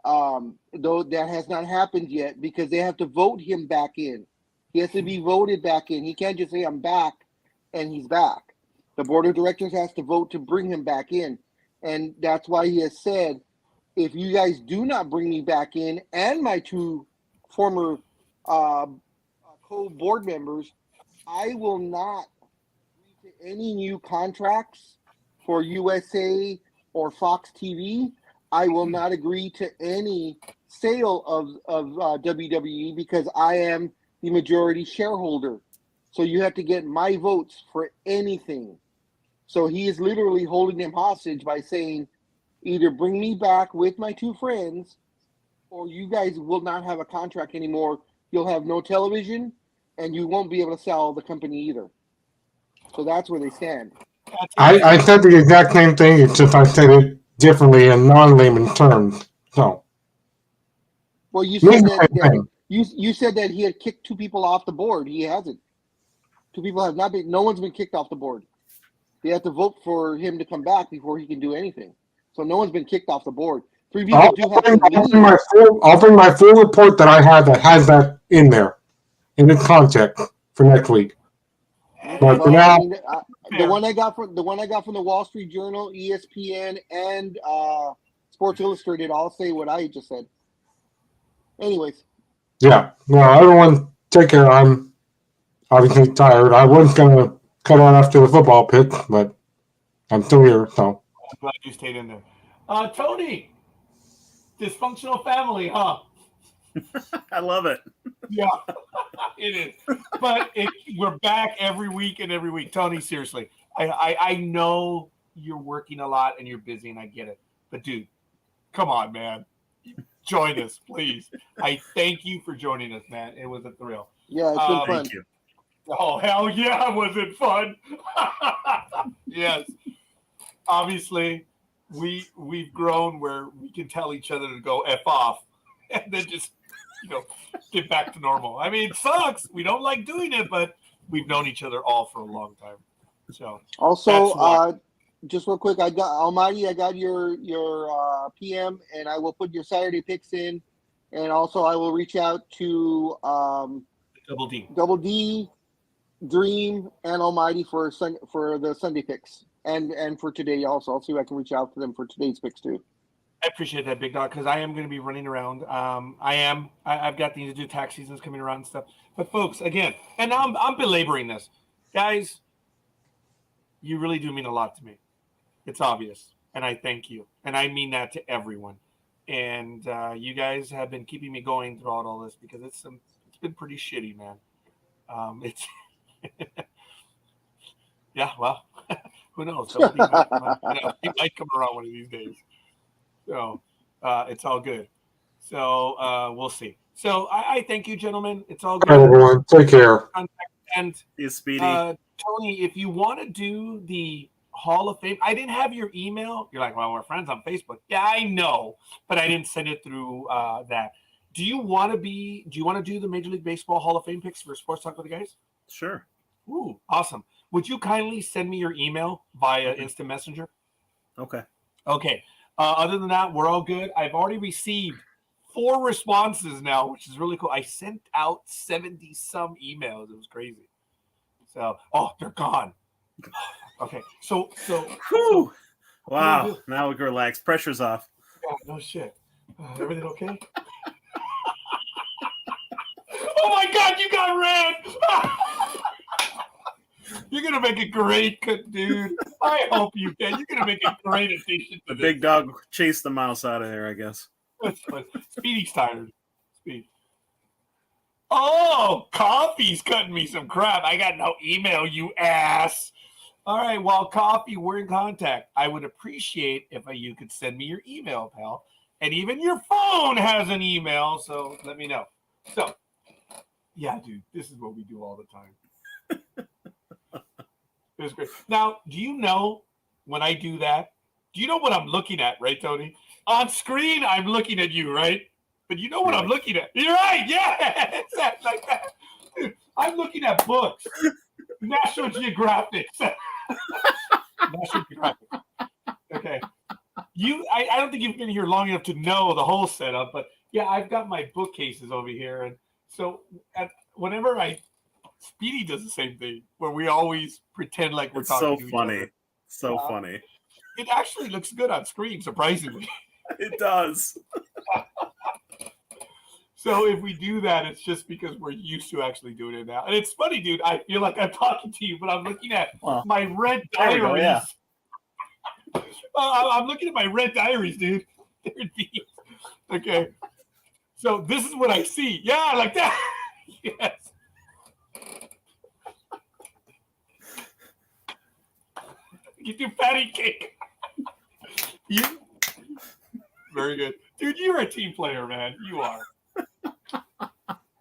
Though that has not happened yet because they have to vote him back in. He has to be voted back in. He can't just say I'm back and he's back. The board of directors has to vote to bring him back in. And that's why he has said, if you guys do not bring me back in and my 2 former co-board members, I will not agree to any new contracts for USA or Fox TV. I will not agree to any sale of WWE because I am the majority shareholder. So you have to get my votes for anything. So he is literally holding them hostage by saying, either bring me back with my 2 friends or you guys will not have a contract anymore. You'll have no television and you won't be able to sell the company either. So that's where they stand. I said the exact same thing, it's just I said it differently in non-layman terms. So, well, you said you said that he had kicked 2 people off the board. He hasn't. 2 people have not been. No one's been kicked off the board. They have to vote for him to come back before he can do anything. So no one's been kicked off the board. 3 people have to leave. I'll bring my full report that I have that has that in there, in its context for next week. But for now, the one I got from the Wall Street Journal, ESPN, and Sports Illustrated all say what I just said. Anyways. Yeah. Well, everyone take care. I'm obviously tired. I was gonna cut on after the football pitch, but I'm still here. So I'm glad you stayed in there. Tony, dysfunctional family, huh? I love it. Yeah, it is. But we're back every week and every week. Tony, seriously, I know you're working a lot and you're busy, and I get it. But dude, come on, man. Join us, please. I thank you for joining us, man. It was a thrill. Yeah, it's been fun. Thank you. Oh, hell yeah, was it fun? Yes. Obviously, we've grown where we can tell each other to go F off and then just, get back to normal. I mean, it sucks. We don't like doing it, but we've known each other all for a long time. So also, just real quick, I got Almighty. I got your PM, and I will put your Saturday picks in, and also I will reach out to Double D, Dream, and Almighty for the Sunday picks, and for today also. I'll see if I can reach out to them for today's picks too. I appreciate that, Big Dog, because I am going to be running around. I've got things to do. Tax season's coming around and stuff. But folks, again, and now I'm belaboring this, guys. You really do mean a lot to me. It's obvious, and I thank you, and I mean that to everyone. And you guys have been keeping me going throughout all this because it's been pretty shitty, man. It's yeah. Well, who knows? He might come around one of these days. So it's all good. So we'll see. So I thank you, gentlemen. It's all good. All right, everyone. Take care. And Speedy. Tony, if you want to do the Hall of Fame, I didn't have your email. You're like, well, we're friends on Facebook. Yeah, I know, but I didn't send it through that. Do you want to do the Major League Baseball Hall of Fame picks for Sports Talk with the Guys? Sure. Ooh, awesome. Would you kindly send me your email via Instant Messenger? Okay. Okay. Other than that, we're all good. I've already received 4 responses now, which is really cool. I sent out 70-some emails. It was crazy. So, they're gone. Okay. So Whew. Wow. Now we can relax. Pressure's off. Yeah, no shit. Everything okay? Oh my God, you got red. You're gonna make a great cook, dude. I hope you can. You're gonna make a great addition to The this. big dog chased the mouse out of there, I guess. Speedy's tired. Speed. Oh, Coffee's cutting me some crap. I got no email, you ass. All right, well, Coffee, we're in contact. I would appreciate if you could send me your email, pal. And even your phone has an email, so let me know. So, yeah, dude, this is what we do all the time. It was great. Now, do you know when I do that? Do you know what I'm looking at, right, Tony? On screen, I'm looking at you, right? But you know what I'm looking at? You're right, yeah, exactly like that. Dude, I'm looking at books. National Geographic. National Geographic. Okay. I don't think you've been here long enough to know the whole setup, but yeah, I've got my bookcases over here, and so whenever Speedy does the same thing, where we always pretend like we're talking to each other. So funny. It actually looks good on screen, surprisingly. It does. So if we do that, it's just because we're used to actually doing it now. And it's funny, dude. I feel like I'm talking to you, but I'm looking at my red diaries. Go, yeah. I'm looking at my red diaries, dude. Okay. So this is what I see. Yeah, like that. Yes. You do patty cake. You very good. Dude, you're a team player, man. You are.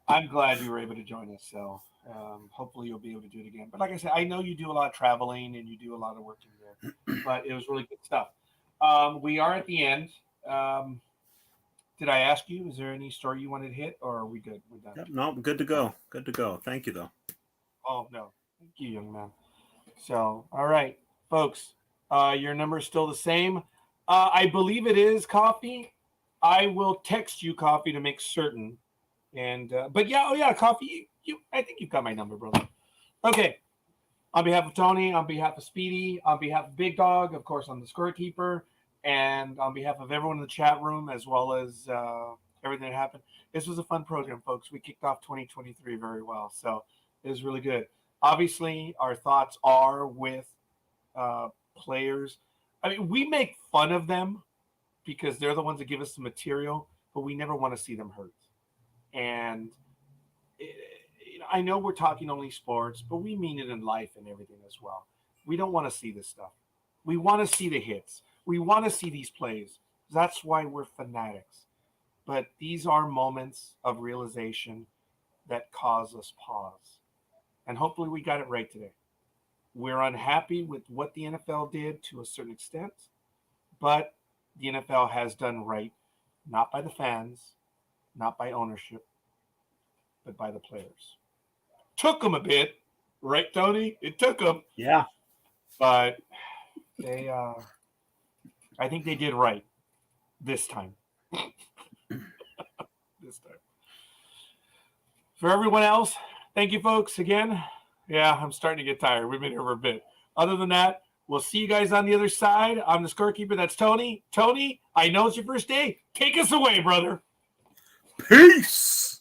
I'm glad you were able to join us. So hopefully you'll be able to do it again. But like I said, I know you do a lot of traveling and you do a lot of work in there. But it was really good stuff. We are at the end. Did I ask you? Is there any story you wanted to hit, or are we good? We're done. Yep, no, good to go. Good to go. Thank you, though. Oh, no. Thank you, young man. So, all right, folks, your number is still the same. I believe it is, Coffee. I will text you, Coffee, to make certain. And but yeah, Coffee, I think you've got my number, brother. Okay. On behalf of Tony, on behalf of Speedy, on behalf of Big Dog, of course, I'm the Scorekeeper, and on behalf of everyone in the chat room, as well as everything that happened, this was a fun program, folks. We kicked off 2023 very well, so it was really good. Obviously, our thoughts are with players. I mean, we make fun of them because they're the ones that give us the material, but we never want to see them hurt. And I know we're talking only sports, but we mean it in life and everything as well. We don't want to see this stuff. We want to see the hits. We want to see these plays. That's why we're fanatics. But these are moments of realization that cause us pause. And hopefully we got it right today. We're unhappy with what the NFL did to a certain extent, but the NFL has done right, not by the fans, not by ownership, but by the players. Took them a bit, right, Tony? It took them. Yeah. But I think they did right this time. This time. For everyone else, thank you, folks, again. Yeah, I'm starting to get tired. We've been here for a bit. Other than that, we'll see you guys on the other side. I'm the scorekeeper. That's Tony. Tony, I know it's your first day. Take us away, brother. Peace.